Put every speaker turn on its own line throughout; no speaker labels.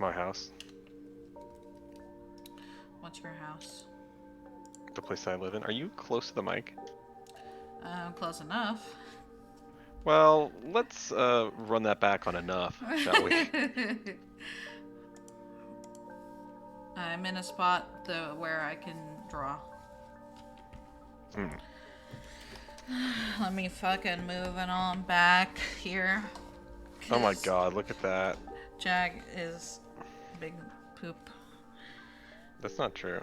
My house.
What's your house?
The place I live in. Are you close to the mic?
Close enough.
Well, let's run that back on enough, shall we?
I'm in a spot where I can draw.
Hmm.
Let me fucking move it on back here.
Oh my god, look at that.
Jack is big poop.
That's not true.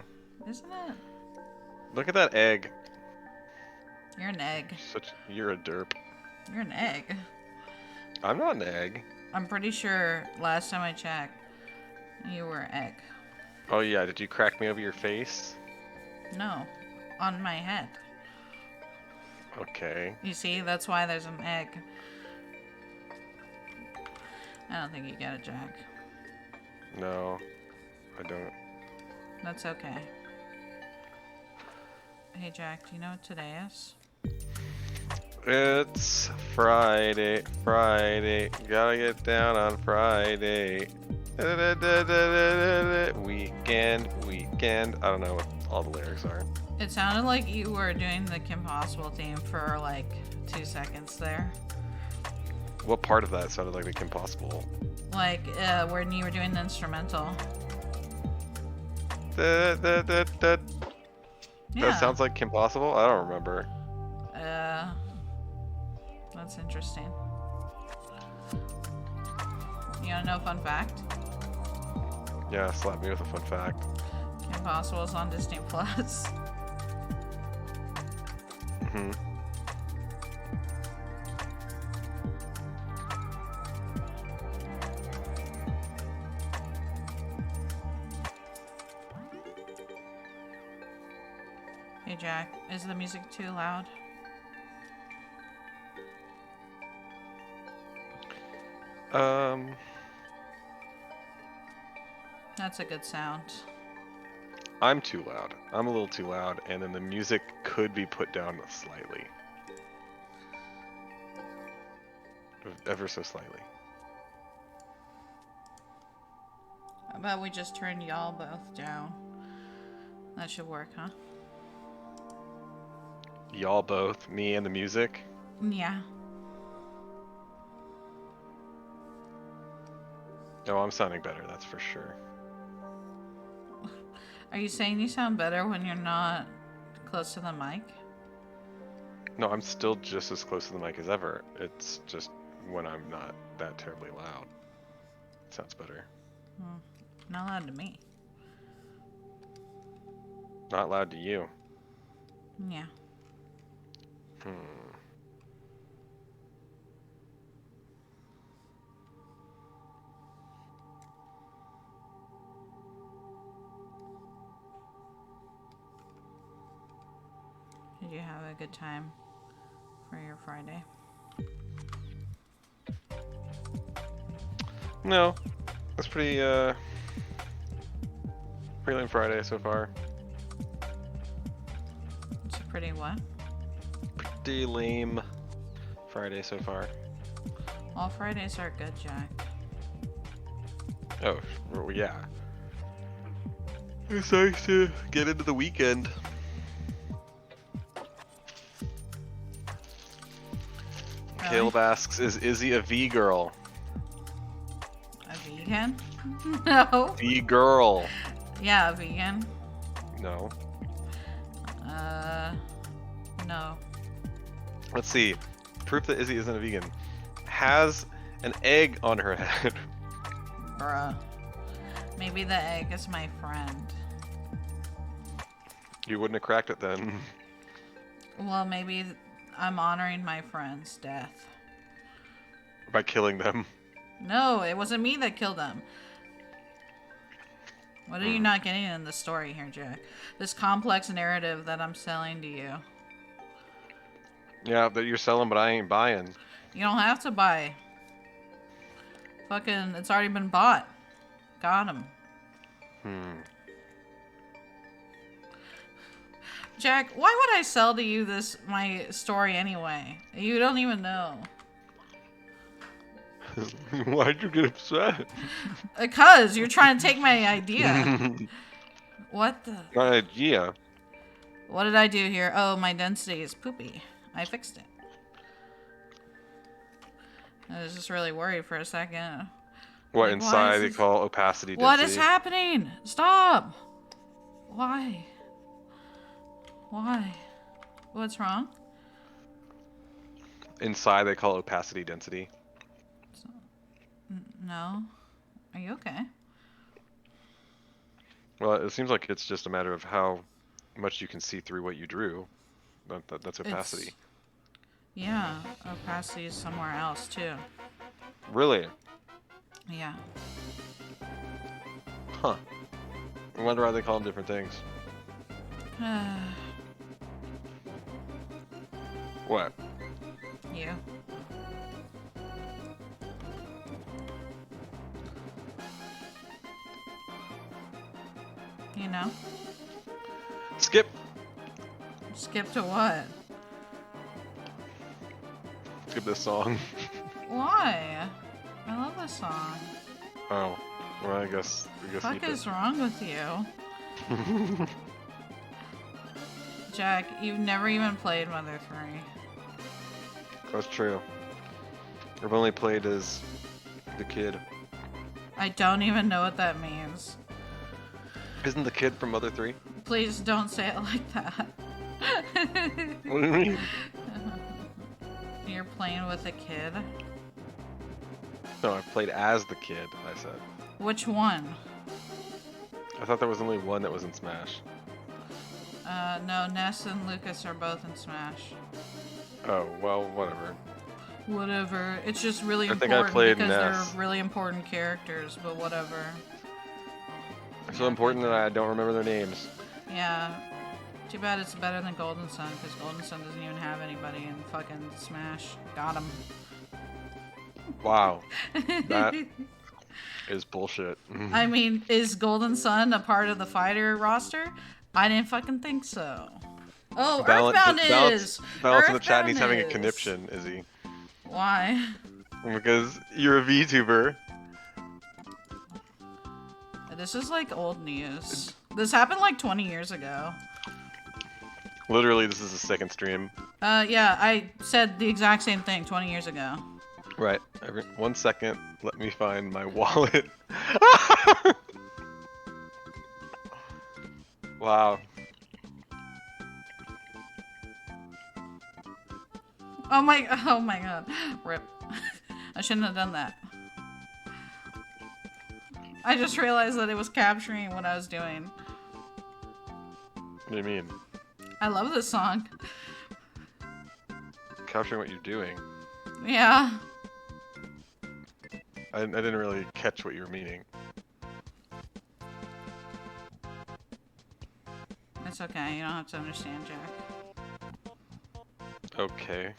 Isn't it?
Look at that egg.
You're an egg.
You're a derp.
You're an egg.
I'm not an egg.
I'm pretty sure last time I checked, you were an egg.
Oh yeah, did you crack me over your face?
No, on my head.
Okay.
You see, that's why there's an egg. I don't think you get it, Jack.
No, I don't.
That's okay. Hey, Jack, do you know what today is?
It's Friday, Friday, gotta get down on Friday. Weekend, weekend. I don't know what all the lyrics are.
It sounded like you were doing the Kim Possible theme for like 2 seconds there.
What part of that sounded like the Kim Possible?
Like, when you were doing the instrumental.
That
Yeah.
sounds like Kim Possible? I don't remember.
That's interesting. You wanna know a fun fact?
Yeah, slap me with a fun fact.
Kim Possible is on Disney Plus.
Mm-hmm.
Hey, Jack, is the music too loud? That's a good sound.
I'm too loud. I'm a little too loud, and then the music could be put down slightly. Ever so slightly.
How about we just turn y'all both down? That should work, huh?
Y'all both, me and the music.
Yeah.
Oh, I'm sounding better, that's for sure.
Are you saying you sound better when you're not close to the mic?
No, I'm still just as close to the mic as ever. It's just when I'm not that terribly loud. It sounds better.
Not loud to me.
Not loud to you.
Yeah. Did you have a good time for your Friday?
No, that's pretty lame Friday so far.
It's a pretty what?
Pretty lame Friday so far.
All Fridays are good, Jack.
Oh, well, yeah. It's nice to get into the weekend.
Really?
Caleb asks, is Izzy a V girl?
A vegan? No.
V girl.
Yeah, a vegan.
No.
No.
Let's see. Proof that Izzy isn't a vegan. Has an egg on her head.
Bruh. Maybe the egg is my friend.
You wouldn't have cracked it then.
Well, maybe I'm honoring my friend's death.
By killing them.
No, it wasn't me that killed them. What are you not getting in the story here, Jack? This complex narrative that I'm selling to you.
Yeah, that you're selling, but I ain't buying.
You don't have to buy. Fucking, it's already been bought. Got him. Jack, why would I sell to you my story anyway? You don't even know.
Why'd you get upset?
Because you're trying to take my idea. What the?
My idea.
What did I do here? Oh, my density is poopy. I fixed it. I was just really worried for a second.
What
Like,
inside they call opacity density?
What is happening? Stop! Why? Why? What's wrong?
Inside they call opacity density.
No. Are you okay?
Well, it seems like it's just a matter of how much you can see through what you drew. That's opacity.
Yeah, opacity is somewhere else too.
Really?
Yeah.
Huh. I wonder why they call them different things. What?
You. You know?
Skip!
Skip to what?
Skip this song.
Why? I love this song.
Oh. Well, I guess
What is wrong with you? Jack, you've never even played Mother 3.
That's true. I've only played as the kid.
I don't even know what that means.
Isn't the kid from Mother 3?
Please don't say it like that.
What do you mean?
You're playing with a kid?
No, I played as the kid, I said.
Which one?
I thought there was only one that was in Smash.
No, Ness and Lucas are both in Smash.
Oh, well, whatever.
Whatever. It's just really
I think I
important
played
because
Ness.
they're really important characters, but whatever.
So important that I don't remember their names.
Yeah. Too bad it's better than Golden Sun, because Golden Sun doesn't even have anybody in fucking Smash. Got him.
Wow. That is bullshit.
I mean, is Golden Sun a part of the fighter roster? I didn't fucking think so. Oh, Earthbound is!
Balance in the chat, and he's
Earthbound
having a
is.
conniption, is he?
Why?
Because you're a VTuber.
This is like old news. This happened like 20 years ago.
Literally, this is the second stream.
Yeah, I said the exact same thing 20 years ago.
Right. 1 second. Let me find my wallet. Wow.
Oh my god. Rip. I shouldn't have done that. I just realized that it was capturing what I was doing.
What do you mean?
I love this song.
Capturing what you're doing.
Yeah.
I didn't really catch what you were meaning.
It's okay, you don't have to understand, Jack.
Okay.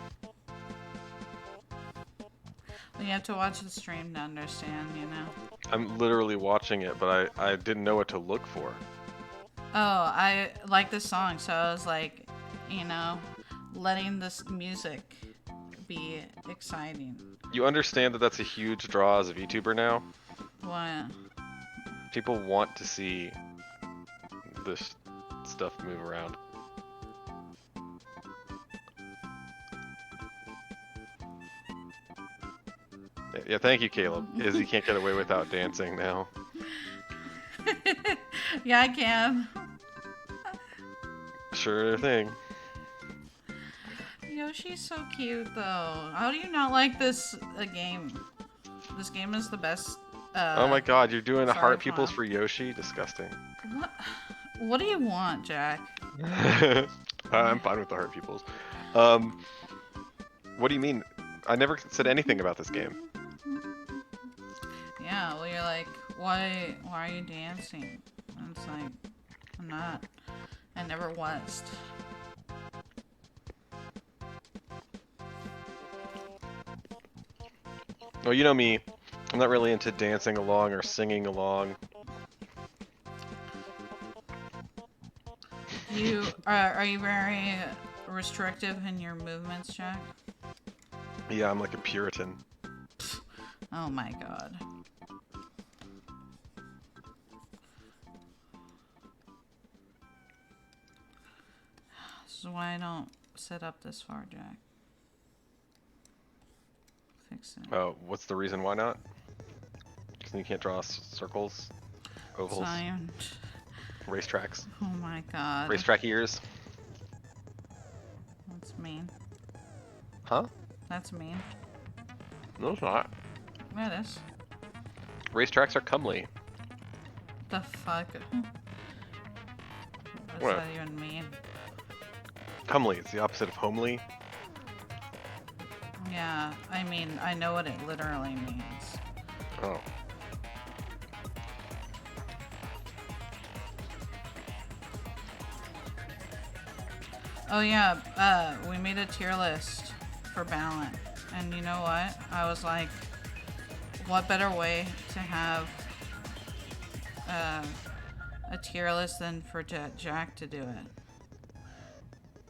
You have to watch the stream to understand, you know?
I'm literally watching it, but I didn't know what to look for.
Oh, I like this song, so I was like, you know, letting this music be exciting.
You understand that that's a huge draw as a VTuber now?
What?
People want to see this stuff move around. Yeah, thank you, Caleb. Izzy can't get away without dancing now.
Yeah, I can.
Sure thing.
Yoshi's so cute, though. How do you not like this game? This game is the best.
Oh my god, you're doing the
sorry,
heart peoples
Tom.
for Yoshi? Disgusting.
What? What do you want, Jack?
I'm fine with the heart peoples. What do you mean? I never said anything about this game.
Yeah, well, you're like, why are you dancing? And it's like, I'm not. I never was.
Well, you know me. I'm not really into dancing along or singing along.
Are you very restrictive in your movements, Jack?
Yeah, I'm like a Puritan.
Oh my god. This is why I don't sit up this far, Jack. Fix it.
Oh, what's the reason why not? Because you can't draw circles, ovals,
Zion.
racetracks,
Oh my god.
racetrack ears.
That's mean.
Huh?
That's mean.
No, it's not.
Yeah, it is.
Racetracks are comely.
The fuck? What's
What?
that even mean?
Comely is the opposite of homely.
Yeah, I mean, I know what it literally means.
Oh.
Oh yeah, we made a tier list for Ballant. And you know what? I was like, what better way to have a tier list than for Jack to do it?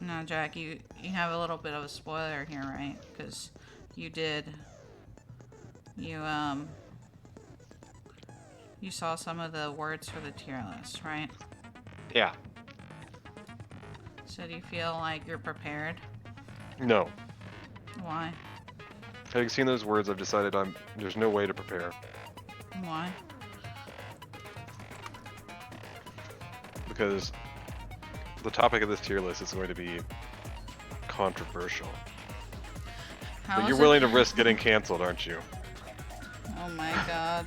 Now, Jack, you have a little bit of a spoiler here, right? Because you saw some of the words for the tier list, right?
Yeah.
So do you feel like you're prepared?
No.
Why?
Having seen those words, I've decided there's no way to prepare.
Why?
Because the topic of this tier list is going to be controversial.
How
But
is
you're
it-
willing to risk getting canceled, aren't you?
Oh my god.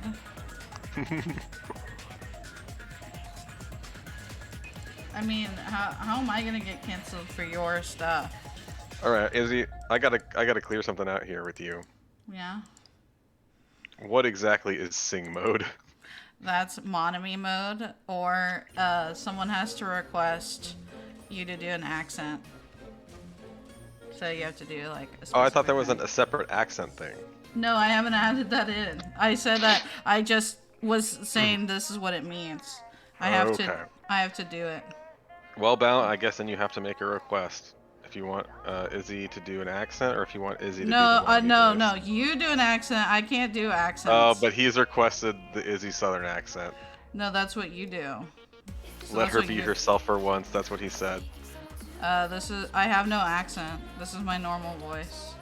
I mean, how am I gonna get canceled for your stuff?
All right, Izzy, I gotta clear something out here with you.
Yeah?
What exactly is sing mode?
That's Monami mode, or someone has to request you to do an accent. So you have to do like a
Oh, I thought there
specific
wasn't a separate accent thing.
No, I haven't added that in. I said that I just was saying this is what it means. I have to do it.
Well, Ballant, I guess then you have to make a request. If you want Izzy to do an accent, or if you want Izzy to do the Wannabe
No.
voice.
You do an accent. I can't do accents.
Oh, but he's requested the Izzy Southern accent.
No, that's what you do. So
Let
that's
her
what
be
you-
herself for once. That's what he said.
I have no accent. This is my normal voice.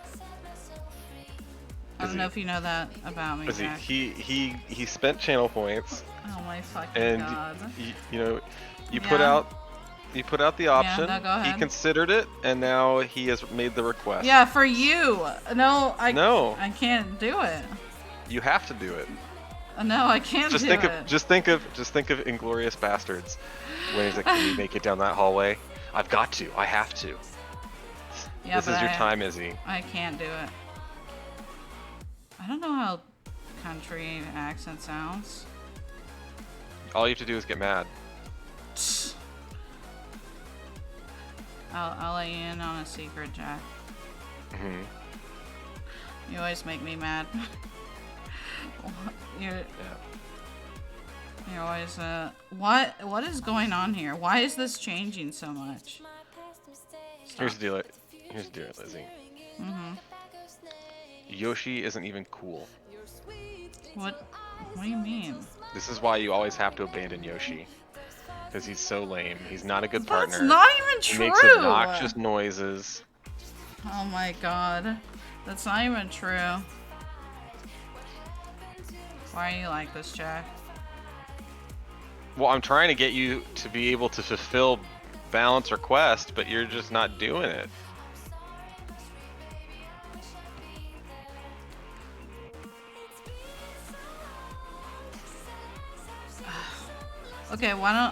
I don't
Izzy.
know if you know that about me,
Izzy,
Jack.
he spent channel points,
Oh my fucking
and
god.
you put out the option.
no, go
He
ahead.
considered it, and now he has made the request.
Yeah, for you. No,
No.
I can't do it.
You have to do it.
No, I can't
Just
do
think
it.
of just think of Inglorious Bastards when he's like, "Can you make it down that hallway?" I've got to. I have to.
Yeah,
This
but
is your
I-
time, Izzy.
I can't do it. I don't know how country accent sounds.
All you have to do is get mad.
I'll let you in on a secret, Jack.
Hmm.
You always make me mad. You're always what is going on here? Why is this changing so much?
Here's the deal. Here's the deal, Lizzie.
Mhm.
Yoshi isn't even cool.
What do you mean?
This is why you always have to abandon Yoshi. Because he's so lame. He's not a good partner.
That's not even
He
true.
makes obnoxious noises.
Oh my god. That's not even true. Why are you like this, Jack?
Well, I'm trying to get you to be able to fulfill Ballant's request, but you're just not doing it.
Okay, why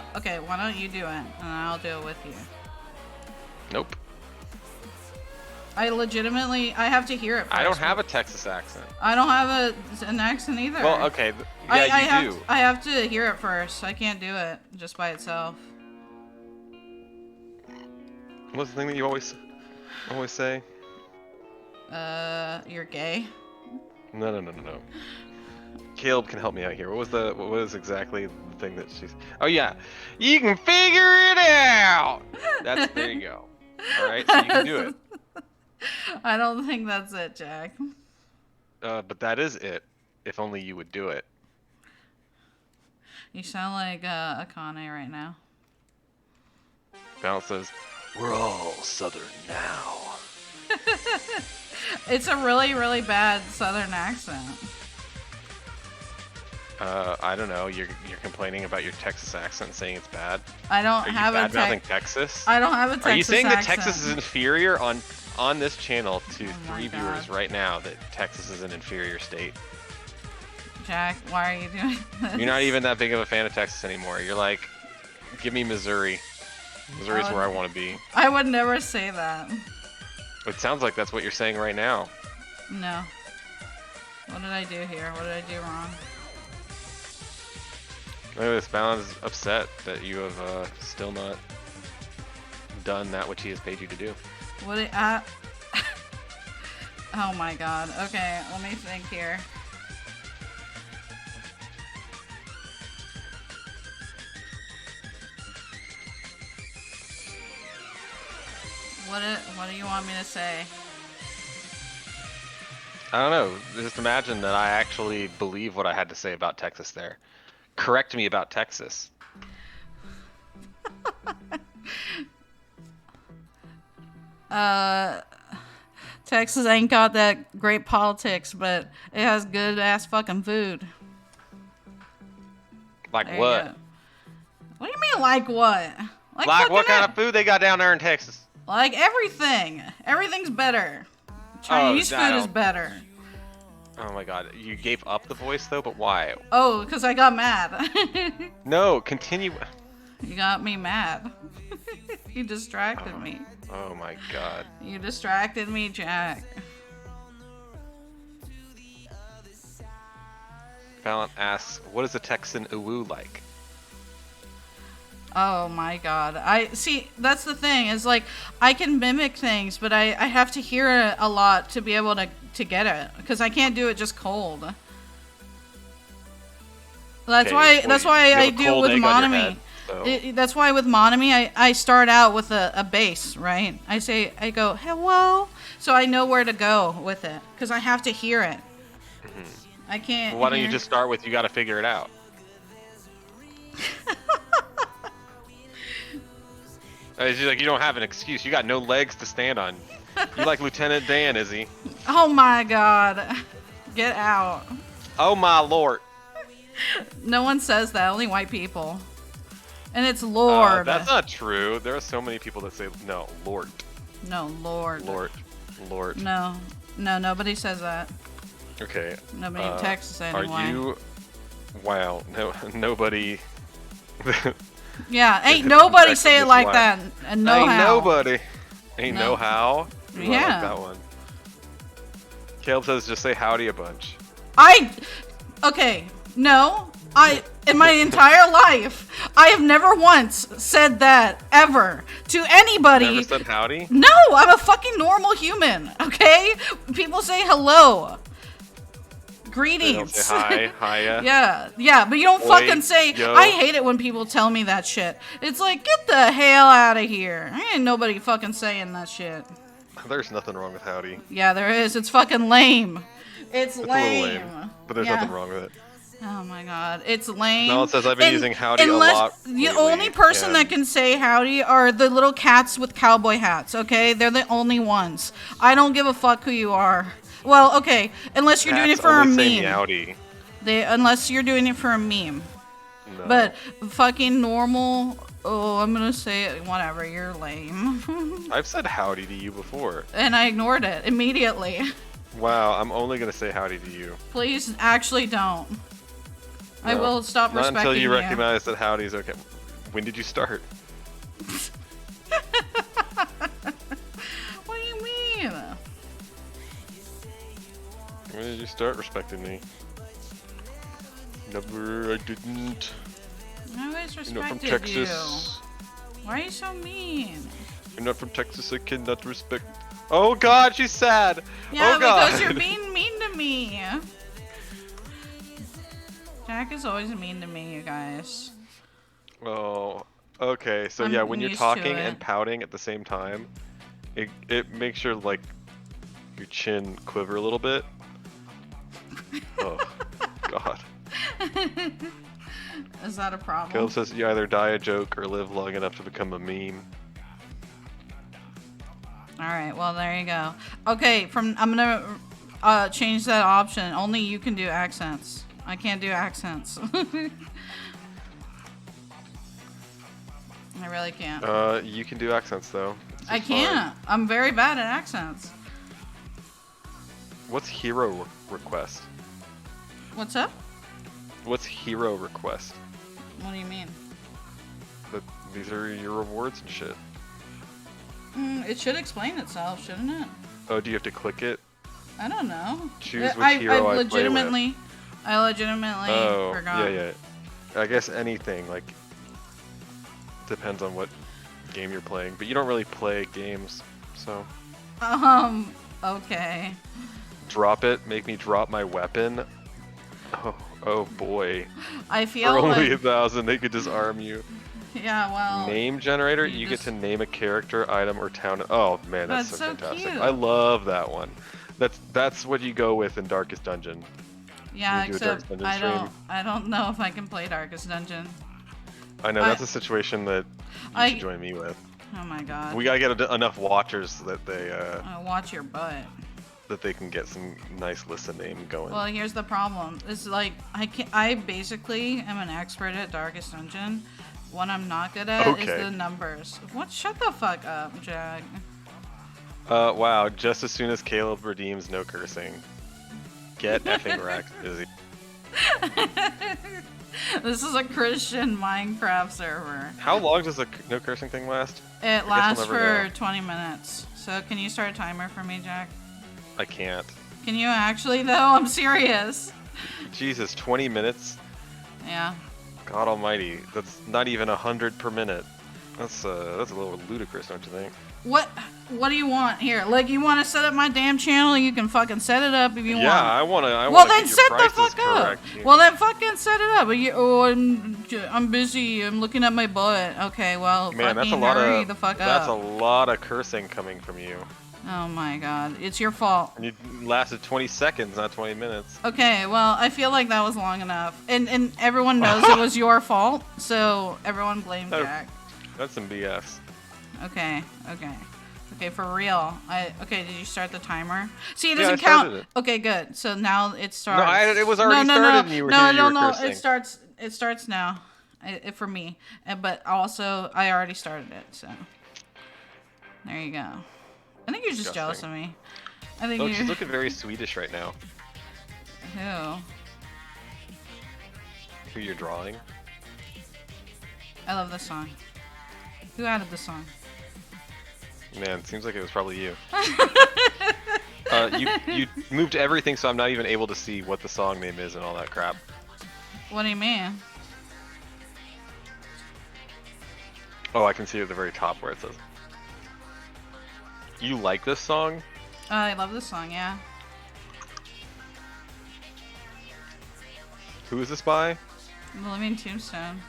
don't you do it and I'll do it with you.
Nope.
I have to hear it first.
I don't have a Texas accent.
I don't have an accent either.
Well, okay. You do.
I have to hear it first. I can't do it just by itself.
What's the thing that you always say?
You're gay?
No. Caleb can help me out here. What was exactly the thing that she's? Oh yeah, you can figure it out. There you go. All right, so you can do it.
I don't think that's it, Jack.
But that is it. if only you would do it.
You sound like Akane right now.
Balance says, "We're all Southern now."
It's a really, really bad Southern accent.
I don't know. You're complaining about your Texas accent, saying it's bad.
I don't
Are you
have a
bad-mouthing Texas?
I don't have a Texas
Are you saying
accent.
that Texas is inferior on this channel to
Oh
3
my
viewers
God.
right now? That Texas is an inferior state.
Jack, why are you doing this?
You're not even that big of a fan of Texas anymore. You're like, give me Missouri. Missouri's where I want to be.
I would never say that.
It sounds like that's what you're saying right now.
No. What did I do here? What did I do wrong?
Maybe this Balance upset that you have still not done that which he has paid you to do.
What did Oh my god. Okay, let me think here. What do you want me to say?
I don't know. Just imagine that I actually believe what I had to say about Texas there. Correct me about Texas.
Texas ain't got that great politics, but it has good ass fucking food.
Like
There you
what?
go. What do you mean, like what?
Like
fucking
what kind of food they got down there in Texas?
Like everything. Everything's better. Chinese
I
food is
don't-
better.
Oh my god, you gave up the voice though, but why?
Oh, because I got mad.
No, continue.
You got me mad. You distracted me.
Oh my god.
You distracted me, Jack.
Fallon asks, what is a Texan uwu like?
Oh my god. I see, that's the thing, is like I can mimic things, but I have to hear it a lot to be able to get it, because I can't do it just cold. That's
Okay,
why
well,
that's
you
why
have
I
a
do it
cold
with
egg on your
Monami.
head, so-
That's why with Monami I start out with a bass, right? I go hello, so I know where to go with it, because I have to hear it. I can't.
Well, why don't you
hear-
just start with you gotta figure it out? It's just like you don't have an excuse. You got no legs to stand on. You like Lieutenant Dan, Izzy?
Oh my god, get out!
Oh my lord!
No one says that. Only white people. And it's Lord.
That's not true. There are so many people that say no, Lord,
No, Lord.
Lord.
No, nobody says that.
Okay.
Nobody in Texas anyway.
Are you? Wow. No, nobody.
Yeah, ain't nobody
Texas
say it
is
like
white.
that. And no
Ain't
how.
nobody. Ain't
No.
no how. Ooh, I like
Yeah.
that one. Caleb says just say howdy a bunch.
Okay, no. In my entire life, I have never once said that ever to anybody.
Never said howdy?
No, I'm a fucking normal human, okay? People say hello.
They
Greetings.
don't say hi, hiya.
Yeah, but you don't
Oi,
fucking say.
yo.
I hate it when people tell me that shit. It's like, get the hell out of here. Ain't nobody fucking saying that shit.
There's nothing wrong with howdy.
Yeah, there is. It's fucking lame. It's
It's a
lame.
little lame, but there's
Yeah.
nothing wrong with it.
Oh my god, it's lame.
No, it says I've been using howdy a
unless
lot
the
lately,
only person
and-
that can say howdy are the little cats with cowboy hats, okay? They're the only ones. I don't give a fuck who you are. Well, okay, unless you're doing it
Cats
for a
only say
meme.
meowdy.
Unless you're doing it for a meme.
No.
But fucking normal, oh, I'm gonna say it, whatever, you're lame.
I've said howdy to you before.
And I ignored it immediately.
Wow, I'm only gonna say howdy to you.
Please, actually don't. I
No,
will stop
Not
respecting
until you recognize that howdy's okay. When did you start?
What do you mean?
When did you start respecting me? Never, I didn't.
I always
You're not from
respected
Texas.
you. Why are you so mean?
You're not from Texas, I cannot respect. Oh god, she's sad!
Yeah,
oh god!
because you're being mean to me. Jack is always mean to me, you guys.
Oh, okay. So
I'm
yeah, when you're
used to
talking
it.
and pouting at the same time, it makes your like your chin quiver a little bit. Oh, God.
Is that a problem?
Caleb says you either die a joke or live long enough to become a meme.
Alright, well there you go. Okay, I'm gonna change that option. Only you can do accents. I can't do accents. I really can't.
You can do accents though.
I can't. I'm very bad at accents.
What's hero request?
What's up?
What's hero request?
What do you mean?
These are your rewards and shit.
It should explain itself, shouldn't it?
Oh, do you have to click it?
I don't know.
Choose which hero I play with.
I legitimately forgot.
Yeah. I guess anything, like, depends on what game you're playing, but you don't really play games, so.
Okay.
Drop it, make me drop my weapon. Oh boy.
I feel
For only
like...
1,000, they could disarm you.
Yeah, well...
Name generator, you get to name a character, item, or town. Oh man, that's so fantastic.
Cute.
I love that one. That's what you go with in Darkest Dungeon.
Yeah, except I don't know if I can play Darkest Dungeon.
I know, that's a situation that you should join me with.
Oh my god.
We gotta get enough watchers that they
watch your butt.
That they can get some nice listening going.
Well, here's the problem. It's like I basically am an expert at Darkest Dungeon. What I'm not good at is the numbers. What? Shut the fuck up, Jack.
Wow. Just as soon as Caleb redeems no cursing. Get effing wrecked, Izzy.
This is a Christian Minecraft server.
How long does the no cursing thing last?
It lasts for 20 minutes. So can you start a timer for me, Jack?
I can't.
Can you actually, though? I'm serious.
Jesus, 20 minutes?
Yeah.
God almighty, that's not even 100 per minute. That's a little ludicrous, don't you think?
What do you want here? Like, you want to set up my damn channel? You can fucking set it up if you want.
Yeah, I want to.
Well, then set the fuck up. Well, then fucking set it up. I'm busy. I'm looking at my butt. Okay, well,
man,
fucking hurry the fuck up.
That's a lot of cursing coming from you.
Oh my god, it's your fault.
And you lasted 20 seconds, not 20 minutes.
Okay, well, I feel like that was long enough. And everyone knows it was your fault, so everyone blames Jack.
That's some BS.
Okay, for real. Did you start the timer? See, it doesn't count.
It.
Okay, good. So now it starts.
No, it was already started and you were
cursing. It starts now. For me. But also, I already started it, so. There you go. I think you're just jealous of me. I think
she's looking very Swedish right now.
Who?
Who you're drawing?
I love this song. Who added this song?
Man, it seems like it was probably you. You moved everything so I'm not even able to see what the song name is and all that crap.
What do you mean?
Oh, I can see it at the very top where it says. You like this song?
I love this song, yeah.
Who is this by?
The Living Tombstone.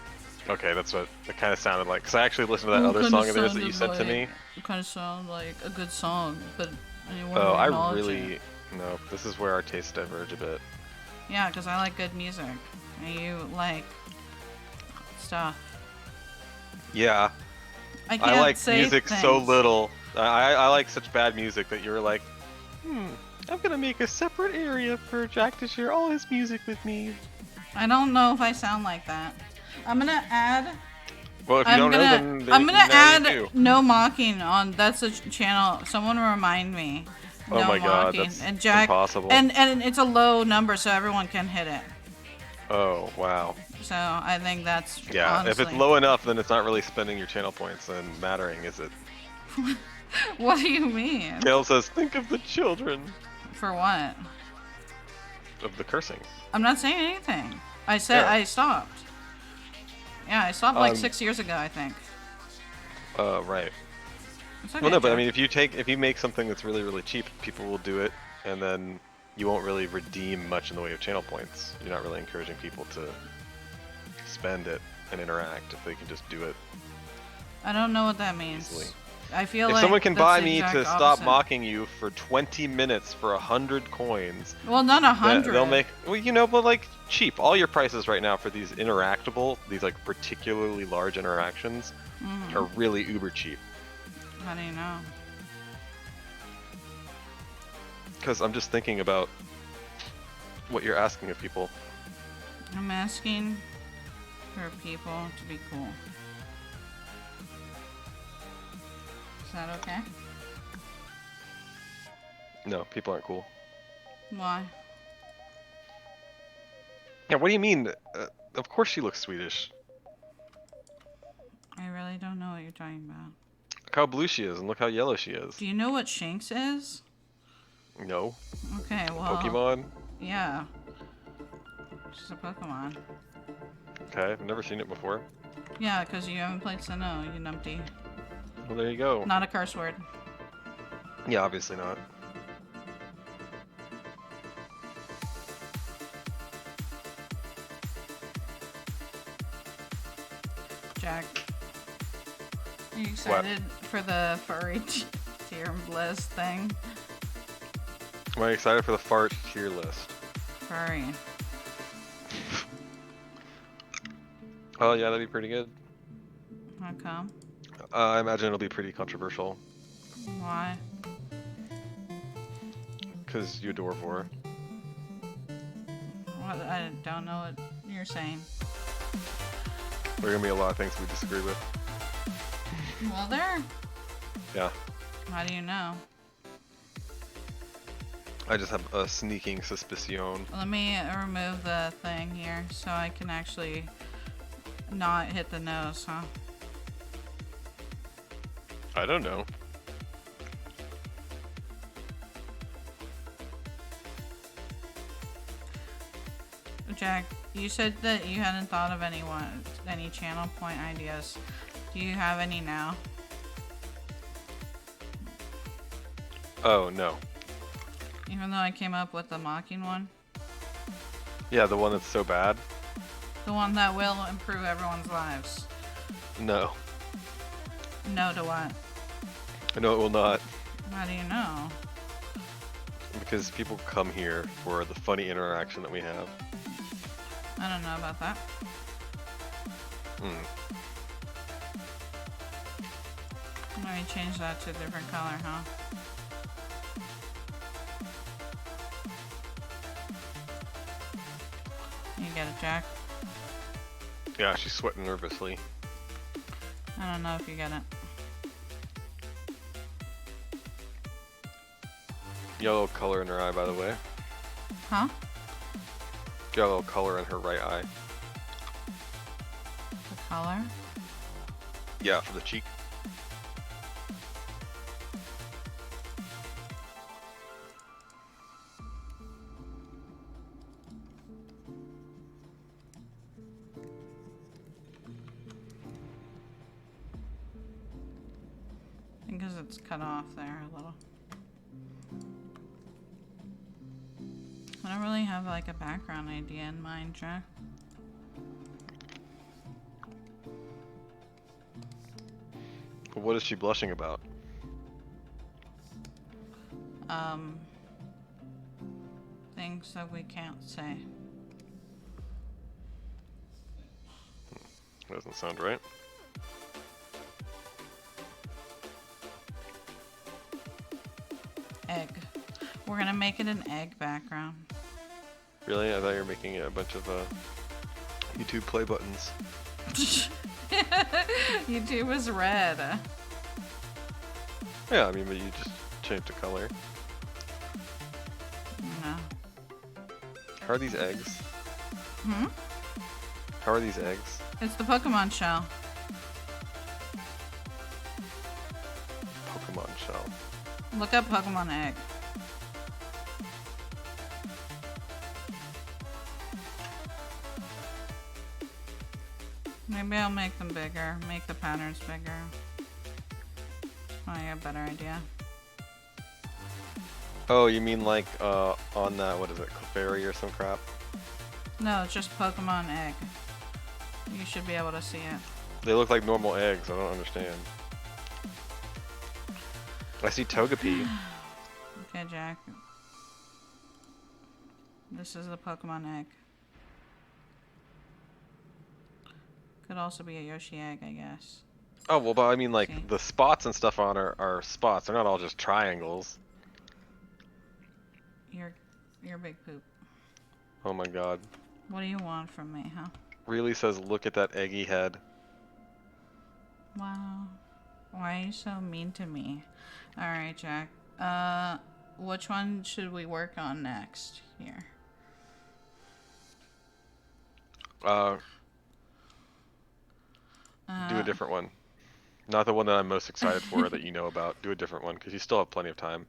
Okay, that's what it kind of sounded like. Because I actually listened to that other song of theirs that you sent to me.
It kind of sounded like a good song, but anyone
No, this is where our tastes diverge a bit.
Yeah, because I like good music. And you like stuff.
Yeah. I like music so little. I like such bad music that you're like, I'm gonna make a separate area for Jack to share all his music with me.
I don't know if I sound like that. I'm gonna add.
Well, if you don't know, then
I'm gonna add no mocking on. That's a channel. Someone remind me.
Oh
no
my god,
mocking.
that's
and Jack,
impossible.
And it's a low number, so everyone can hit it.
Oh wow.
So I think that's
honestly... if it's low enough, then it's not really spending your channel points and mattering, is it?
What do you mean?
Gail says, think of the children.
For what?
Of the cursing.
I'm not saying anything. I said I stopped. Yeah, I stopped like 6 years ago, I think.
Right.
Okay,
well, no, but I mean, if you make something that's really, really cheap, people will do it, and then you won't really redeem much in the way of channel points. You're not really encouraging people to spend it and interact if they can just do it.
I don't know what that means.
Easily.
I feel
If
like
someone can
that's
buy
the
me
exact
to stop
opposite.
mocking you for 20 minutes for 100 coins,
Well, not 100.
they'll make, well, you know, but like cheap. All your prices right now for these interactable, these like particularly large interactions, are really uber cheap.
How do you know?
Because I'm just thinking about what you're asking of people.
I'm asking for people to be cool. Is that okay?
No, people aren't cool.
Why?
Yeah, what do you mean? Of course she looks Swedish.
I really don't know what you're talking about.
Look how blue she is, and look how yellow she is.
Do you know what Shanks is?
No.
Okay, well.
Pokemon?
Yeah. She's a Pokemon.
Okay, I've never seen it before.
Yeah, because you haven't played Sinnoh, you numpty.
Well, there you go.
Not a curse word.
Yeah, obviously not.
Jack. Are you excited for the furry tier bliss thing?
Am I excited for the fart tier list?
Furry.
Oh yeah, that'd be pretty good.
How come?
I imagine it'll be pretty controversial.
Why?
Because you adore Vor.
What? I don't know what you're saying.
There are gonna be a lot of things we disagree with.
Well, there.
Yeah.
How do you know?
I just have a sneaking suspicion.
Let me remove the thing here so I can actually not hit the nose, huh?
I don't know.
Jack, you said that you hadn't thought of any channel point ideas. Do you have any now?
Oh, no.
Even though I came up with the mocking one?
Yeah, the one that's so bad?
The one that will improve everyone's lives.
No.
No to what?
I know it will not.
How do you know?
Because people come here for the funny interaction that we have.
I don't know about that. Let me change that to a different color, huh? You get it, Jack?
Yeah, she's sweating nervously.
I don't know if you get it.
Yellow color in her eye, by the way.
Huh?
Yellow color in her right eye.
The color?
Yeah, for the cheek.
I think because it's cut off there a little. I don't really have like a background idea in mind, Jack.
What is she blushing about?
Things that we can't say.
Doesn't sound right.
Egg. We're gonna make it an egg background.
Really? I thought you were making a bunch of YouTube play buttons.
YouTube is red.
Yeah, I mean, but you just changed the color.
No.
How are these eggs?
Hmm?
How are these eggs?
It's the Pokemon shell.
Pokemon shell.
Look up Pokemon egg. Maybe I'll make them bigger. Make the patterns bigger. I have a better idea.
Oh, you mean like on that, what is it, Clefairy or some crap?
No, it's just Pokemon egg. You should be able to see it.
They look like normal eggs, I don't understand. I see Togepi.
Okay, Jack. This is a Pokemon egg. Could also be a Yoshi egg, I guess.
Oh, well, but I mean, like,
See.
the spots and stuff on are spots. They're not all just triangles.
You're big poop.
Oh my god.
What do you want from me, huh?
Really says, look at that eggy head.
Wow. Why are you so mean to me? Alright, Jack. Which one should we work on next here?
Do a different one. Not the one that I'm most excited for that you know about. Do a different one, because you still have plenty of time.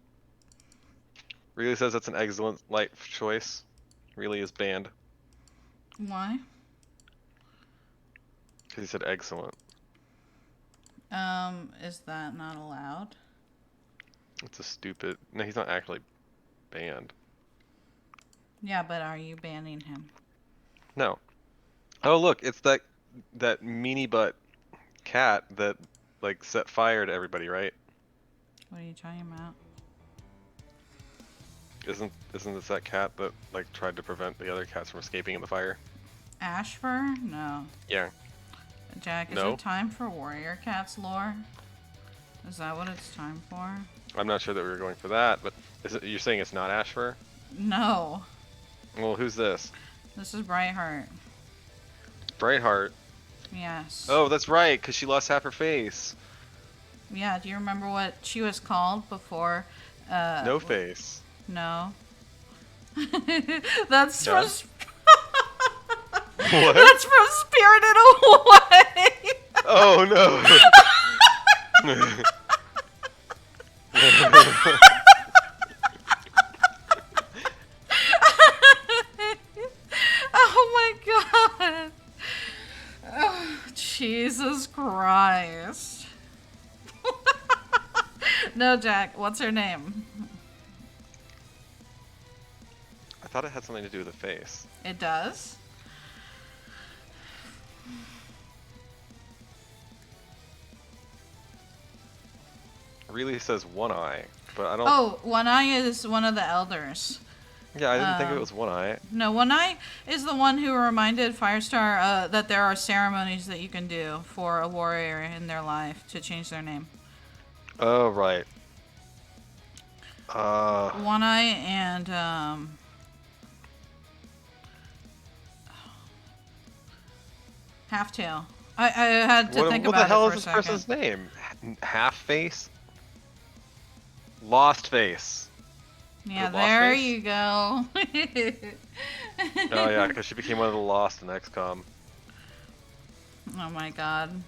Really says that's an excellent life choice. Really is banned.
Why?
Because he said excellent.
Is that not allowed?
It's a stupid... No, he's not actually banned.
Yeah, but are you banning him?
No. Oh, look, it's that meanie butt cat that, like, set fire to everybody, right?
What are you talking about?
Isn't this that cat that, like, tried to prevent the other cats from escaping in the fire?
Ashfur? No.
Yeah.
Jack, is
No?
it time for Warrior Cats lore? Is that what it's time for?
I'm not sure that we were going for that, but you're saying it's not Ashfur?
No.
Well, who's this?
This is Brightheart.
Brightheart.
Yes.
Oh, that's right, because she lost half her face.
Yeah, do you remember what she was called before?
No face.
No. That's
Yeah.
from...
What?
That's from Spirited Away!
Oh, no.
Oh my god. Oh, Jesus Christ. No, Jack, what's her name?
I thought it had something to do with the face.
It does?
Really says One Eye, but I don't...
Oh, One Eye is one of the elders.
Yeah, I didn't think it was One Eye.
No, One Eye is the one who reminded Firestar that there are ceremonies that you can do for a warrior in their life to change their name.
Oh, right.
One Eye and Halftail. I had to think
what
about
the hell
it for
is
a
this
second.
person's name? Half Face? Lost Face.
Yeah,
Lost
there
Face?
you go.
Oh yeah, because she became one of the Lost in XCOM.
Oh my god.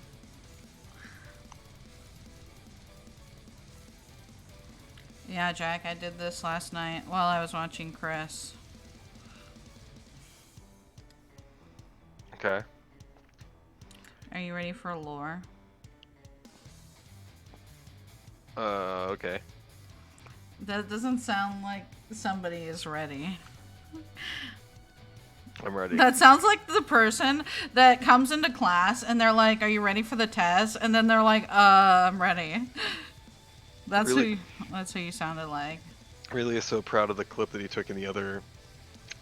Yeah, Jack, I did this last night while I was watching Chris.
Okay.
Are you ready for lore?
Okay.
That doesn't sound like somebody is ready.
I'm ready.
That sounds like the person that comes into class and they're like, "Are you ready for the test?" And then they're like, I'm ready." That's
Really?
that's who you sounded like.
Really is so proud of the clip that he took in the other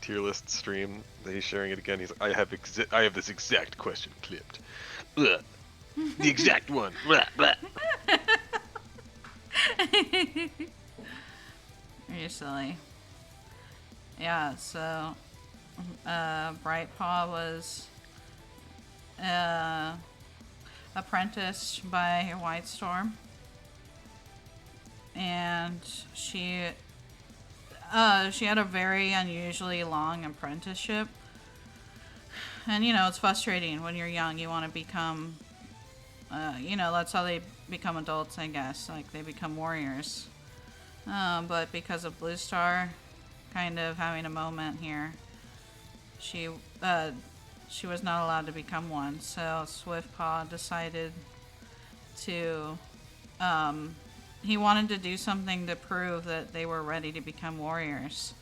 tier list stream that he's sharing it again. He's like, I have this exact question clipped. Ugh. The exact one. Blah, blah.
You're silly. Yeah, so Brightpaw was apprenticed by Whitestorm, and she had a very unusually long apprenticeship. And you know, it's frustrating when you're young. You want to become, you know, that's how they become adults, I guess. Like they become warriors. But because of Blue Star kind of having a moment here, she was not allowed to become one. So Swiftpaw decided to, he wanted to do something to prove that they were ready to become warriors.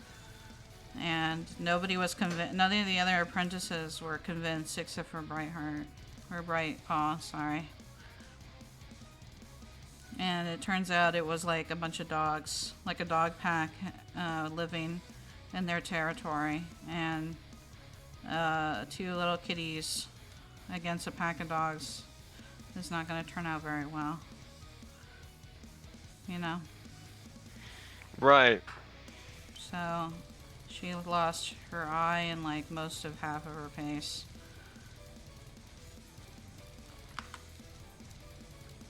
And nobody was convinced, none of the other apprentices were convinced except for Brightpaw, sorry. And it turns out it was like a bunch of dogs, like a dog pack living in their territory. And 2 little kitties against a pack of dogs is not going to turn out very well. You know?
Right.
So she lost her eye and like most of half of her face.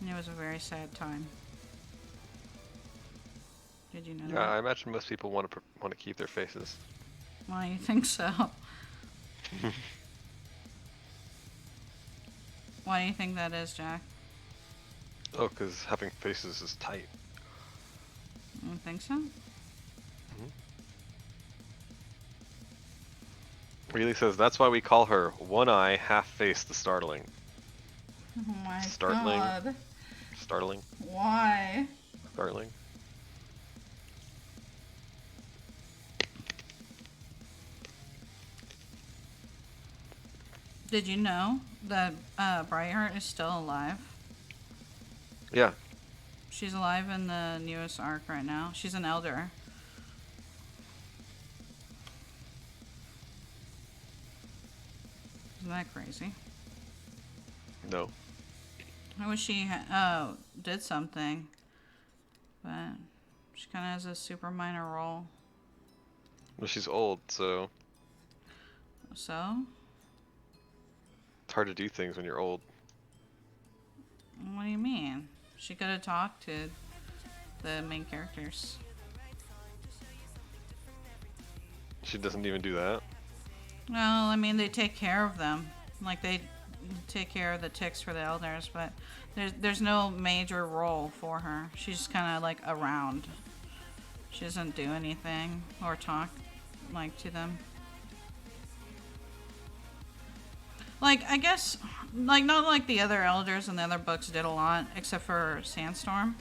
And it was a very sad time. Did you know
Yeah,
that?
I imagine most people want to keep their faces.
Why do you think so? Why do you think that is, Jack?
Oh, because having faces is tight.
You think so?
Really says that's why we call her one eye, half face the startling.
Oh my
Startling.
god.
Startling.
Why?
Startling.
Did you know that Briarheart is still alive?
Yeah.
She's alive in the newest arc right now. She's an elder. Isn't that crazy?
No.
I wish she did something, but she kind of has a super minor role.
Well, she's old, so
So,
it's hard to do things when you're old.
what do you mean? She could have talked to the main characters.
She doesn't even do that.
Well, I mean, they take care of them. Like, they take care of the ticks for the elders, but there's no major role for her. She's just kind of, like, around. She doesn't do anything or talk, like, to them. Like, I guess, like, not like the other elders in the other books did a lot, except for Sandstorm.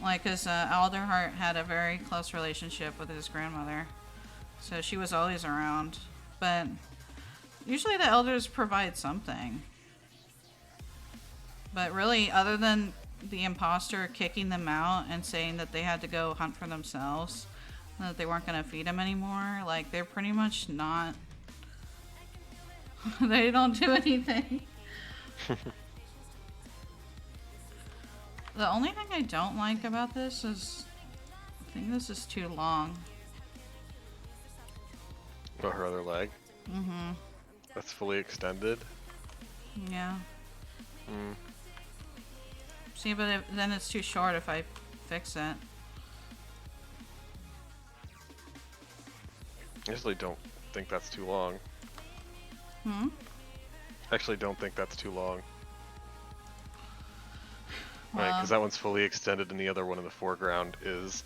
Like, because Alderheart had a very close relationship with his grandmother. So she was always around. But usually the elders provide something. But really, other than the imposter kicking them out and saying that they had to go hunt for themselves, and that they weren't going to feed them anymore, like, they're pretty much not... They don't do anything. The only thing I don't like about this is... I think this is too long.
Oh, her other leg?
Mm-hmm.
That's fully extended?
Yeah.
Mm.
See, but then it's too short if I fix it.
I usually don't think that's too long.
Hmm?
I actually don't think that's too long.
Well,
Right, because that one's fully extended and the other one in the foreground is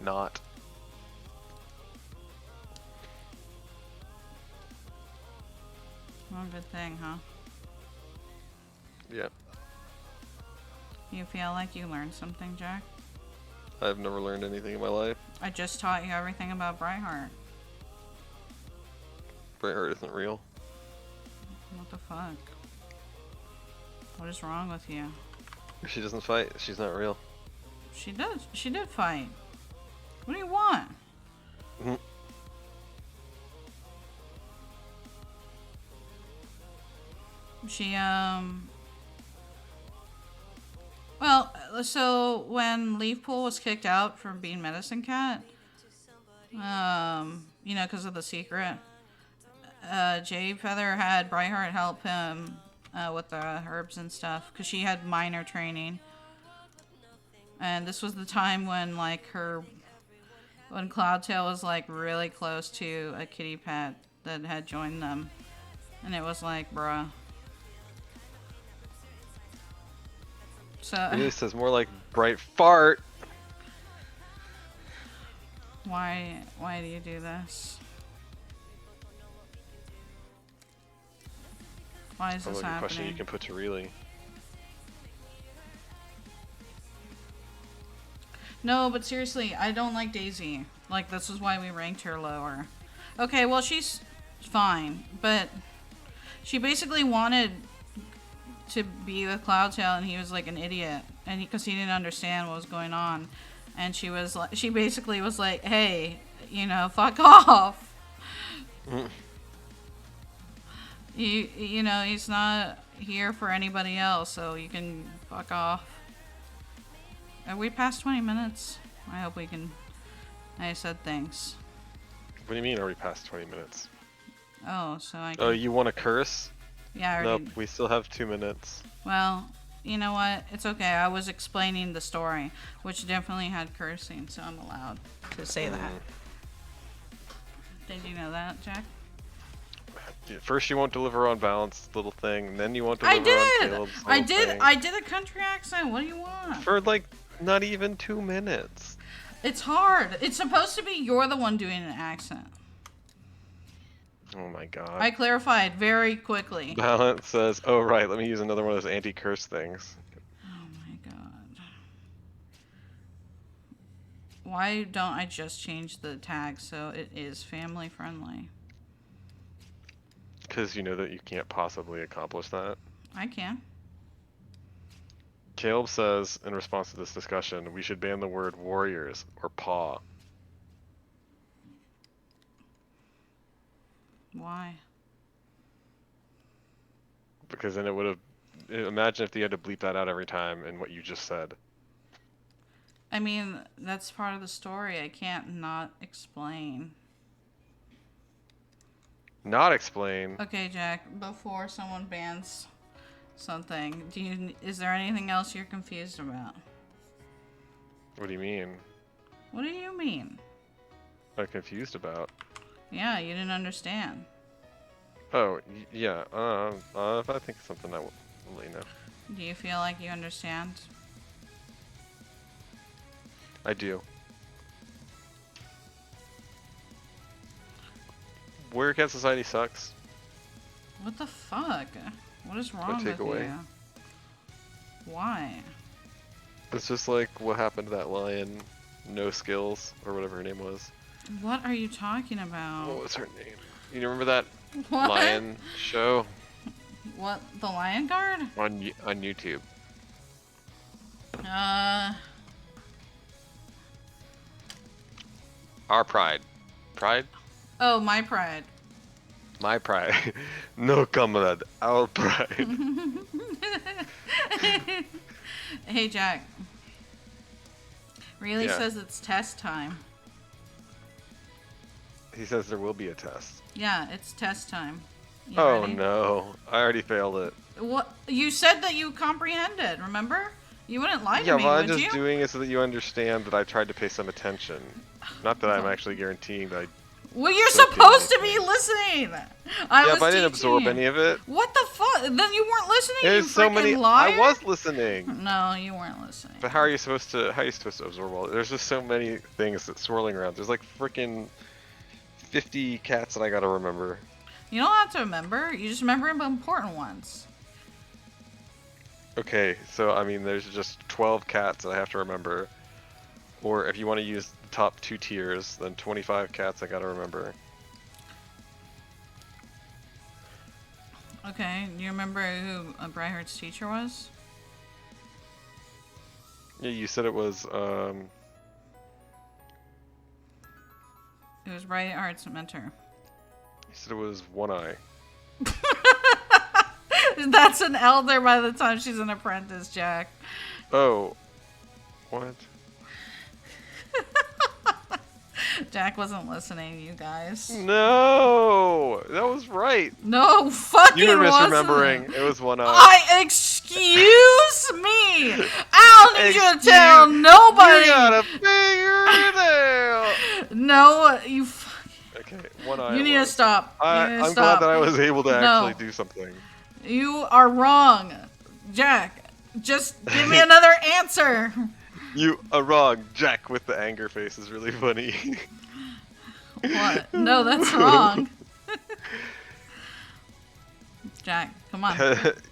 not.
well, good thing, huh?
Yeah.
You feel like you learned something, Jack?
I've never learned anything in my life.
I just taught you everything about Briarheart.
Briarheart isn't real.
What the fuck? What is wrong with you?
She doesn't fight. She's not real.
She does. She did fight. What do you want?
Mhm.
She, Well, so when Leafpool was kicked out from being Medicine Cat, you know, because of the secret, Jade Feather had Briarheart help him with the herbs and stuff, because she had minor training. And this was the time when, like, when Cloudtail was, like, really close to a kitty pet that had joined them. And it was like, bruh. So,
It says more like bright fart.
why do you do this? Why is
Sounds
this
like a question you
happening?
can put to Reilly.
No, but seriously, I don't like Daisy. Like, this is why we ranked her lower. Okay, well, she's fine, but she basically wanted to be with Cloudtail, and he was like an idiot, and because he didn't understand what was going on, and she was like, she basically was like, hey, you know, fuck off. You know, he's not here for anybody else, so you can fuck off. Are we past 20 minutes? I hope we can. I said thanks.
What do you mean, are we past 20 minutes?
Oh, so I can...
Oh, you want to curse?
Yeah, I already...
Nope, we still have 2 minutes.
Well, you know what? It's okay. I was explaining the story, which definitely had cursing, so I'm allowed to say that. Did you know that, Jack?
First you won't deliver on balanced little thing, and then you won't deliver on Caleb's little thing.
I did a country accent. What do you want?
For like not even 2 minutes.
It's hard. It's supposed to be you're the one doing an accent.
Oh my god.
I clarified very quickly.
Balance says, oh right, let me use another one of those anti-curse things.
Oh my god. Why don't I just change the tag so it is family friendly?
Because you know that you can't possibly accomplish that.
I can.
Caleb says, in response to this discussion, we should ban the word warriors or paw.
Why?
Because then it would have... Imagine if you had to bleep that out every time in what you just said.
I mean, that's part of the story. I can't not explain.
Not explain?
Okay, Jack, before someone bans something, is there anything else you're confused about?
What do you mean?
What do you mean?
I'm confused about.
Yeah, you didn't understand.
Oh, yeah. If I think of something, I will let you know.
Do you feel like you understand?
I do. Warrior Cat Society sucks.
What the fuck? What is wrong with
takeaway.
you? Why?
It's just like what happened to that lion, No Skills, or whatever her name was.
What are you talking about?
What was her name? You remember that
What?
lion show?
What? The Lion Guard?
On YouTube. Our Pride. Pride?
Oh, My Pride.
My Pride. No comrade. Our Pride.
Hey, Jack. Really
Yeah.
says it's test time.
He says there will be a test.
Yeah, it's test time. You
Oh
ready?
no. I already failed it.
What? You said that you comprehended, remember? You wouldn't lie to
Yeah,
me,
well, I'm
would
just
you?
doing it so that you understand that I tried to pay some attention. Not that I'm actually guaranteeing that I...
Well, you're
don't feel
supposed to be
anything.
listening.
Yeah,
was
but I didn't
teaching
absorb
you.
any of it.
What the fuck? Then you weren't listening.
There's
you
so many...
liar?
I was listening.
No, you weren't listening.
But how are you supposed to absorb all? There's just so many things that swirling around. There's like freaking 50 cats that I gotta remember.
You don't have to remember. You just remember the important ones.
Okay, so I mean, there's just 12 cats that I have to remember. Or if you want to use the top 2 tiers, then 25 cats I gotta remember.
Okay, you remember who Briart's teacher was?
Yeah, you said it was,
It was Briart's mentor.
You said it was One Eye.
That's an elder by the time she's an apprentice, Jack.
Oh. What?
Jack wasn't listening, you guys.
No! That was right!
No, fucking
You were
wasn't.
misremembering. It was One Eye.
Excuse me! I don't need you to tell
You
nobody!
gotta figure it out!
No, you
Okay, One Eye.
You need
it
to
was.
stop.
I'm glad that I was able to
No.
actually do something.
You are wrong. Jack, just give me another answer.
You are wrong. Jack with the anger face is really funny.
What? No, that's wrong. Jack, come on.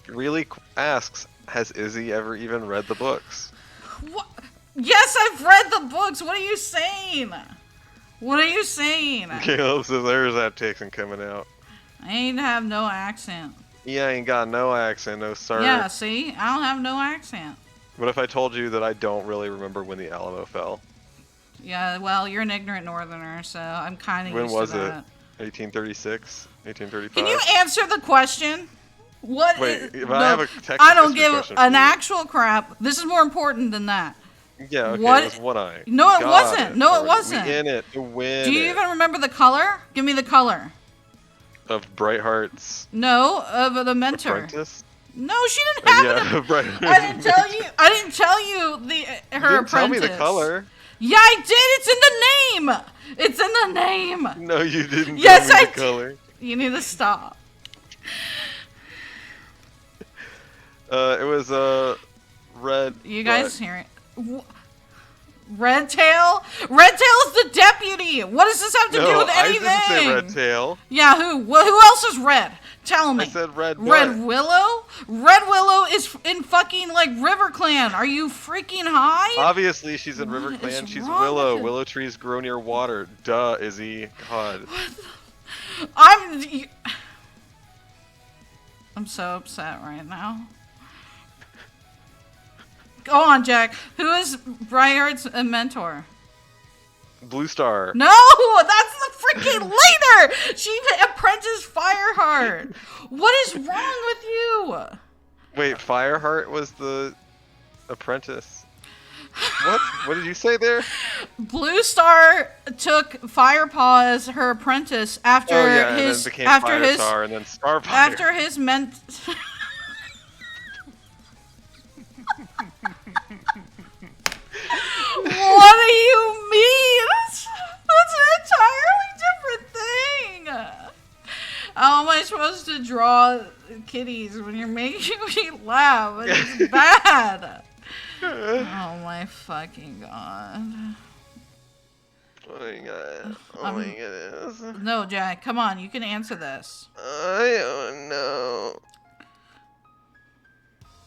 Really asks, has Izzy ever even read the books?
What? Yes, I've read the books. What are you saying? What are you saying?
Caleb says there's that Texan coming out.
I ain't have no accent.
Yeah, I ain't got no accent, no sir.
Yeah, see? I don't have no accent.
What if I told you that I don't really remember when the Alamo fell?
Yeah, well, you're an ignorant northerner, so I'm kind of
When
used to
was it?
that.
1836?
Can you
1835?
answer the question? What
Wait,
is,
but I have a text
I don't
history
give
question
an
for you.
actual crap. This is more important than that.
Yeah, okay,
What?
it was one eye.
No, it
Got
wasn't. No, it
already.
wasn't.
We in it. To win
Do you
it.
even remember the color? Give me the color.
Of Brightheart's
No, of the mentor.
apprentice?
No, she didn't have
Yeah,
it.
Brightheart's
I didn't tell you. I didn't tell you the her
You
apprentice.
didn't tell me the color.
Yeah, I did. It's in the name. It's in the name.
No, you didn't
Yes,
tell me
I
the color.
You need to stop.
It was red.
You guys hear it? Red Tail? Red Tail is the deputy. What does this have to do with anything?
I didn't say Red Tail.
Yeah, who? Who else is red? Tell me.
I said Red.
Red Willow? Red Willow is in fucking like River Clan. Are you freaking high?
Obviously, she's in River
What
Clan.
is
She's
wrong
Willow.
with you?
Willow trees grow near water. Duh, Izzy. God.
I'm so upset right now. Go on, Jack. Who is Briart's mentor?
Blue Star.
No, that's the freaking leader. She apprenticed Fireheart. What is wrong with you?
Wait, Fireheart was the apprentice. What? What did you say there?
Blue Star took Firepaw as her apprentice after
and
his
then became
after
Fire
his
Star and then Starfire.
after his ment. What do you mean? That's an entirely different thing. How am I supposed to draw kitties when you're making me laugh? It's bad. Oh my fucking god.
Oh my god. Oh my goodness.
No, Jack, come on, you can answer this.
I don't know.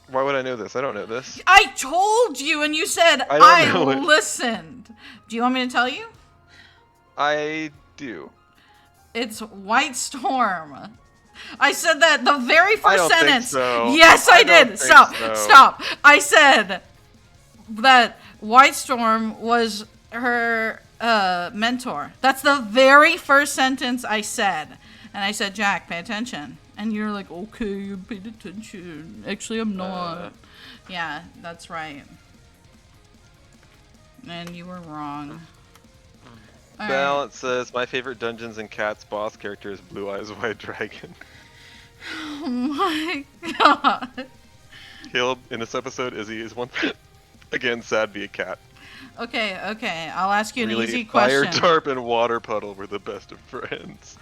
Why would I know this? I don't know this.
I told you and you said
I don't know it.
listened. Do you want me to tell you?
I do.
It's White Storm. I said that the very
I
first
don't
sentence.
think so.
Yes, I
don't
did.
think
Stop.
so.
Stop. I said that White Storm was her mentor. That's the very first sentence I said. And I said, Jack, pay attention. And you're like, okay, you paid attention. Actually, I'm not. Yeah, that's right. And you were wrong. All right.
Balance says, my favorite Dungeons and Cats boss character is Blue Eyes White Dragon.
Oh my god.
Caleb, in this episode, Izzy is one. Again, sad be a cat.
Okay, okay. I'll ask you an
Really,
easy
Fire
question.
Tarp and Water Puddle were the best of friends.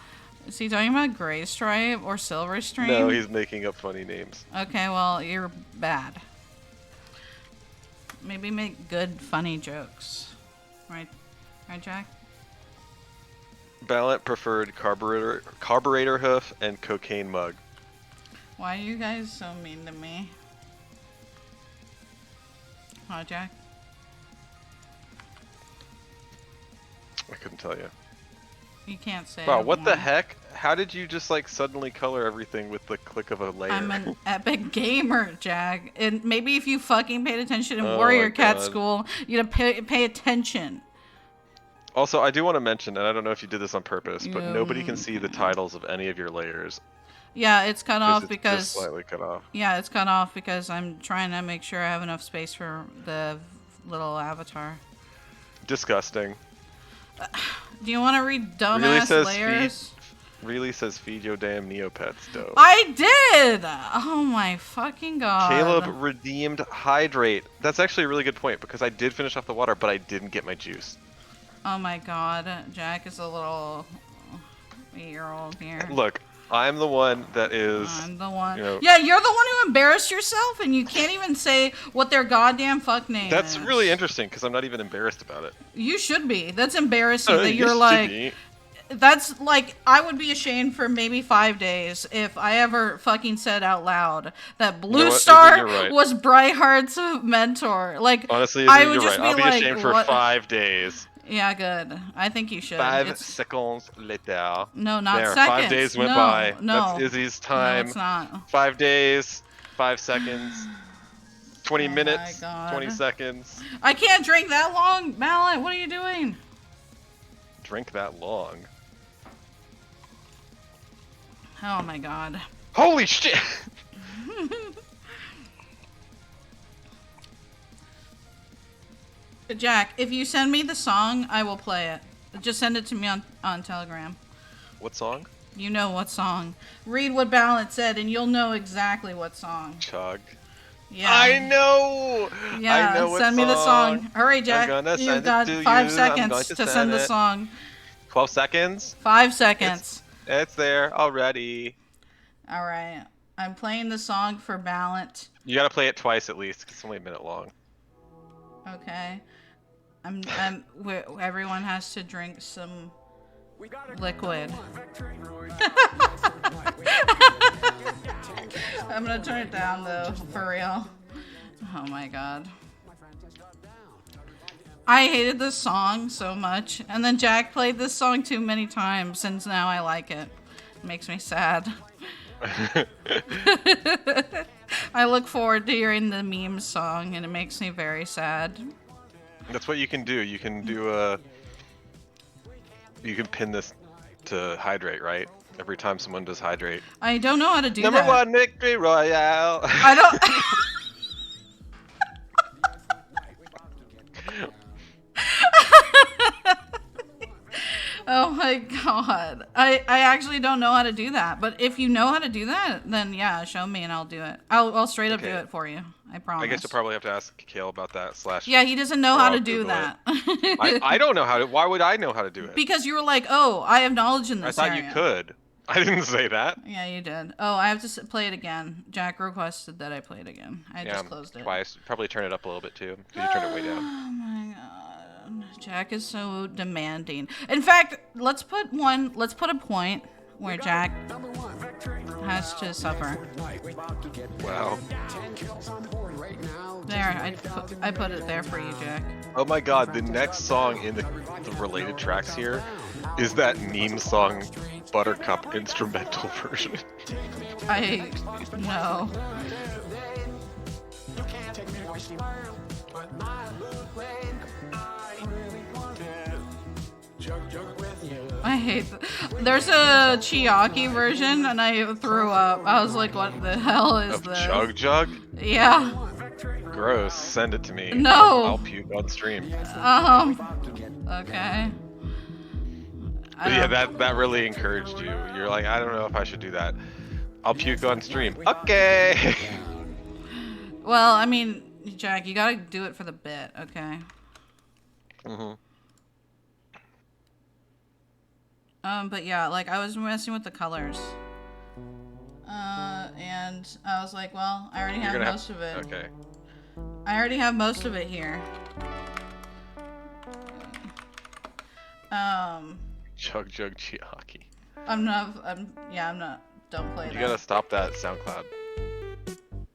Is he talking about Gray Stripe or Silver Stream?
No, he's making up funny names.
Okay, well, you're bad. Maybe make good, funny jokes. Right, Jack?
Ballant preferred carburetor hoof and cocaine mug.
Why are you guys so mean to me? Huh, Jack?
I couldn't tell you.
You can't say.
Wow,
it
what the
more.
heck? How did you just like suddenly color everything with the click of a layer?
I'm an epic gamer, Jack. And maybe if you fucking paid attention in
Oh
Warrior
my
Cat
God.
School, you'd pay attention.
Also, I do want to mention, and I don't know if you did this on purpose, but nobody
Yeah.
can see the titles of any of your layers.
Yeah, it's cut off
It's
because
just slightly cut off.
yeah, it's cut off because I'm trying to make sure I have enough space for the little avatar.
Disgusting.
Do you want to read
Really
dumbass
says
layers?
Really says feed your damn Neopets, dope.
I did! Oh my fucking god.
Caleb redeemed Hydrate. That's actually a really good point because I did finish off the water, but I didn't get my juice.
Oh my god. Jack is a little 8-year-old here.
Look, I'm the one that is.
I'm the one.
You know,
Yeah, you're the one who embarrassed yourself and you can't even say what their goddamn fuck name
that's
is.
really interesting because I'm not even embarrassed about it.
You should be. That's embarrassing that
You
you're
should
like...
be.
That's like, I would be ashamed for maybe 5 days if I ever fucking said out loud that Blue
know what, Izzy,
Star
you're right.
was Brightheart's mentor. Like,
Honestly,
I
Izzy,
would
you're
just
right. I'll be
like,
ashamed for
what?
5 days.
Yeah, good. I think you should.
5 seconds later.
No, not
there,
seconds.
5 days went
no,
by.
No,
That's Izzy's
no,
time.
it's not.
5 days, 5 seconds, 20
Oh my
minutes,
God.
20 seconds.
I can't drink that long, Mallet. What are you doing?
Drink that long.
Oh my God.
Holy shit!
Jack, if you send me the song, I will play it. Just send it to me on Telegram.
What song?
You know what song. Read what Ballant said, and you'll know exactly what song.
Chug.
Yeah.
I know!
Yeah,
I know what
send me the song. Hurry, Jack.
I'm gonna
You've
send
got
it to
5
you.
seconds
I'm going
to
to
send the
it.
song.
12 seconds?
5 seconds.
It's there already.
All right. I'm playing the song for Ballant.
You gotta play it twice at least, 'cause it's only a minute long.
Okay. Everyone has to drink some liquid. I'm gonna turn it down though, for real. Oh my God. I hated this song so much, and then Jack played this song too many times, and now I like it. It makes me sad. I look forward to hearing the meme song, and it makes me very sad.
That's what you can do. You can do you can pin this to hydrate, right? Every time someone does hydrate.
I don't know how to do
Number
that.
1 victory royale.
I don't. Oh my God. I actually don't know how to do that. But if you know how to do that, then yeah, show me and I'll do it. I'll straight up do it for you. I promise.
I guess you'll probably have to ask Kale about that /
Yeah, he doesn't know
or
how
I'll
to do
Google
that.
I don't know how to. Why would I know how to do it?
Because you were like, oh, I have knowledge in
I
this
thought
area.
you could. I didn't say that.
Yeah, you did. Oh, I have to play it again. Jack requested that I play it again. I just closed it.
Twice. Probably turn it up a little bit too, because you turned it way down.
Oh my God. Jack is so demanding. In fact, let's put a point where Jack has to suffer.
Wow.
There, I put it there for you, Jack.
Oh my God, the next song in the related tracks here is that meme song Buttercup instrumental version.
I know. I hate There's a Chiaki version and I threw up. I was like, what the hell is
Of
this?
Chug Jug?
Yeah.
Gross. Send it to me.
No.
I'll puke on stream.
Okay.
But yeah, that really encouraged you. You're like, I don't know if I should do that. I'll puke on stream. Okay.
Well, I mean, Jack, you gotta do it for the bit, okay? But yeah, like, I was messing with the colors. And I was like, well, I already have most of it.
Okay.
I already have most of it here.
Chug Jug Chiaki.
I'm not, don't play that.
You gotta stop that SoundCloud.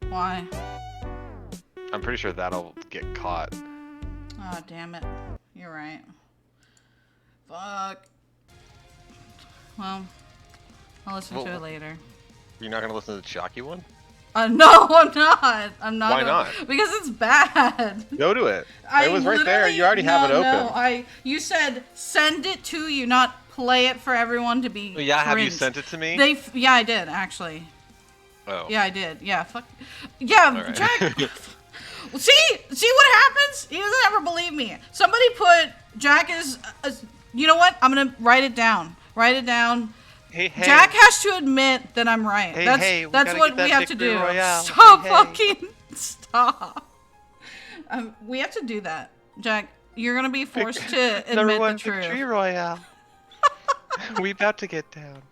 Why?
I'm pretty sure that'll get caught.
Oh, damn it. You're right. Fuck. Well, I'll listen to it later.
You're not gonna listen to the Chiaki one?
No, I'm not. I'm not.
Why not?
Because it's bad.
Go to it. It was right there. You already have it open.
No, you said send it to you, not play it for everyone to be.
Yeah, have you
cringed.
sent it to me?
Yeah, I did actually.
Oh.
Yeah, I did. Yeah, fuck. Yeah,
Right.
Jack. See what happens? He doesn't ever believe me. Somebody put Jack is. You know what? I'm gonna write it down. Write it down.
Hey, hey.
Jack has to admit that I'm right. That's what we have to do.
Royale.
Stop
Hey,
fucking stop. We have to do that, Jack. You're gonna be forced to admit
Number
the
1
truth.
victory royale. We about to get down.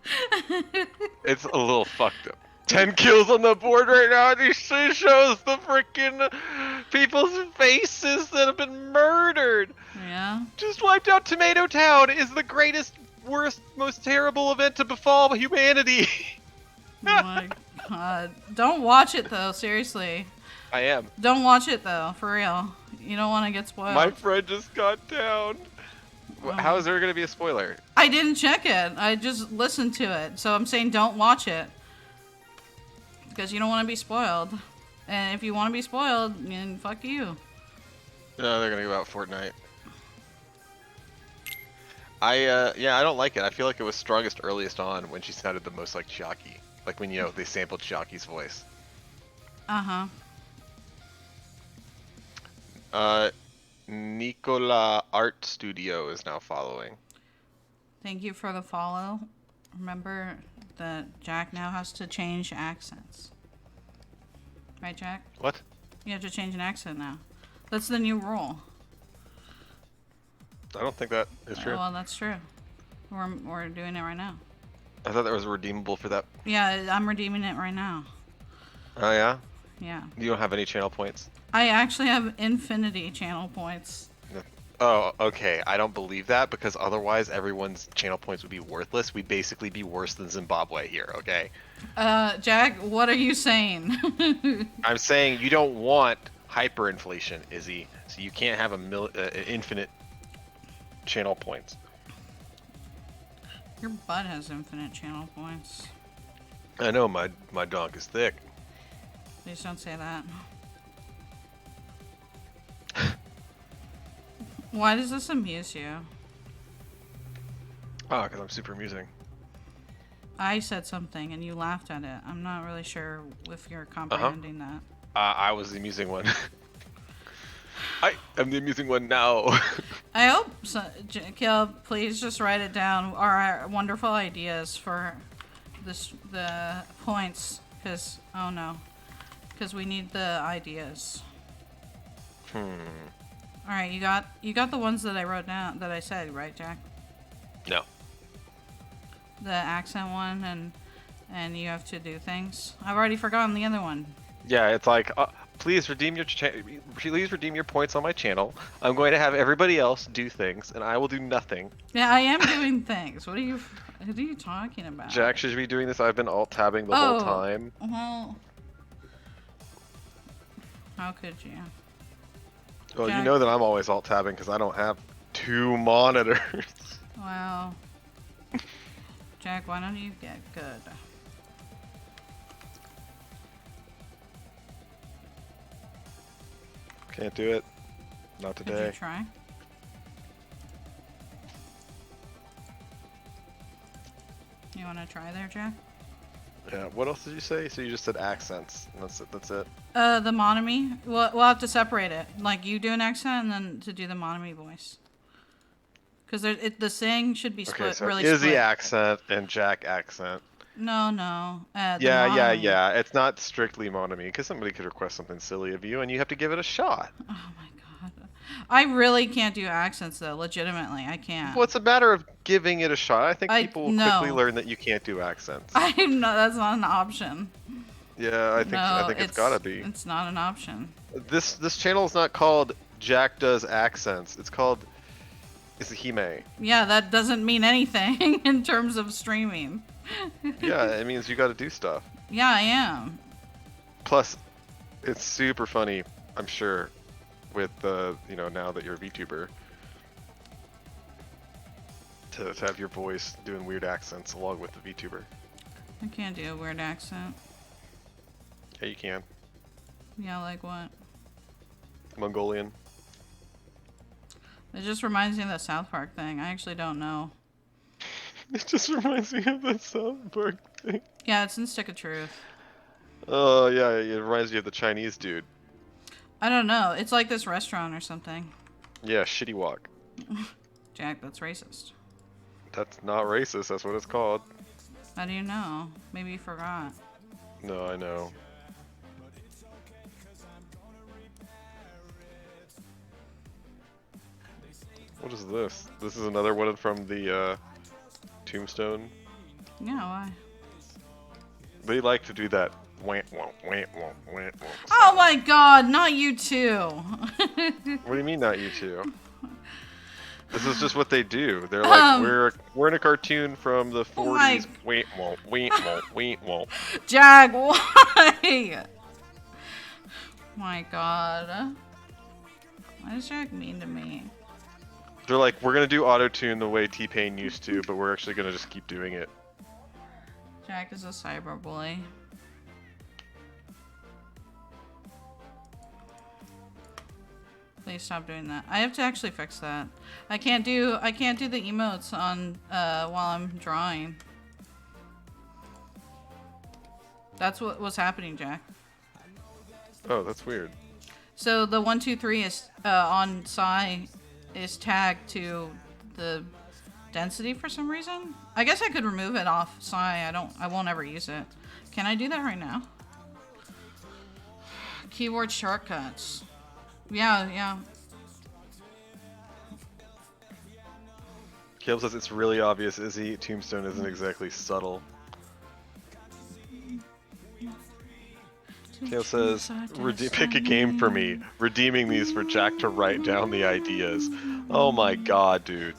It's a little fucked up. 10 kills on the board right now. And he shows the freaking people's faces that have been murdered.
Yeah.
Just wiped out Tomato Town is the greatest, worst, most terrible event to befall humanity.
Oh my God. Don't watch it though. Seriously.
I am.
Don't watch it though. For real. You don't want to get spoiled.
My friend just got down. How is there going to be a spoiler?
I didn't check it. I just listened to it. So I'm saying don't watch it. Because you don't want to be spoiled. And if you want to be spoiled, then fuck you.
No, they're going to go out Fortnite. Yeah, I don't like it. I feel like it was strongest earliest on when she sounded the most like Chiaki. Like when, they sampled Chiaki's voice.
Uh-huh.
Nicola Art Studio is now following.
Thank you for the follow. Remember that Jack now has to change accents. Right, Jack?
What?
You have to change an accent now. That's the new rule.
I don't think that is true.
Well, that's true. We're doing it right now.
I thought that was redeemable for that.
Yeah, I'm redeeming it right now.
Oh, yeah?
Yeah.
You don't have any channel points?
I actually have infinity channel points.
Oh, okay. I don't believe that because otherwise everyone's channel points would be worthless. We'd basically be worse than Zimbabwe here, okay?
Jack, what are you saying?
I'm saying you don't want hyperinflation, Izzy. So you can't have infinite channel points.
Your butt has infinite channel points.
I know, my donk is thick.
Please don't say that. Why does this amuse you?
Oh, because I'm super amusing.
I said something and you laughed at it. I'm not really sure if you're comprehending that.
I was the amusing one. I am the amusing one now.
I hope so. Caleb, please just write it down. Our wonderful ideas for the points, because oh no, because we need the ideas. All right, you got the ones that I wrote down that I said, right, Jack?
No.
The accent one and you have to do things. I've already forgotten the other one.
Yeah, it's like, please redeem your points on my channel. I'm going to have everybody else do things, and I will do nothing.
Yeah, I am doing things. What are you talking about?
Jack should be doing this. I've been alt-tabbing the whole time.
Well, how could you?
Well,
Jack,
you know that I'm always alt-tabbing because I don't have 2 monitors.
Wow. Jack, why don't you get good?
Can't do it. Not today.
Did you try? You want to try there, Jack?
Yeah. What else did you say? So you just said accents. And that's it. That's it.
The Monami. We'll have to separate it. Like you do an accent, and then to do the Monami voice. Because the saying should be split.
Okay, so
really
Izzy
split.
accent and Jack accent.
No. The
Yeah.
Monami.
It's not strictly Monami because somebody could request something silly of you, and you have to give it a shot.
Oh my god. I really can't do accents though. Legitimately, I can't.
What's a matter of giving it a shot? I think people will quickly
no.
learn that you can't do accents.
I'm not. That's not an option.
Yeah, I think it's gotta be.
It's not an option.
This channel is not called Jack Does Accents. It's called Izahime.
Yeah, that doesn't mean anything in terms of streaming.
Yeah, it means you gotta do stuff.
Yeah, I am.
Plus, it's super funny, I'm sure, with now that you're a VTuber, to have your voice doing weird accents along with the VTuber.
I can't do a weird accent.
Yeah, you can.
Yeah, like what?
Mongolian.
It just reminds me of the South Park thing. I actually don't know.
It just reminds me of that South Park thing.
Yeah, it's in Stick of Truth.
Oh, yeah, it reminds me of the Chinese dude.
I don't know. It's like this restaurant or something.
Yeah, Shitty Walk.
Jack, that's racist.
That's not racist, that's what it's called.
How do you know? Maybe you forgot.
No, I know. What is this? This is another one from the Tombstone.
Yeah, why?
They like to do that.
Oh my god, not you too.
What do you mean, not you two? This is just what they do. They're like, we're in a cartoon from the 40s.
Jag, why? My god. Why is Jag mean to me?
They're like, we're gonna do auto tune the way T-Pain used to, but we're actually gonna just keep doing it.
Jack is a cyber bully. Please stop doing that. I have to actually fix that. I can't do the emotes on while I'm drawing. That's what was happening, Jack.
Oh, that's weird.
So the 1, 2, 3 is on Psy is tagged to the density for some reason. I guess I could remove it off Psy. I won't ever use it. Can I do that right now? Keyboard shortcuts. Yeah.
Caleb says it's really obvious Izzy Tombstone isn't exactly subtle. Caleb says, pick a game for me. Redeeming these for Jack to write down the ideas. Oh my god, dude.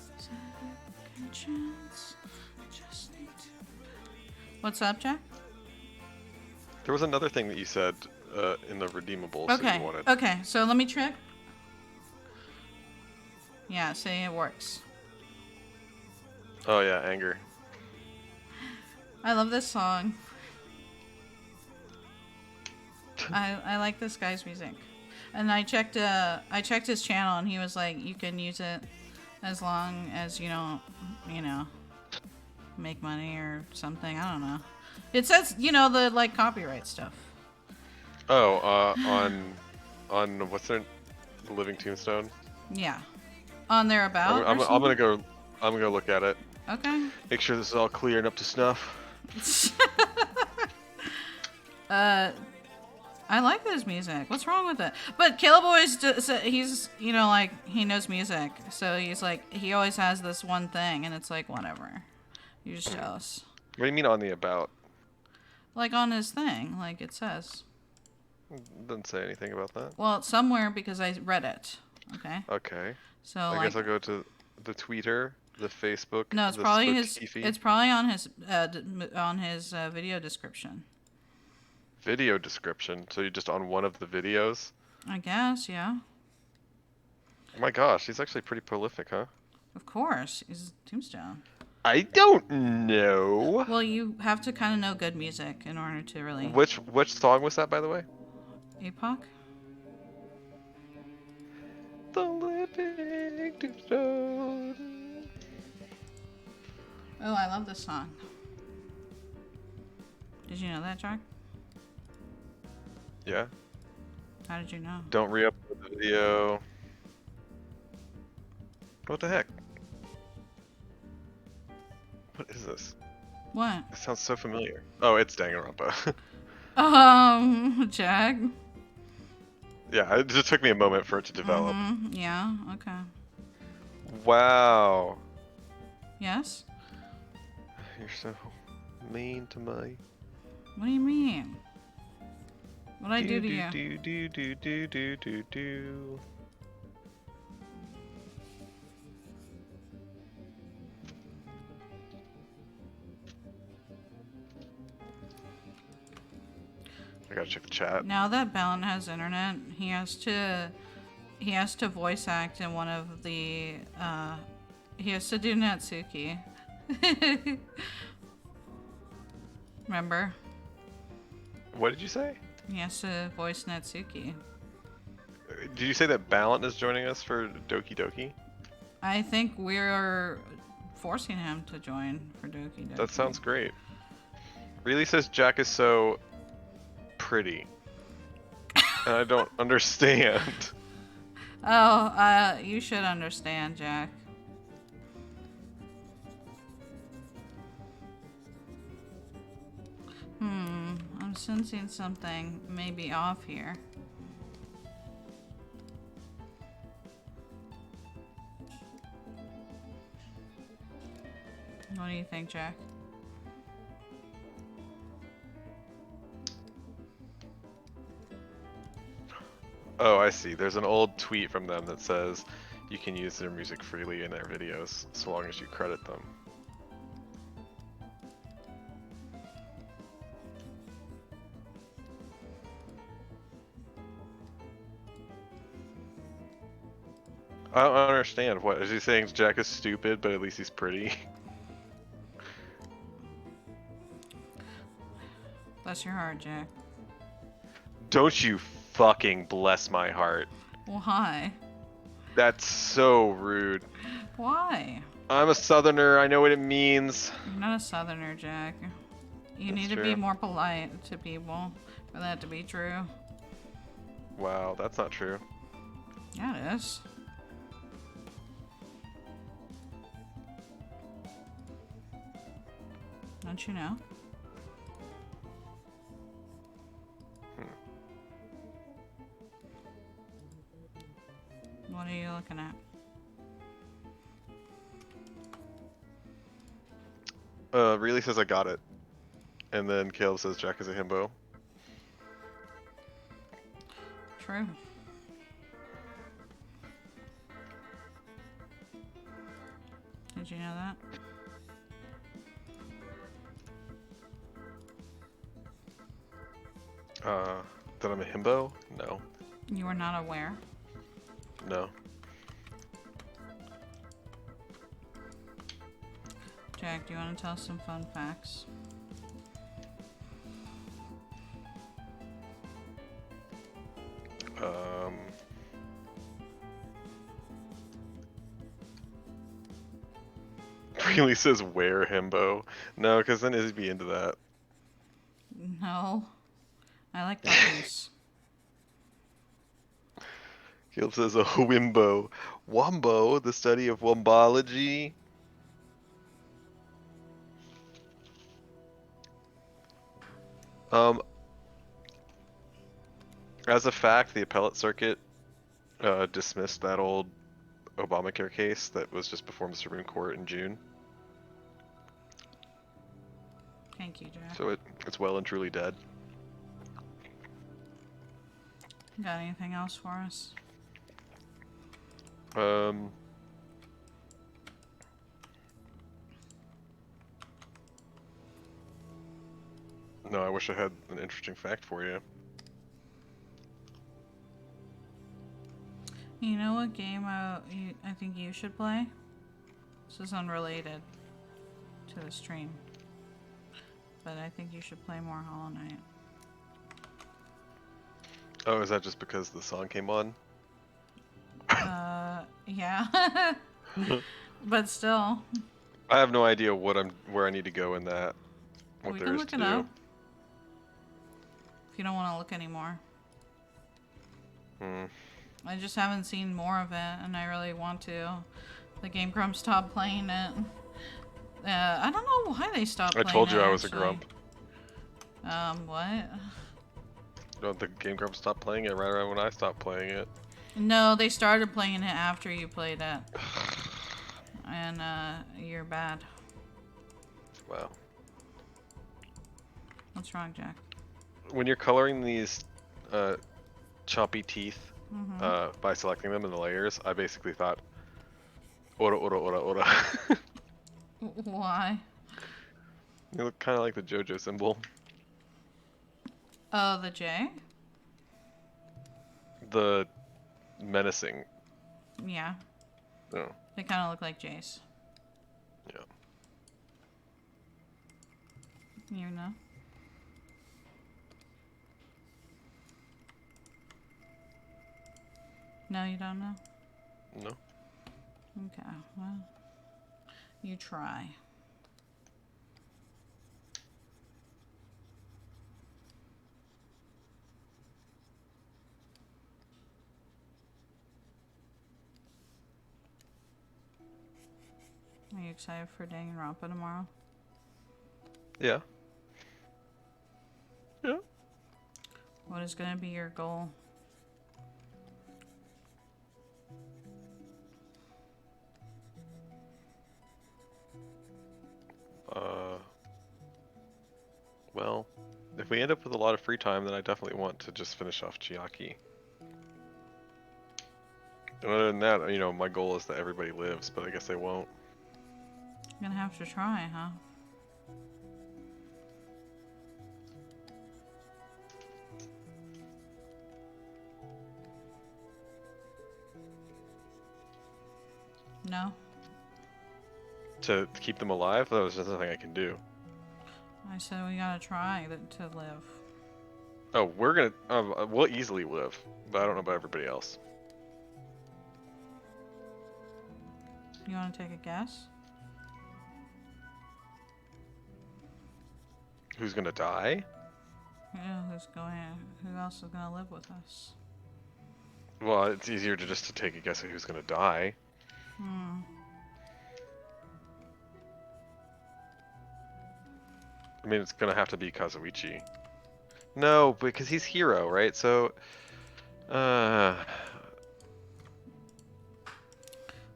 What's up, Jack?
There was another thing that you said in the redeemables that you wanted.
Okay, so let me check. Yeah, say it works.
Oh yeah, anger.
I love this song. I like this guy's music. And I checked his channel and he was like, you can use it as long as you don't, make money or something. I don't know. It says, the like copyright stuff.
Oh, on what's their Living Tombstone?
Yeah. On their about.
I'm gonna go look at it.
Okay.
Make sure this is all clear and up to snuff.
I like this music. What's wrong with it? But Caleb always he's he knows music, so he's like he always has this one thing, and it's like whatever. You're just jealous.
What do you mean on the about?
Like on his thing, like it says.
Doesn't say anything about that.
Well, it's somewhere because I read it. Okay.
Okay.
So
I guess I'll go to the Twitter, the Facebook.
No, it's
the
probably
Spooky.
it's probably on his video description.
Video description. So you're just on one of the videos.
I guess, yeah.
Oh my gosh, he's actually pretty prolific, huh?
Of course, he's Tombstone.
I don't know.
Well, you have to kind of know good music in order to really.
Which song was that, by the way?
Epoch.
The Living Tombstone.
Oh, I love this song. Did you know that, Jack?
Yeah.
How did you know?
Don't re-upload the video. What the heck? What is this?
What?
It sounds so familiar. Oh, it's Danganronpa.
Jack.
Yeah, it just took me a moment for it to develop.
Yeah, okay.
Wow.
Yes?
You're so mean to me.
What do you mean? What'd I do to you?
Do. I gotta check the chat.
Now that Balin has internet, he has to voice act in one of the he has to do Natsuki. Remember?
What did you say?
He has to voice Natsuki.
Did you say that Ballant is joining us for Doki Doki?
I think we're forcing him to join for Doki Doki.
That sounds great. Really says Jack is so pretty. And I don't understand.
Oh, you should understand, Jack. I'm sensing something maybe off here. What do you think, Jack?
Oh, I see. There's an old tweet from them that says you can use their music freely in their videos so long as you credit them. I don't understand. What is he saying? Jack is stupid, but at least he's pretty.
Bless your heart, Jack.
Don't you fucking bless my heart.
Why?
That's so rude.
Why?
I'm a southerner. I know what it means.
You're not a southerner, Jack. You
That's
need to
true.
be more polite to people for that to be true.
Wow, that's not true.
Yeah, it is. Don't you know? What are you looking at?
Really says I got it. And then Caleb says Jack is a himbo.
True. Did you know that?
That I'm a himbo? No.
You were not aware?
No.
Jack, do you want to tell us some fun facts?
Really says where himbo. No, because then Izzy be into that.
No. I like puppies.
Caleb says a wimbo. Wombo, the study of wombology. As a fact, the appellate circuit dismissed that old Obamacare case that was just before the Supreme Court in June.
Thank you, Jack.
So it's well and truly dead.
Got anything else for us?
No, I wish I had an interesting fact for you.
You know what game I think you should play? This is unrelated to the stream. But I think you should play more Hollow Knight.
Oh, is that just because the song came on?
Yeah. But still.
I have no idea where I need to go in that. What
We
there
can
is
look
to
it
do.
up. If you don't want to look anymore. I just haven't seen more of it, and I really want to. The Game Grump stopped playing it. I don't know why they stopped
I
playing it.
told you I was
actually.
a grump.
What?
No, the Game Grump stopped playing it right around when I stopped playing it.
No, they started playing it after you played it. And, you're bad.
Wow.
What's wrong, Jack?
When you're coloring these choppy teeth by selecting them in the layers, I basically thought, ora, ora, ora, ora.
Why?
You look kind of like the JoJo symbol.
Oh, the J?
The menacing.
Yeah.
No.
They kind of look like J's.
Yeah.
You know? No, you don't know?
No.
Okay, well, you try. Are you excited for Danganronpa tomorrow?
Yeah. Yeah.
What is going to be your goal?
Well, if we end up with a lot of free time, then I definitely want to just finish off Chiaki. And other than that, you know, my goal is that everybody lives, but I guess they won't.
You're going to have to try, huh? No.
To keep them alive? That was just nothing I can do.
I said we gotta try to live.
Oh, we're gonna. We'll easily live, but I don't know about everybody else.
You wanna take a guess?
Who's gonna die?
Yeah, who else is gonna live with us?
Well, it's easier to just to take a guess at who's gonna die.
Hmm.
I mean, it's gonna have to be Kazuichi. No, because he's hero, right? So, uh,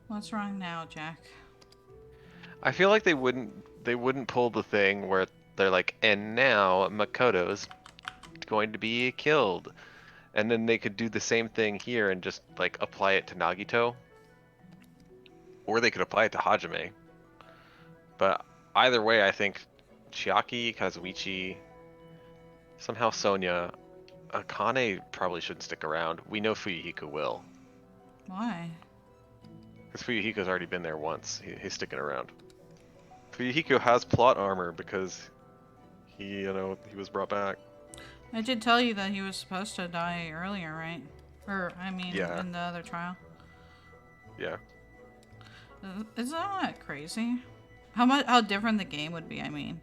What's wrong now, Jack?
I feel like they wouldn't pull the thing where they're like, and now Makoto's going to be killed, and then they could do the same thing here and just like apply it to Nagito, or they could apply it to Hajime. But either way, I think Chiaki, Kazuichi, somehow Sonya, Akane probably shouldn't stick around. We know Fuyuhiko will,
Why?
because Fuyuhiko's already been there once. He's sticking around. Fuyuhiko has plot armor because he was brought back.
I did tell you that he was supposed to die earlier, right? Or, I mean,
Yeah,
in the other trial.
yeah.
Is that not crazy? How different the game would be, I mean.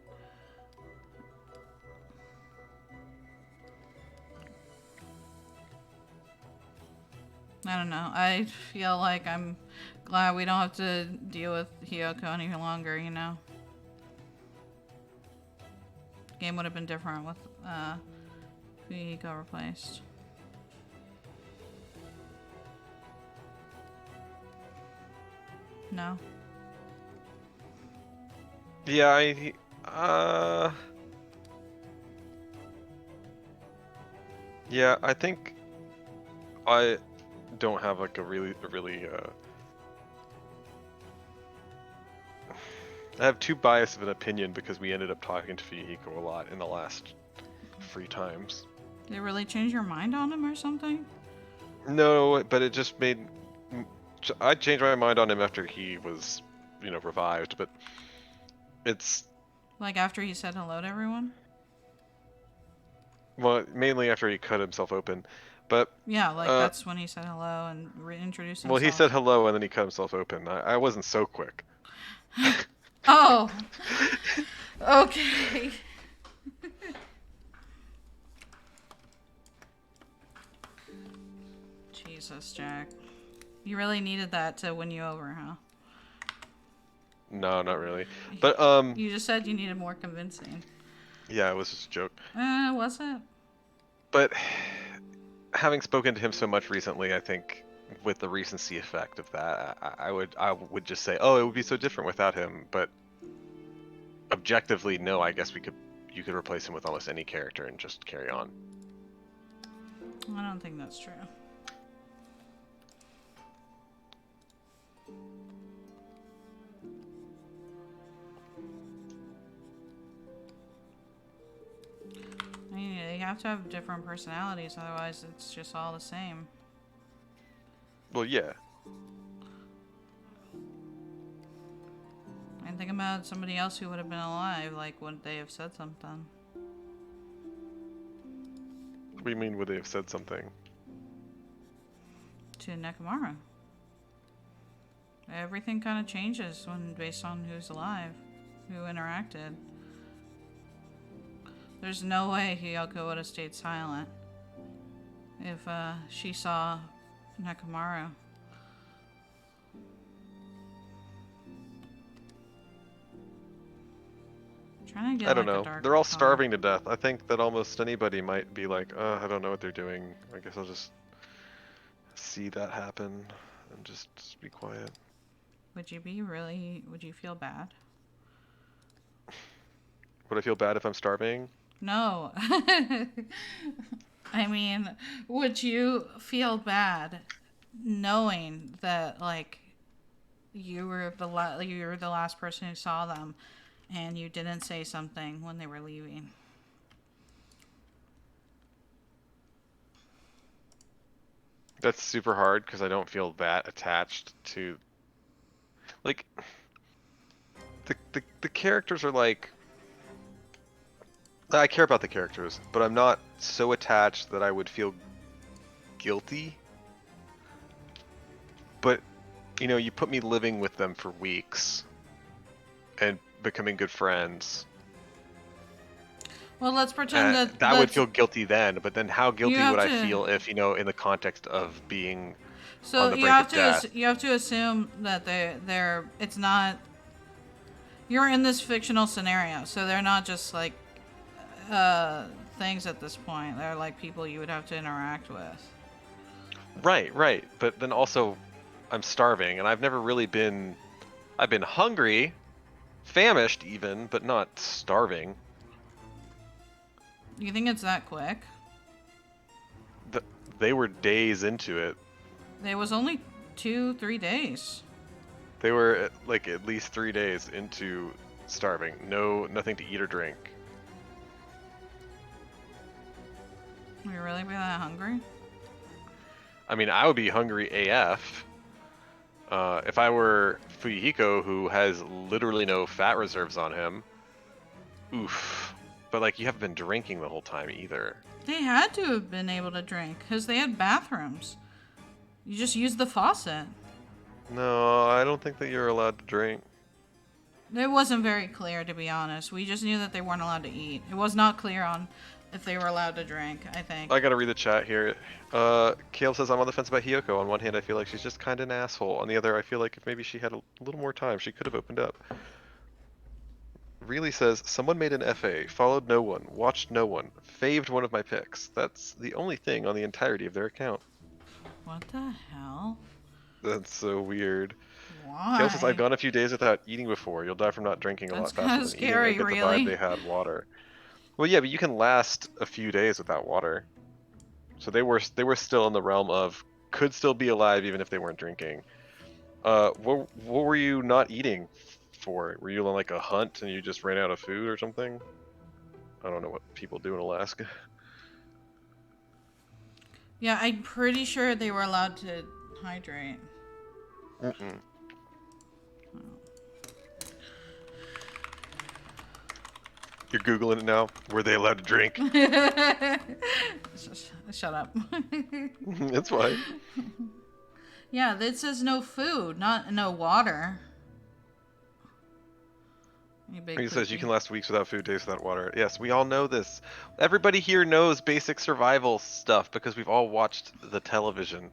I don't know. I feel like I'm glad we don't have to deal with Hiyoko any longer, you know? The game would have been different with Hiyoko replaced. No?
Yeah, yeah, I think I don't have like a really I have too biased of an opinion because we ended up talking to Fuyuhiko a lot in the last free times.
Did it really change your mind on him or something?
No, but it just made I changed my mind on him after he was, revived, but it's
Like after he said hello to everyone?
well, mainly after he cut himself open. But
Yeah, like that's when he said hello and reintroduced
well, he
himself.
said hello and then he cut himself open. I wasn't so quick.
Oh! Okay. Jesus, Jack. You really needed that to win you over, huh?
No, not really. But
You just said you needed more convincing.
yeah, it was just a joke.
Was it?
But having spoken to him so much recently, I think with the recency effect of that, I would just say, oh, it would be so different without him. But objectively, no, I guess you could replace him with almost any character and just carry on.
I don't think that's true. I mean, they have to have different personalities, otherwise it's just all the same.
Well, yeah.
And think about somebody else who would have been alive, like would they have said something?
What do you mean, would they have said something?
To Nekomaru. Everything kind of changes when based on who's alive, who interacted. There's no way Hiyoko would have stayed silent if she saw Nekomaru. Trying to
I
get
don't
like a
know.
dark
They're all
color.
starving to death. I think that almost anybody might be like, I don't know what they're doing. I guess I'll just see that happen and just be quiet.
Would you feel bad?
Would I feel bad if I'm starving?
No. I mean, would you feel bad knowing that like you were the last person who saw them and you didn't say something when they were leaving?
That's super hard because I don't feel that attached to Like the characters are like I care about the characters, but I'm not so attached that I would feel guilty. But you put me living with them for weeks and becoming good friends.
Well, let's pretend that
That would feel guilty then, but then how
you
guilty would
have
I
to.
feel if, in the context of being on
So
the
you
brink
have
of
to
death?
you have to assume that they're it's not you're in this fictional scenario, so they're not just like uh things at this point. They're like people you would have to interact with.
Right, right. But then also, I'm starving, and I've been hungry, famished even, but not starving.
You think it's that quick?
Th they were days into it.
It was only 2, 3 days.
They were like at least 3 days into starving. No, nothing to eat or drink.
Would you really be that hungry?
I mean, I would be hungry AF. If I were Fuyuhiko, who has literally no fat reserves on him, oof. But like, you haven't been drinking the whole time either.
They had to have been able to drink because they had bathrooms. You just used the faucet.
No, I don't think that you're allowed to drink.
It wasn't very clear, to be honest. We just knew that they weren't allowed to eat. It was not clear on if they were allowed to drink, I think.
I gotta read the chat here. Caleb says, I'm on the fence about Hiyoko. On one hand, I feel like she's just kind of an asshole. On the other, I feel like if maybe she had a little more time, she could have opened up. Really says, someone made an FA, followed no one, watched no one, faved one of my picks. That's the only thing on the entirety of their account.
What the hell?
That's so weird. Caleb says, I've
Why?
gone a few days without eating before. You'll die from not drinking a
That's
lot
kind
faster
of
than eating. I
scary,
get the vibe
really.
they had water. Well, yeah, but you can last a few days without water. So they were still in the realm of could still be alive even if they weren't drinking. What were you not eating for? Were you on like a hunt and you just ran out of food or something? I don't know what people do in Alaska.
Yeah, I'm pretty sure they were allowed to hydrate.
Mm-mm. You're googling it now. Were they allowed to drink?
Shut up.
It's fine.
Yeah, it says no food, not no water. You big
He says you
poopy.
can last weeks without food, days without water. Yes, we all know this. Everybody here knows basic survival stuff because we've all watched the television.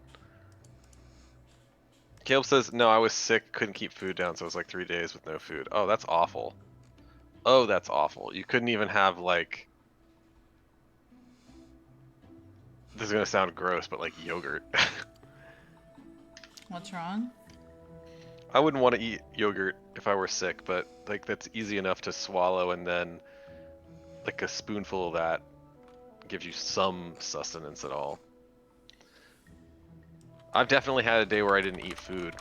Caleb says, no, I was sick, couldn't keep food down, so it was like 3 days with no food. Oh, that's awful. Oh, that's awful. You couldn't even have like, this is gonna sound gross, but like yogurt.
What's wrong?
I wouldn't want to eat yogurt if I were sick, but like that's easy enough to swallow, and then like a spoonful of that gives you some sustenance at all. I've definitely had a day where I didn't eat food,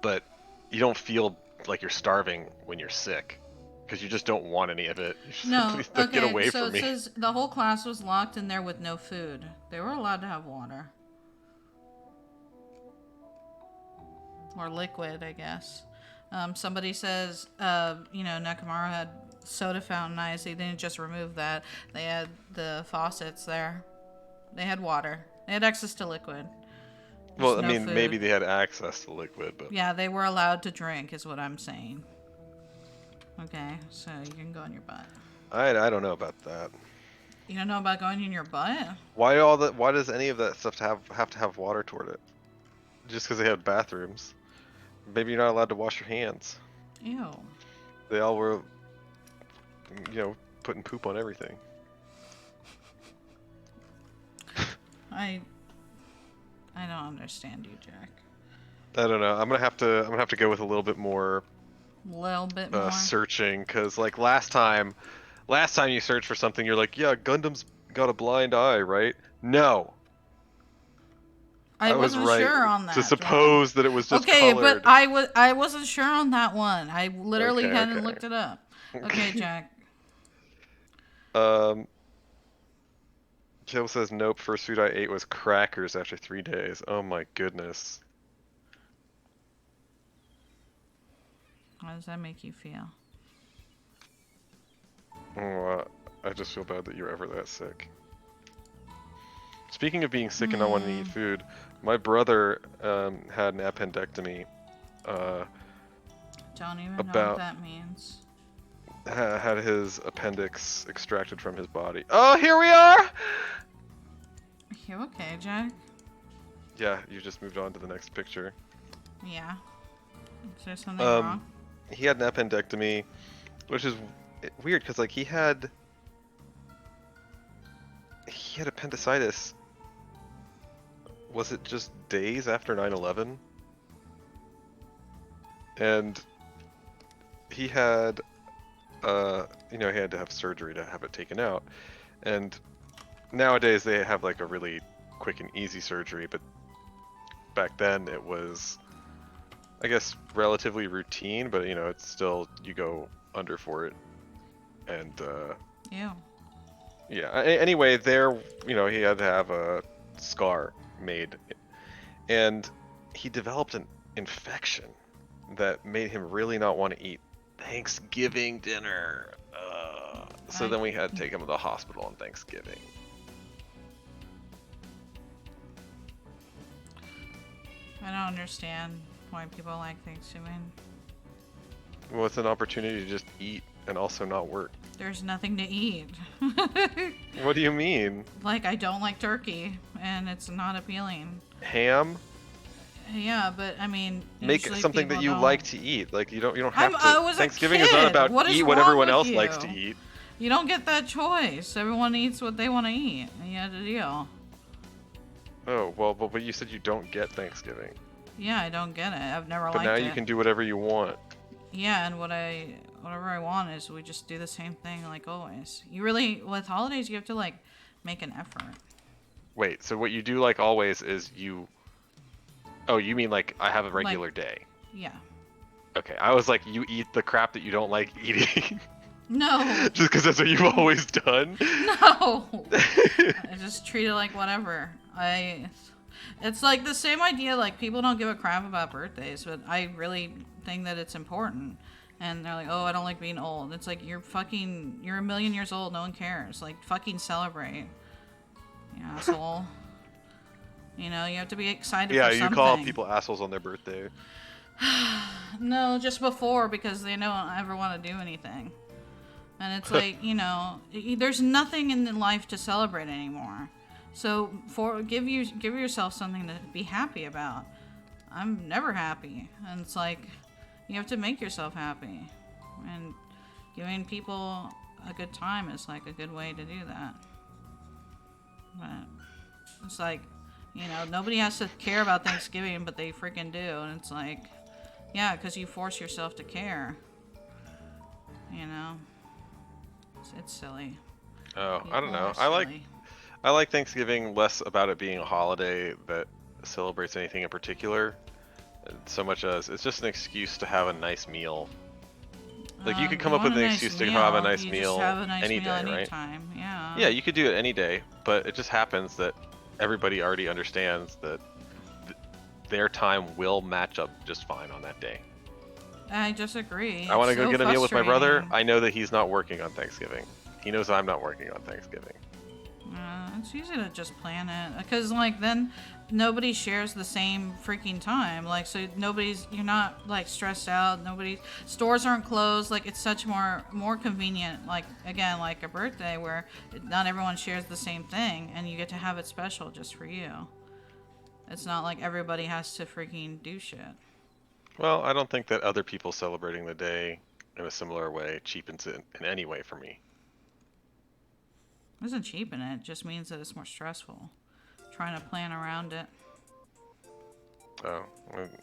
but you don't feel like you're starving when you're sick because you just don't want any of it. You just,
No.
please don't get
Okay,
away
so
from
it
me.
says the whole class was locked in there with no food. They were allowed to have water. Or liquid, I guess. Somebody says, Nakamura had soda fountain eyes. They didn't just remove that. They had the faucets there. They had water. They had access to liquid. Just
Well, I
no
mean, maybe
food.
they had access to liquid, but
Yeah, they were allowed to drink, is what I'm saying. Okay, so you can go in your butt.
I don't know about that.
You don't know about going in your butt?
Why does any of that stuff have to have water toward it? Just because they had bathrooms. Maybe you're not allowed to wash your hands.
Ew.
They all were, putting poop on everything.
I I don't understand you, Jack.
I don't know. I'm gonna have to go with a little bit more
Little bit more.
searching, because like last time you searched for something, you're like, yeah, Gundam's got a blind eye, right? No,
I
I was
wasn't
right
sure on
to
that, Jack.
suppose that it was just
Okay, but
colored.
I wasn't sure on that one. I literally
Okay,
hadn't
okay.
looked it up. Okay, Jack.
Um, Jill says, nope, first food I ate was crackers after 3 days. Oh my goodness.
How does that make you feel?
Oh, I just feel bad that you're ever that sick. Speaking of being sick and not wanting to eat food, my brother had an appendectomy.
Don't even know what
About
that means.
had his appendix extracted from his body. Oh, here we are!
You okay, Jack?
Yeah, you just moved on to the next picture.
Yeah. Is there something wrong?
He had an appendectomy, which is weird because like he had appendicitis. Was it just days after 9/11? And he had he had to have surgery to have it taken out. And nowadays they have like a really quick and easy surgery, but back then it was, I guess, relatively routine, but it's still, you go under for it. And
Ew.
yeah, anyway, there, he had to have a scar made, and he developed an infection that made him really not want to eat Thanksgiving dinner. So then we had to take him to the hospital on Thanksgiving.
I don't understand why people like Thanksgiving.
Well, it's an opportunity to just eat and also not work.
There's nothing to eat.
What do you mean?
Like, I don't like turkey, and it's not appealing.
Ham?
Yeah, but I mean,
Make something that you
don't...
like to eat. Like you don't have to.
I was
Thanksgiving
a kid.
is not about
What is
eat what
wrong
everyone
with
else
you?
likes to eat.
You don't get that choice. Everyone eats what they want to eat. And you have to deal.
Oh well, but you said you don't get Thanksgiving.
Yeah, I don't get it. I've never liked it.
But now you can do whatever you want.
Yeah, and whatever I want is we just do the same thing like always. You really, with holidays, you have to like make an effort.
Wait, so what you do like always is you. Oh, you mean like I have a regular day?
Yeah.
Okay, I was like, you eat the crap that you don't like eating.
No.
Just because that's what you've always done.
No. I just treat it like whatever. It's like the same idea. Like people don't give a crap about birthdays, but I really think that it's important. And they're like, oh, I don't like being old. It's like you're a million years old. No one cares. Like fucking celebrate. You asshole. You have to be excited for something. Yeah,
you call people assholes on their birthday.
No, just before, because they don't ever want to do anything. And it's like, there's nothing in life to celebrate anymore. So give yourself something to be happy about. I'm never happy. And it's like, you have to make yourself happy. And giving people a good time is like a good way to do that. But it's like, nobody has to care about Thanksgiving, but they freaking do. And it's like, yeah, because you force yourself to care. It's silly.
Oh, I don't know. I like Thanksgiving less about it being a holiday that celebrates anything in particular, so much as it's just an excuse to have a nice meal. Like you could come up with an excuse to have a nice meal any day, right?
Yeah.
Yeah, you could do it any day, but it just happens that everybody already understands that their time will match up just fine on that day.
I disagree.
I want to go get a meal with my brother. I know that he's not working on Thanksgiving. He knows I'm not working on Thanksgiving.
It's easy to just plan it, because like then nobody shares the same freaking time. Like so you're not like stressed out. Stores aren't closed. Like it's such more convenient. Like again, like a birthday where not everyone shares the same thing, and you get to have it special just for you. It's not like everybody has to freaking do shit.
Well, I don't think that other people celebrating the day in a similar way cheapens it in any way for me.
It doesn't cheapen it. It just means that it's more stressful. Trying to plan around it.
Oh,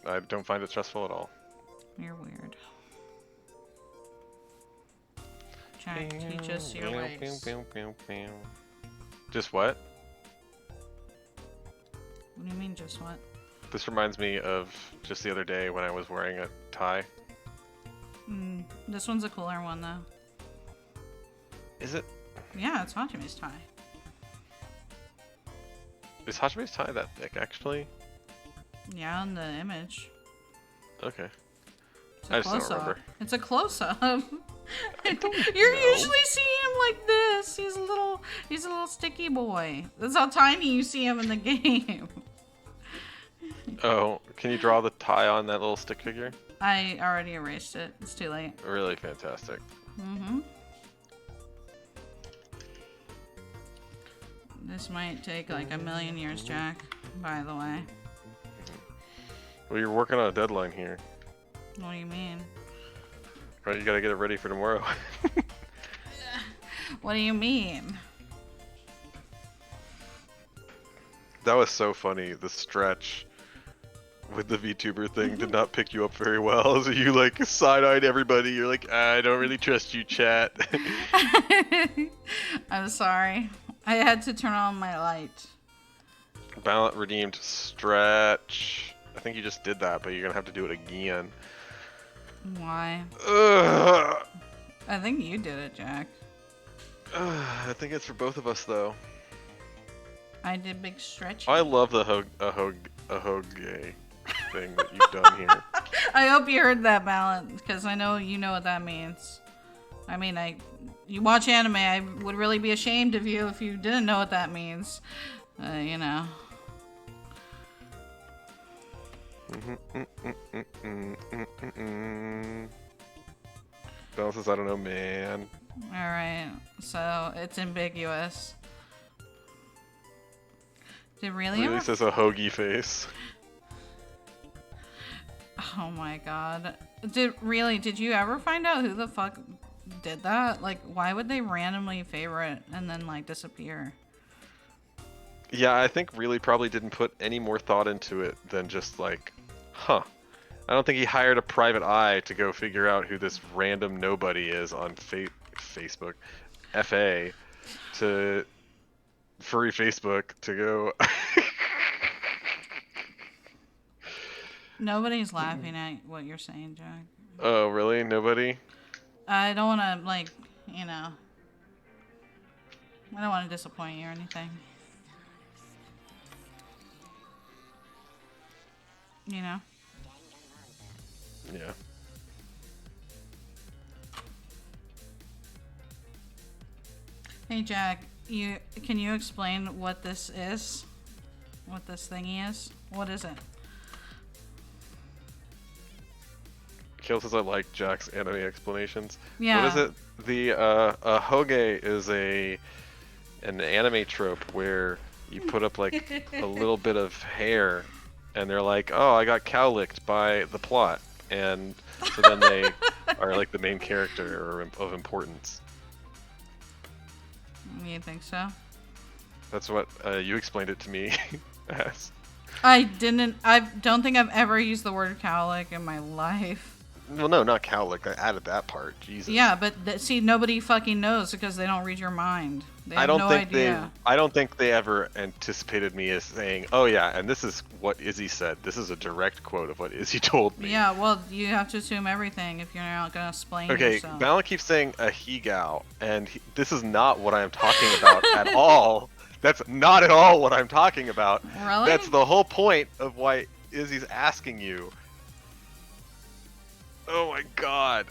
I don't find it stressful at all.
You're weird. Jack, teach us your ways.
Just what?
What do you mean, just what?
This reminds me of just the other day when I was wearing a tie.
This one's a cooler one, though.
Is it?
Yeah, it's Hachime's tie.
Is Hachime's tie that thick, actually?
Yeah, in the image.
Okay.
It's
I
a
just don't
close up.
remember.
It's a close up.
I don't
You're
know.
usually seeing him like this. He's a little sticky boy. That's how tiny you see him in the game.
Oh, can you draw the tie on that little stick figure?
I already erased it. It's too late.
Really fantastic.
Mm-hmm. This might take like a million years, Jack, by the way.
Well, you're working on a deadline here.
What do you mean?
Right, you gotta get it ready for tomorrow.
What do you mean?
That was so funny. The stretch with the VTuber thing did not pick you up very well. So you like side-eyed everybody. You're like, I don't really trust you, chat.
I'm sorry. I had to turn on my light.
Balance redeemed stretch. I think you just did that, but you're gonna have to do it again.
Why?
Ugh.
I think you did it, Jack.
I think it's for both of us though.
I did big stretch.
I love the hoge thing that you've done here.
I hope you heard that, Balance, because I know you know what that means. I mean, you watch anime. I would really be ashamed of you if you didn't know what that means. You know.
Bella says, I don't know, man.
Alright, so it's ambiguous. Did really
Really says a hoagie face.
Oh my god. Did you ever find out who the fuck did that? Like, why would they randomly favorite and then, like, disappear?
Yeah, I think really probably didn't put any more thought into it than just like, huh. I don't think he hired a private eye to go figure out who this random nobody is on Facebook, FA, to furry Facebook to go.
Nobody's laughing at what you're saying, Jack.
Oh, really? Nobody?
I don't want to, like, you know. I don't want to disappoint you or anything. You know?
Yeah.
Hey, Jack, can you explain what this is? What this thingy is? What is it?
Kale says I like Jack's anime explanations.
Yeah.
What is it? The a hoge is an anime trope where you put up like a little bit of hair, and they're like, "Oh, I got cow-licked by the plot," and so then they are like the main character or of importance.
You think so?
That's what you explained it to me as.
I don't think I've ever used the word cowlick in my life.
Well, no, not cow-licked. I added that part. Jesus.
Yeah, but see, nobody fucking knows because they don't read your mind. They have
I don't
no
think
idea.
I don't think they ever anticipated me as saying, "Oh yeah," and this is what Izzy said. This is a direct quote of what Izzy told me.
Yeah, well, you have to assume everything if you're not gonna explain
Okay,
yourself.
Balin keeps saying a he-gal, and this is not what I am talking about at all. That's not at all what I'm talking about.
Really?
That's the whole point of why Izzy's asking you. Oh my god.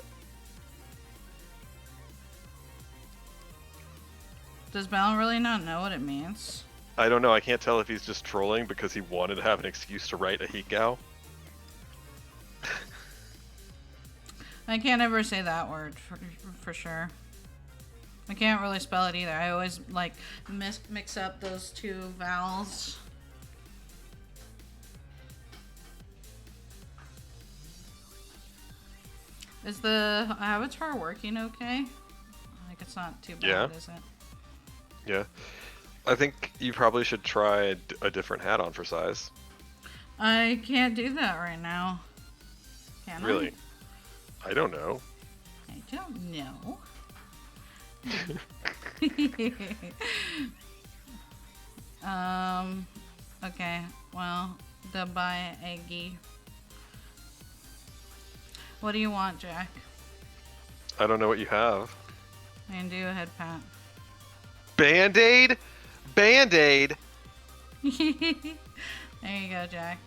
Does Balin really not know what it means?
I don't know. I can't tell if he's just trolling because he wanted to have an excuse to write a he-gal.
I can't ever say that word for sure. I can't really spell it either. I always like mix up those two vowels. Is the avatar working okay? Like, it's not too bad,
Yeah.
is it?
Yeah. I think you probably should try a different hat on for size.
I can't do that right now. Can
Really? I don't know.
I don't know. Okay. Well, goodbye, Eggy. What do you want, Jack?
I don't know what you have.
I can do a head pat.
Band-Aid? Band-Aid?
There you go, Jack.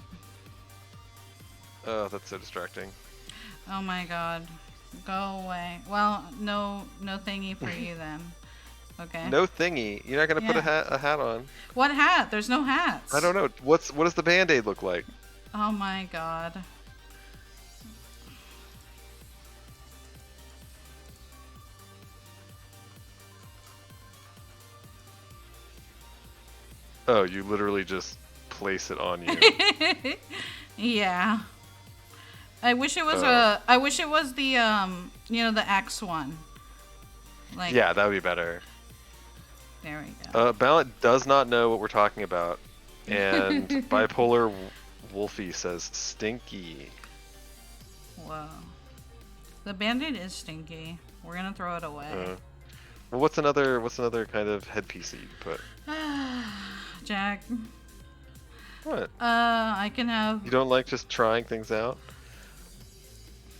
Oh, that's so distracting.
Oh my god. Go away. Well, no thingy for you then. Okay.
No thingy. You're not gonna put
Yeah.
a hat on.
What hat? There's no
I
hats.
don't know. What does the Band-Aid look like?
Oh my god.
Oh, you literally just place it on you.
Yeah. I wish it was
Oh.
I wish it was the the X one. Like
Yeah, that would be better.
there we go.
Ballant does not know what we're talking about, and bipolar Wolfie says stinky.
Whoa. The Band-Aid is stinky. We're gonna throw it away.
Well, what's another kind of headpiece that you can put?
Jack.
What?
I can have.
You don't like just trying things out?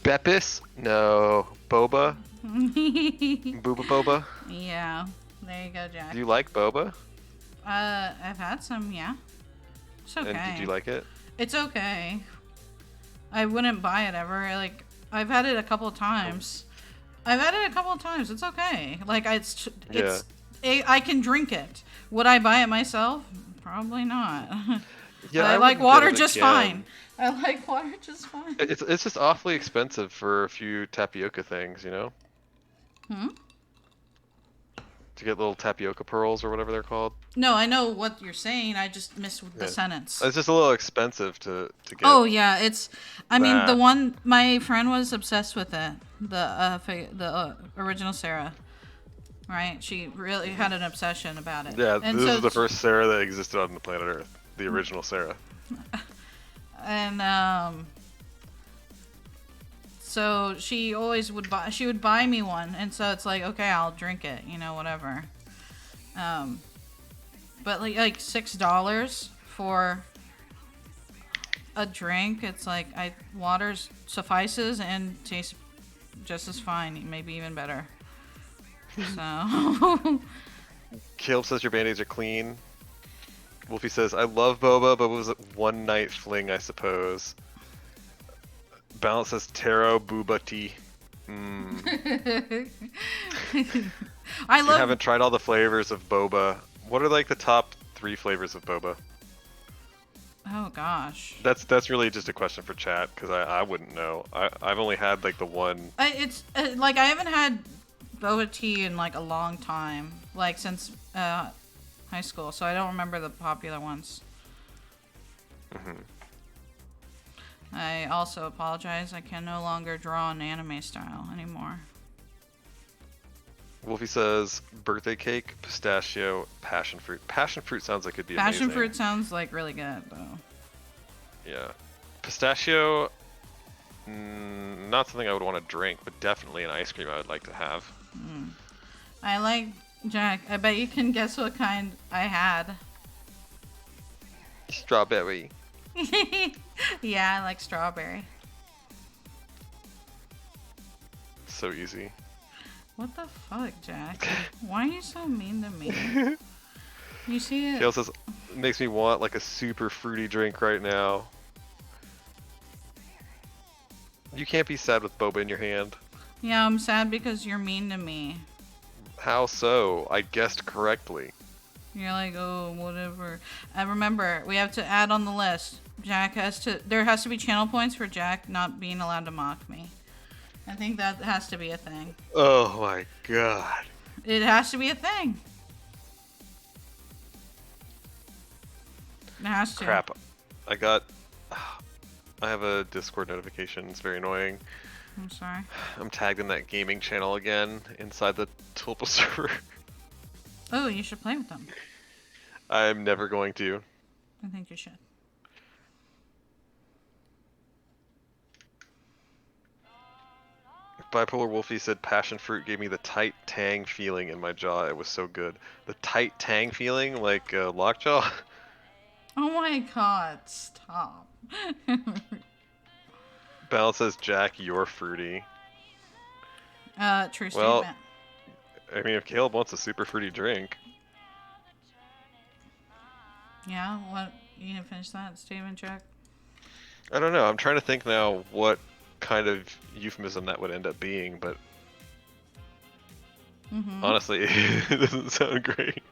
Beppis? No. Boba? Booba boba?
Yeah. There you go, Jack.
Do you like boba?
I've had some, yeah. It's okay.
And did you like it?
It's okay. I wouldn't buy it ever. Like, I've had it a couple of times. It's okay. Like, I can drink it. Would I buy it myself? Probably not.
Yeah,
I like
wouldn't
water
get it
just
again.
fine. I like water just fine.
It's just awfully expensive for a few tapioca things, you know?
Hmm?
To get little tapioca pearls or whatever they're called.
No, I know what you're saying. I just missed the sentence.
It's just a little expensive to get.
Oh yeah, I mean, the
that.
one my friend was obsessed with it. The original Sarah, right? She really had an obsession about it.
Yeah,
and
this
so
is the first Sarah that existed on the planet Earth. The original Sarah.
And so she always would buy. She would buy me one, and so it's like, okay, I'll drink it, whatever. But like $6 for a drink, it's like water suffices and tastes just as fine, maybe even better. So
Caleb says your band-aids are clean. Wolfie says, I love boba, but it was a one-night fling, I suppose. Balance says taro booba tea.
I
You
love.
haven't tried all the flavors of boba. What are like the top 3 flavors of boba?
Oh gosh.
That's really just a question for chat because I wouldn't know. I've only had like the one.
It's like I haven't had boba tea in like a long time, like since high school, so I don't remember the popular ones. I also apologize. I can no longer draw in anime style anymore.
Wolfie says birthday cake, pistachio, passion fruit. Passion fruit sounds like it'd be
Passion
amazing.
fruit sounds like really good though.
Yeah. Pistachio, not something I would want to drink, but definitely an ice cream I would like to have.
I like Jack. I bet you can guess what kind I had.
Strawberry.
Yeah, I like strawberry.
So easy.
What the fuck, Jack? Why are you so mean to me? You see it?
Kale says, makes me want like a super fruity drink right now. You can't be sad with boba in your hand.
Yeah, I'm sad because you're mean to me.
How so? I guessed correctly.
You're like, oh, whatever. Remember, we have to add on the list. There has to be channel points for Jack not being allowed to mock me. I think that has to be a thing.
Oh my god.
It has to be a thing. It has to.
Crap. I have a Discord notification. It's very annoying.
I'm sorry.
I'm tagged in that gaming channel again inside the Tulpa server.
Oh, you should play with them.
I'm never going to.
I think you should.
Bipolar Wolfie said passion fruit gave me the tight tang feeling in my jaw. It was so good. The tight tang feeling, like lockjaw.
Oh my god, stop.
Balance says, Jack, you're fruity.
True statement.
Well, I mean, if Caleb wants a super fruity drink.
Yeah, what? You gonna finish that statement, Jack?
I don't know. I'm trying to think now what kind of euphemism that would end up being, but
Mm-hmm.
honestly, it doesn't sound great.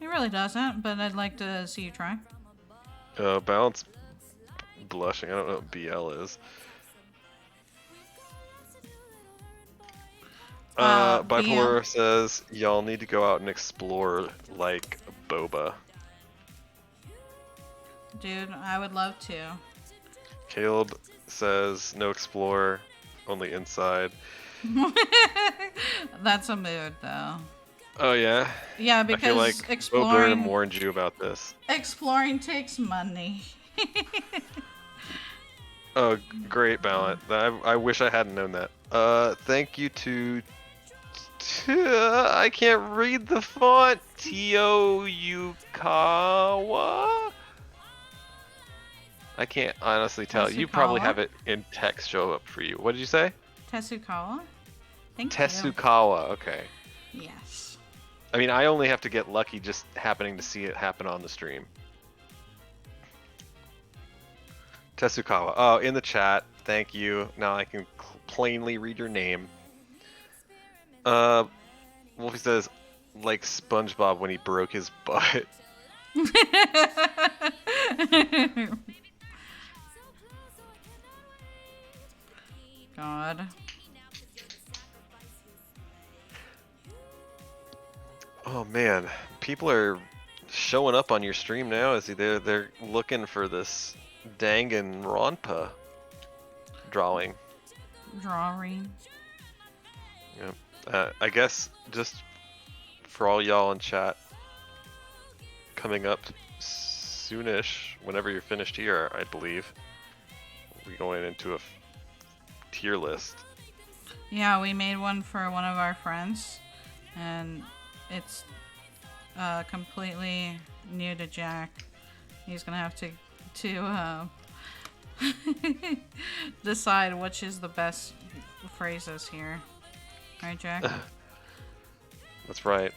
It really doesn't, but I'd like to see you try.
Balance blushing. I don't know what BL is. Bipolar says, y'all need to go out and explore like boba.
Dude, I would love to.
Caleb says, no explore, only inside.
That's a mood, though.
Oh yeah?
Yeah,
I feel like
because
Bo Burnham warned you about this.
exploring takes money.
Oh, great, Ballant. I wish I hadn't known that. Thank you to I can't read the font. Tio Yukawa? I can't honestly tell. You probably have it in text show up for you. What did you say?
Tesukawa? Thank
Tesukawa, okay.
you. Yes.
I mean, I only have to get lucky just happening to see it happen on the stream. Tesukawa. Oh, in the chat. Thank you. Now I can plainly read your name. Wolfie says, like SpongeBob when he broke his butt.
God.
Oh man, people are showing up on your stream now. Is they're looking for this Danganronpa drawing.
Drawing.
Yep. I guess just for all y'all in chat, coming up soonish, whenever you're finished here, I believe, we're going into a tier list.
Yeah, we made one for one of our friends, and it's completely new to Jack. He's gonna have to decide which is the best phrases here. Right, Jack?
That's right.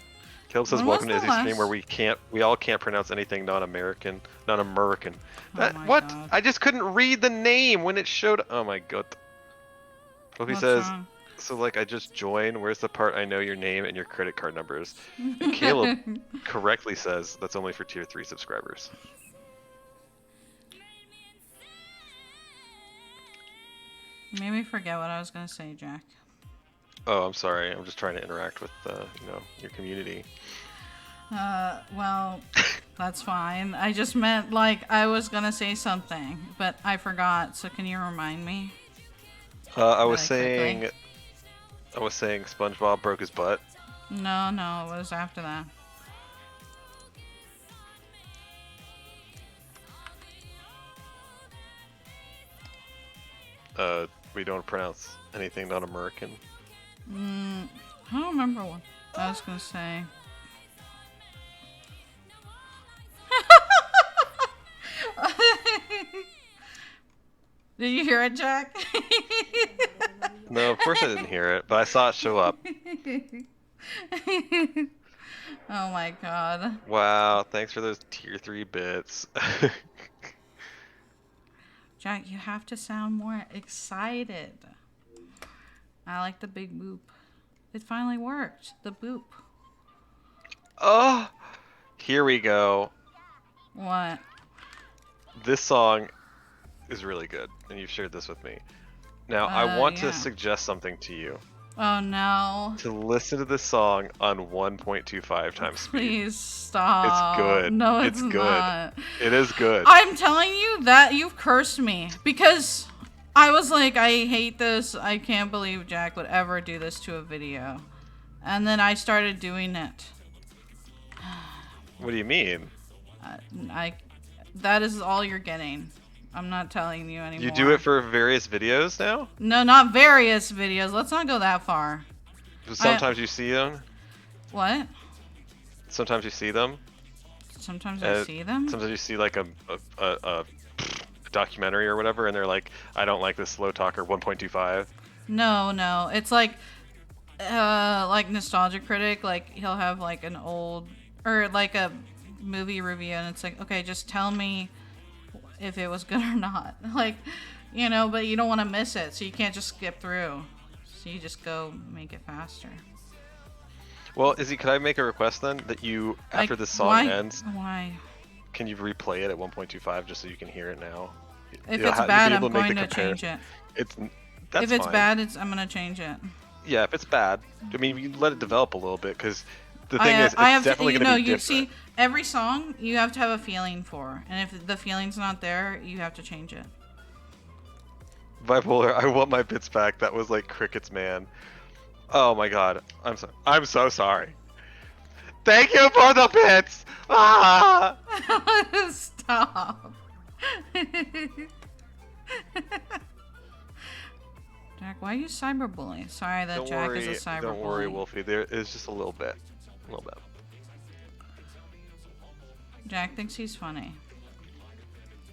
Caleb says, "Welcome to Izzy's stream where we all can't pronounce anything non-American." What?
God.
I just couldn't read the name when it showed. Oh my god. Sophie says,
wrong?
"So like I just joined. Where's the part I know your name and your credit card numbers?" And Caleb correctly says that's only for tier 3 subscribers.
Made me forget what I was gonna say, Jack.
Oh, I'm sorry. I'm just trying to interact with your community.
Well, that's fine. I just meant like I was gonna say something, but I forgot. So can you remind me?
I was saying SpongeBob broke his butt.
No, it was after that.
We don't pronounce anything non-American.
I don't remember what I was gonna say. Did you hear it, Jack?
No, of course I didn't hear it, but I saw it show up.
Oh my god.
Wow, thanks for those tier 3 bits.
Jack, you have to sound more excited. I like the big boop. It finally worked. The boop.
Oh, here we go.
What?
This song is really good, and you've shared this with me. Now, I want to suggest something to you.
Oh no.
To listen to this song on 1.25 times speed.
Please stop.
It's good.
No, it's
good.
not.
It is good.
I'm telling you that you've cursed me because I was like, I hate this. I can't believe Jack would ever do this to a video. And then I started doing it.
What do you mean?
That is all you're getting. I'm not telling you anymore.
You do it for various videos now?
No, not various videos. Let's not go that far.
Sometimes you see them?
What?
Sometimes you see them?
Sometimes I see them?
Sometimes you see like a documentary or whatever, and they're like, I don't like this slow talker 1.25.
No. It's like Nostalgia Critic, like he'll have like an old, or like a movie review, and it's like, okay, just tell me if it was good or not. Like, You know, but you don't want to miss it, so you can't just skip through. So you just go make it faster.
Well, Izzy, could I make a request then that you, after this song ends,
Why?
can you replay it at 1.25 just so you can hear it now?
If
You'll
it's
you'll
bad,
be
I'm
able to make
going
the
to change it.
That's
if it's
fine.
bad, I'm gonna change it.
Yeah, if it's bad, I mean, you let it develop a little bit because the thing is, it's definitely going to be different.
See, every song you have to have a feeling for, and if the feeling's not there, you have to change it.
Bipolar, I want my bits back. That was like crickets, man. Oh my god, I'm so sorry. Thank you for the bits. Ah!
Stop. Jack, why are you cyberbullying? Sorry that Jack is a cyberbully.
Don't worry, Wolfie. There is just a little bit.
Jack thinks he's funny.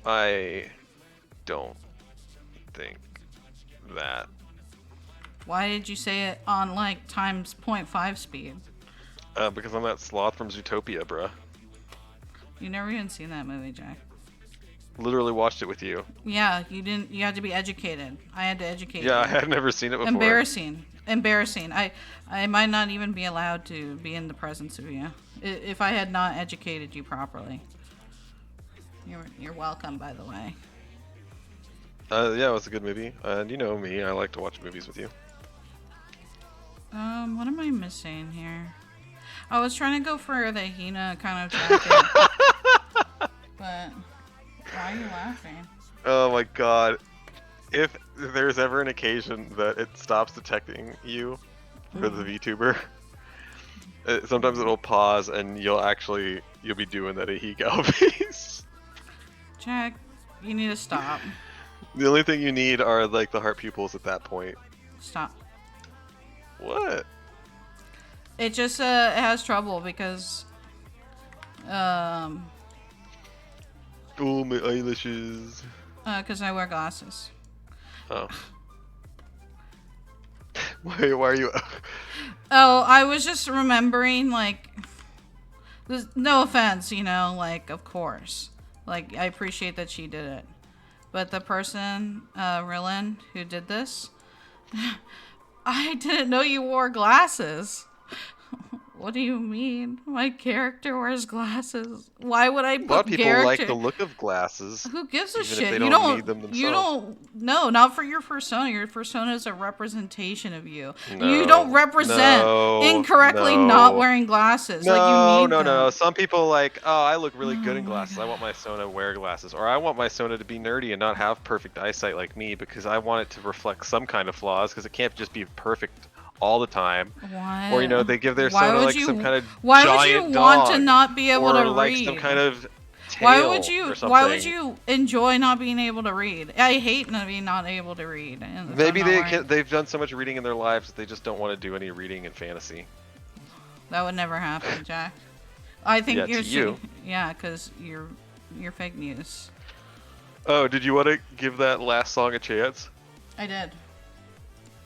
I don't think that.
Why did you say it on like times 0.5 speed?
Because I'm that sloth from Zootopia, bruh.
You never even seen that movie, Jack.
Literally watched it with you.
Yeah, you didn't. You had to be educated. I had to educate you.
Yeah, I had never seen it before.
Embarrassing. I might not even be allowed to be in the presence of you if I had not educated you properly. You're welcome, by the way.
Yeah, it was a good movie, and you know me, I like to watch movies with you.
What am I missing here? I was trying to go for the Hina kind of jacket, but why are you laughing?
Oh my god. If there's ever an occasion that it stops detecting you for the VTuber, sometimes it'll pause and you'll be doing that Ahigo piece.
Jack, you need to stop.
The only thing you need are like the heart pupils at that point.
Stop.
What?
It just it has trouble because
Oh, my eyelashes.
because I wear glasses.
Oh. Why are you?
Oh, I was just remembering, like, no offense, you know, like, of course. Like, I appreciate that she did it. But the person, Rillen, who did this, I didn't know you wore glasses. What do you mean? My character wears glasses. Why would I put
A lot of people like the look of glasses.
Who gives a
even
shit?
If they
you
don't need them
You
themselves.
no, not for your persona. Your persona is a representation of you.
No,
you don't represent incorrectly not wearing glasses.
No,
like you need them.
no. Some people like, oh, I look really good in
my
glasses.
God.
I want my Sona to wear glasses. Or I want my Sona to be nerdy and not have perfect eyesight like me because I want it to reflect some kind of flaws because it can't just be perfect all the time.
What?
Or, you know, they give their Sona like some kind of
Why
giant
would you
dog,
want to not be able
or
to
like
read?
some kind of tail
Why would
or
you enjoy not being able to read? I hate not being not able to read.
Maybe they've done so much reading in their lives that they just don't want to do any reading in fantasy.
That would never happen, Jack. I think
you.
Yeah, because you're fake news.
Oh, did you want to give that last song a chance?
I did.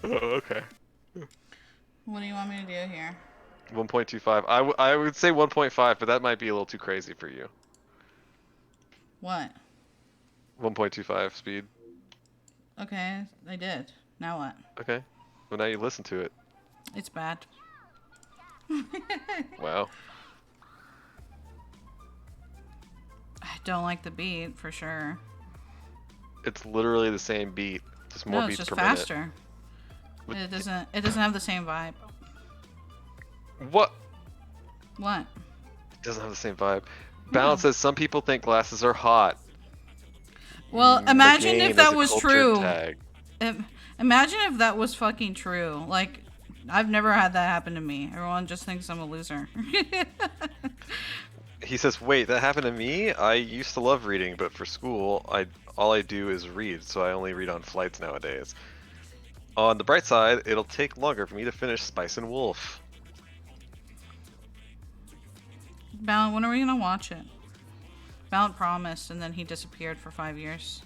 Oh, okay.
What do you want me to do here?
1.25. I would say 1.5, but that might be a little too crazy for you.
What?
1.25 speed.
Okay, I did. Now what?
Okay. Well, now you listen to it.
It's bad.
Wow.
I don't like the beat for sure.
It's literally the same beat, just more beats per minute.
It's just faster. It doesn't have the same vibe.
What?
What?
It doesn't have the same vibe. Balance says some people think glasses are hot.
Well, imagine if that was true.
Tag.
Imagine if that was fucking true. Like, I've never had that happen to me. Everyone just thinks I'm a loser.
He says, wait, that happened to me? I used to love reading, but for school, all I do is read, so I only read on flights nowadays. On the bright side, it'll take longer for me to finish Spice and Wolf.
Ballant, when are we gonna watch it? Ballant promised, and then he disappeared for 5 years.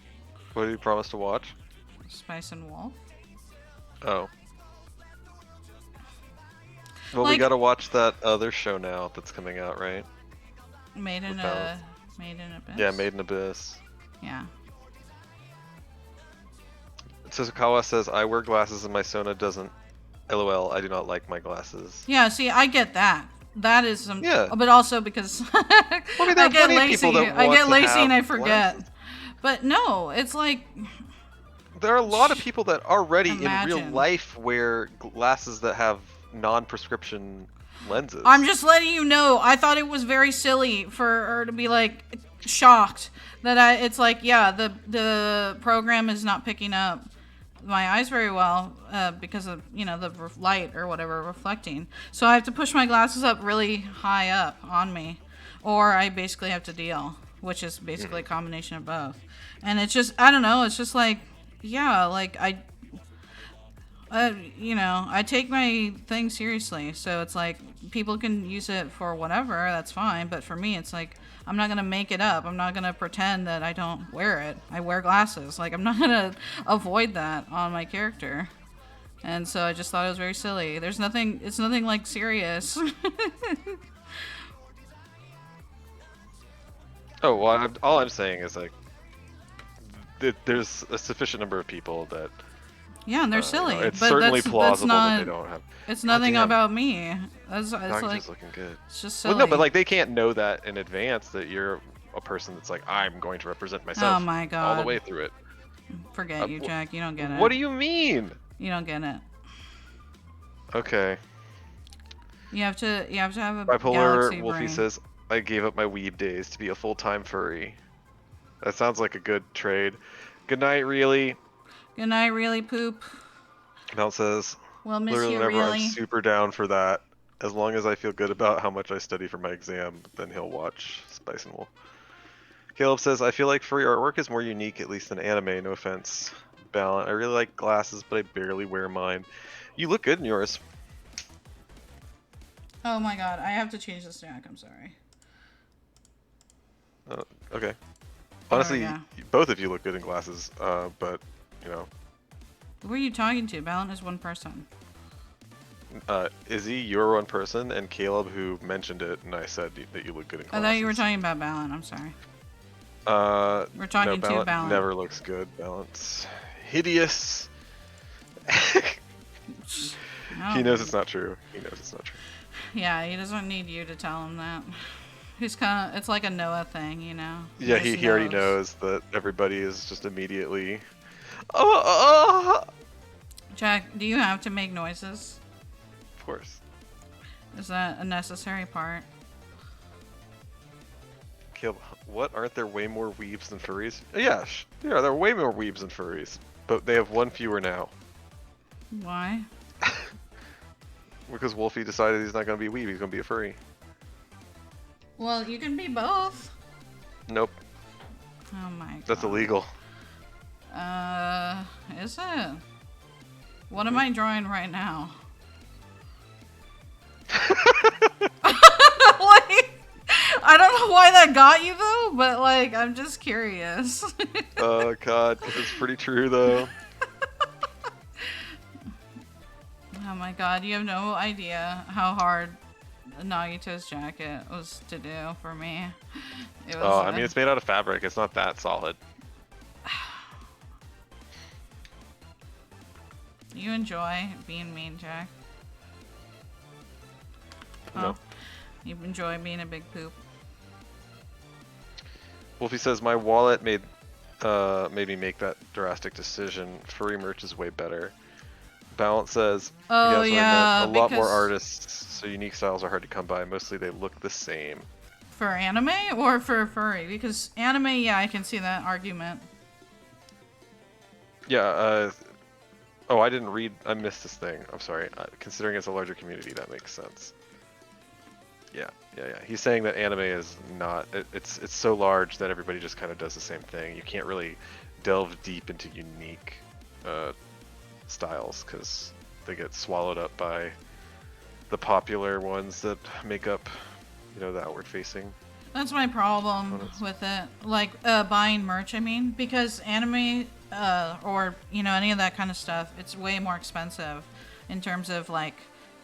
What did you promise to watch?
Spice and Wolf.
Oh. Well,
Like,
we gotta watch that other show now that's coming out, right?
Made in Abyss.
Yeah, Made in Abyss.
Yeah.
Suzukawa says, I wear glasses and my Sona doesn't. LOL, I do not like my glasses.
Yeah, see, I get that. That is some,
Yeah.
but also because
Well, I mean, there
I
are
get
plenty of people
lazy.
that
I
want
get
to
lazy and
have
I forget.
glasses.
But no, it's like,
There are a lot of people that already in real
imagine.
life wear glasses that have non-prescription lenses.
I'm just letting you know. I thought it was very silly for her to be like shocked that it's like, yeah, the program is not picking up my eyes very well because of, you know, the light or whatever reflecting. So I have to push my glasses up really high up on me, or I basically have to deal, which is basically a combination of both. And it's just, I don't know, it's just like, yeah, like you know, I take my thing seriously. So it's like people can use it for whatever, that's fine. But for me, it's like I'm not gonna make it up. I'm not gonna pretend that I don't wear it. I wear glasses. Like I'm not gonna avoid that on my character. And so I just thought it was very silly. There's nothing. It's nothing like serious.
Oh, well, all I'm saying is like there's a sufficient number of people that
Yeah, and they're silly.
it's
but
certainly
that's
plausible
not.
that they don't have.
It's
God
nothing
damn,
about me. It's
Doggy's
like
just looking good.
it's just silly.
Well, no, but like they can't know that in advance that you're a person that's like, I'm going to represent myself.
Oh my god.
All the way through it.
Forget you, Jack. You don't get it.
What do you mean?
You don't get it.
Okay.
You have to have a
Bipolar
galaxy
Wolfie
brain.
says, I gave up my weeb days to be a full-time furry. That sounds like a good trade. Good night, really.
Good night, really poop.
Mel says,
We'll miss
literally
you,
whenever I'm
really.
super down for that. As long as I feel good about how much I study for my exam, then he'll watch Spice and Wolf. Caleb says, I feel like furry artwork is more unique, at least than anime, no offense. Balance. I really like glasses, but I barely wear mine. You look good in yours.
Oh my god, I have to change this, Jack. I'm sorry.
Okay.
we
Honestly,
go.
both of you look good in glasses, but, you know.
Who are you talking to? Balin is one person.
Izzy, you're one person, and Caleb, who mentioned it, and I said that you look good in
I
glasses.
thought you were talking about Balin. I'm sorry. We're talking
no,
to Balin.
never looks good. Balance. Hideous.
No.
He knows it's not true. He knows it's not true.
Yeah, he doesn't need you to tell him that. He's kind of, it's like a Noah thing, you know?
Yeah,
just
he already knows that everybody is just immediately. Oh,
Jack, do you have to make noises?
of course.
Is that a necessary part?
Caleb, what? Aren't there way more weebs than furries? Yeah, yeah, there are way more weebs than furries, but they have one fewer now.
Why?
Because Wolfie decided he's not going to be a weeb, he's going to be a furry.
Well, you can be both.
Nope.
Oh my god.
That's illegal.
Is it? What am I drawing right now? Like, I don't know why that got you though, but like, I'm just curious.
Oh god, it's pretty true though.
Oh my god, you have no idea how hard Nagito's jacket was to do for me. It was,
Oh, I mean, it's made out of fabric. It's not that solid.
You enjoy being mean, Jack?
No.
Oh, you enjoy being a big poop.
Wolfie says, my wallet made me make that drastic decision. Furry merch is way better. Balance says,
Oh
yes,
yeah,
a lot more
because-
artists, so unique styles are hard to come by. Mostly they look the same.
For anime or for furry? Because anime, yeah, I can see that argument.
Yeah, oh, I didn't read, I missed this thing. I'm sorry. Considering it's a larger community, that makes sense. Yeah. He's saying that anime is not, it's so large that everybody just kind of does the same thing. You can't really delve deep into unique styles because they get swallowed up by the popular ones that make up, you know, the outward facing.
That's my problem with it. Like, buying merch, I mean, because anime, or, you know, any of that kind of stuff, it's way more expensive in terms of, like,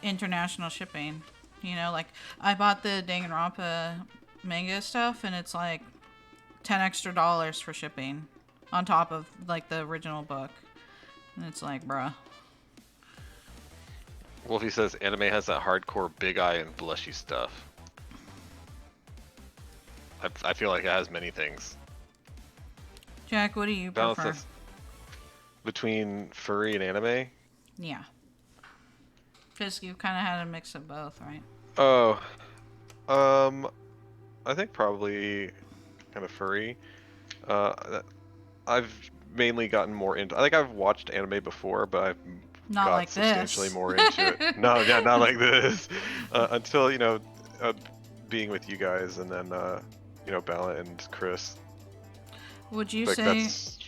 international shipping. You know, like, I bought the Danganronpa manga stuff, and it's, like, $10 extra for shipping on top of, like, the original book. And it's like, bruh.
Wolfie says anime has that hardcore big eye and blushy stuff. I feel like it has many things.
Jack, what do you
Balance
prefer?
this between furry and anime.
Yeah. Because you kind of had a mix of both, right?
Oh, I think probably kind of furry. I've mainly gotten more into. I think I've watched anime before, but I've
Not
got
like
substantially
this.
more into it. No, yeah, not like this. Until being with you guys, and then Bella and Chris.
Would you
Like
say?
that's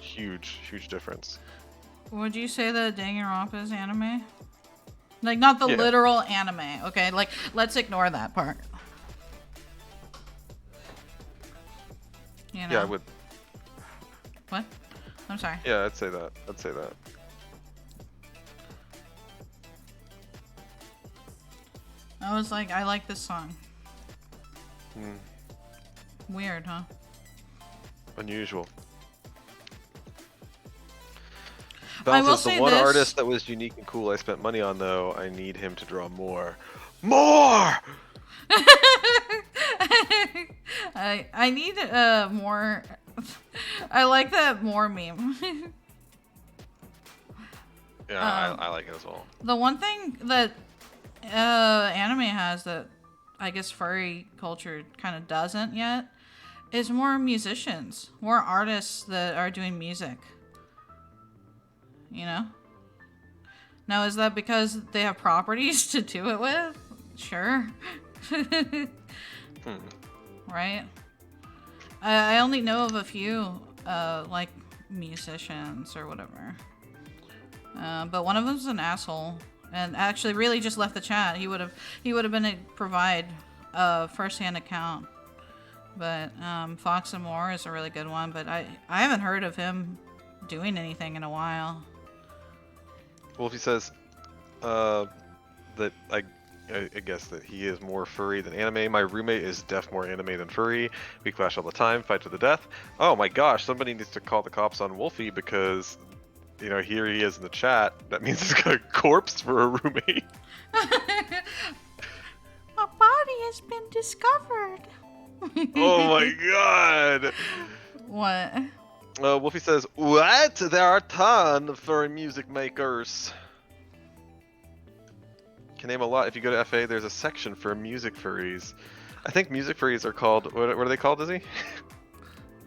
huge difference.
Would you say that Danganronpa is anime? Like not the
Yeah.
literal anime, okay? Like let's ignore that part. You know?
Yeah, I would.
What? I'm sorry.
Yeah, I'd say that. I'd say that.
I was like, I like this song.
Hmm.
Weird, huh?
Unusual.
I will
Balance is
say
the one
this.
artist that was unique and cool I spent money on, though. I need him to draw more. More!
I need more. I like that more meme.
Yeah, I like it as well.
The one thing that anime has that I guess furry culture kind of doesn't yet is more musicians, more artists that are doing music. You know? Now, is that because they have properties to do it with? Sure. Right? I only know of a few, like, musicians or whatever. But one of them's an asshole. And actually really just left the chat. He would have been to provide a first-hand account. But Fox and More is a really good one. But I haven't heard of him doing anything in a while.
Wolfie says that I guess that he is more furry than anime. My roommate is def more anime than furry. We clash all the time, fight to the death. Oh my gosh, somebody needs to call the cops on Wolfie because, here he is in the chat. That means he's got a corpse for a roommate.
A body has been discovered.
Oh my god.
What?
Wolfie says, what? There are a ton of furry music makers. Can name a lot. If you go to FA, there's a section for music furries. I think music furries are called, what are they called, Izzy?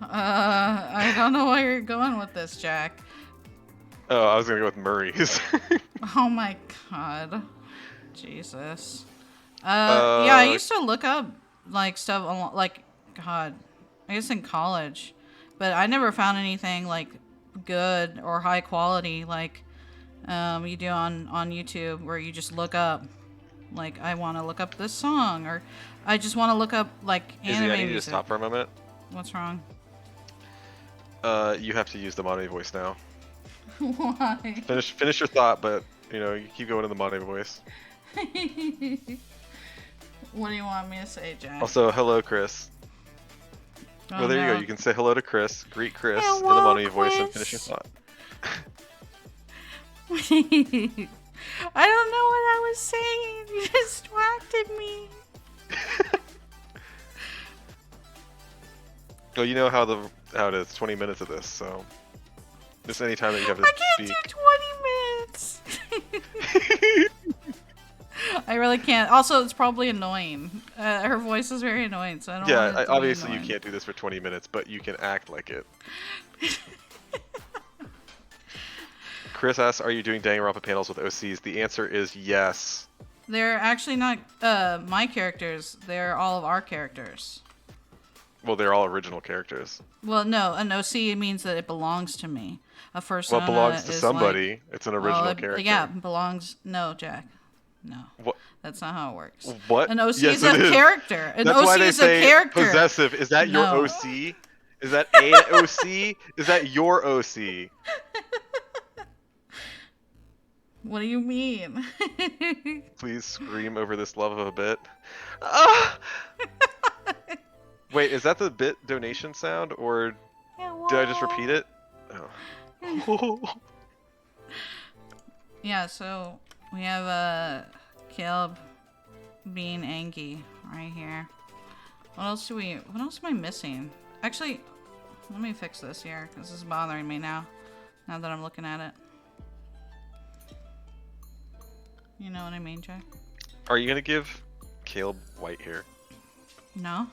I don't know where you're going with this, Jack.
Oh, I was gonna go with Murray's.
Oh my god. Jesus. Yeah, I used to look up, like, stuff, like, God, I guess in college. But I never found anything, like, good or high quality, like, you do on YouTube, where you just look up, like, I want to look up this song, or I just want to look up, like, anime
Izzy, I need you to
music.
stop for a moment.
What's wrong?
You have to use the Mono voice now.
Why?
Finish your thought, but you keep going in the Mono voice.
What do you want me to say, Jack?
Also, hello, Chris.
Oh,
Well, there you
no.
go. You can say hello to Chris, greet Chris in the
Hello,
Mono voice, and
Chris.
finish your thought.
I don't know what I was saying. You distracted me.
Well, you know how it is. 20 minutes of this, so just any time that you have to
I can't
speak.
do 20 minutes. I really can't. Also, it's probably annoying. Her voice is very annoying, so I don't want it to be
Obviously you
annoying.
can't do this for 20 minutes, but you can act like it. Chris asks, are you doing Danganronpa panels with OCs? The answer is yes.
They're actually not my characters. They're all of our characters.
Well, they're all original characters.
Well, no, an OC means that it belongs to me. A first
Well, it belongs to somebody. It's an original character.
Yeah, belongs. No, Jack. No.
What?
That's not how it works.
What?
An OC
Yes,
is
it
a
is.
character. An
That's
OC
why they
is
say
a character.
possessive. Is that your
No.
OC? Is that an OC? Is that your OC?
What do you mean?
Please scream over this love of a bit. Ah! Wait, is that the bit donation sound, or did I just repeat it? Oh.
Yeah, so we have Caleb being Angie right here. What else am I missing? Actually, let me fix this here, because this is bothering me now that I'm looking at it. You know what I mean, Jack?
Are you gonna give Caleb white hair?
No?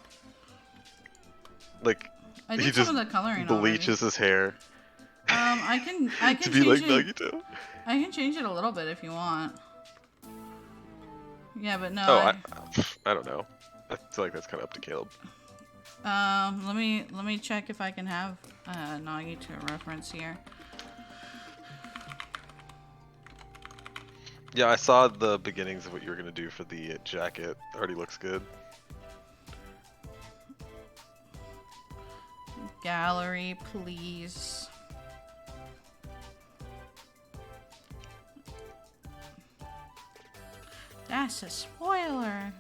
Like,
I
he
did
just
some of the coloring
bleaches his hair
I can
to be like
change it.
Nagito?
I can change it a little bit if you want. Yeah, but no.
Oh, I don't know. I feel like that's kind of up to Caleb.
Let me check if I can have Nagi to reference here.
Yeah, I saw the beginnings of what you were gonna do for the jacket. Already looks good.
Gallery, please. That's a spoiler.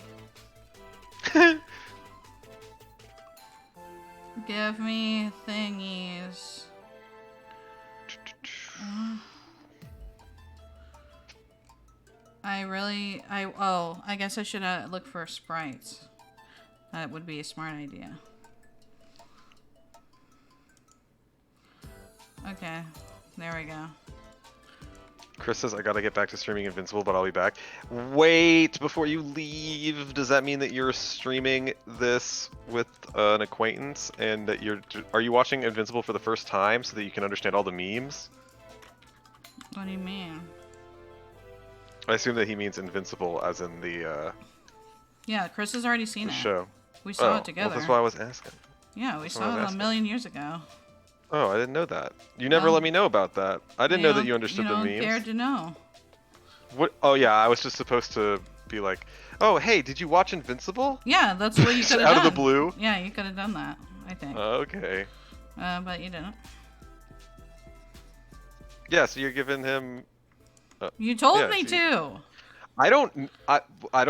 Give me thingies. I guess I should look for sprites. That would be a smart idea. Okay, there we go.
Chris says, I gotta get back to streaming Invincible, but I'll be back. Wait, before you leave, does that mean that you're streaming this with an acquaintance and that are you watching Invincible for the first time so that you can understand all the memes?
What do you mean?
I assume that he means Invincible as in the
Yeah, Chris has already seen it.
show.
We saw it together.
Well, that's why I was asking.
Yeah, we saw it a million years ago.
Oh, I didn't know that. You never let me know about that. I didn't know that you understood the memes.
You don't care to know.
What? Oh yeah, I was just supposed to be like, oh hey, did you watch Invincible?
Yeah, that's what you could have done.
Out of the blue?
Yeah, you could have done that, I think.
Okay.
But you didn't.
Yeah, so you're giving him...
you told me to!
I don't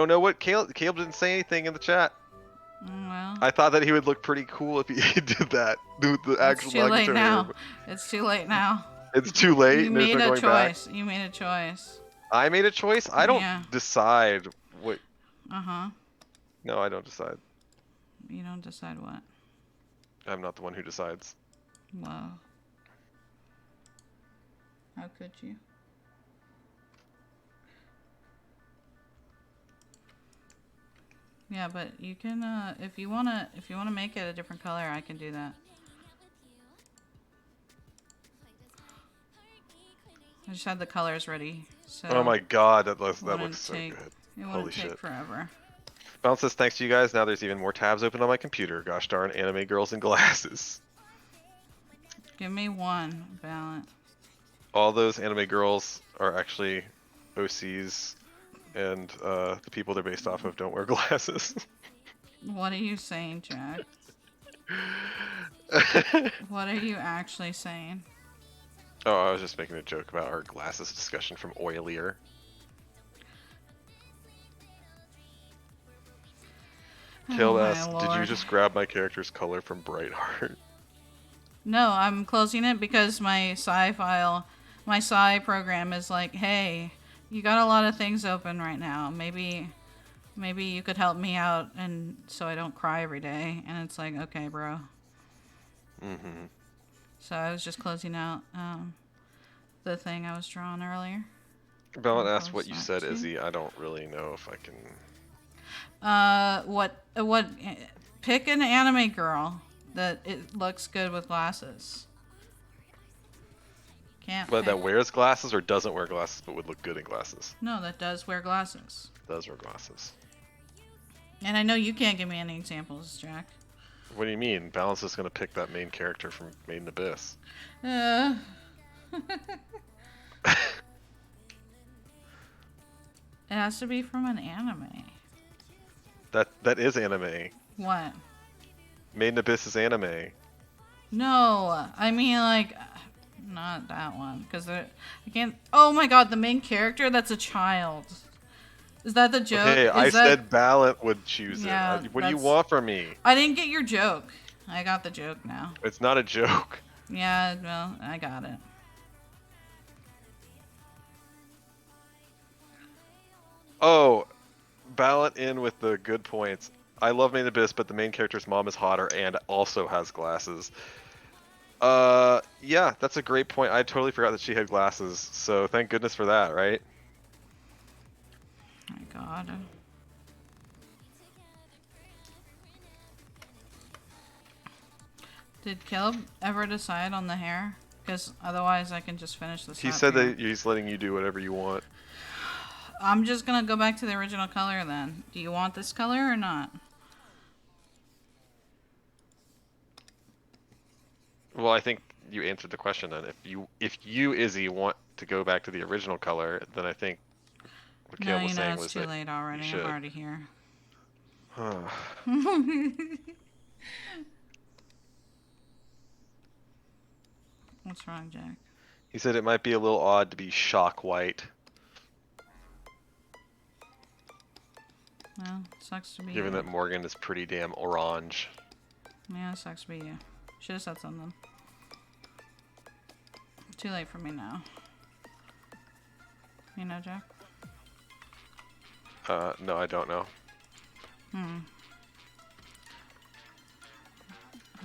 know what Caleb didn't say anything in the chat.
Well,
I thought that he would look pretty cool if he did that. The actual
it's too late
Nagito
now.
hair.
It's too late now.
It's too late?
You
There's
made
no
a
going
choice.
back?
You made a choice.
I made a choice? I don't decide what...
Uh-huh.
No, I don't decide.
You don't decide what?
I'm not the one who decides.
Well... how could you? Yeah, but you can if you wanna make it a different color, I can do that. I just had the colors ready. So
oh my god, that looks so good.
It
Holy
wouldn't take
shit.
forever.
Bounce says, thanks to you guys, now there's even more tabs open on my computer. Gosh darn anime girls in glasses.
Give me one, Balance.
All those anime girls are actually OCs, and the people they're based off of don't wear glasses.
What are you saying, Jack? What are you actually saying?
Oh, I was just making a joke about our glasses discussion from Oilier. Kill asks, did you just grab my character's color from Brightheart?
No, I'm closing it because my Psy program is like, hey, you got a lot of things open right now. Maybe you could help me out, and so I don't cry every day. And it's like, okay, bro.
Mm-hmm.
So I was just closing out the thing I was drawing earlier.
Bellin asked what you said, Izzy. I don't really know if I can...
What? Pick an anime girl that it looks good with glasses. Can't.
But that wears glasses or doesn't wear glasses but would look good in glasses?
No, that does wear glasses.
Does wear glasses.
And I know you can't give me any examples, Jack.
What do you mean? Balance is going to pick that main character from Made in Abyss.
It has to be from an anime.
That is anime.
What?
Made in Abyss is anime.
No, I mean like, not that one, because I can't. Oh my God, the main character, that's a child. Is that the joke?
Okay, I said Ballant would choose it. What do you want from me?
I didn't get your joke. I got the joke now.
It's not a joke.
Yeah, well, I got it.
Oh, ballot in with the good points. I love Main Abyss, but the main character's mom is hotter and also has glasses. Yeah, that's a great point. I totally forgot that she had glasses, so thank goodness for that, right?
My God. Did Caleb ever decide on the hair? Because otherwise I can just finish this
He
up
said
here.
that he's letting you do whatever you want.
I'm just gonna go back to the original color then. Do you want this color or not?
Well, I think you answered the question then. If you Izzy want to go back to the original color, then I think what
No,
Caleb was
you know,
saying
it's
was
too
that
late
you
already. I'm
should.
already here. What's wrong, Jack?
He said it might be a little odd to be shock white,
Well, sucks to be
given
you.
that Morgan is pretty damn orange.
Yeah, sucks to be you. Should have said something. Too late for me now. You know, Jack?
No, I don't know.
I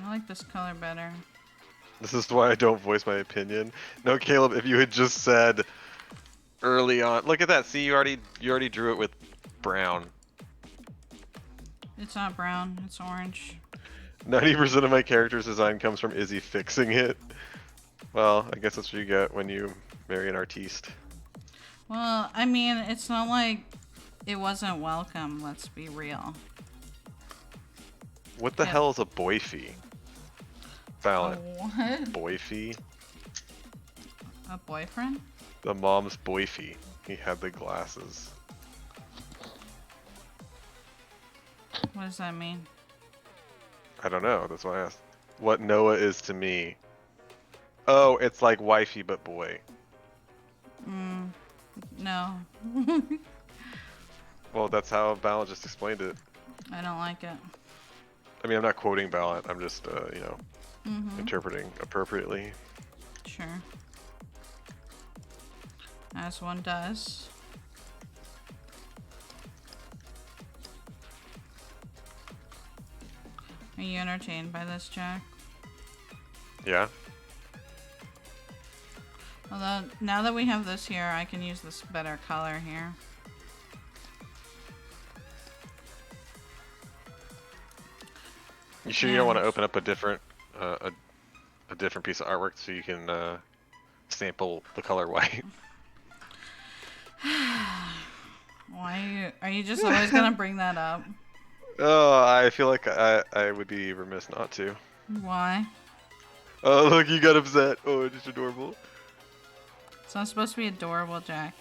like this color better.
This is why I don't voice my opinion. No, Caleb, if you had just said early on, look at that. See, you already drew it with brown.
It's not brown, it's orange.
90% of my character's design comes from Izzy fixing it. Well, I guess that's what you get when you marry an artiste.
Well, I mean, it's not like it wasn't welcome, let's be real.
What the
Yeah.
hell is a boyfie?
A
Balance.
what?
Boyfie?
A boyfriend?
The mom's boyfie. He had the glasses.
What does that mean?
I don't know. That's why I asked. What Noah is to me. Oh, it's like wifey but boy.
No.
Well, that's how Ballant just explained it.
I don't like it.
I mean, I'm not quoting Ballant. I'm just, interpreting appropriately.
Sure. As one does. Are you entertained by this, Jack?
Yeah.
Although, now that we have this here, I can use this better color here.
You sure you don't want to open up a different, a different piece of artwork so you can sample the color white?
Why are you just always gonna bring that up?
Oh, I feel like I would be remiss not to.
Why?
Oh, look, you got upset. Oh, it's just adorable.
It's not supposed to be adorable, Jack.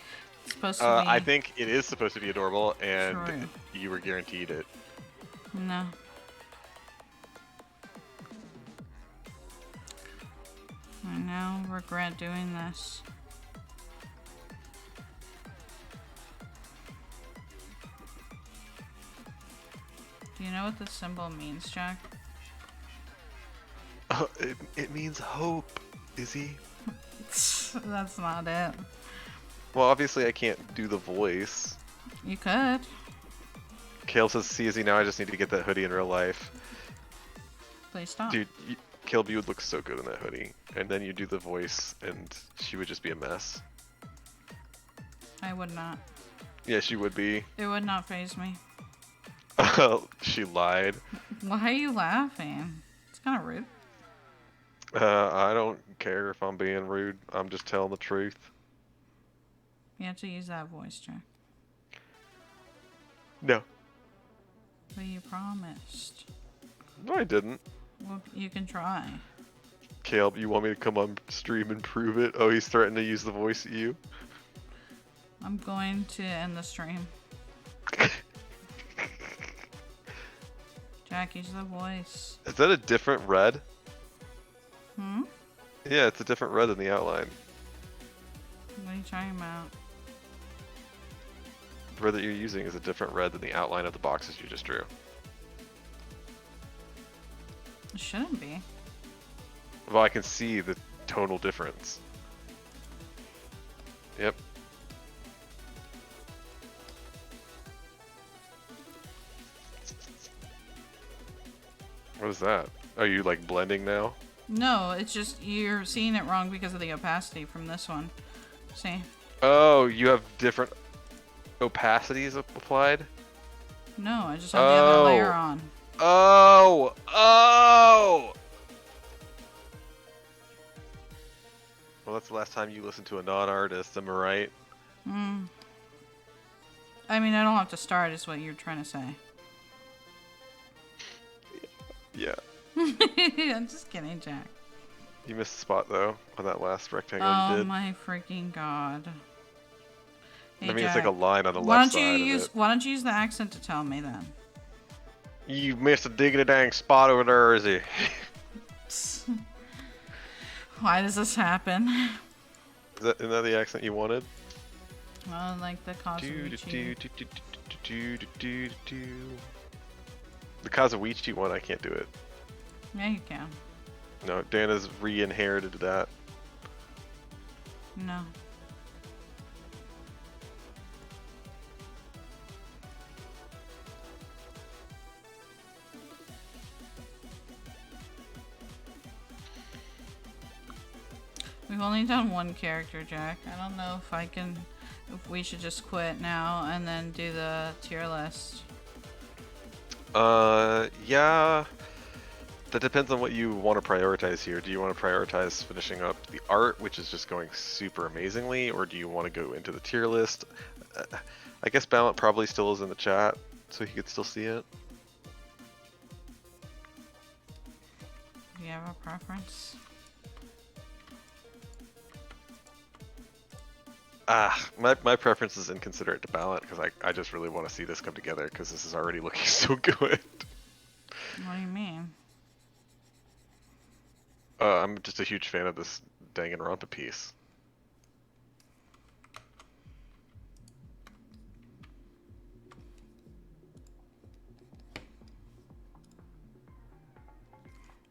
It's supposed to be.
I think it is supposed to be adorable, and
True.
you were guaranteed it.
No. I now regret doing this. Do you know what this symbol means, Jack?
It means hope, Izzy.
That's not it.
Well, obviously I can't do the voice.
You could.
Kale says, see Izzy, now I just need to get that hoodie in real life.
Please stop.
Dude, Caleb, you would look so good in that hoodie. And then you do the voice, and she would just be a mess.
I would not.
Yeah, she would be.
It would not faze me.
She lied.
Why are you laughing? It's kind of rude.
I don't care if I'm being rude. I'm just telling the truth.
You have to use that voice, Jack.
No.
But you promised.
No, I didn't.
Well, you can try.
Caleb, you want me to come on stream and prove it? Oh, he's threatening to use the voice at you?
I'm going to end the stream. Jack, use the voice.
Is that a different red?
Hmm?
Yeah, it's a different red than the outline.
What are you talking about?
The red that you're using is a different red than the outline of the boxes you just drew.
It shouldn't be.
Well, I can see the tonal difference. Yep. What is that? Are you like blending now?
No, it's just you're seeing it wrong because of the opacity from this one. See?
Oh, you have different opacities applied?
No, I just have the other layer
Oh.
on.
Oh. Oh. Well, that's the last time you listened to a non-artist, am I right?
Hmm. I mean, I don't have to start, is what you're trying to say.
Yeah.
I'm just kidding, Jack.
You missed a spot though on that last rectangle you
Oh
did.
my freaking god. Hey,
I mean, it's like a
Jack.
line on the left side of it.
Why don't you use the accent to tell me then?
You missed a diggity dang spot over there, Izzy.
Why does this happen?
Isn't that the accent you wanted?
Well, like the Kazuichi.
The Kazuichi one, I can't do it.
Yeah, you can.
No, Dana's re-inherited that.
No. We've only done one character, Jack. I don't know if we should just quit now and then do the tier list.
Yeah. That depends on what you want to prioritize here. Do you want to prioritize finishing up the art, which is just going super amazingly, or do you want to go into the tier list? I guess Ballant probably still is in the chat, so he could still see it.
Do you have a preference?
My preference is inconsiderate to Ballant, because I just really want to see this come together, because this is already looking so good.
What do you mean?
I'm just a huge fan of this Danganronpa piece.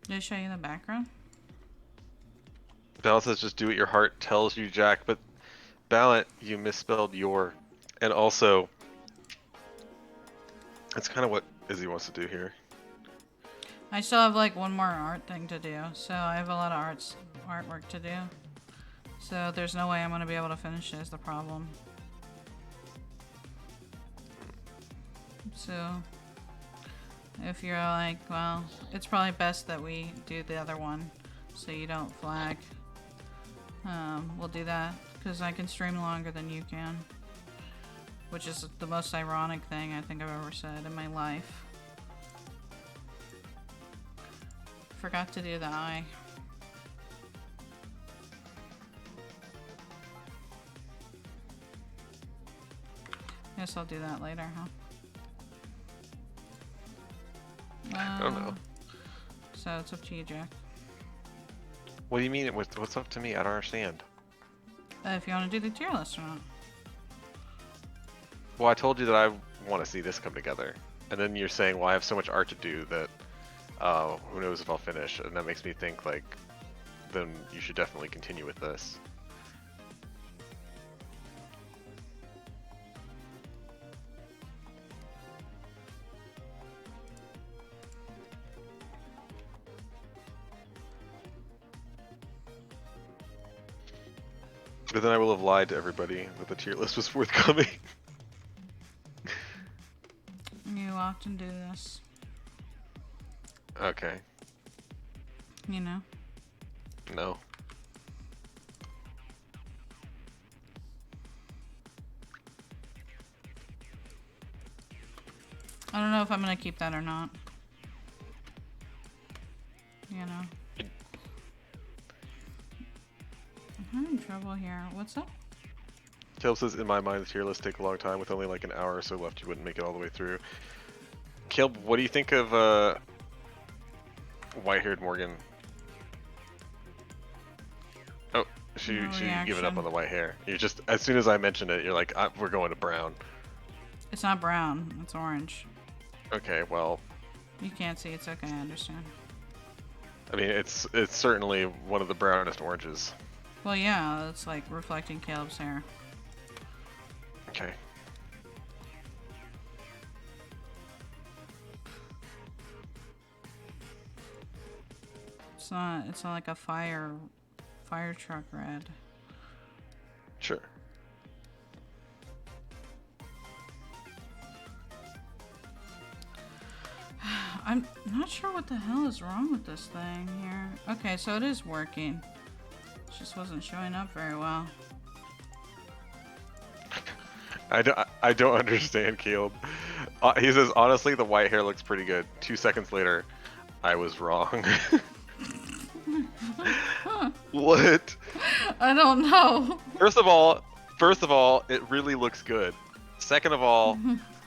Did I show you the background?
Ballant says just do what your heart tells you, Jack, but Ballant, you misspelled your. And also, it's kind of what Izzy wants to do here.
I still have like one more art thing to do, so I have a lot of artwork to do. So there's no way I'm gonna be able to finish it is the problem. So if you're like, well, it's probably best that we do the other one so you don't flag. We'll do that because I can stream longer than you can, which is the most ironic thing I think I've ever said in my life. Forgot to do the eye. Guess I'll do that later, huh?
I don't know.
So it's up to you, Jack.
What do you mean? What's up to me? I don't understand.
If you want to do the tier list or not.
Well, I told you that I want to see this come together, and then you're saying, well, I have so much art to do that who knows if I'll finish, and that makes me think like, then you should definitely continue with this. But then I will have lied to everybody that the tier list was forthcoming.
You often do this.
Okay.
You know?
No.
I don't know if I'm gonna keep that or not. You know? I'm having trouble here. What's up?
Caleb says, in my mind, the tier lists take a long time. With only like an hour or so left, you wouldn't make it all the way through. Caleb, what do you think of white-haired Morgan? Oh, she
No
gave it up
reaction.
on the white hair. You just, as soon as I mentioned it, you're like, we're going to brown.
It's not brown. It's orange.
Okay, well,
You can't see. It's okay. I understand.
I mean, it's certainly one of the brownest oranges.
Well, yeah. It's like reflecting Caleb's hair.
Okay.
It's not like a fire truck red.
Sure.
I'm not sure what the hell is wrong with this thing here. Okay, so it is working. It just wasn't showing up very well.
I don't understand, Caleb. He says, honestly, the white hair looks pretty good. 2 seconds later, I was wrong. What?
I don't know.
First of all, it really looks good. Second of all,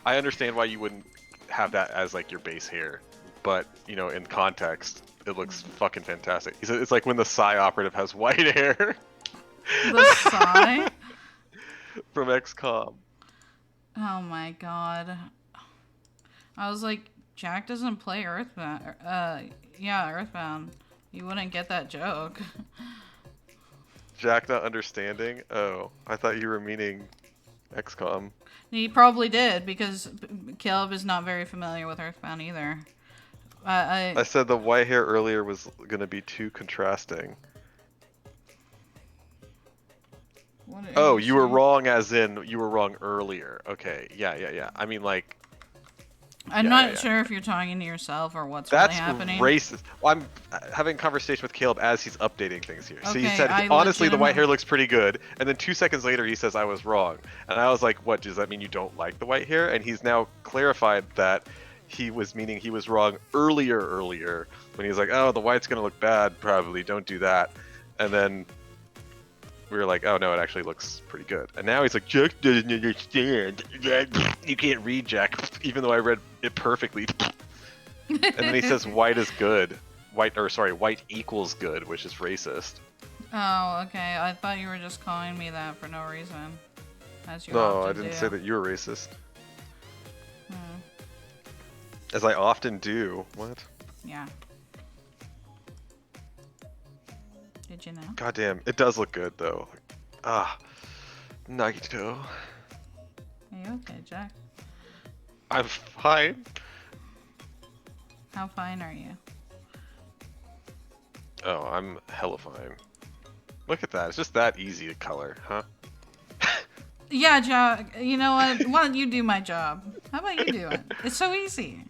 I understand why you wouldn't have that as like your base hair, but you know, in context, it looks fucking fantastic. He said it's like when the Psy operative has white hair.
The Psy?
From XCOM.
Oh my god. I was like, Jack doesn't play Earthbound. Yeah, Earthbound. You wouldn't get that joke.
Jack not understanding? Oh, I thought you were meaning XCOM.
He probably did, because Caleb is not very familiar with Earthbound either.
I said the white hair earlier was going to be too contrasting. Oh, you were wrong as in you were wrong earlier. Okay, yeah. I mean, like...
I'm not sure if you're talking to yourself or what's really happening.
That's racist. Well, I'm having a conversation with Caleb as he's updating things here.
Okay,
so he said, honestly, the white hair looks pretty good. And then 2 seconds later, he says, I was wrong. And I was like, what, does that mean you don't like the white hair? And he's now clarified that he was meaning he was wrong earlier, when he was like, oh, the white's going to look bad, probably, don't do that. And then we were like, oh, no, it actually looks pretty good. And now he's like, Jack doesn't understand. You can't read, Jack, even though I read it perfectly. And then he says white is good. White equals good, which is racist.
Oh, okay. I thought you were just calling me that for no reason. As you
No,
often
I didn't
do.
say that you were racist.
Hmm.
As I often do. What?
Yeah. Did you know?
Goddamn, it does look good though. Nagito.
Are you okay, Jack?
I'm fine.
How fine are you?
Oh, I'm hella fine. Look at that. It's just that easy to color, huh?
Yeah, Jack. You know what? Why don't you do my job? How about you do it? It's so easy.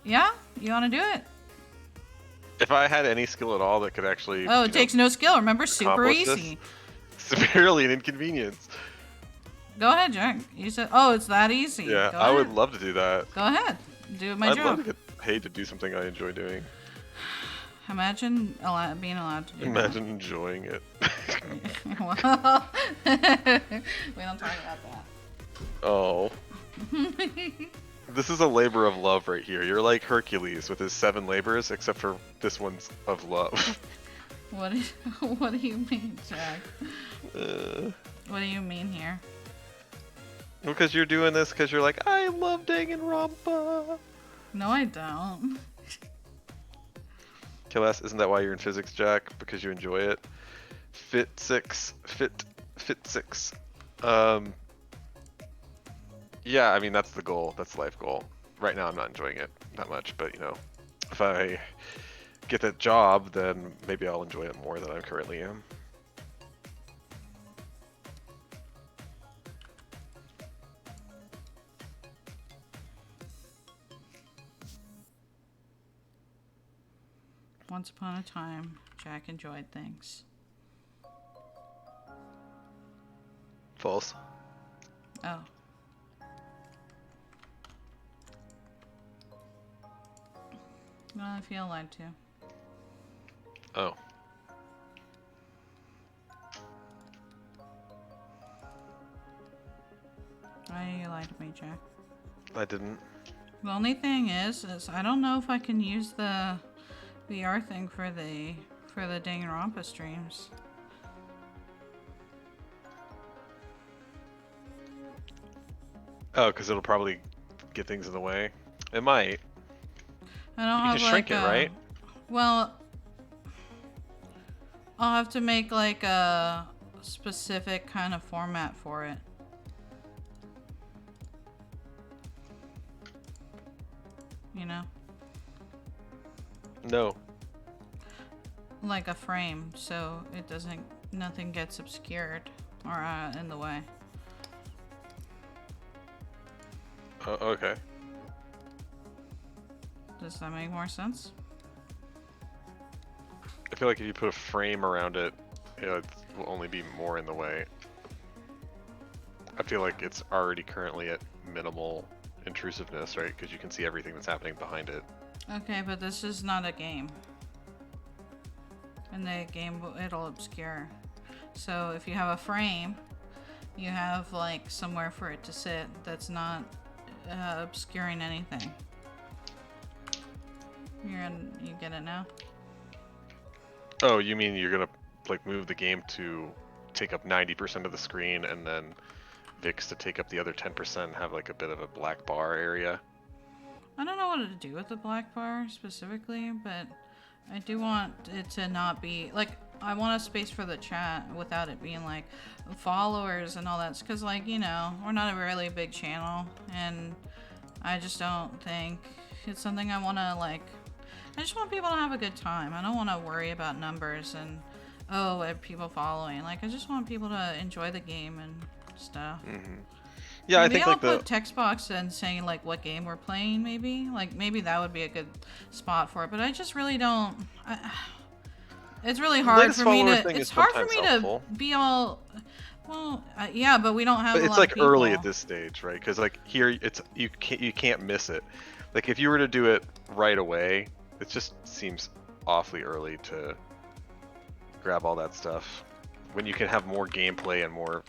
Yeah? You want to do it?
If I had any skill at all that could actually...
Oh, it takes no skill. Remember, super easy.
Severely an inconvenience.
Go ahead, Jack. You said, oh, it's that easy.
Yeah,
Go
I
ahead.
would love to do that.
Go ahead. Do my
I'd
job.
love to get paid to do something I enjoy doing.
Imagine being allowed to do
Imagine enjoying it.
Well, we don't talk about that.
Oh. This is a labor of love right here. You're like Hercules with his 7 labors, except for this one's of love.
What do you mean, Jack? What do you mean here?
Because you're doing this because you're like, I love Danganronpa.
No, I don't.
Killas, isn't that why you're in physics, Jack? Because you enjoy it? Fit 6. Yeah, I mean, that's the goal. That's the life goal. Right now, I'm not enjoying it that much, but, you know, if I get that job, then maybe I'll enjoy it more than I currently am.
Once upon a time, Jack enjoyed things.
False.
Oh. Well, I feel lied to.
Oh.
Why did you lie to me, Jack?
I didn't.
The only thing is I don't know if I can use the VR thing for the Danganronpa streams.
Oh, because it'll probably get things in the way. It might.
I don't
You
have
can shrink it, right?
Well, I'll have to make like a specific kind of format for it. You know?
No.
like a frame so it doesn't, nothing gets obscured or in the way.
Okay.
Does that make more sense?
I feel like if you put a frame around it, it will only be more in the way. I feel like it's already currently at minimal intrusiveness, right? Because you can see everything that's happening behind it.
Okay, but this is not a game. In the game, it'll obscure. So if you have a frame, you have like somewhere for it to sit that's not obscuring anything. You get it now?
Oh, you mean you're gonna like move the game to take up 90% of the screen and then Vix to take up the other 10% and have like a bit of a black bar area?
I don't know what to do with the black bar specifically, but I do want it to not be like, I want a space for the chat without it being like followers and all that, because like, you know, we're not a really big channel and I just don't think it's something I want to like. I just want people to have a good time. I don't want to worry about numbers and people following. Like, I just want people to enjoy the game and stuff.
Mm-hmm. Yeah,
Maybe
I think
I'll
like
put text box and saying like what game we're playing. Maybe that would be a good spot for it. But I just really don't. It's really hard for me to. It's hard for me to be all. Well, yeah, but we don't have.
But
a
it's
lot
like
of people.
early at this stage, right? Because like here, it's you can't miss it. Like if you were to do it right away, it just seems awfully early to grab all that stuff. When you can have more gameplay and more,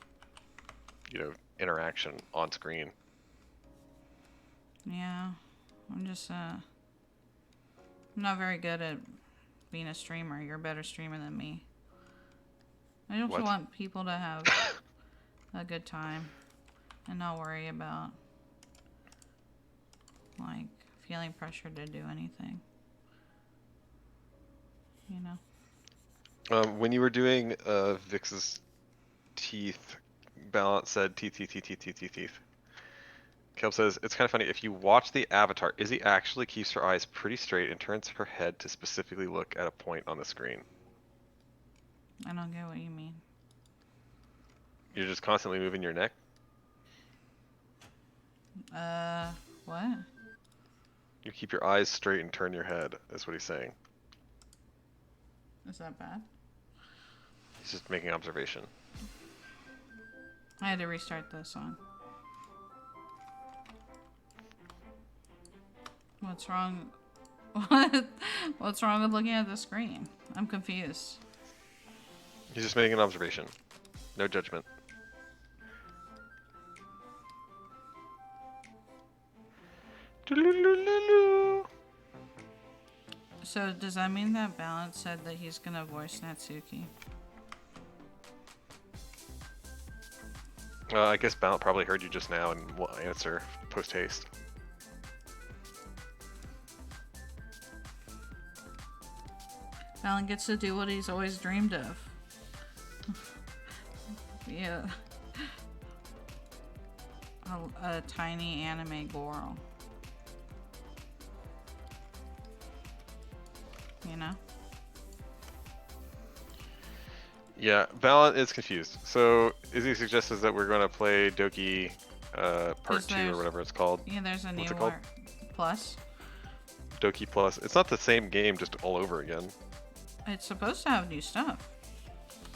you know, interaction on screen.
Yeah, I'm just I'm not very good at being a streamer. You're a better streamer than me. I just want people to have a good time and not worry about like feeling pressure to do anything. You know.
When you were doing Vix's teeth, Balance said teeth. Kelp says, it's kind of funny, if you watch the avatar, Izzy actually keeps her eyes pretty straight and turns her head to specifically look at a point on the screen.
I don't get what you mean.
You're just constantly moving your neck?
What?
You keep your eyes straight and turn your head, is what he's saying.
Is that bad?
He's just making an observation.
I had to restart the song. What's wrong? What's wrong with looking at the screen? I'm confused.
He's just making an observation. No judgment.
So does that mean that Balance said that he's gonna voice Natsuki?
I guess Balance probably heard you just now and will answer post haste.
Alan gets to do what he's always dreamed of. Yeah. A tiny anime girl. You know?
Yeah, Balance is confused. So Izzy suggests that we're going to play Doki Part 2 or whatever it's called.
Yeah, there's a new plus.
Doki Plus. It's not the same game, just all over again.
It's supposed to have new stuff.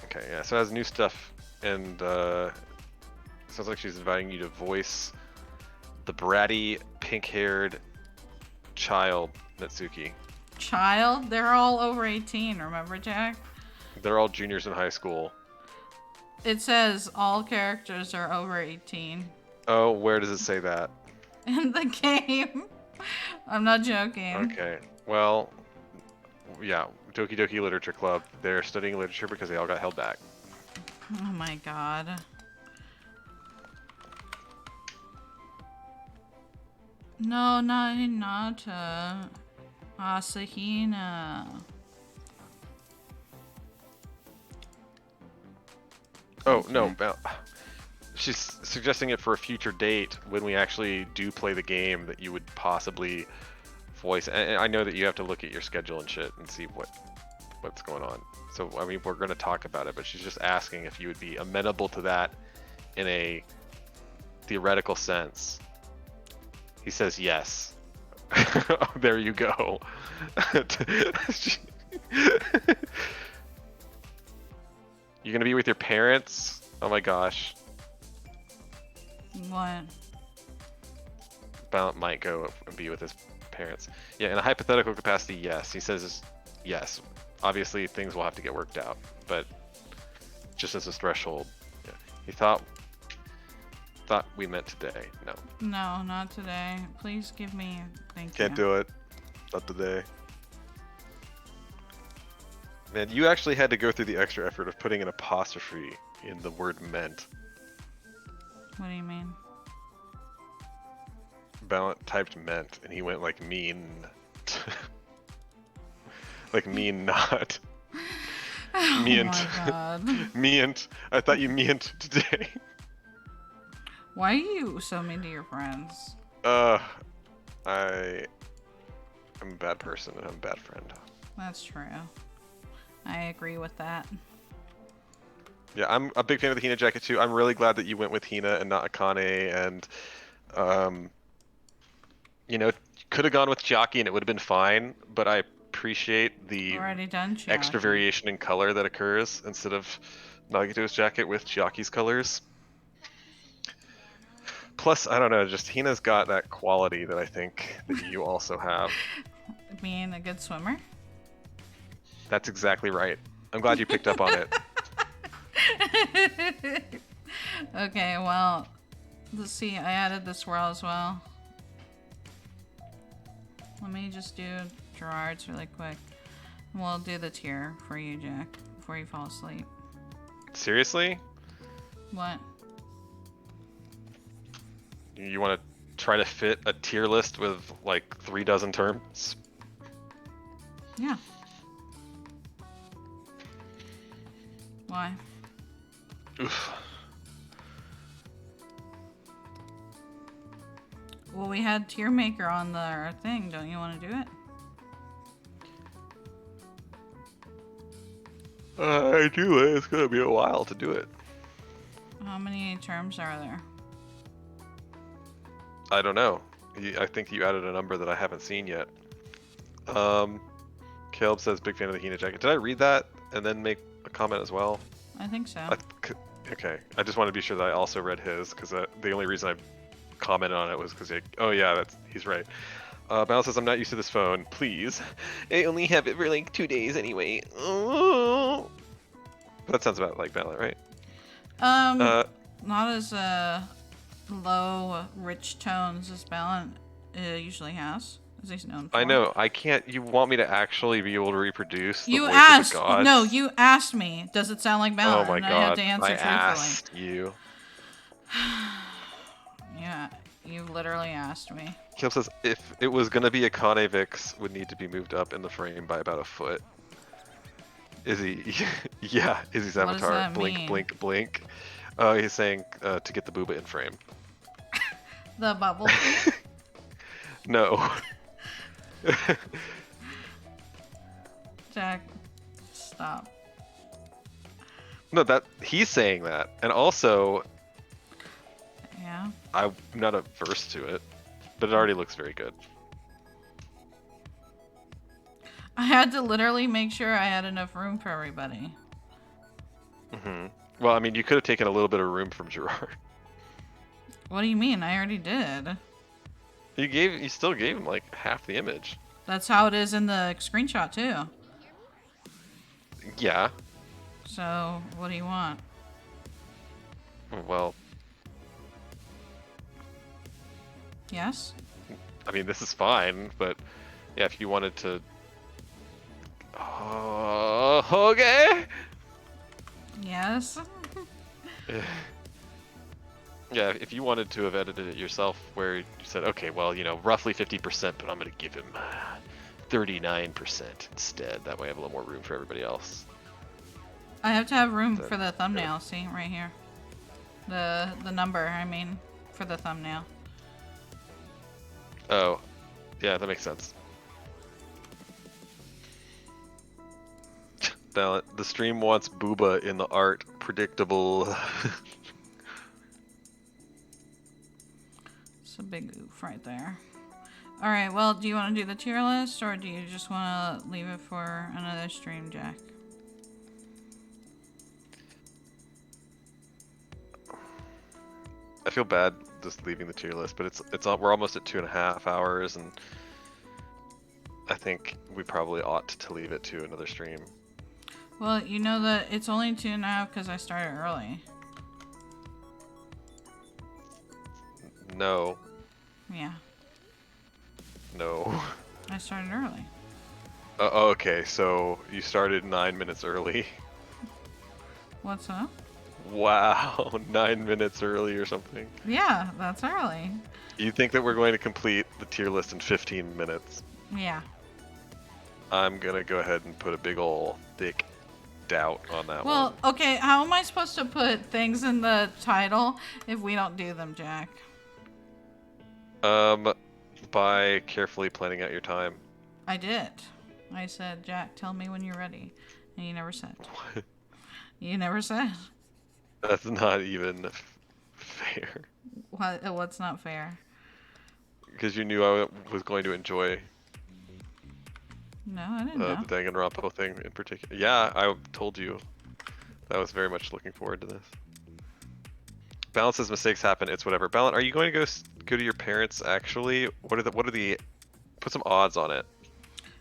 Okay, yeah, so it has new stuff, and sounds like she's inviting you to voice the bratty, pink-haired child Natsuki.
Child? They're all over 18, remember, Jack?
They're all juniors in high school.
It says all characters are over 18.
Oh, where does it say that?
In the game. I'm not joking.
Okay, well, yeah, Doki Doki Literature Club. They're studying literature because they all got held back.
Oh my god. No, not Hinata. Asahina.
Oh, no. She's suggesting it for a future date when we actually do play the game that you would possibly voice. And I know that you have to look at your schedule and shit and see what's going on. So I mean, we're gonna talk about it, but she's just asking if you would be amenable to that in a theoretical sense. He says yes. Oh, there you go. You're gonna be with your parents? Oh my gosh.
What?
Ballant might go and be with his parents. Yeah, in a hypothetical capacity, yes. He says yes. Obviously, things will have to get worked out, but just as a threshold, yeah. He thought we meant today. No.
No, not today. Please give me. Thank
Can't
you.
do it. Not today. Man, you actually had to go through the extra effort of putting an apostrophe in the word meant.
What do you mean?
Ballant typed meant, and he went like mean. Like mean not.
Oh
Meant.
my god.
Meant. I thought you meant today.
Why are you so mean to your friends?
I'm a bad person and I'm a bad friend.
That's true. I agree with that.
Yeah, I'm a big fan of the Hina jacket too. I'm really glad that you went with Hina and not Akane, and you know, could have gone with Chiaki and it would have been fine, but I appreciate the
Already done,
extra
Chiaki.
variation in color that occurs instead of Nagito's jacket with Chiaki's colors. Plus, I don't know, just Hina's got that quality that I think that you also have.
Being a good swimmer?
That's exactly right. I'm glad you picked up on it.
Okay, well, let's see. I added the swirl as well. Let me just do Gerard's really quick. We'll do the tier for you, Jack, before you fall asleep.
Seriously?
What?
You want to try to fit a tier list with like 3 dozen terms?
Yeah. Why?
Oof.
Well, we had tier maker on the thing. Don't you want to do it?
I do it. It's gonna be a while to do it.
How many terms are there?
I don't know. I think you added a number that I haven't seen yet. Caleb says big fan of the Hina jacket. Did I read that and then make a comment as well?
I think so.
Okay. I just want to be sure that I also read his because the only reason I commented on it was because oh yeah, he's right. Balance says I'm not used to this phone. Please, I only have it for like 2 days anyway. Oh. That sounds about like Balance, right?
Not as low, rich tones as Ballant usually has, as he's known for.
I know. I can't. You want me to actually be able to reproduce the
You
voice
asked.
of the gods?
No, you asked me. Does it sound like
Oh
Ballant?
my
And I had
god!
to answer
I
truthfully.
asked you.
Yeah, you literally asked me.
Caleb says if it was gonna be a Kane Vix, would need to be moved up in the frame by about a foot. Izzy, yeah, Izzy's
What does
avatar.
that
Blink,
mean?
blink, blink. He's saying to get the booba in frame.
The bubble tea?
No.
Jack, stop.
No, he's saying that, and also
Yeah.
I'm not averse to it, but it already looks very good.
I had to literally make sure I had enough room for everybody.
Well, I mean, you could have taken a little bit of room from Gerard.
What do you mean? I already did.
You still gave him like half the image.
That's how it is in the screenshot too.
Yeah.
So, what do you want?
Well,
Yes?
I mean, this is fine, but yeah, if you wanted to. Oh, okay.
Yes?
Yeah, if you wanted to have edited it yourself, where you said, okay, well, roughly 50%, but I'm going to give him 39% instead. That way I have a little more room for everybody else.
I have to have room for the thumbnail. See, right here. The number, I mean, for the thumbnail.
Oh, yeah, that makes sense. The stream wants booba in the art. Predictable.
It's a big oof right there. Alright, well, do you want to do the tier list, or do you just want to leave it for another stream, Jack?
I feel bad just leaving the tier list, but we're almost at 2.5 hours, and I think we probably ought to leave it to another stream.
Well, you know that it's only 2.5 because I started early.
No.
Yeah.
No.
I started early.
Okay, so you started 9 minutes early.
What's up?
Wow, 9 minutes early or something.
Yeah, that's early.
You think that we're going to complete the tier list in 15 minutes?
Yeah.
I'm gonna go ahead and put a big ol' thick doubt on that one.
Well, okay, how am I supposed to put things in the title if we don't do them, Jack?
By carefully planning out your time.
I did. I said, Jack, tell me when you're ready. And you never said. You never said.
That's not even fair.
What's not fair?
Because you knew I was going to enjoy
No, I didn't know.
the Danganronpa thing in particular. Yeah, I told you. I was very much looking forward to this. Balance says mistakes happen. It's whatever. Balance, are you going to go to your parents? Actually, what are the? Put some odds on it.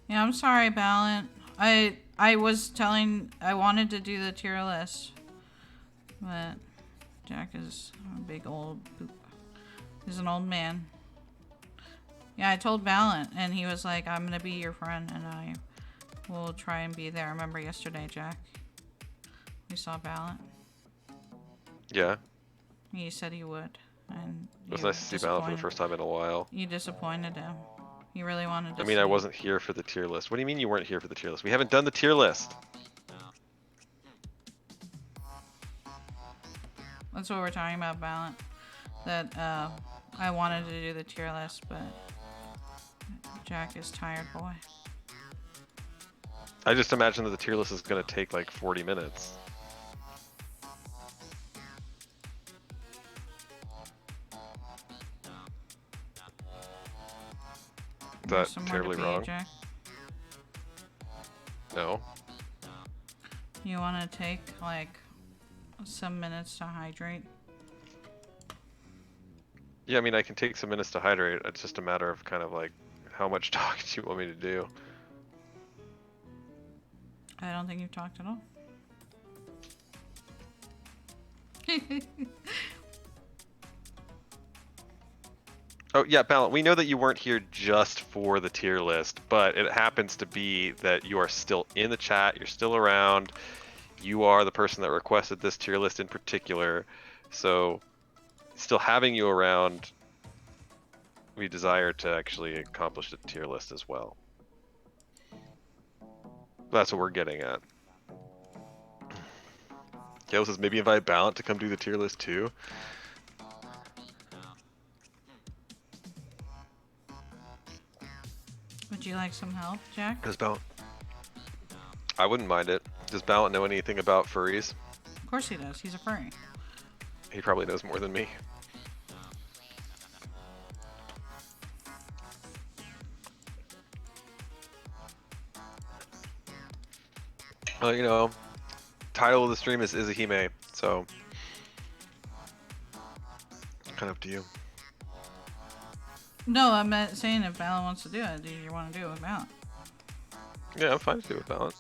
Yeah, I'm sorry, Ballant. I wanted to do the tier list, but Jack is a big old poop. He's an old man. Yeah, I told Ballant, and he was like, I'm gonna be your friend, and I will try and be there. Remember yesterday, Jack? We saw Ballant.
Yeah.
He said he would, and
It was nice to see Balance for the first time in a while.
You disappointed him. He really wanted to
I mean, I wasn't here for the tier list. What do you mean you weren't here for the tier list? We haven't done the tier list.
That's what we're talking about, Ballant. That I wanted to do the tier list, but Jack is tired, boy.
I just imagine that the tier list is going to take like 40 minutes. Is that terribly wrong?
Jack?
No.
You want to take like some minutes to hydrate?
Yeah, I mean, I can take some minutes to hydrate. It's just a matter of kind of like how much talking do you want me to do?
I don't think you've talked at all.
Oh yeah, Ballant, we know that you weren't here just for the tier list, but it happens to be that you are still in the chat, you're still around, you are the person that requested this tier list in particular, so still having you around, we desire to actually accomplish the tier list as well. That's what we're getting at. Kale says maybe invite Ballant to come do the tier list too.
Would you like some help, Jack?
Does Ballant? I wouldn't mind it. Does Ballant know anything about furries?
Of course he does. He's a furry.
He probably knows more than me. Well, you know, title of the stream is Izahime, so kind of up to you.
No, I'm not saying if Ballant wants to do it. Do you want to do it with Ballant?
Yeah, I'm fine to do it with Ballant.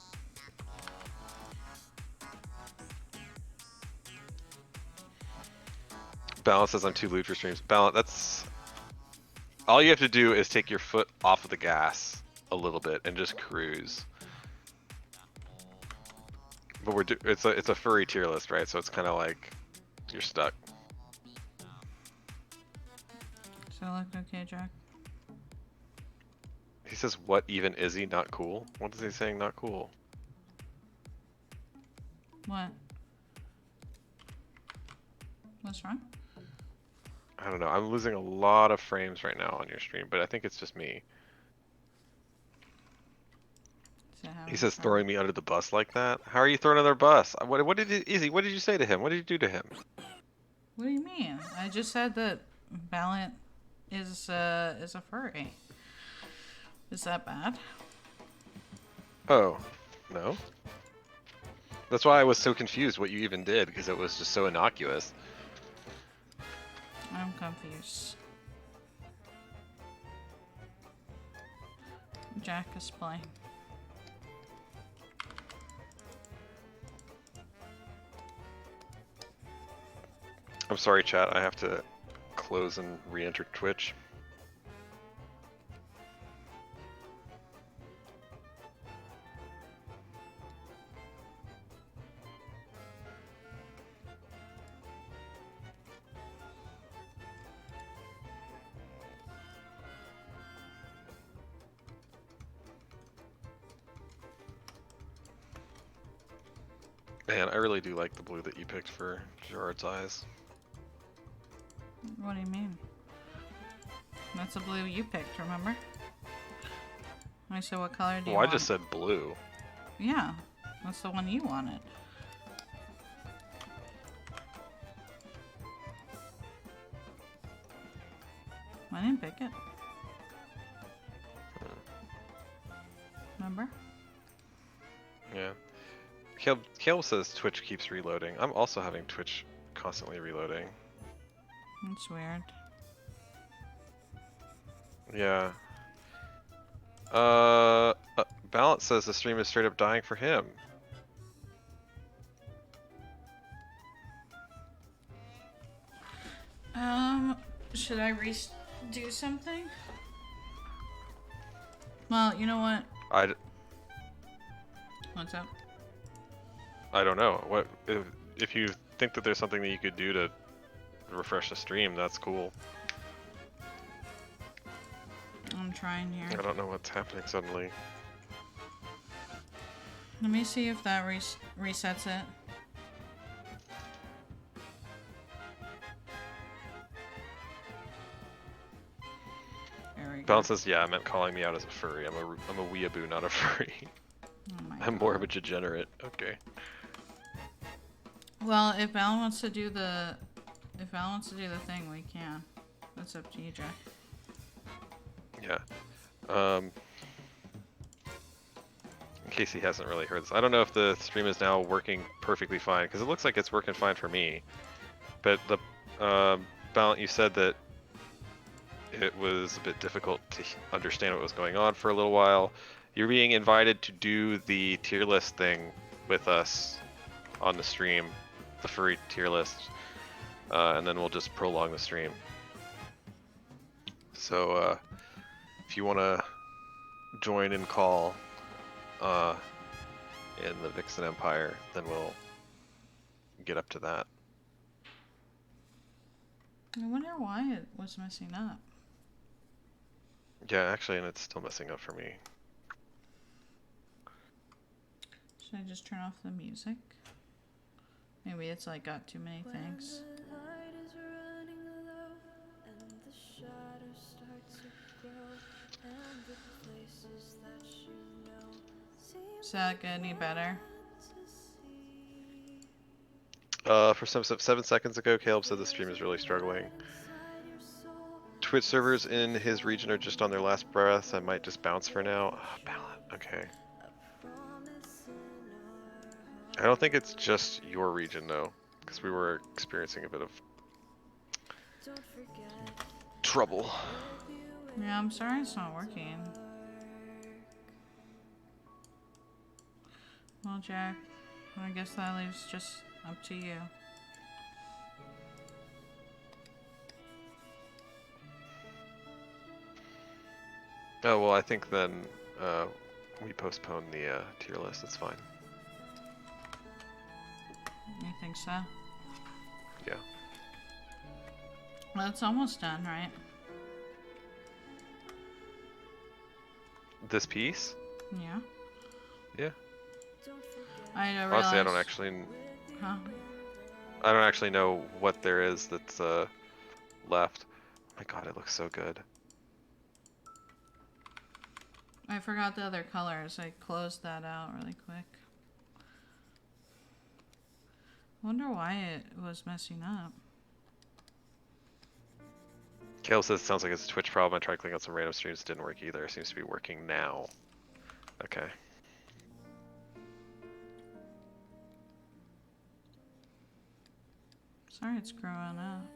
Ballant says I'm too lewd for streams. Ballant, that's... all you have to do is take your foot off of the gas a little bit and just cruise. But it's a furry tier list, right? So it's kind of like you're stuck.
Does that look okay, Jack?
He says, what even is he? Not cool? What is he saying not cool?
What? What's wrong?
I don't know. I'm losing a lot of frames right now on your stream, but I think it's just me.
Is that how
He says throwing me under the bus like that. How are you throwing under the bus? What did you, Izzy? What did you say to him? What did you do to him?
What do you mean? I just said that Ballant is a furry. Is that bad?
Oh, no. That's why I was so confused what you even did, because it was just so innocuous.
I'm confused. Jack is playing.
I'm sorry, chat. I have to close and re-enter Twitch. Man, I really do like the blue that you picked for Gerard's eyes.
What do you mean? That's the blue you picked, remember? I said, what color do you
Well, I
want?
just said blue.
Yeah, that's the one you wanted. I didn't pick it. Remember?
Yeah. Caleb says Twitch keeps reloading. I'm also having Twitch constantly reloading.
That's weird.
Yeah. Balance says the stream is straight up dying for him.
Should I do something? Well, you know what? What's up?
I don't know. What if you think that there's something that you could do to refresh the stream? That's cool.
I'm trying here.
I don't know what's happening suddenly.
Let me see if that resets it. There we go.
Balance says, "Yeah, I meant calling me out as a furry. I'm a weeaboo, not a furry.
Oh my
I'm
God.
more of a degenerate." Okay.
Well, if Val wants to do the thing, we can. That's up to you, Jack.
Yeah. In case he hasn't really heard this, I don't know if the stream is now working perfectly fine, because it looks like it's working fine for me. But the Balance, you said that it was a bit difficult to understand what was going on for a little while. You're being invited to do the tier list thing with us on the stream, the furry tier list, and then we'll just prolong the stream. So if you want to join and call in the Vixen Empire, then we'll get up to that.
I wonder why it was messing up.
Yeah, actually, and it's still messing up for me.
Should I just turn off the music? Maybe it's like got too many things. Is that good? Any better?
For 7 seconds ago, Caleb said the stream is really struggling. Twitch servers in his region are just on their last breath. I might just bounce for now. Ballot. Okay. I don't think it's just your region though, because we were experiencing a bit of trouble.
Yeah, I'm sorry it's not working. Well, Jack, I guess that leaves just up to you.
Oh, well, I think then we postpone the tier list. It's fine.
You think so?
Yeah.
Well, it's almost done, right?
This piece?
Yeah.
Yeah.
I realized...
Honestly, I don't actually...
Huh?
I don't actually know what there is that's left. Oh my god, it looks so good.
I forgot the other colors. I closed that out really quick. Wonder why it was messing up.
Caleb says it sounds like it's a Twitch problem. I tried clicking on some random streams, it didn't work either. It seems to be working now. Okay.
Sorry it's growing up.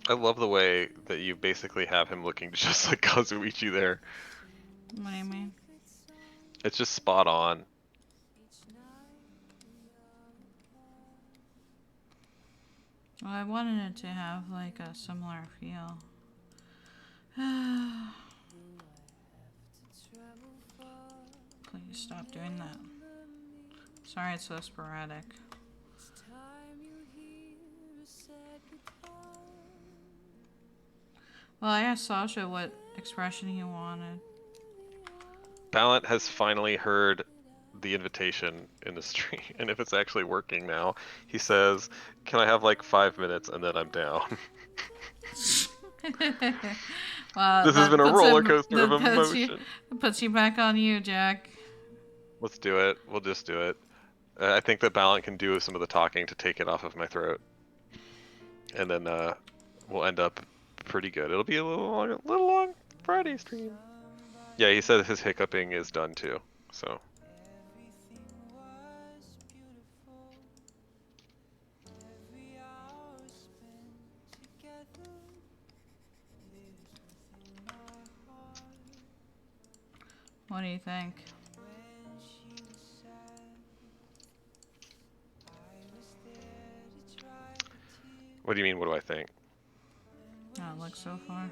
I love the way that you basically have him looking just like Kazuichi there.
What do you mean?
It's just spot on.
Well, I wanted it to have like a similar feel. Please stop doing that. Sorry it's so sporadic. Well, I asked Sasha what expression he wanted.
Ballant has finally heard the invitation in the stream, and if it's actually working now, he says, "Can I have like 5 minutes and then I'm down?"
Well,
This has
that
been a
puts
roller
him,
coaster of
that
emotion.
puts you back on you, Jack.
Let's do it. We'll just do it. I think that Ballant can do some of the talking to take it off of my throat, and then we'll end up pretty good. It'll be a little long Friday stream. Yeah, he said his hiccuping is done too. So.
What do you think?
What do you mean? What do I think?
How it looks so far.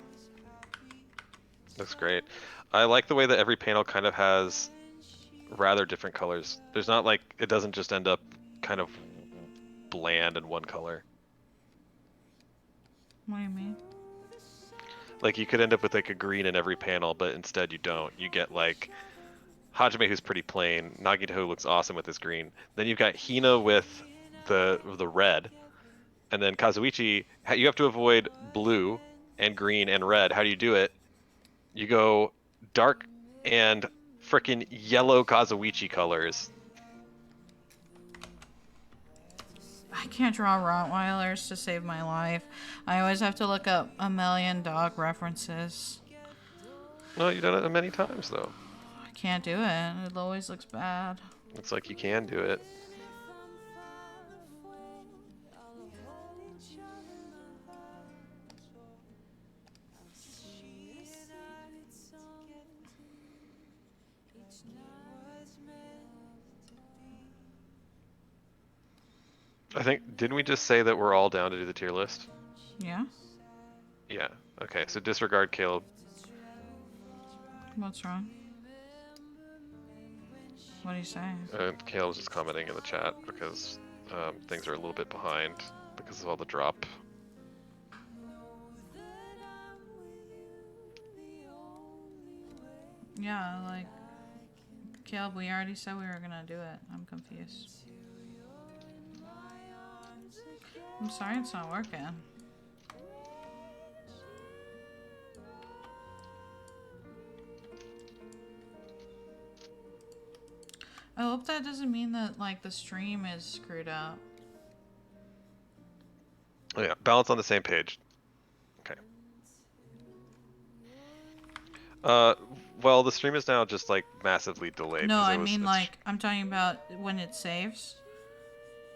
Looks great. I like the way that every panel kind of has rather different colors. There's not like, it doesn't just end up kind of bland in one color.
What do you mean?
Like you could end up with like a green in every panel, but instead you don't. You get like Hajime, who's pretty plain. Nagito, who looks awesome with his green. Then you've got Hina with the red, and then Kazuichi. You have to avoid blue and green and red. How do you do it? You go dark and frickin' yellow Kazuichi colors.
I can't draw Rottweilers to save my life. I always have to look up a million dog references.
Well, you've done it many times though.
I can't do it. It always looks bad.
It's like you can do it. I think, didn't we just say that we're all down to do the tier list?
Yeah?
Yeah. Okay, so disregard Caleb.
What's wrong? What are you saying?
Caleb's just commenting in the chat because things are a little bit behind because of all the drop.
Yeah, like, Caleb, we already said we were gonna do it. I'm confused. I'm sorry it's not working. I hope that doesn't mean that, like, the stream is screwed up.
Oh yeah, balance on the same page. Okay. Well, the stream is now just like massively delayed.
No,
'Cause
I mean, like, I'm talking about when it saves.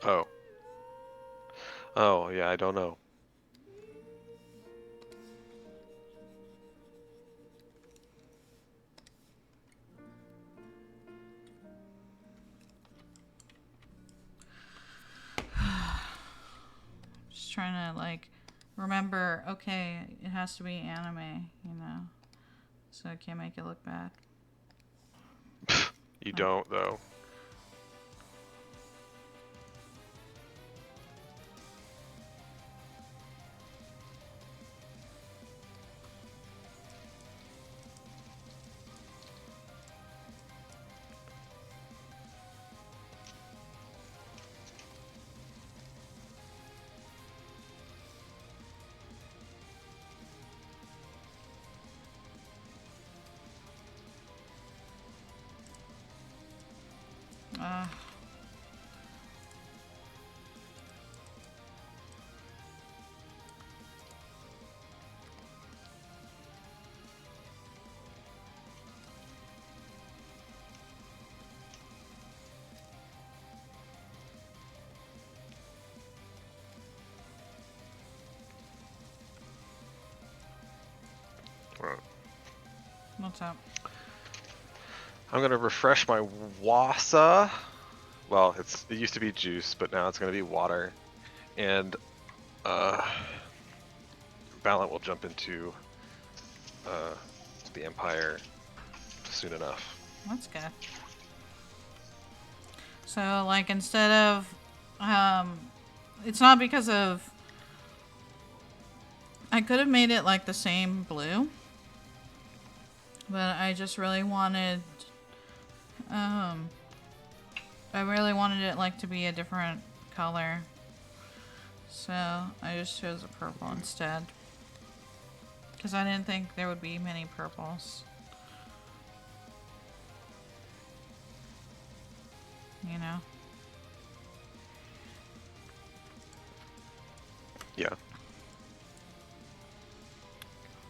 Oh. Oh, yeah, I don't know.
Just trying to, like, remember, okay, it has to be anime, you know? So I can't make it look bad.
You don't, though.
What's up?
I'm gonna refresh my wasa. Well, it used to be juice, but now it's gonna be water, and Valiant will jump into the Empire soon enough.
That's good. So, like, instead of, it's not because of, I could have made it like the same blue, but I just really wanted, I really wanted it like to be a different color. So I just chose a purple instead. Because I didn't think there would be many purples. You know?
Yeah.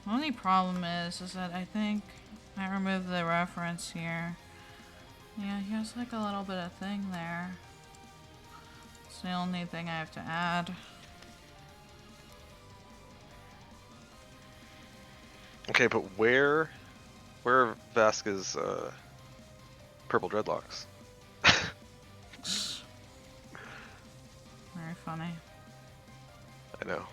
The only problem is that I think I removed the reference here. Yeah, here's like a little bit of thing there. It's the only thing I have to add.
Okay, but where are Vasquez's purple dreadlocks?
Very funny.
I know.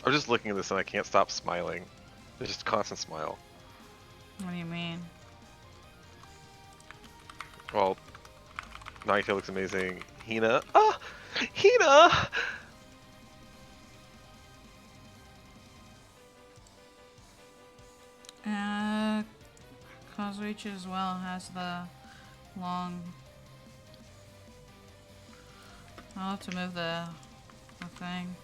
I'm just looking at this and I can't stop smiling. There's just a constant smile.
What do you mean?
Well, Nagito looks amazing. Hina. Ah! Hina!
Cosreach as well has the long. I'll have to move the thing.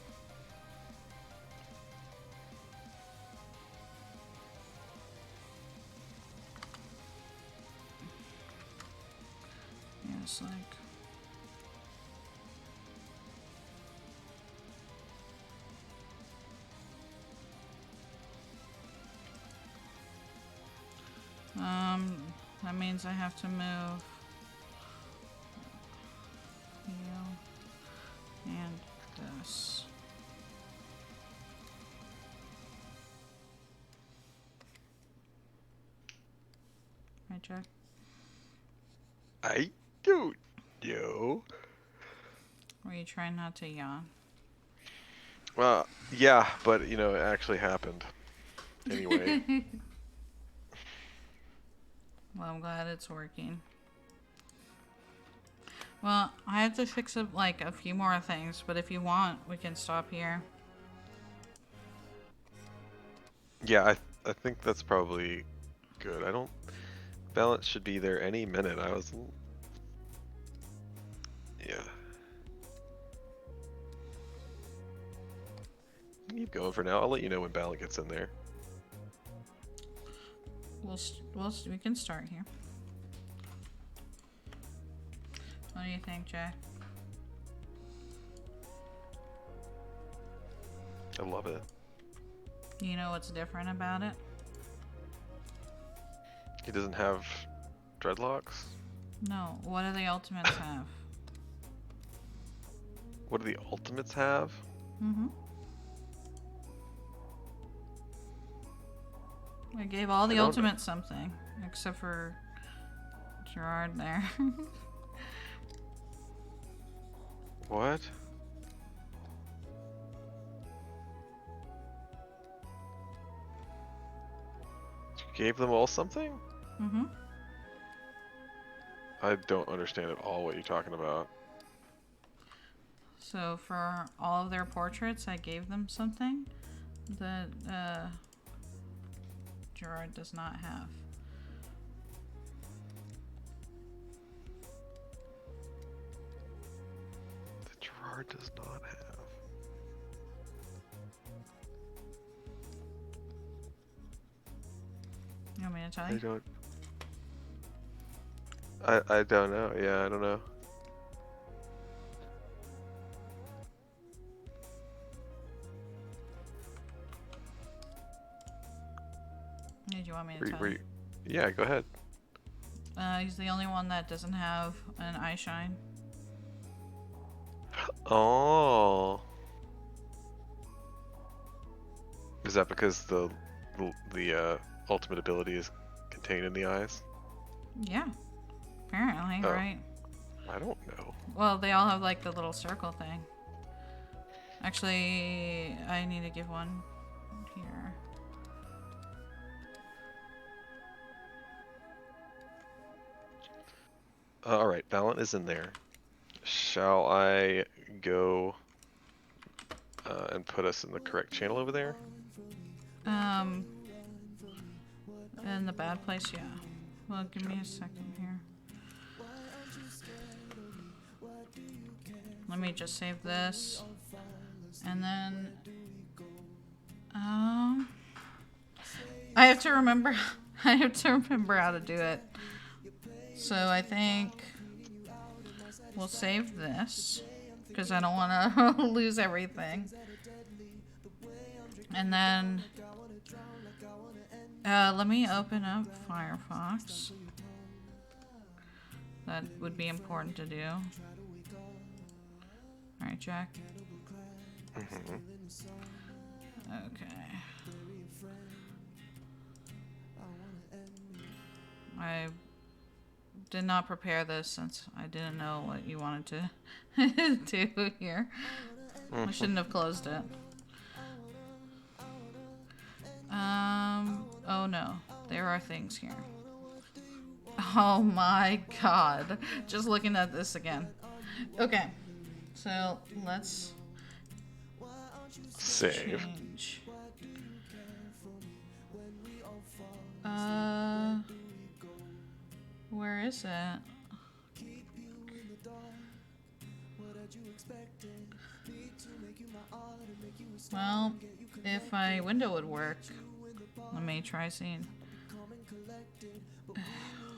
Yeah, it's like. That means I have to move you and this. Right, Jack?
I don't know.
Were you trying not to yawn?
Well, yeah, but you know, it actually happened. Anyway.
Well, I'm glad it's working. Well, I have to fix up like a few more things, but if you want, we can stop here.
Yeah, I think that's probably good. I don't. Balance should be there any minute. Yeah. Keep going for now. I'll let you know when Balance gets in there.
We can start here. What do you think, Jack?
I love it.
You know what's different about it?
He doesn't have dreadlocks?
No. What do the ultimates have?
What do the ultimates have?
Mm-hmm. I gave all the ultimates something, except for Gerard there.
What? You gave them all something?
Mm-hmm.
I don't understand at all what you're talking about.
So for all of their portraits, I gave them something that Gerard does not have.
That Gerard does not have.
You want me to tell
I
you?
don't. I don't know. Yeah, I don't know.
Did you you want me to
Were,
tell
were
you?
you- Yeah, go ahead.
He's the only one that doesn't have an eye shine.
Oh. Is that because the ultimate ability is contained in the eyes?
Yeah, apparently,
Oh.
right?
I don't know.
Well, they all have like the little circle thing. Actually, I need to give one here.
All right, Valiant is in there. Shall I go and put us in the correct channel over there?
In the bad place, yeah. Well, give me a second here. Let me just save this. And then, I have to remember, I have to remember how to do it. So I think we'll save this because I don't want to lose everything. And then, let me open up Firefox. That would be important to do. Alright, Jack.
Mm-hmm.
Okay. I did not prepare this since I didn't know what you wanted to do here. I shouldn't have closed it. Oh no. There are things here. Oh my god. Just looking at this again. Okay. So let's
Save.
change. Where is it? Well, if my window would work, let me try seeing.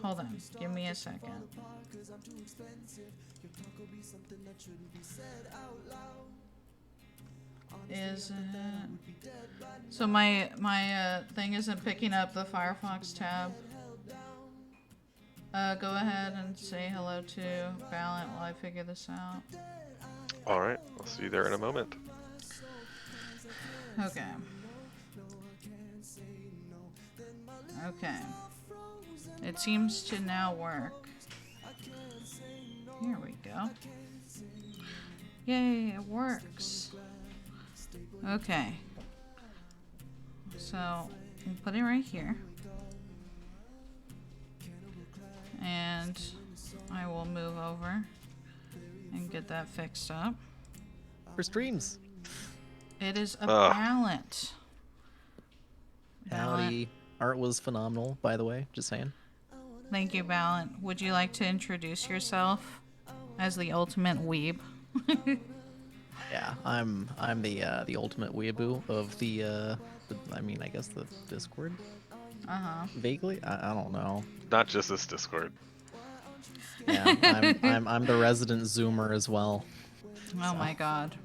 Hold on, give me a second. Is it? So my thing isn't picking up the Firefox tab. Go ahead and say hello to Valiant while I figure this out.
All right, I'll see you there in a moment.
Okay. Okay. It seems to now work. Here we go. Yay, it works. Okay. So, we'll put it right here. And I will move over and get that fixed up.
For streams.
It is a balance.
Howdy. Art was phenomenal, by the way. Just saying.
Thank you, Ballant. Would you like to introduce yourself as the ultimate weeb?
Yeah, I'm the ultimate weeaboo of the I guess the Discord. Vaguely, I don't know.
Not just this Discord.
Yeah, I'm the resident Zoomer as well.
Oh my god.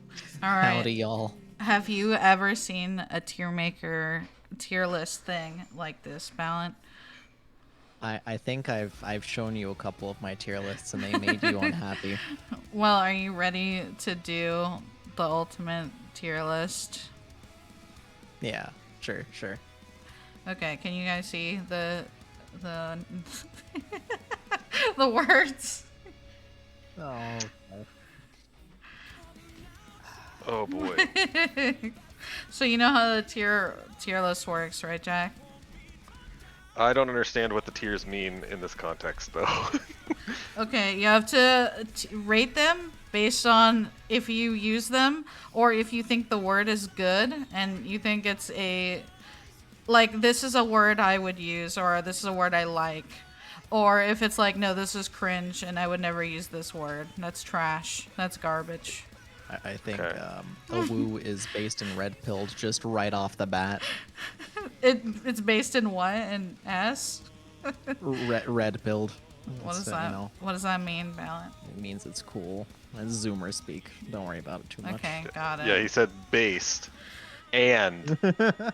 All right.
Howdy, y'all.
Have you ever seen a tier list thing like this, Ballant?
I think I've shown you a couple of my tier lists and they made you unhappy.
Well, are you ready to do the ultimate tier list?
Yeah, sure.
Okay, can you guys see the the words?
Oh.
Oh boy.
So you know how the tier list works, right, Jack?
I don't understand what the tiers mean in this context, though.
Okay, you have to rate them based on if you use them or if you think the word is good and you think it's like this is a word I would use or this is a word I like. Or if it's like, no, this is cringe and I would never use this word. That's trash. That's garbage.
I think
Okay.
a woo is based in red pilled just right off the bat.
It's based in what? In S?
Red pilled.
What does that? What does that mean, Ballant?
It means it's cool. That's Zoomer speak. Don't worry about it too much.
Okay, got it.
Yeah, he said based and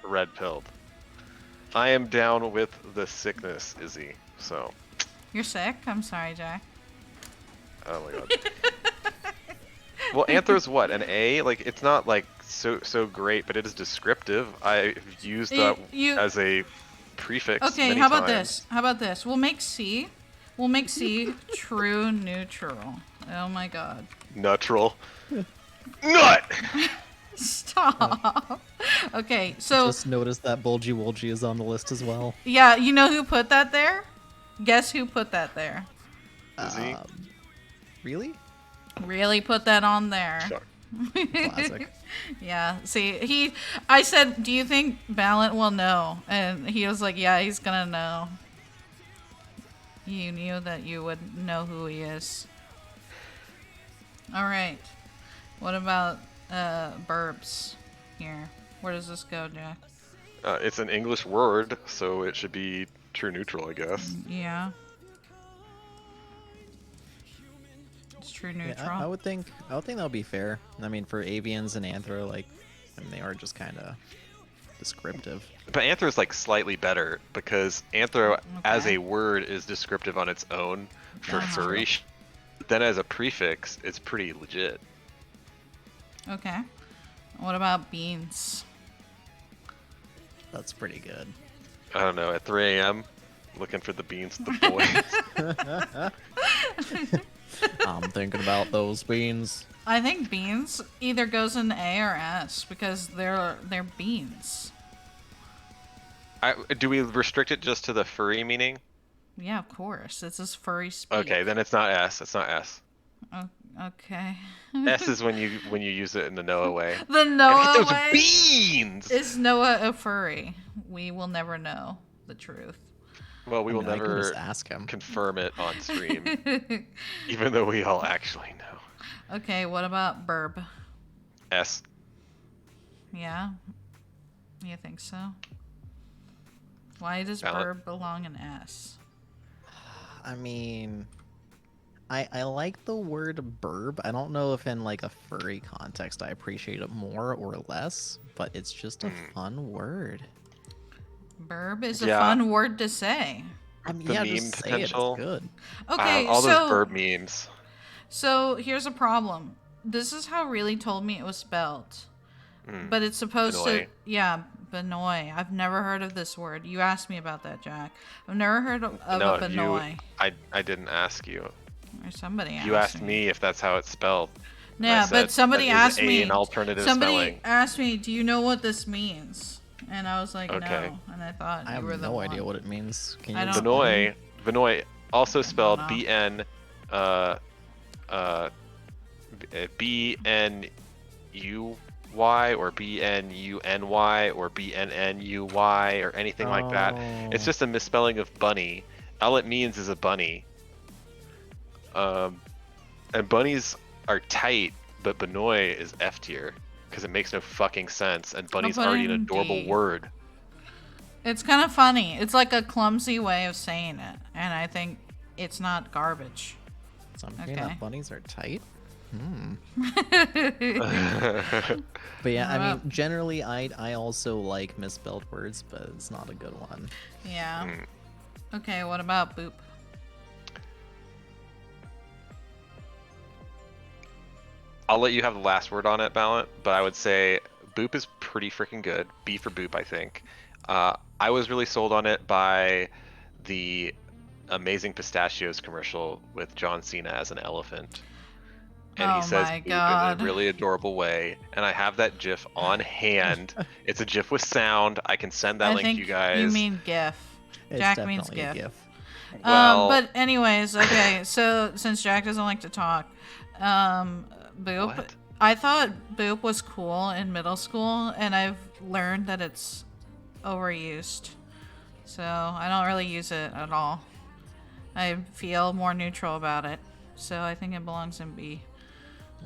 red pilled. I am down with the sickness, Izzy. So.
You're sick? I'm sorry, Jack.
Oh my god. Well, anthro's what? An A? Like, it's not like so great, but it is descriptive. I've used that as a prefix.
Okay,
many
how about
times.
this? How about this? We'll make C true neutral. Oh my god.
Neutral. Nut!
Stop. Okay, so
Just noticed that Bulgy Wulgy is on the list as well.
yeah, you know who put that there? Guess who put that there?
Izzy?
Really?
Really put that on there.
Sure.
Classic.
Yeah, see, I said, do you think Ballant will know? And he was like, yeah, he's gonna know. You knew that you would know who he is. Alright. What about burbs here? Where does this go, Jack?
It's an English word, so it should be true neutral, I guess.
Yeah. It's true neutral.
Yeah, I would think that would be fair. I mean, for avians and anthro, like, I mean, they are just kind of descriptive.
But anthro is like slightly better because anthro as
Okay.
a word is descriptive on its own for
Uh-huh.
furry. But then as a prefix, it's pretty legit.
Okay. What about beans?
That's pretty good.
I don't know, at 3 a.m., looking for the beans, the boys.
I'm thinking about those beans.
I think beans either goes in A or S because they're beans.
Do we restrict it just to the furry meaning?
Yeah, of course. It's just furry speak.
Okay, then it's not S. It's not S.
Oh, okay.
S is when you use it in the Noah way.
The
And
Noah
those
way.
beans.
Is Noah a furry? We will never know the truth.
Well, we will
I can just
never
ask him.
confirm it on stream, even though we all actually know.
Okay, what about burb?
S.
Yeah? You think so? Why does
Valid.
burb belong in S?
I mean, I like the word burb. I don't know if in like a furry context I appreciate it more or less, but it's just a fun word.
Burb is a
Yeah.
fun word to say.
I mean,
The
yeah,
meme
just say
potential.
it. It's good.
Okay,
All
so
those verb memes.
So here's a problem. This is how Really told me it was spelled. But it's supposed
Benoy.
to... Yeah, Benoy. I've never heard of this word. You asked me about that, Jack. I've never heard of
No,
a Benoy.
I didn't ask you.
Or somebody asked
You asked me if that's how it's spelled. And I
Yeah,
said,
but somebody
"That is
asked me...
an alternative
Somebody
spelling."
asked me, do you know what this means? And I was like,
Okay.
no. And I thought
I
you
have
were the
no
one.
idea what it means. Can
I
you
don't-
explain?
Vinoy, also spelled
know.
B-N, B-N-U-Y or B-N-U-N-Y or B-N-N-U-Y or anything like that. It's
Oh.
just a misspelling of bunny. All it means is a bunny. And bunnies are tight, but Benoy is F tier because it makes no fucking sense. And bunny's
put
already
it
an
in
adorable
D.
word.
It's kind of funny. It's like a clumsy way of saying it. And I think it's not garbage.
So I'm hearing
Okay.
that bunnies are tight. But yeah, I mean, generally, I also like misspelled words, but it's not a good one.
Yeah. Okay, what about boop?
I'll let you have the last word on it, Ballant, but I would say Boop is pretty freaking good. B for Boop, I think. I was really sold on it by the Amazing Pistachios commercial with John Cena as an elephant. And he
Oh
says
my
Boop
God.
in a really adorable way. And I have that GIF on hand. It's a GIF with sound. I can send that
I
link
think
to you guys.
you mean GIF.
It's
Jack
definitely
means
a
GIF.
GIF.
Well-
But anyways, okay. So since Jack doesn't like to talk, Boop.
What?
I thought Boop was cool in middle school, and I've learned that it's overused. So I don't really use it at all. I feel more neutral about it. So I think it belongs in B.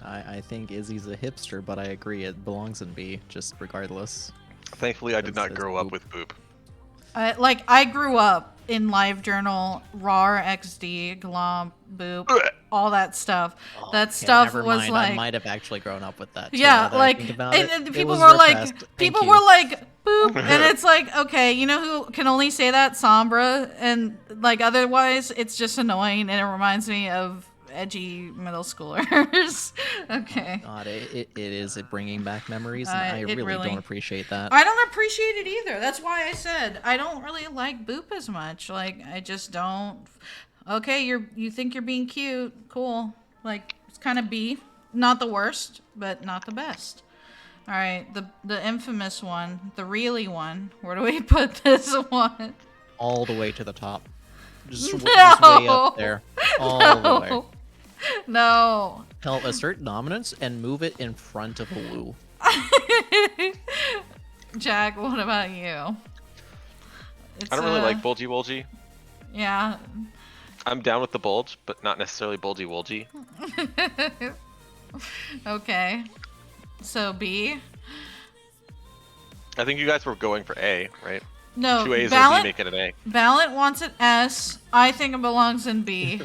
I think Izzy's a hipster, but I agree it belongs in B, just regardless.
Thankfully, I did not
It's
grow up
Boop.
with Boop.
I grew up in LiveJournal, RAR, XD, Glomp, Boop, all that stuff. That
Yeah,
stuff
never
was
mind.
like,
I might have actually grown up with that. Too,
yeah,
now that I
like,
think about
and
it. It
people
was
were
repressed.
like,
Thank
people
you.
were like, boop, and it's like, okay, you know who can only say that? Sombra, and like otherwise, it's just annoying, and it reminds me of edgy middle schoolers. Okay.
God, it is bringing back memories, and I
It
really
really-
don't appreciate that.
I don't appreciate it either. That's why I said I don't really like Boop as much. Like I just don't. Okay, you think you're being cute, cool. Like it's kind of B, not the worst, but not the best. All right, the infamous one, the really one. Where do we put this one?
All the way to the top. Just,
No!
just way up there. All the way.
No.
Hell, assert dominance and move it in front of a woo.
Jack, what about you? It's,
I don't really like bulgy wolgy.
Yeah.
I'm down with the bulge, but not necessarily bulgy wolgy.
Okay. So B.
I think you guys were going for A, right?
No,
Two A's and B make it an A.
Ballant wants an S. I think it belongs in B.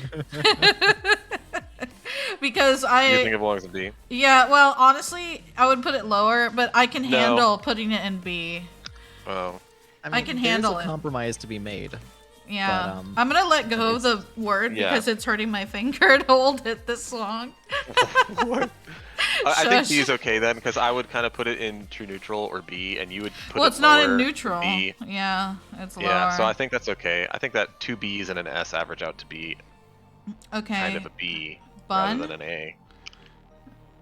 Because
You think it belongs in B?
yeah, well, honestly, I would put it lower, but I can
No.
handle putting it in B.
Oh.
I can
there's
handle
a
it.
compromise to be made.
Yeah.
But,
I'm gonna let go of the word
Yeah.
because it's hurting my finger to hold it this long.
What? I think B
Shush.
is okay then, because I would kind of put it in true neutral or B, and you would put
Well,
it
it's not in
lower,
neutral.
B.
Yeah, it's lower.
Yeah, so I think that's okay. I think that two B's and an S average out to be
Okay.
kind of a B
Bun?
rather than an A.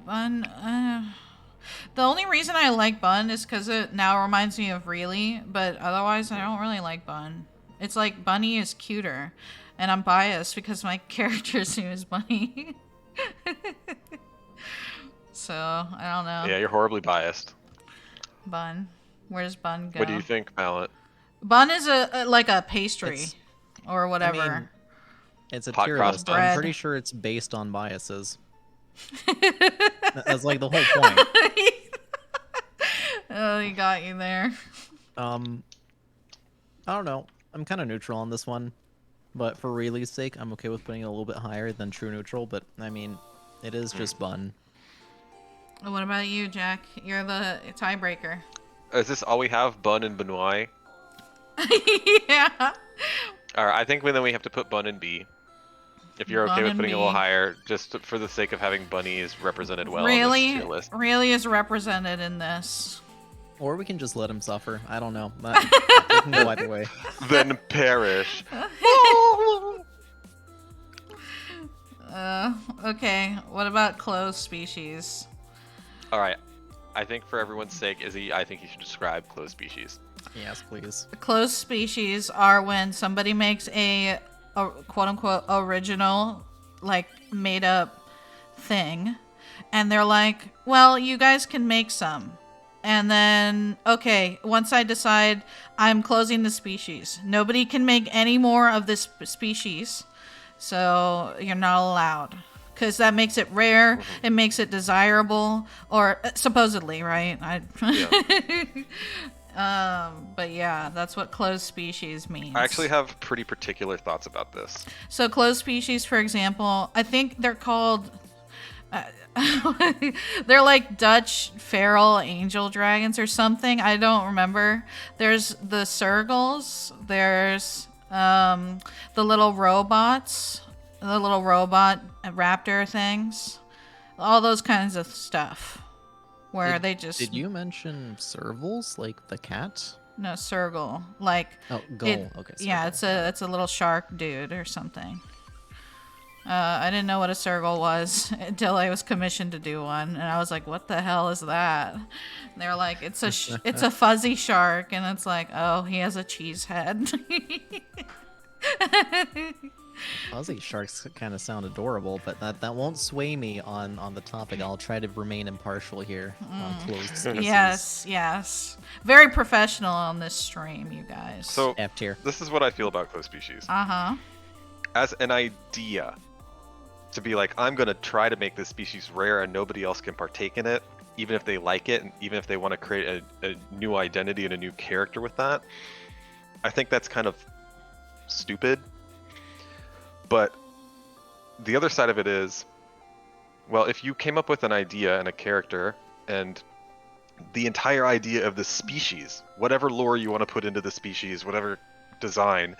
Bun. The only reason I like Bun is because it now reminds me of Really, but otherwise I don't really like Bun. It's like Bunny is cuter, and I'm biased because my character's name is Bunny. So I don't know.
Yeah, you're horribly biased.
Bun. Where's Bun go?
What do you think, Mallet?
Bun is like a pastry,
It's-
or whatever.
I mean, it's a
Hot
tier
cross
list.
bun.
I'm pretty sure it's based on biases. That's like the whole point.
Oh, he got you there.
I don't know. I'm kind of neutral on this one, but for Really's sake, I'm okay with putting it a little bit higher than true neutral. But I mean, it is just bun.
What about you, Jack? You're the tiebreaker.
Is this all we have? Bun and Benoit?
Yeah.
Alright, I think then we have to put Bun in B. If you're okay
Bun
with
and
putting it a little
B.
higher, just for the sake of having bunnies represented well on
Really,
this tier list.
really is represented in this.
Or we can just let him suffer. I don't know. It can go either way.
Then perish.
Okay. What about closed species?
Alright, I think for everyone's sake, Izzy, I think you should describe closed species.
Yes, please.
Closed species are when somebody makes a quote unquote original, like made up thing, and they're like, well, you guys can make some. And then, okay, once I decide I'm closing the species, nobody can make any more of this species, so you're not allowed. Because that makes it rare, it makes it desirable, or supposedly, right? But yeah, that's what closed species means.
I actually have pretty particular thoughts about this.
So closed species, for example, I think they're called... they're like Dutch feral angel dragons or something. I don't remember. There's the Sergals. There's the little robots. The little robot raptor things. All those kinds of stuff. Where they just...
Did you mention servals, like the cat?
No, Sergal. Like...
Oh, gull. Okay.
Yeah,
serval.
it's a little shark dude or something. I didn't know what a Sergal was until I was commissioned to do one, and I was like, "What the hell is that?" And they're like, "It's a fuzzy shark," and it's like, "Oh, he has a cheese head."
Fuzzy sharks kind of sound adorable, but that won't sway me on the topic. I'll try to remain impartial here on closed species.
Yes. Very professional on this stream, you guys.
So,
F tier.
this is what I feel about closed species.
Uh-huh.
As an idea, to be like, I'm going to try to make this species rare and nobody else can partake in it, even if they like it, and even if they want to create a new identity and a new character with that. I think that's kind of stupid. But the other side of it is, well, if you came up with an idea and a character and the entire idea of the species, whatever lore you want to put into the species, whatever design,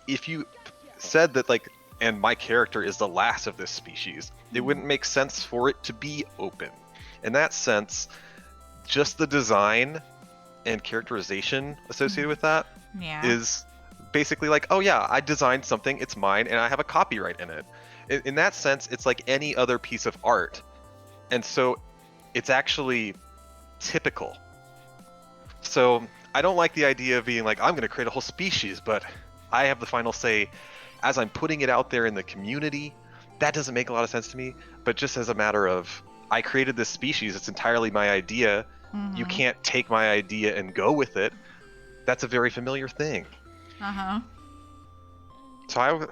if you said that like, and my character is the last of this species, it wouldn't make sense for it to be open. In that sense, just the design and characterization associated with that
Yeah.
is basically like, oh yeah, I designed something, it's mine, and I have a copyright in it. In that sense, it's like any other piece of art. And so it's actually typical. So I don't like the idea of being like, I'm going to create a whole species, but I have the final say as I'm putting it out there in the community. That doesn't make a lot of sense to me. But just as a matter of, I created this species, it's entirely my idea. You can't take my idea and go with it. That's a very familiar thing. So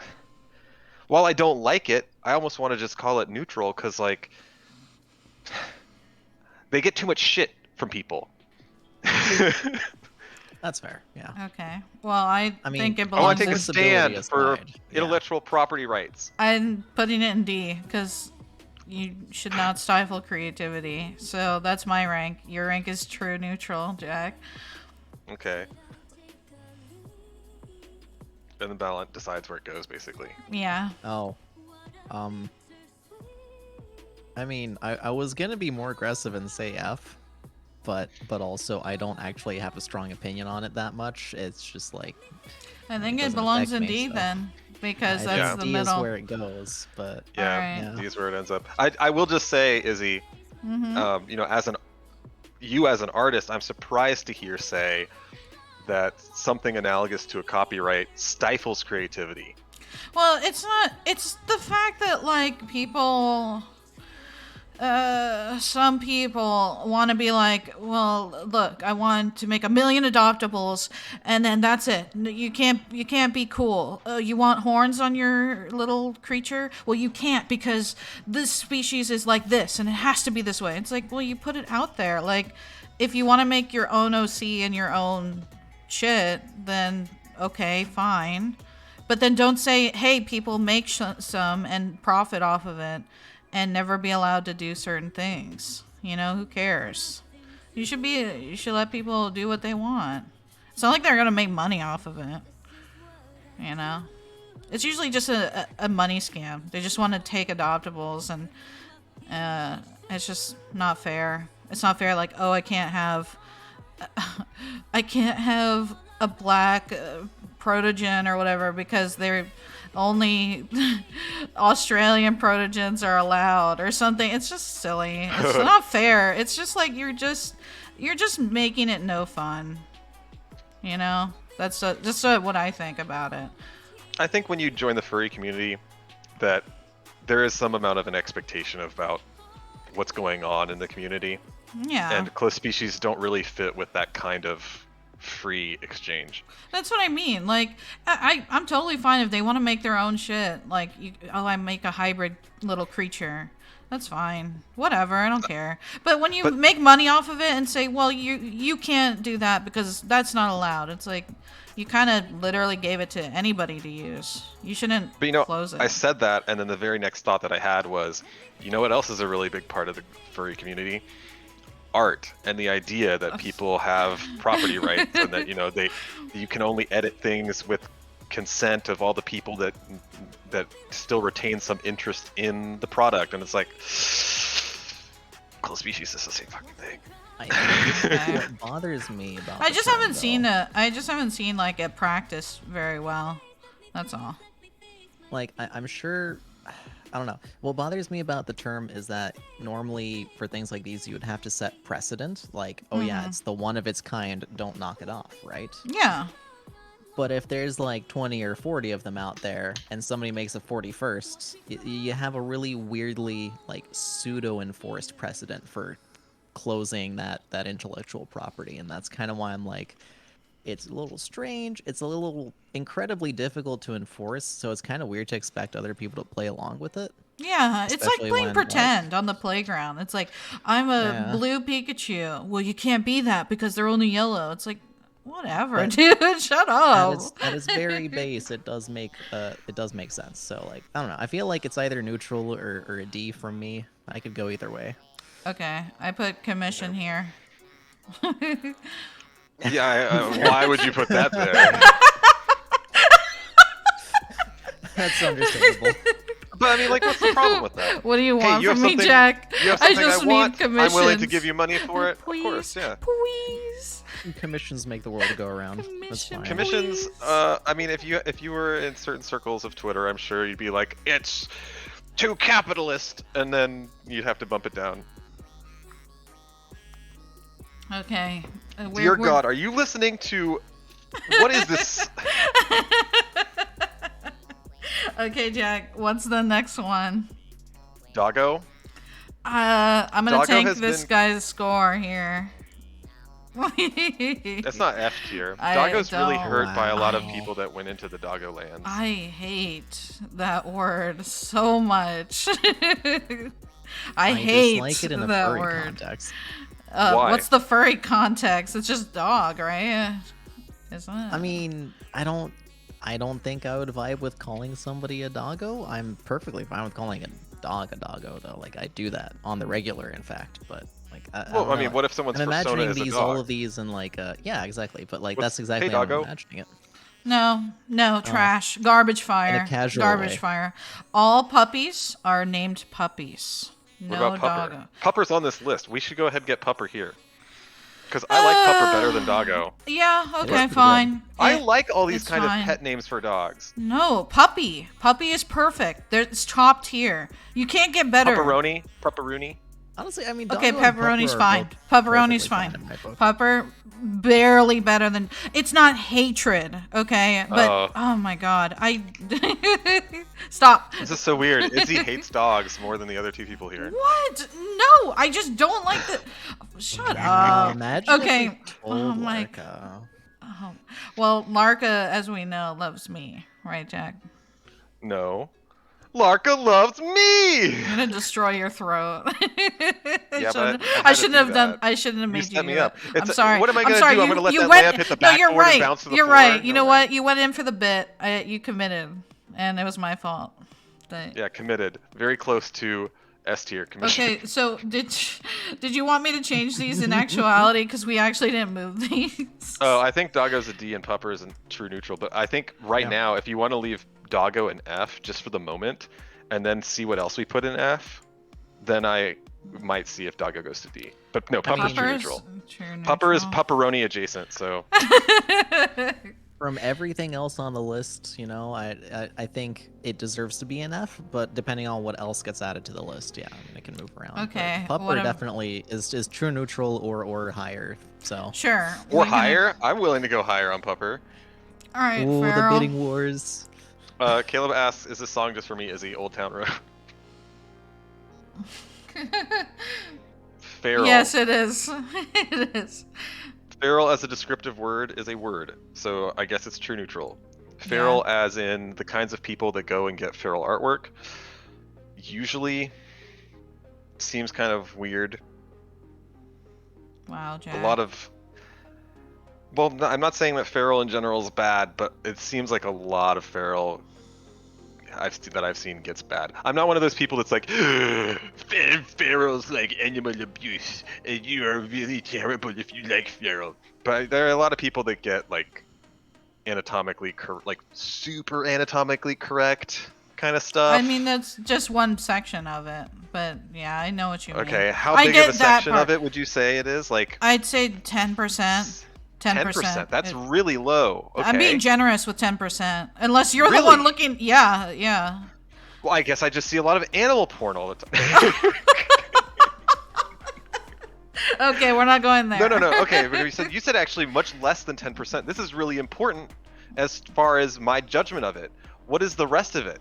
while I don't like it, I almost want to just call it neutral, because like they get too much shit from people.
That's fair. Yeah.
Okay. Well, I
mean,
think it
I want
belongs
to take a
in.
Disability
stand for
aside, yeah.
intellectual property rights.
I'm putting it in D because you should not stifle creativity. So that's my rank. Your rank is true neutral, Jack.
Okay. And the ballot decides where it goes, basically.
Yeah.
Oh. I mean, I was gonna be more aggressive and say F, but also I don't actually have a strong opinion on it that much. It's just like
I think it
doesn't
belongs
affect
in
me,
D
so
then because
I
that's
think
the
D is
middle.
where it goes. But
Yeah,
Alright.
D is where it ends up. I will just say, Izzy, you know, as an artist, I'm surprised to hear say that something analogous to a copyright stifles creativity.
Well, it's not. It's the fact that like people. Some people want to be like, well, look, I want to make 1 million adoptables, and then that's it. You can't be cool. You want horns on your little creature? Well, you can't because this species is like this, and it has to be this way. It's like, well, you put it out there. Like, if you want to make your own OC and your own shit, then okay, fine. But then don't say, hey, people, make some and profit off of it and never be allowed to do certain things. You know, who cares? You should let people do what they want. It's not like they're going to make money off of it. You know? It's usually just a money scam. They just want to take adoptables, and it's just not fair. It's not fair like, oh, I can't have a black protogen or whatever because they're only Australian protogens are allowed or something. It's just silly. It's not fair. It's just like you're just making it no fun. You know? That's just what I think about it.
I think when you join the furry community, that there is some amount of an expectation about what's going on in the community.
Yeah.
And close species don't really fit with that kind of free exchange.
That's what I mean. Like, I'm totally fine if they want to make their own shit. Like, I make a hybrid little creature. That's fine. Whatever. I don't care. But when you make money off of it and say, well, you can't do that because that's not allowed. It's like, you kind of literally gave it to anybody to use. You shouldn't close it.
I said that, and then the very next thought that I had was, you know what else is a really big part of the furry community? Art, and the idea that people have property rights, and that you can only edit things with consent of all the people that still retain some interest in the product. And it's like, close species is the same fucking thing.
What bothers me about
I just haven't seen like it practiced very well. That's all.
Like I'm sure, I don't know. What bothers me about the term is that normally for things like these, you would have to set precedent. Like, oh yeah, it's the one of its kind. Don't knock it off, right?
Yeah.
But if there's like 20 or 40 of them out there, and somebody makes a 41st, you have a really weirdly like pseudo-enforced precedent for closing that intellectual property, and that's kind of why I'm like, it's a little strange. It's a little incredibly difficult to enforce, so it's kind of weird to expect other people to play along with it.
Yeah, it's like
Especially
playing
when,
pretend on the playground. It's like, I'm a blue Pikachu. Well, you can't be that because they're only yellow. It's like, whatever, dude. Shut up.
At its very base, it does make sense. So like, I don't know. I feel like it's either neutral or a D from me. I could go either way.
Okay, I put commission here.
Yeah, why would you put that there?
That's understandable.
But I mean, like, what's the problem with that?
What do you
Hey,
want
you have
from me,
something.
Jack?
You have
I
something
just
want.
need commissions.
I'm willing to give you money for it.
Please,
Of course, yeah.
please.
Commissions make the world go around. That's
Commission.
fine.
Commissions.
Please.
I mean, if you were in certain circles of Twitter, I'm sure you'd be like, it's too capitalist, and then you'd have to bump it down.
Okay.
Dear God, are you listening to? What is this?
Okay, Jack. What's the next one?
Doggo.
I'm gonna
Doggo
tank
has
this
been-
guy's score here.
That's not F tier.
I
Doggo's really
don't-
hurt by a lot of
Wow.
people that went into the Doggo lands.
I hate that word so much. I hate
dislike it in a
that
furry
word.
context.
Why?
What's the furry context? It's just dog, right? Isn't it?
I mean, I don't think I would vibe with calling somebody a doggo. I'm perfectly fine with calling a doggo though. Like I do that on the regular, in fact. But like,
Well,
don't
I mean,
know.
what if someone's
I'm
persona
imagining
is a
these,
dog?
all of these, in like, yeah, exactly. But like,
What's-
that's exactly
hey,
how I'm
doggo?
imagining it.
No, trash, garbage fire,
casual
garbage
way.
fire. All puppies are named puppies.
What
No
about Pupper?
doggo.
Pupper's on this list. We should go ahead and get Pupper here. Because I like Pupper better than Doggo.
Yeah,
pretty
okay,
good.
fine.
I
It-
like all these
it's
kind
fine.
of pet names for dogs.
No, puppy. Puppy is perfect. It's top tier. You can't get better.
Pepperoni, Pepperoni.
Honestly, I mean,
Okay,
doggo and
pepperoni's
pupper are
fine.
both
Pepperoni's
perfectly
fine.
in my book.
Pupper, barely better than. It's not hatred, okay? But
Oh.
oh my god, I stop.
This is so weird. Izzy hates dogs more than the other two people here.
What? No, I just don't like the. Shut up.
Imagine if
Okay.
we told
Oh my.
Larka.
Oh. Well, Larka, as we know, loves me, right, Jack?
No. Larka loves me!
I'm gonna destroy your throat.
Yeah, but
I shouldn't have
do
done.
that.
I shouldn't have
You
made
set
you
me
do
up.
it. I'm
It's-
sorry.
what am I gonna
sorry.
do? I'm gonna let
you
that
went,
layup hit the
No, you're
backboard and
right.
bounce to the
You're
floor?
right. You
No
know
way.
what? You went in for the bit. You committed, and it was my fault.
Yeah, committed. Very close to S tier commission.
Okay, so did you want me to change these in actuality? Because we actually didn't move these.
Oh, I think Doggo's a D and Pupper is a true neutral, but I think right
Yeah.
now, if you want to leave Doggo in F just for the moment, and then see what else we put in F, then I might see if Doggo goes to D. But no, Pupper's true neutral.
True
Pupper is
neutral.
pepperoni adjacent, so
From everything else on the list, you know, I think it deserves to be an F, but depending on what else gets added to the list, yeah, I mean, it can move around. But
Okay,
Pupper
what am-
definitely is true neutral or higher. So.
Sure.
or
we can-
higher. I'm willing to go higher on Pupper.
All right,
Ooh, the
Farrell.
bidding wars.
Caleb asks, "Is this song just for me, Izzy? Old Town Road." Feral.
Yes, it is. It is.
Feral as a descriptive word is a word, so I guess it's true neutral. Feral as in the kinds of people that go and get feral artwork. Usually seems kind of weird.
Wow, Jack.
A lot of. Well, I'm not saying that feral in general is bad, but it seems like a lot of feral I've seen gets bad. I'm not one of those people that's like, feral's like animal abuse, and you are really terrible if you like feral. But there are a lot of people that get like anatomically, like super anatomically correct kind of stuff.
I mean, that's just one section of it, but yeah, I know what you mean.
Okay, how
I
big
get
of a
that
section
part.
of it would you say it is? Like
I'd say 10%. 10%.
That's really low. Okay.
I'm being generous with 10%. Unless you're the
Really?
one looking. Yeah, yeah.
Well, I guess I just see a lot of animal porn all the time.
Okay, we're not going there.
No. Okay, but you said actually much less than 10%. This is really important as far as my judgment of it. What is the rest of it?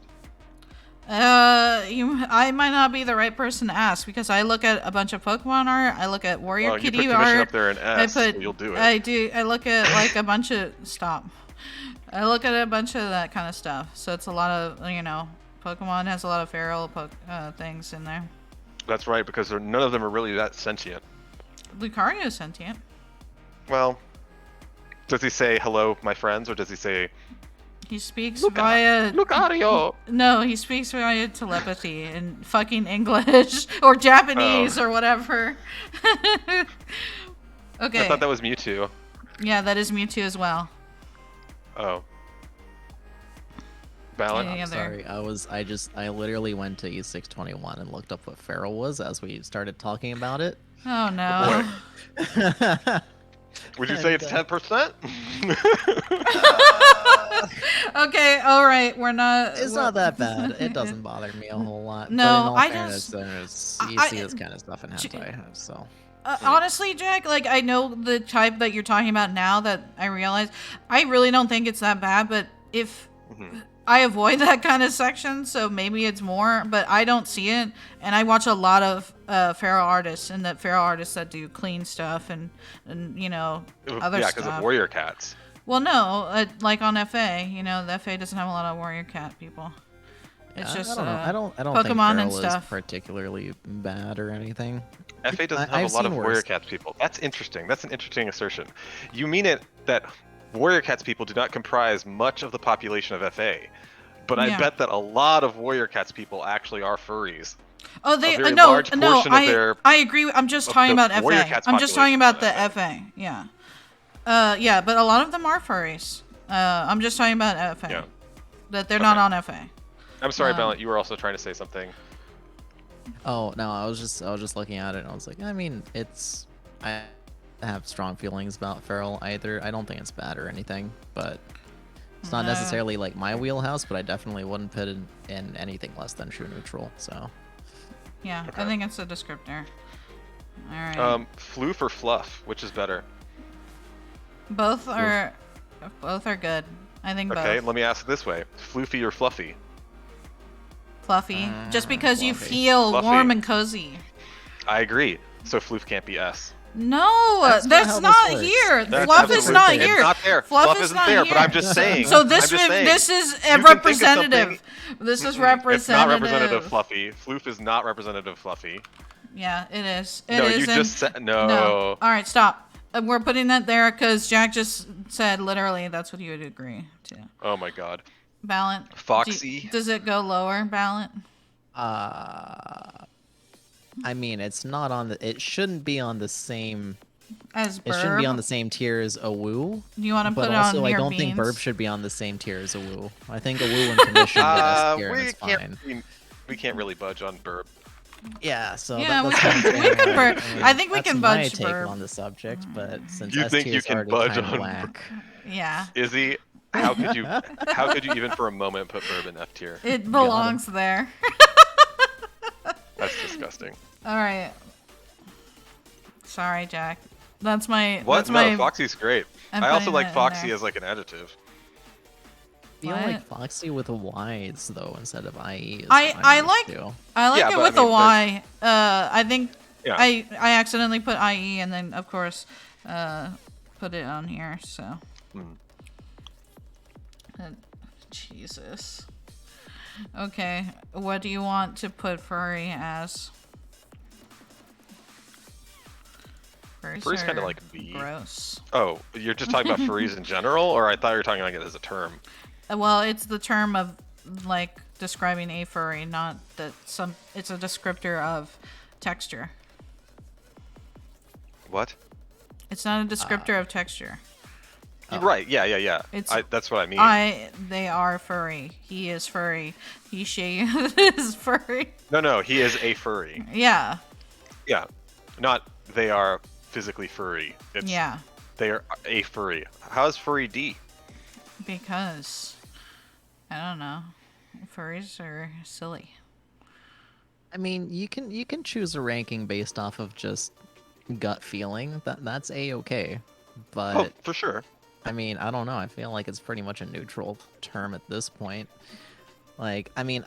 I might not be the right person to ask because I look at a bunch of Pokemon art. I look at Warrior
Well, you
Kitty
put commission
art.
up there in
I
S,
put.
so you'll do it.
I do. I look at like a bunch of stop. I look at a bunch of that kind of stuff. So it's a lot of Pokemon has a lot of feral things in there.
That's right, because none of them are really that sentient.
Lucario is sentient.
Well, does he say hello, my friends, or does he say
He speaks
Look
via...
Lucario!
No, he speaks via telepathy in fucking English or Japanese or whatever. Okay.
I thought that was Mewtwo.
Yeah, that is Mewtwo as well.
Oh. Balance?
Yeah,
I'm
there.
sorry. I literally went to E621 and looked up what feral was as we started talking about it.
Oh no.
Would you say it's
And,
10%?
Okay, alright, we're not...
It's not that bad. It doesn't bother me a whole lot.
No,
but in all
I
fairness,
just-
you see this kind of stuff in hentai, so.
Honestly, Jack, like, I know the type that you're talking about now that I realize. I really don't think it's that bad, but if... I avoid that kind of section, so maybe it's more, but I don't see it. And I watch a lot of feral artists, and that feral artists that do clean stuff and you know, other
Yeah,
stuff.
because of warrior cats.
Well, no, like on FA, you know, the FA doesn't have a lot of warrior cat people. It's just
I don't think
Pokemon and
feral is
stuff.
particularly bad or anything.
FA doesn't
I've
have a lot
seen
of warrior
worse.
cats people. That's interesting. That's an interesting assertion. You mean it that warrior cats people do not comprise much of the population of FA, but I
Yeah.
bet that a lot of warrior cats people actually are furries.
Oh, they
very
no,
large
no.
portion of their-
I agree. I'm just
of
talking
the
about
warrior
FA.
cats
I'm just talking about the
population
FA. Yeah. Yeah, but a lot of them are furries. I'm just talking about FA.
Yeah.
That they're not
Okay.
on FA.
I'm sorry, Ballant, you were also trying to say something.
Oh no, I was just looking at it and I was like, I mean, I have strong feelings about feral either. I don't think it's bad or anything, but it's not necessarily like my wheelhouse, but I definitely wouldn't put it in anything less than true neutral. So
Yeah,
Okay.
I think it's a descriptor. All right.
Floof or fluff, which is better?
both are good. I think
Okay,
both.
let me ask it this way: floofy or fluffy?
Fluffy, just because you
Fluffy.
feel
Fluffy.
warm and cozy.
I agree. So floof can't be S.
No,
That's not
that's
how
not
this works.
here.
That's
Fluff is
absolutely-
not
it's
here.
not there.
Fluff
Fluff
is
isn't
not
there,
here.
but I'm just saying.
So
I'm just saying.
this is
You can think of
representative. This is representative.
It's not representative Fluffy. Floof is not representative Fluffy.
Yeah, it is. It
No,
is.
you
and-
just said no.
No. All right, stop. We're putting that there because Jack just said literally that's what you would agree to.
Oh my god.
Ballant.
Foxy.
Does it go lower, Ballant?
I mean, it's not on the. It shouldn't be on the same.
As
It shouldn't be
Burb?
on the same tier as a woo.
Do you want to
But
put it
also,
on
I
your
don't
beans?
think burb should be on the same tier as a woo. I think a woo and commission get S tier, and
We
it's
can't.
fine.
We can't really budge on burb.
Yeah, so
Yeah,
that's
we
what I'm
can-
saying,
we can
right?
burb.
mean,
I think we
that's
can
my
budge
take
burb.
on the subject, but since
You
S
think
tier
you
is
can
already
budge
kind of
on
whack.
Yeah.
Izzy, how could you? How could you even for a moment put burb in F tier?
It belongs there.
That's disgusting.
All right. Sorry, Jack. That's my.
What?
That's
No,
my.
Foxy's great.
I'm
I also
putting
like
it in
Foxy
there.
as like an adjective.
feel like
What?
Foxy with a Y's though instead of IE. Is
I
what I'm
like-
used to.
I like
Yeah,
it
but I
with
mean,
a Y. I think
Yeah.
I accidentally put IE and then of course put it on here. So.
Hmm.
Jesus. Okay, what do you want to put furry as? Furries
Furry's kinda
are
like B.
gross.
Oh, you're just talking about furries in general, or I thought you were talking like it as a term.
Well, it's the term of like describing a furry, not that some. It's a descriptor of texture.
What?
It's not a descriptor of texture.
You're right. Yeah.
It's-
That's what I mean.
They are furry. He is furry. He, she is furry.
No. He is a furry.
Yeah.
Yeah. Not they are physically furry. It's
Yeah.
they are a furry. How is furry D?
Because I don't know. Furries are silly.
I mean, you can choose a ranking based off of just gut feeling. That's a-okay. But
Oh, for sure.
I mean, I don't know. I feel like it's pretty much a neutral term at this point. Like, I mean,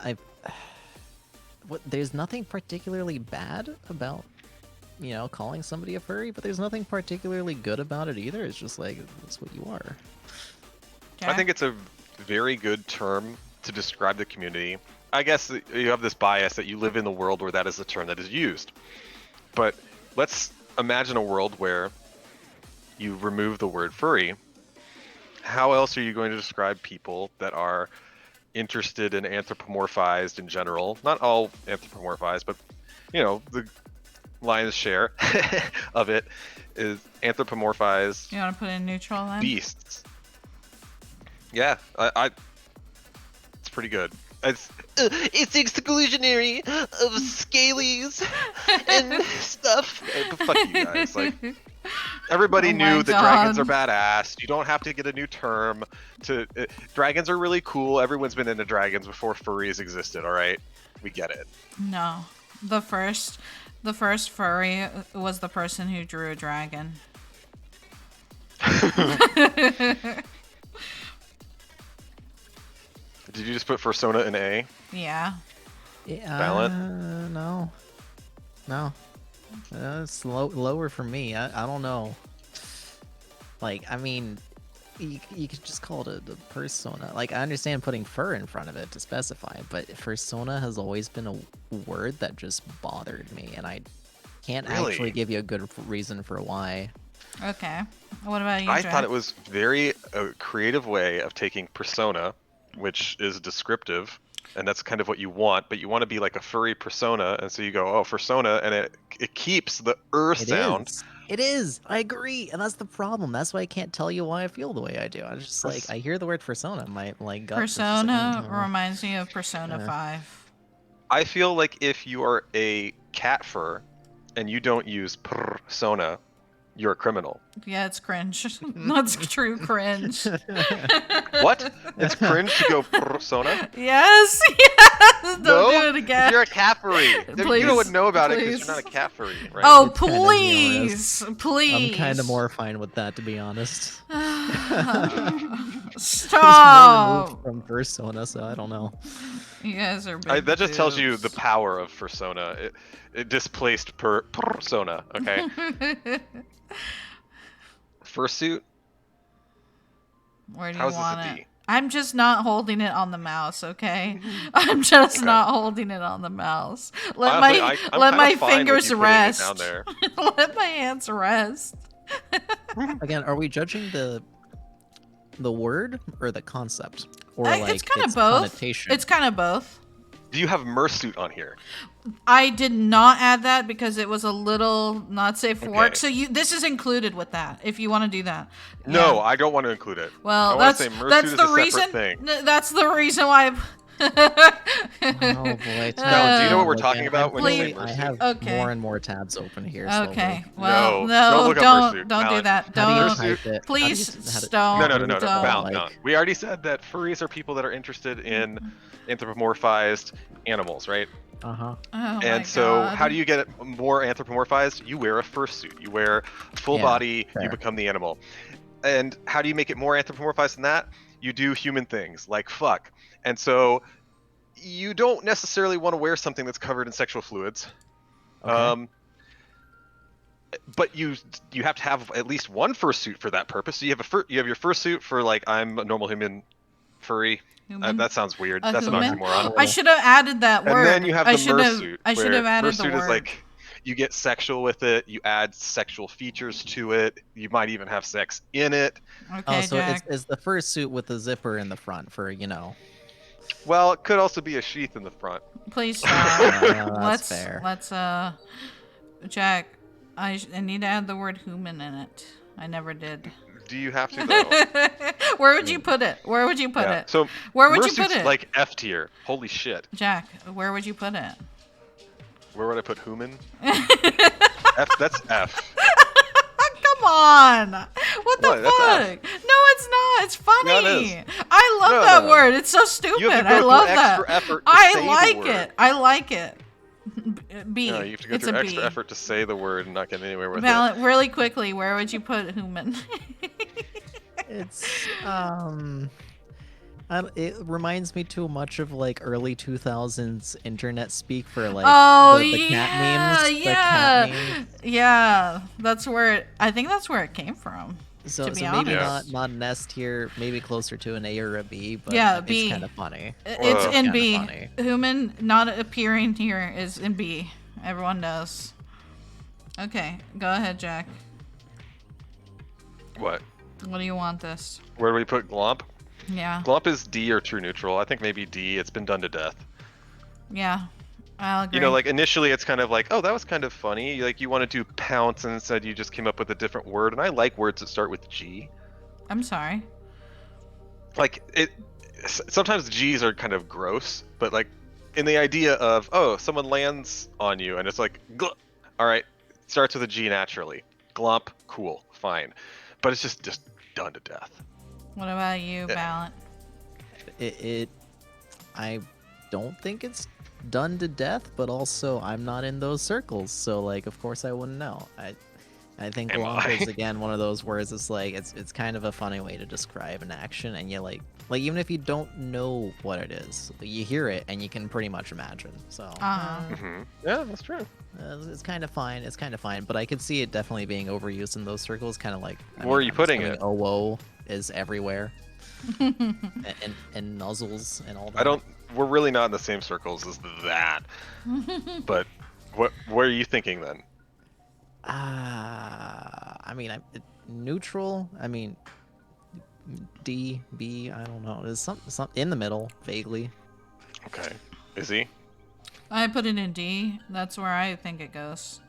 there's nothing particularly bad about, calling somebody a furry, but there's nothing particularly good about it either. It's just like, that's what you are.
I think it's a very good term to describe the community. I guess you have this bias that you live in the world where that is the term that is used. But let's imagine a world where you remove the word furry how else are you going to describe people that are interested in anthropomorphized in general? Not all anthropomorphized, but the lion's share of it is anthropomorphized
You want to put in neutral then?
beasts. Yeah, it's pretty good. It's exclusionary of scalies and stuff. But fuck you guys. Like, everybody
Oh
knew
my
that dragons are
God.
badass. You don't have to get a new term to. Dragons are really cool. Everyone's been into dragons before furries existed. All right, we get it.
No. The first furry was the person who drew a dragon.
Did you just put fursona in A?
Yeah.
Yeah,
Valent?
no. It's lower for me. I don't know. Like, I mean, you could just call it a persona. Like, I understand putting fur in front of it to specify, but persona has always been a word that just bothered me, and I can't
Really?
actually give you a good reason for why.
Okay. What about you,
I
Jack?
thought it was a creative way of taking persona, which is descriptive, and that's kind of what you want, but you want to be like a furry persona, and so you go, oh, fursona, and it keeps the
It
sound.
is. It is. I agree, and that's the problem. That's why I can't tell you why I feel the way I do. I just like I hear the word persona, my like gut. is just like,
Persona reminds me of Persona
Yeah.
5.
I feel like if you are a cat fur and you don't use persona, you're a criminal.
Yeah, it's cringe. That's true cringe.
What? It's cringe to go persona?
Yes, yes. Don't
No?
do it again.
If you're a cat furry. You
Please,
wouldn't know about it because
please.
you're not a cat furry, right?
Oh,
It's kinda
please, please.
I'm kind of more fine with that, to be honest. It's more
Stop.
removed from persona, so I don't know.
You guys are big
That just tells you the
dudes.
power of persona. It displaced persona, okay? Fursuit?
Where do you
How's this
want
a
it?
D?
I'm just not holding it on the mouse, okay? I'm just
Okay.
not holding it on the mouse. Let
Honestly,
my
I'm
let
kinda
my
fine with
fingers
you putting it
rest.
down there.
Let my hands rest.
Again, are we judging the word or the concept, or
It's
like
kind of
its
both.
connotation?
It's kind of both.
Do you have mersuit on here?
I did not add that because it was a little not safe for work.
Okay.
So this is included with that if you want to do that.
No,
Yeah.
I don't want to include it. I
Well,
want to say mersuit
that's
is
the
a separate
reason.
thing.
That's the reason why.
Oh boy!
Now, do you know what we're
Again,
talking about
I'm
when you say
feeling- I
mersuit?
have
Okay.
more and more tabs open here. Slowly.
Okay. Well,
No,
no,
don't look up
don't
Mersuit.
don't do
Valid.
that.
How do you
Don't.
Mersuit-
type it?
Please
How do-
don't.
No,
Don't.
Val,
like-
no. We already said that furries are people that are interested in anthropomorphized animals, right?
Uh-huh.
Oh my
And so,
God.
how do you get it more anthropomorphized? You wear a fursuit. You wear full
Yeah,
body. You
fair.
become the animal. And how do you make it more anthropomorphized than that? You do human things like fuck. And so, you don't necessarily want to wear something that's covered in sexual fluids.
Okay.
But you have to have at least one fursuit for that purpose. So you have your fursuit for like I'm a normal human furry.
Human?
That sounds weird.
A
That's an
human?
oxymoron.
I should have added that word.
And then you have
I
the
should have.
mersuit.
I should
where
have added the
mersuit
word.
is like you get sexual with it. You add sexual features to it. You might even have sex in it.
Okay,
Oh, so
Jack.
it's the fursuit with the zipper in the front for
Well, it could also be a sheath in the front.
Please stop.
that's fair.
Let's Jack. I need to add the word human in it. I never did.
Do you have to though?
Where would you put it? Where would you put
Yeah.
it?
So
Where would you put
mersuit's
it?
like F tier. Holy shit.
Jack, where would you put it?
Where would I put human? F. That's F.
Come on! What the
What? That's
fuck?
F.
No, it's not. It's funny.
Yeah, it is.
I love
No,
that
no.
word. It's so stupid.
You have to
I
go
love
through
that.
extra effort to
I
say the
like
word.
it. I like it. B.
No, you have to go
It's
through
a
extra
B.
effort to say the word and not get anywhere with
Valent, really quickly, where would you put human?
It's it reminds me too much of like early 2000s internet speak for like
Oh,
the cat
yeah,
memes. The
yeah.
cat memes.
Yeah, that's where I think that's where it came from.
So,
To be
so maybe
honest.
not an S tier, maybe closer to an A or a B, but
Yeah,
it's
B.
kind of funny.
It's in
Kinda
B.
funny.
Human not appearing here is in B. Everyone knows. Okay, go ahead, Jack.
it. What?
What do you want this?
Where do we put glomp?
Yeah.
Glomp is D or true neutral. I think maybe D. It's been done to death.
Yeah. I'll agree.
You know, like initially it's kind of like, oh, that was kind of funny. Like you wanted to pounce and instead you just came up with a different word. And I like words that start with G.
I'm sorry.
Like sometimes G's are kind of gross, but like in the idea of, oh, someone lands on you and it's like, all right, starts with a G naturally. Glomp, cool, fine. But it's just done to death.
What about you, Ballant?
I don't think it's done to death, but also I'm not in those circles, so like of course I wouldn't know. I think
Am
glomp
I?
is again one of those words. It's like it's kind of a funny way to describe an action, and you like even if you don't know what it is, you hear it and you can pretty much imagine. So
Yeah, that's true.
it's kind of fine. It's kind of fine, but I could see it definitely being overused in those circles. Kind of like
Where are you
I'm
putting
assuming
it?
Oh whoa is everywhere, and nuzzles and all that.
I don't. We're really not in the same circles as that. But what are you thinking then?
I mean, neutral. I mean, D, B. I don't know. There's some in the middle, vaguely.
Okay, Izzy.
I put it in D. That's where I think it goes.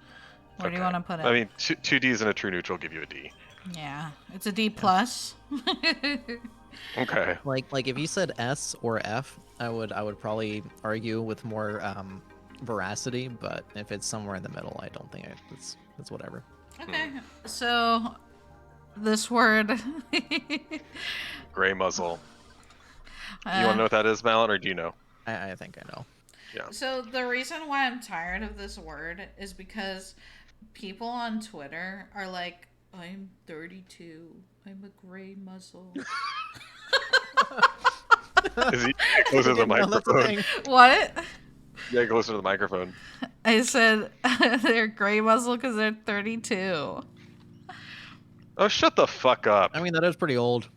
Where do you want to put it?
I mean, two D's and a true neutral give you a D.
Yeah, it's a D plus.
Okay.
Like if you said S or F, I would probably argue with more veracity. But if it's somewhere in the middle, I don't think it's whatever.
Okay, so this word.
Gray muzzle. You want to know what that is, Malin, or do you know?
I think I know.
Yeah.
So the reason why I'm tired of this word is because people on Twitter are like, I'm 32. I'm a gray muzzle.
Izzy, get closer to the
No, that's a
microphone.
thing.
What?
Yeah, closer to the microphone.
I said they're gray muzzle because they're 32.
Oh, shut the fuck up.
I mean, that is pretty old.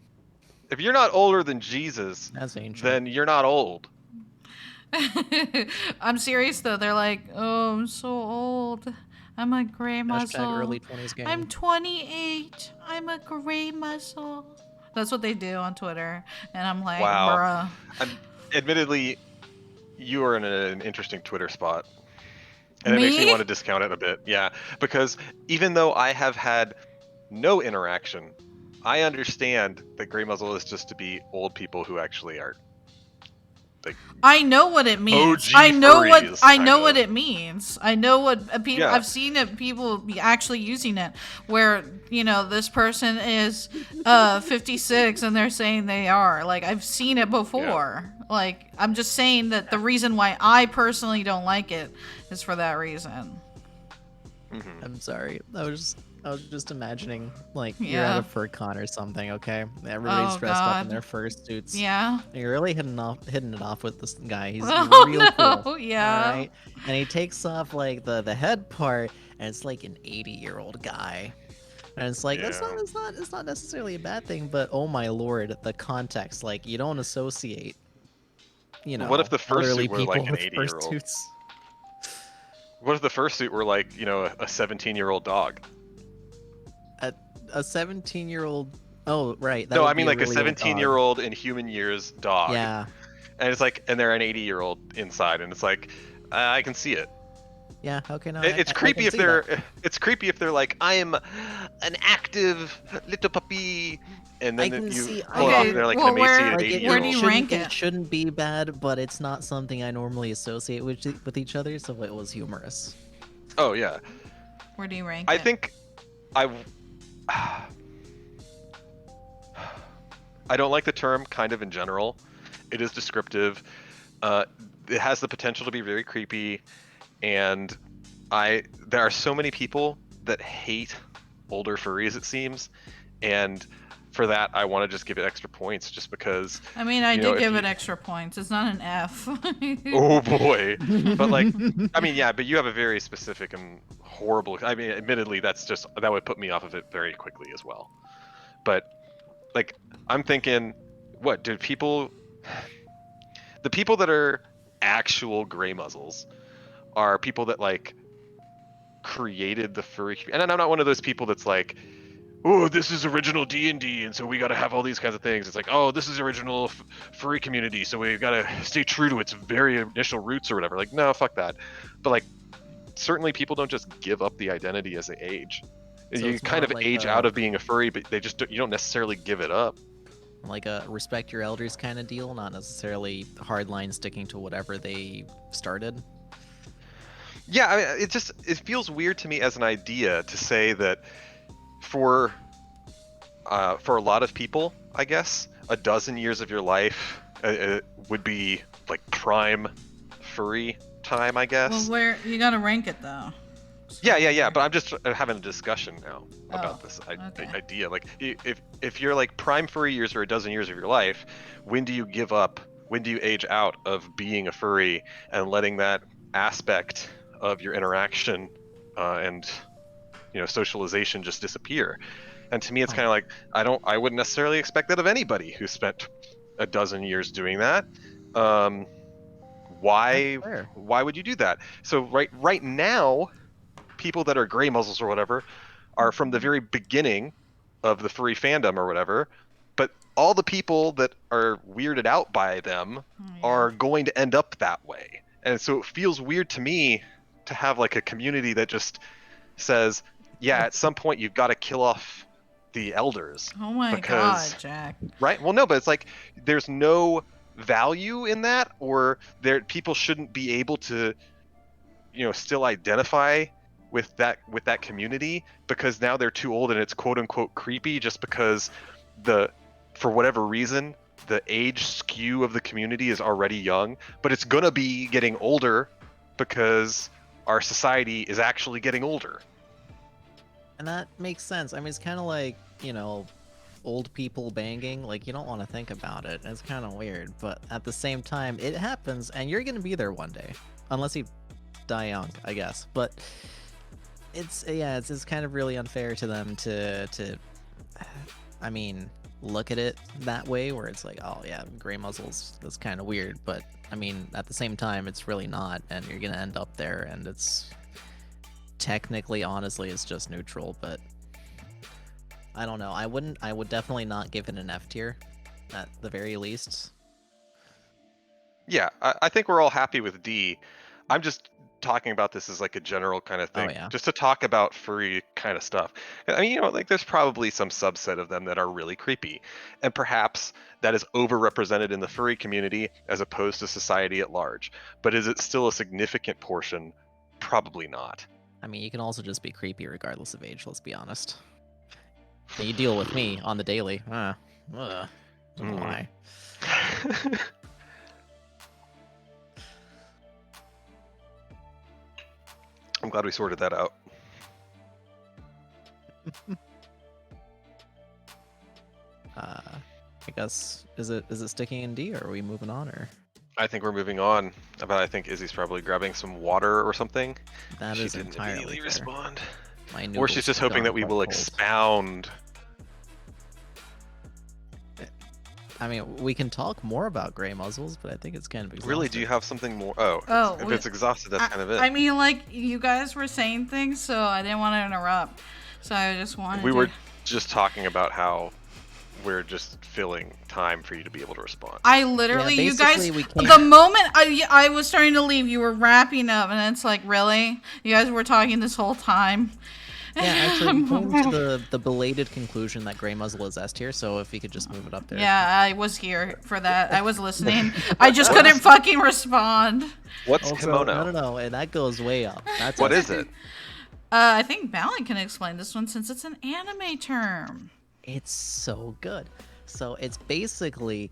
If you're not older than Jesus,
That's ancient.
then you're not old.
I'm serious though. They're like, oh, I'm so old. I'm a gray muzzle.
Hashtag early 20s gang.
I'm 28. I'm a gray muzzle. That's what they do on Twitter, and I'm like,
Wow.
bruh.
Admittedly, you are in an interesting Twitter spot. And it
Me?
makes me want to discount it a bit. Yeah, because even though I have had no interaction, I understand that gray muzzle is just to be old people who actually are like
I know what it means.
OG
I know
furries,
what
kinda.
it means. I know what people.
Yeah.
I've seen it. People be actually using it. Where this person is 56 and they're saying they are. Like I've seen it before. Like I'm just saying that the reason why I personally don't like it is for that reason.
I'm sorry. I was just imagining like you're
Yeah.
at a fur con or something. Okay, everybody's
Oh,
dressed up in
God.
their fur suits.
Yeah.
And you're really hitting it off with this guy. He's
Oh,
real
no,
cool.
yeah.
All right, and he takes off like the head part, and it's like an 80-year-old guy. And it's like it's not necessarily a bad thing, but oh my lord, the context. Like you don't associate,
What if the
elderly
fursuit were
people
like an
with
80-year-old?
fursuits.
What if the fursuit were like, a 17-year-old dog?
A 17-year-old. Oh right. That
No,
would
I
be
mean like a
really old dog.
17-year-old in human years dog.
Yeah.
And it's like, and they're an 80-year-old inside, and it's like, I can see it.
Yeah. Okay. No.
It's
I
creepy
can
if
see
they're.
that.
It's creepy if they're like, I am an active little puppy, and
I
then
can
you
see-
pull it off,
Okay,
and they're like
well,
an emaciated
Like,
80-year-old.
where do you rank
it
it?
shouldn't be bad, but it's not something I normally associate with each other, so it was humorous.
Oh yeah,
Where do you rank
I
it?
think I. I don't like the term kind of in general. It is descriptive. It has the potential to be very creepy, and there are so many people that hate older furries, it seems, and for that I want to just give it extra points just because.
I mean, I
you know,
did
if
give
you-
it extra points. It's not an F.
Oh boy. But like, I mean, yeah, but you have a very specific and horrible. I mean, admittedly, that would put me off of it very quickly as well. But like, I'm thinking, what do people? The people that are actual gray muzzles are people that like created the furry, and I'm not one of those people that's like, oh, this is original D&D, and so we got to have all these kinds of things. It's like, oh, this is original furry community, so we got to stay true to its very initial roots or whatever. Like, no, fuck that. But like, certainly people don't just give up the identity as they age.
So
You
it's
kind
more
of
like
age
a-
out of being a furry, but you don't necessarily give it up.
Like a respect your elders kind of deal, not necessarily hardline sticking to whatever they started.
Yeah, I mean, it feels weird to me as an idea to say that for a lot of people, I guess, a dozen years of your life would be like prime furry time, I guess.
Well, where you gotta rank it though.
Yeah. But I'm just having a discussion now about
Oh,
this
okay.
idea. Like, if you're like prime furry years or a dozen years of your life, when do you give up? When do you age out of being a furry and letting that aspect of your interaction and socialization just disappear? And to me, it's kind of like I wouldn't necessarily expect that of anybody who spent a dozen years doing that. Why
That's fair.
why would you do that? So right now, people that are gray muzzles or whatever are from the very beginning of the furry fandom or whatever, but all the people that are weirded out by them are going to end up that way. And so it feels weird to me to have like a community that just says, yeah, at some point you've got to kill off the elders.
Oh my
because,
god, Jack.
Right? Well, no, but it's like there's no value in that, or people shouldn't be able to still identify with that community because now they're too old and it's quote unquote creepy just because for whatever reason the age skew of the community is already young, but it's gonna be getting older because our society is actually getting older.
And that makes sense. I mean, it's kind of like, old people banging. Like, you don't want to think about it. It's kind of weird. But at the same time, it happens, and you're going to be there one day. Unless you die young, I guess. But it's kind of really unfair to them to I mean, look at it that way, where it's like, oh yeah, gray muzzles, that's kind of weird. But, I mean, at the same time, it's really not, and you're going to end up there, and it's... Technically, honestly, it's just neutral, but I don't know. I would definitely not give it an F tier, at the very least.
Yeah, I think we're all happy with D. I'm just talking about this as like a general kind of thing,
yeah.
just to talk about furry kind of stuff. I mean, like there's probably some subset of them that are really creepy, and perhaps that is overrepresented in the furry community as opposed to society at large. But is it still a significant portion? Probably not.
I mean, you can also just be creepy regardless of age, let's be honest. And you deal with me on the daily. Don't know why.
I'm glad we sorted that out.
I guess, is it sticking in D, or are we moving on, or?
I think we're moving on, but I think Izzy's probably grabbing some water or something.
That
she
is
didn't
entirely
immediately
fair.
respond.
My
Or she's just hoping that we will expound.
I mean, we can talk more about gray muzzles, but I think it's kind of exhausting.
Really, do you have something more? Oh, if it's exhausted, that's kind of it.
I mean, like, you guys were saying things, so I didn't want to interrupt. So I just wanted
We were just talking about how we're just filling time for you to be able to respond.
I literally,
Yeah,
you guys,
basically, we can't-
the moment I was starting to leave, you were wrapping up, and it's like, really? You guys were talking this whole time?
Yeah, actually, we came to the belated conclusion that gray muzzle is S tier, so if we could just move it up there.
Yeah, I was here for that. I was listening. I just couldn't fucking respond.
What's
Also,
kimono?
No, and that goes way up. That's
What
S
is it?
I think Balin can explain this one since it's an anime term.
It's so good. So it's basically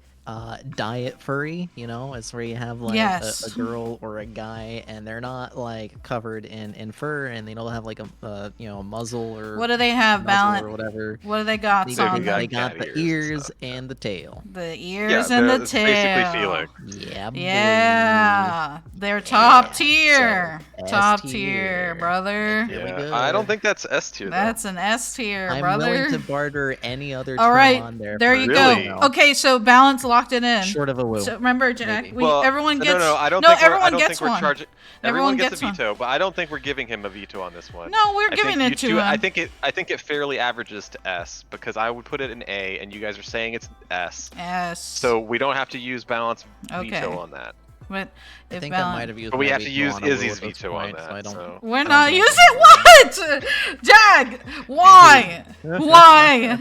diet furry, it's where you have like
Yes.
a girl or a guy, and they're not like covered in fur, and they don't have like a muzzle or
What do they have,
muzzle
Balin?
or whatever.
What do they got,
They,
son?
they got
cat
the
ears and
ears
stuff.
and the tail.
The ears and
Yeah,
the
it's
tail.
basically feeling.
Yeah, boy.
Yeah, they're top tier.
So,
Top
S
tier,
tier.
brother.
Here we
Yeah,
go.
I don't think that's S tier.
That's an S tier,
I'm
brother.
willing to barter any other
All
term
right,
on there.
there
for
you
Really?
go. Okay, so Balance locked it in.
Short of a woo.
So remember, Jack,
Maybe.
Well,
everyone gets.
no, I don't think we're,
everyone
I don't
gets
think we're
one.
charging.
Everyone
Everyone gets a
one.
veto, but I don't think we're giving him a veto on this one.
No, we're
I
giving
think
it
you
to
two-
him.
I think it fairly averages to S because I would put it in A, and you guys are saying it's S.
Yes.
So we don't have to use balance
Okay.
veto on that.
But
I
if
think
balance,
I might have used.
But we
my
have to
veto
use
on a woo
Izzy's
at this
veto on
point,
that.
So I don't.
So.
we're
I
not
don't
using what? Jack, why? Why?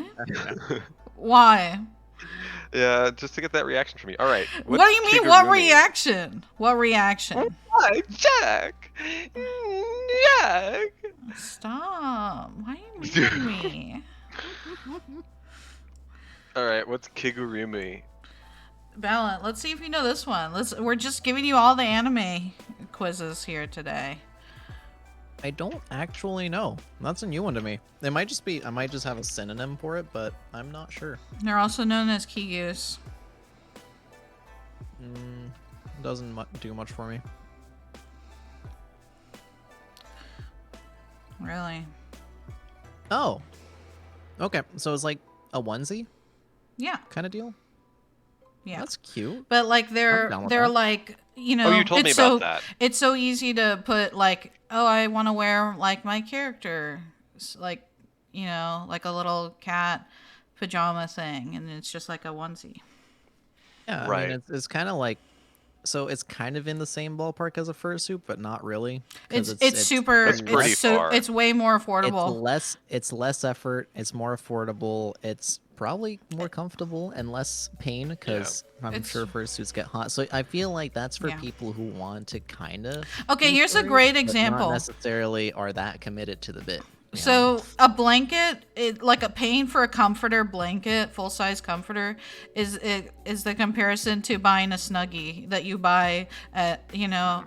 Why?
Yeah, just to get that reaction from you. All right.
What do you mean? What
Kigurumi?
reaction? What reaction?
Why, Jack? Jack.
Stop! Why are you muting me?
All right. What's Kigurumi?
Ballant, let's see if you know this one. We're just giving you all the anime quizzes here today.
I don't actually know. That's a new one to me. It might just be. I might just have a synonym for it, but I'm not sure.
They're also known as Kigus.
Doesn't do much for me.
Really?
Oh. Okay, so it's like a onesie
Yeah.
kind of deal.
Yeah.
That's cute.
But like
I'm
they're
down with
they're
that.
like, you know,
Oh, you told me
it's
about
so
that.
it's so easy to put like, oh, I want to wear like my character, like, you know, like a little cat pajama thing, and it's just like a onesie.
Yeah, I
Right.
mean, it's kind of like, so it's kind of in the same ballpark as a fursuit, but not really. 'Cause
It's super.
That's pretty
It's so
far.
it's way more affordable.
It's less effort. It's more affordable. It's probably more comfortable and less pain because I'm
It's-
sure fursuits get hot. So I feel like that's for
Yeah.
people who want to kind of.
Okay,
be
here's a
furry,
great
but
example.
Not necessarily are that committed to the bit. you know?
So a blanket, like a paying for a comforter blanket, full size comforter, is the comparison to buying a Snuggie that you buy at, you know,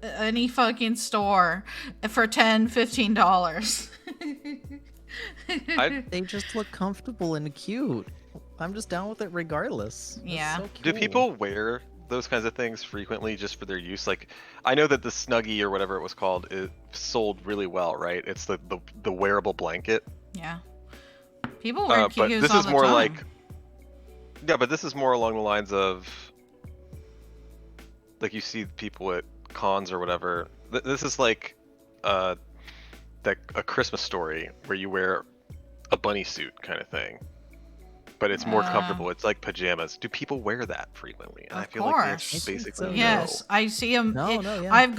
any fucking store for $10-15.
They just look comfortable and cute. I'm just down with it regardless. That's
Yeah.
so
Do
cool.
people wear those kinds of things frequently just for their use? Like, I know that the Snuggie or whatever it was called, it sold really well, right? It's the wearable blanket.
Yeah. People wear
But
Kigus
this
all
is
the
more
time.
like, yeah, but this is more along the lines of, like, you see people at cons or whatever. This is like, a Christmas Story where you wear a bunny suit kind of thing, but it's more comfortable. It's like pajamas. Do people wear that frequently? And I
Of
feel like the answer
course.
is basically
so.
no.
Yes, I see them.
No, yeah.
I've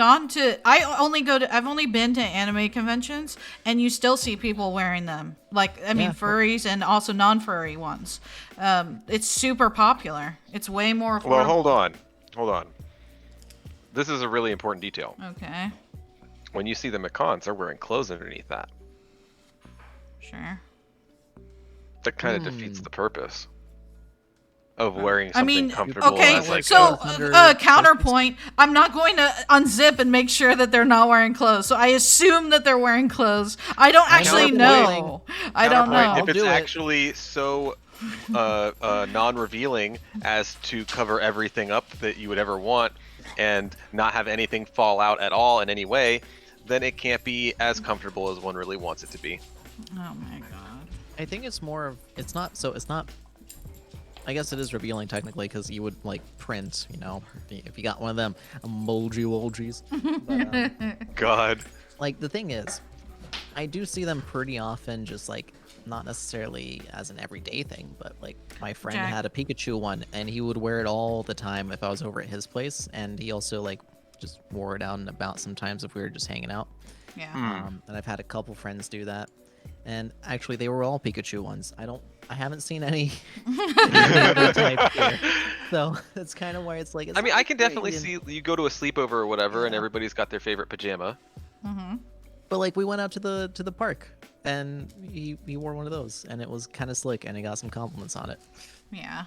only been to anime conventions, and you still see people wearing them. Like, I mean,
Yeah.
furries and also non-furry ones. It's super popular. It's way more affordable.
Well, hold on. This is a really important detail.
Okay,
When you see them at cons, they're wearing clothes underneath that.
sure.
That kind of defeats the purpose of wearing
I
something
mean,
comfortable.
okay,
as like
so
under
counterpoint, I'm not going to unzip and make sure that they're not wearing clothes. So I assume that they're wearing clothes. I don't actually
Counterpoint.
know. I don't
counterpoint,
know.
if it's
do it.
actually so non-revealing as to cover everything up that you would ever want and not have anything fall out at all in any way, then it can't be as comfortable as one really wants it to be.
Oh my god.
I think it's more of it's not. I guess it is revealing technically because you would like print, you know, if you got one of them emojis. But,
God.
like the thing is, I do see them pretty often, just like not necessarily as an everyday thing, but like my friend
Jack.
had a Pikachu one and he would wear it all the time if I was over at his place, and he also like just wore it out and about sometimes if we were just hanging out.
Yeah.
And I've had a couple friends do that, and actually they were all Pikachu ones. I haven't seen any other type here. So that's kind of why it's like. It's
I mean, I
not
can
great,
definitely
and-
see you go to a sleepover or whatever, and
Yeah.
everybody's got their favorite pajama.
But like we went out to the park, and he wore one of those, and it was kind of slick, and he got some compliments on it.
Yeah.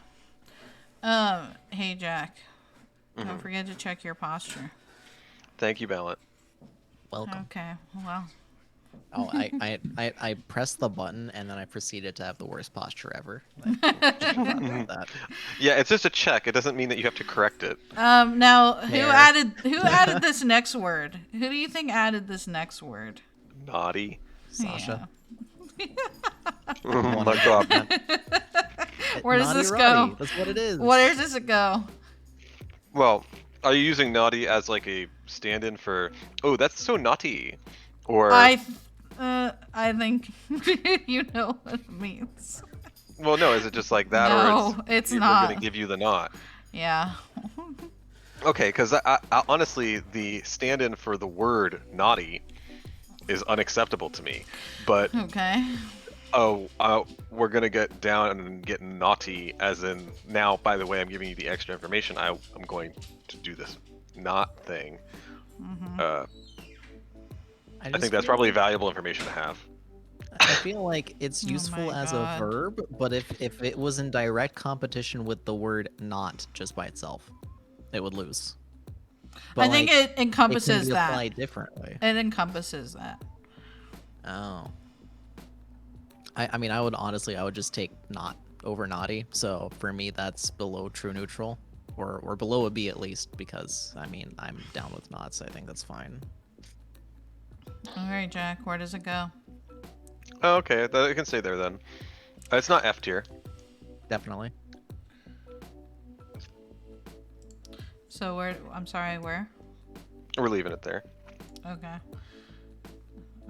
Hey Jack. Don't forget to check your posture.
Thank you, Ballant.
Welcome.
Okay. Well.
Oh, I pressed the button and then I proceeded to have the worst posture ever. That.
Yeah, it's just a check. It doesn't mean that you have to correct it.
Now who
Hair.
added this next word? Who do you think added this next word?
Naughty.
Sasha.
Oh my god.
Where does
Naughty
this
Roddy,
go?
that's what it is.
Where does it go?
Well, are you using naughty as like a stand-in for, oh, that's so naughty, or
I think you know what it means.
well, no, is it just like that, or
No, it's
we're gonna
not.
give you the not?
Yeah.
Okay, because I honestly, the stand-in for the word naughty is unacceptable to me. But
Okay.
we're gonna get down and get naughty, as in now. By the way, I'm giving you the extra information. I'm going to do this not thing.
Mm-hmm.
I
just
think that's
feel
probably
like,
valuable information to have.
I feel like it's
Oh
useful
my
as
God.
a verb, but if it was in direct competition with the word not just by itself, it would lose. But
I think
like,
it
it can
encompasses
be
that.
applied differently.
It encompasses that.
Oh. I mean, I would honestly, I would just take not over naughty. So for me, that's below true neutral, or below a B at least, because I mean, I'm down with knots. I think that's fine.
All right, Jack. Where does it go?
Oh, okay, it can stay there then. It's not F tier.
Definitely.
So where? I'm sorry. Where?
We're leaving it there.
Okay.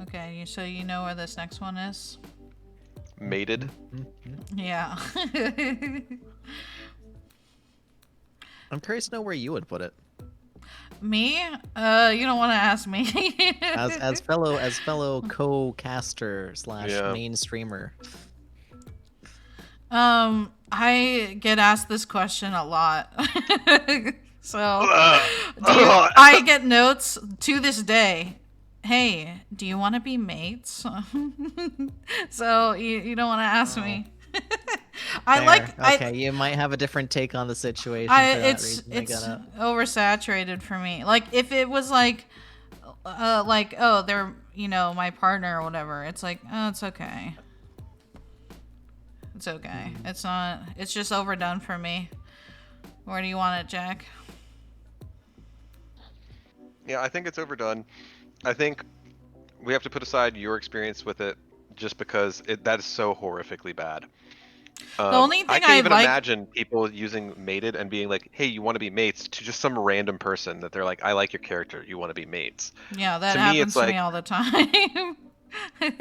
Okay. So you know where this next one is?
Mated.
Yeah.
I'm curious to know where you would put it.
Me? You don't want to ask me.
As fellow co-caster slash
Yeah.
main streamer.
I get asked this question a lot. So,
Ugh.
I get notes to this day. Hey, do you want to be mates? So you don't want to ask me.
Okay, you might have a different take on the situation for that
it's
reason. I get it.
oversaturated for me. Like if it was like oh, they're my partner or whatever. It's like, oh, it's okay. It's okay. It's not. It's just overdone for me. Where do you want it, Jack?
Yeah, I think it's overdone. I think we have to put aside your experience with it, just because that is so horrifically bad.
The only thing
I can't
I
even
like.
imagine people using mated and being like, "Hey, you want to be mates?" to just some random person that they're like, "I like your character. You want to be mates?"
Yeah, that
To me, it's
happens to me
like
all the time.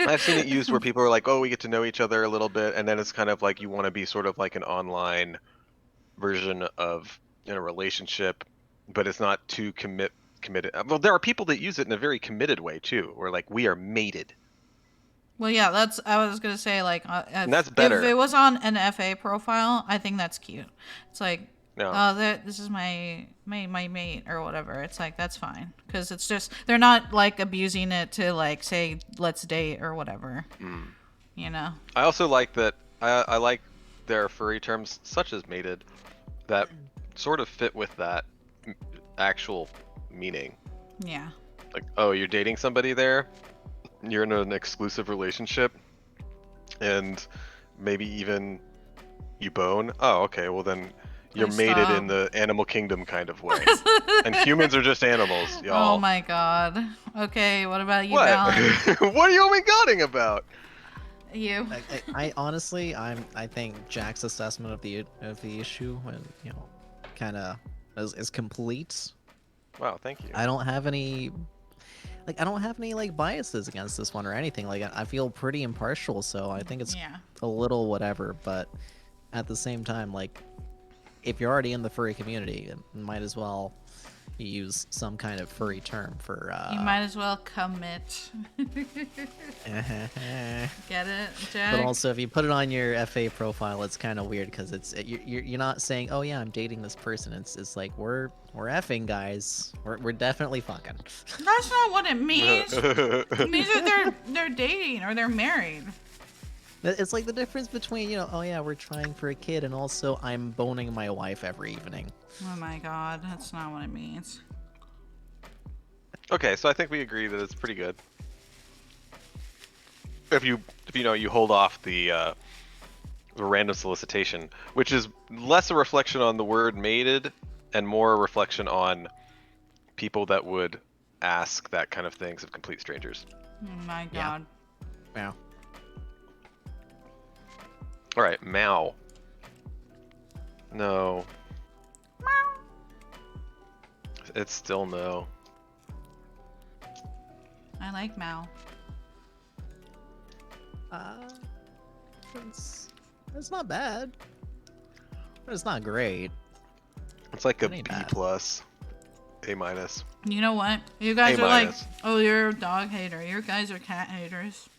I've seen it used where people are like, "Oh, we get to know each other a little bit," and then it's kind of like you want to be sort of like an online version of in a relationship, but it's not too committed. Well, there are people that use it in a very committed way too, where like we are mated,
Well, yeah, that's. I was gonna say like
and that's
if it
better.
was on an FA profile, I think that's cute. It's like,
No,
oh, this is my mate or whatever. It's like that's fine because it's just they're not like abusing it to like say let's date or whatever. You know.
I also like that. I like their furry terms such as mated that sort of fit with that actual meaning.
Yeah.
Like, oh, you're dating somebody there, you're in an exclusive relationship, and maybe even you bone. Oh, okay, well then you're
Please
mated
stop.
in the animal kingdom kind of way. And humans are just animals, y'all.
Oh my god. Okay, what about you,
What?
Dallin?
What are you only godding about?
You.
I honestly, I think Jack's assessment of the issue, and kind of is complete.
Wow, thank you.
I don't have any like biases against this one or anything. Like I feel pretty impartial, so I think it's
Yeah.
a little whatever. But at the same time, like if you're already in the furry community, you might as well use some kind of furry term for.
You might as well commit. Get it, Jack?
But also, if you put it on your FA profile, it's kind of weird because you're not saying, oh yeah, I'm dating this person. It's like we're effing, guys. We're definitely fucking.
That's not what it means. It means that they're dating or they're married.
It's like the difference between oh yeah, we're trying for a kid, and also I'm boning my wife every evening.
Oh my god, that's not what it means.
Okay, so I think we agree that it's pretty good. If you hold off the random solicitation, which is less a reflection on the word mated and more a reflection on people that would ask that kind of things of complete strangers.
Oh my
Yeah.
god.
Wow.
All right, Mao. No. It's still no.
I like Mal.
It's not bad. But it's not great.
It's like a
It ain't
B
bad.
plus, A minus.
You know what? You guys
A
are like,
minus.
oh, you're a dog hater. You guys are cat haters.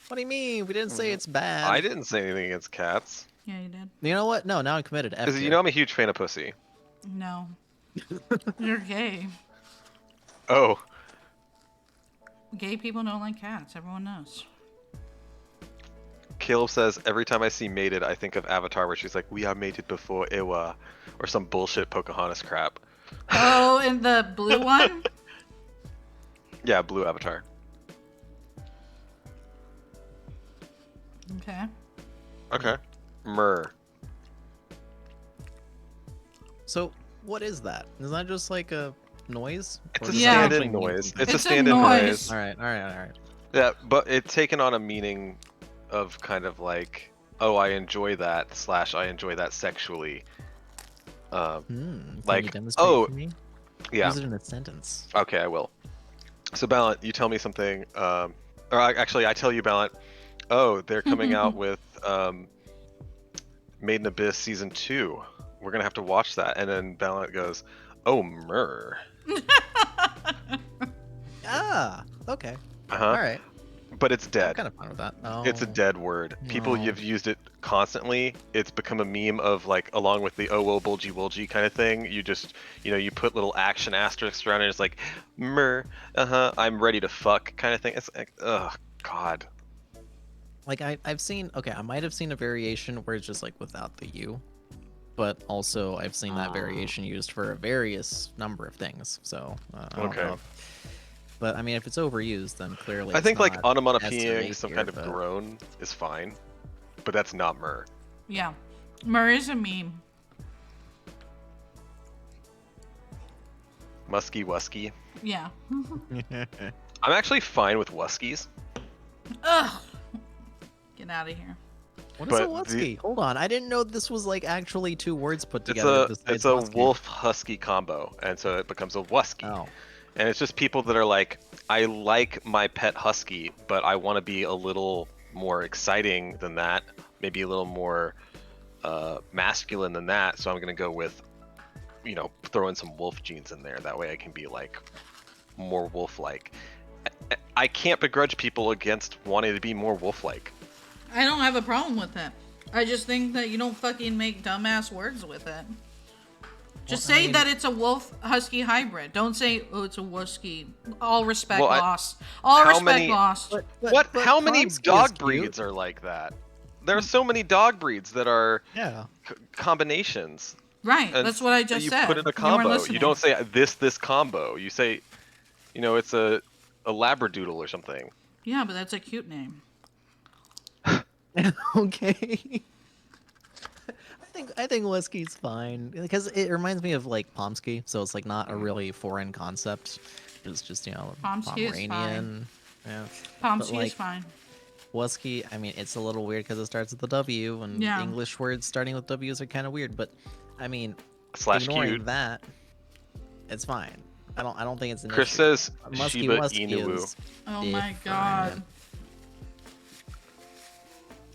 What do you mean? We didn't say it's bad.
I didn't say anything against cats.
Yeah, you did.
You know what? No, now I'm committed. F
Because you
tier.
know I'm a huge fan of pussy.
No. You're gay.
Oh,
Gay people don't like cats. Everyone knows.
Caleb says every time I see mated, I think of Avatar, where she's like, "We are mated before Ewa," or some bullshit Pocahontas crap.
Oh, and the blue one?
Yeah, blue Avatar.
Okay.
Okay. Myrrh.
So, what is that? Is that just like a noise?
It's
Or
a
does
Yeah.
that
stand-in
actually mean
noise.
something?
It's a
It's a
stand-in
noise.
noise.
Alright, alright.
Yeah, but it's taken on a meaning of kind of like, oh, I enjoy that / I enjoy that sexually.
Can
Like,
you demonstrate
oh,
for me?
yeah.
Use it in a sentence.
Okay, I will. So, Ballant, you tell me something. Actually, I tell you, Ballant. Oh, they're coming out with Made in Abyss season 2. We're gonna have to watch that. And then Ballant goes, "Oh, myrrh."
Ah, okay.
Uh huh.
Alright.
But it's
I'm
dead.
kind of fine with that. Oh,
It's a dead word. People
No.
have used it constantly. It's become a meme of like, along with the oh bulgy wulgy kind of thing. You just, you put little action asterisks around it. It's like, myrrh, I'm ready to fuck kind of thing. It's like, oh god.
Like I've seen. Okay, I might have seen a variation where it's just like without the U, but also I've seen that variation used for a various number of things. So I don't
Okay.
know. But I mean, if it's overused, then clearly
I
it's
think like
not
onomatopoeing
S
some
tier,
kind of
but-
groan is fine, but that's not myrrh.
Yeah. Murray is a meme.
Musky wusky.
Yeah.
I'm actually fine with wuskies.
Ugh. Get out of here.
What is a
But
Wusky? Hold on, I didn't know this was like actually two words put
It's
together.
a
besides
it's a
Wusky.
wolf husky combo, and so it becomes a wusky.
Oh,
And it's just people that are like, I like my pet husky, but I want to be a little more exciting than that, maybe a little more masculine than that. So I'm gonna go with, throw in some wolf genes in there. That way I can be like more wolf-like. I can't begrudge people against wanting to be more wolf-like.
I don't have a problem with it. I just think that you don't fucking make dumbass words with it. Just
Well, I
say
mean-
that it's a wolf husky hybrid. Don't say, oh, it's a wusky. All respect
Well,
lost. All
how
respect
many-
lost.
What? How many
Pomsky is
dog
cute.
breeds are like that? There are so many dog breeds that are
Yeah.
combinations.
Right,
And
that's what I
so
just
you
said.
put in a
You weren't
combo. You
listening.
don't say this combo. You say, it's a labradoodle or something.
Yeah, but that's a cute name.
Okay. I think Wusky's fine because it reminds me of like Pomsky, so it's like not a really foreign concept. It's just
Pomsky is
Pomeranian. Yeah.
Pomsky
like,
is fine.
Wusky, I mean, it's a little weird because it starts with the W, and
Yeah.
English words starting with W's are kind of weird. But I mean,
Slash
ignoring
cute.
that, it's fine. I don't think it's an
Chris
issue.
says
Musky
Shiba
Wusky
Inu.
is
Oh my god.
different.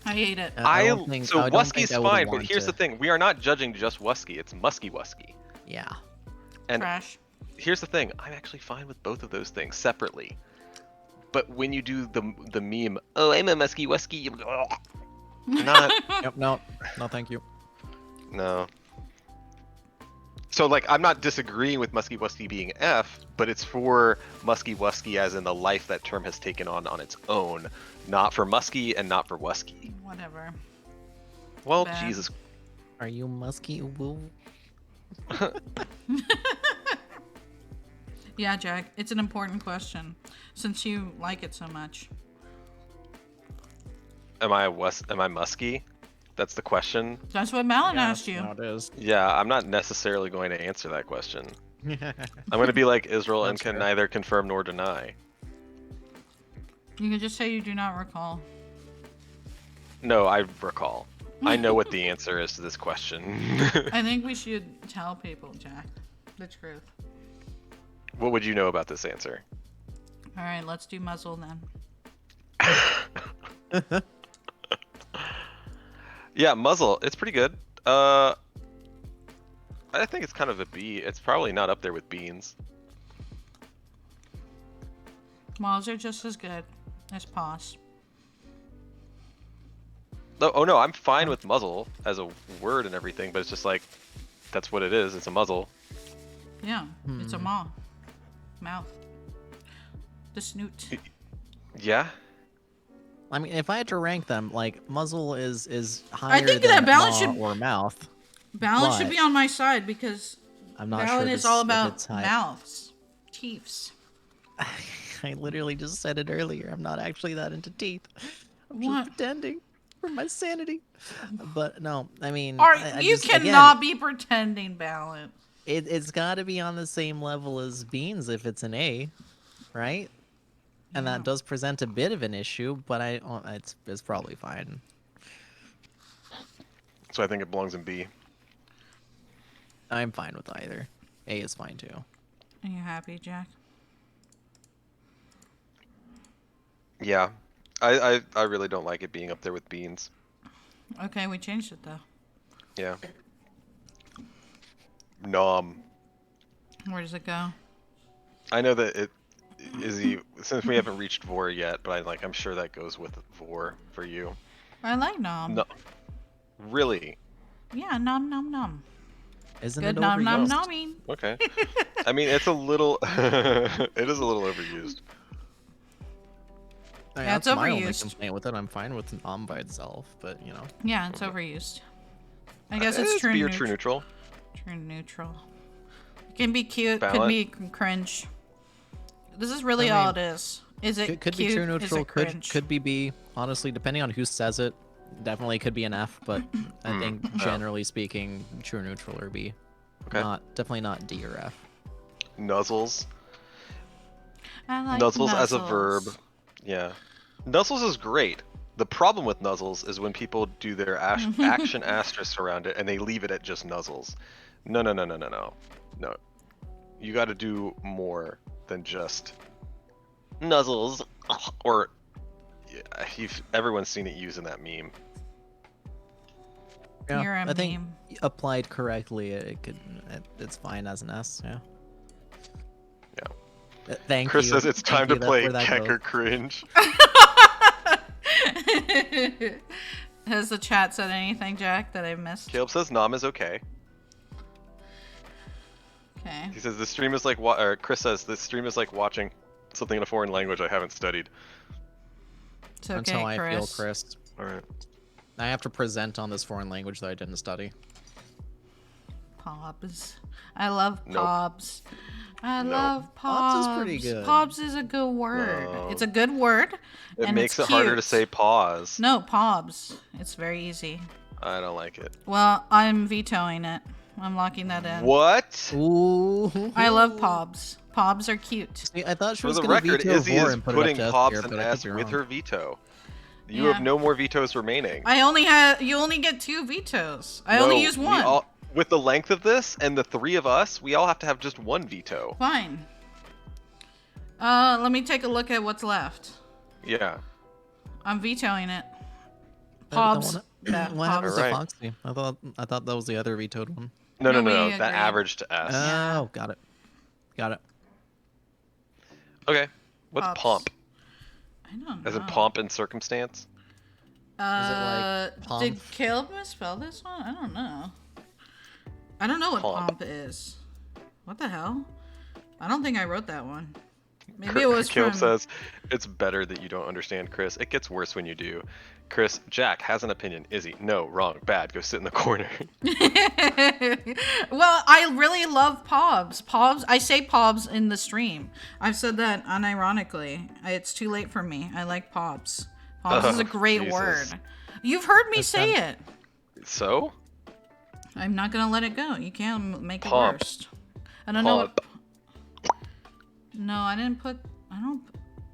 I hate it.
I don't think
Wusky's
I would
fine, but
want
here's
to-
the thing: we are not judging just Wusky. It's Musky Wusky.
Yeah.
And
Trash.
here's the thing: I'm actually fine with both of those things separately. But when you do the meme, oh, I'm a Musky Wusky, not
Yep. No, thank you.
no. So like, I'm not disagreeing with Musky Wusky being F, but it's for Musky Wusky as in the life that term has taken on its own, not for Musky and not for Wusky.
Whatever.
Well,
Bad.
Jesus.
Are you Musky Woo?
Yeah, Jack, it's an important question since you like it so much.
Am I musky? That's the question.
That's what Malin asked you.
It is.
Yeah, I'm not necessarily going to answer that question. I'm going to be like Israel and
That's
can
fair.
neither confirm nor deny.
You can just say you do not recall.
No, I recall. I know what the answer is to this question.
I think we should tell people, Jack, the truth.
What would you know about this answer?
All right, let's do muzzle then.
Yeah, muzzle. It's pretty good. I think it's kind of a B. It's probably not up there with beans.
Malls are just as good as paws.
Oh no, I'm fine with muzzle as a word and everything, but it's just like, that's what it is. It's a muzzle.
Yeah, it's a maw. Mouth. The snoot.
Yeah.
I mean, if I had to rank them, like muzzle is higher
think
than
that balance
maw
should-
or mouth.
Balance should
But-
be on my side because
I'm not
balance
sure
is all
if
about
it's high.
mouths, teeths.
I literally just said it earlier. I'm not actually that into teeth. I'm
What?
just pretending for my sanity. But no, I mean,
You
just,
cannot be pretending, balance.
It's got to be on the same level as beans if it's an A, right? And
Yeah.
that does present a bit of an issue, but it's probably fine.
So I think it belongs in B.
I'm fine with either. A is fine too.
Are you happy, Jack?
Yeah. I really don't like it being up there with beans.
Okay, we changed it though.
Yeah. Nom.
Where does it go?
I know that it Izzy, since we haven't reached vor yet, but I'm sure that goes with vor for you.
I like nom.
No. Really?
Yeah, nom nom nom.
Isn't
Good
it
nom nom
overused?
nomming.
Okay. I mean, it's a little it is a little overused.
Yeah, it's
that's my only
overused.
complaint with it. I'm fine with nom by itself, but you know.
Yeah, it's overused. I guess
It's
it's true.
B or true neutral.
True neutral. It can be cute. Could
Balance.
be cringe. This is really
I mean,
all it is. Is it
Could
cute?
be true
Is
neutral.
it
Could
cringe?
be B. Honestly, depending on who says it, definitely could be an F. But I think generally speaking, true neutral or B.
Okay.
Definitely not D or F.
Nuzzles.
I like
Nuzzles as a
nuzzles.
verb. Yeah. Nuzzles is great. The problem with nuzzles is when people do their action asterisk around it and they leave it at just nuzzles. No. No. You got to do more than just nuzzles. Or everyone's seen it used in that meme.
Yeah,
You're a
I think
meme.
applied correctly, it's fine as an S. Yeah.
Yeah.
Thank
Chris
you.
says it's
Thank
time to
you, that's
play
where that
Keck or
goes.
Cringe.
Has the chat said anything, Jack, that I missed?
Caleb says nom is okay.
Okay.
He says the stream is like or Chris says the stream is like watching something in a foreign language I haven't studied.
It's
That's
okay,
how I feel,
Chris.
Chris.
All right.
I have to present on this foreign language that I didn't study.
Pobs. I love
Nope.
pobs. I
Nope.
love pobs.
Pobs is pretty good.
Pobs is a good word.
No.
It's a good word.
It
and
makes
it's
it harder to
cute.
say pause.
No, pobs. It's very easy.
I don't like it.
Well, I'm vetoing it. I'm locking that in.
What?
Ooh.
I love pobs. Pobs are cute.
See, I thought she
For
was
the
going to
record,
veto
Izzy
vor
is
and put it up
putting
to S
Hobbs
tier,
and
but I could
S
be
with
wrong.
her veto. You
Yeah.
have no more vetoes remaining.
You only get 2 vetoes. I only
No,
use
we
1.
with the length of this and the 3 of us, we all have to have just 1 veto.
Fine. Let me take a look at what's left.
Yeah.
I'm vetoing it.
That
Pobs.
one-
Yeah,
What happens
pobs.
Alright.
to Foxy? I thought that was the other vetoed one.
No.
No, we
That
agreed.
average to S.
Yeah.
Oh, got it.
Okay. What's
Pops.
pomp?
I don't know.
As in pomp and circumstance?
like
Did
pomp?
Caleb misspell this one? I don't know. I don't know what
Pomp.
pomp is. What the hell? I don't think I wrote that one. Maybe it was
Caleb
from...
says, it's better that you don't understand, Chris. It gets worse when you do. Chris, Jack has an opinion. Izzy, no, wrong, bad. Go sit in the corner.
Well, I really love pobs. Pobs. I say pobs in the stream. I've said that unironically. It's too late for me. I like pobs. Pobs is a
Oh,
great
Jesus.
word. You've heard me say it.
So?
I'm not gonna let it go. You can't make it
Pomp.
worst. I don't know what.
Pomp.
No, I didn't put. I don't.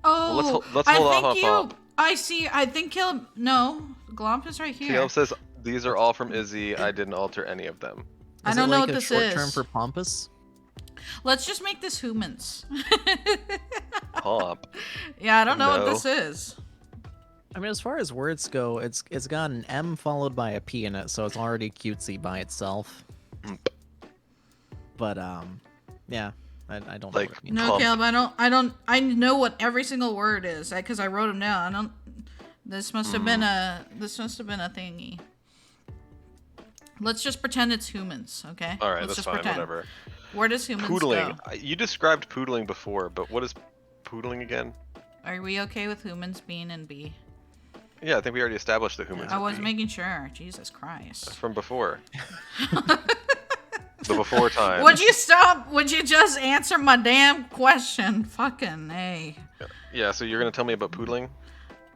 Oh,
let's
I
hold off
think
on
you.
pomp.
I see. I think Caleb. No, Glomp is right here.
Caleb says, These are all from Izzy. I didn't alter any of them.
I
Is
don't
it
know
like
what
a
this
short
is.
term for pompous?
Let's just make this humans.
Pomp.
Yeah, I don't know what
No.
this is.
I mean, as far as words go, it's got an M followed by a P in it, so it's already cutesy by itself. But yeah, I don't know
Like,
what it means.
No,
Pump.
Caleb, I know what every single word is because I wrote them down. I don't. This must have been a thingy. Let's just pretend it's humans, okay?
All right,
Let's
that's
just
fine.
pretend.
Whatever.
Where does humans
Poodling.
go?
You described poodling before, but what is poodling again?
Are we okay with humans being in B?
Yeah, I think we already established that humans.
I
are
was
B.
making sure. Jesus Christ.
From before. The before time.
Would you stop? Would you just answer my damn question? Fucking A.
Yeah, so you're gonna tell me about poodling?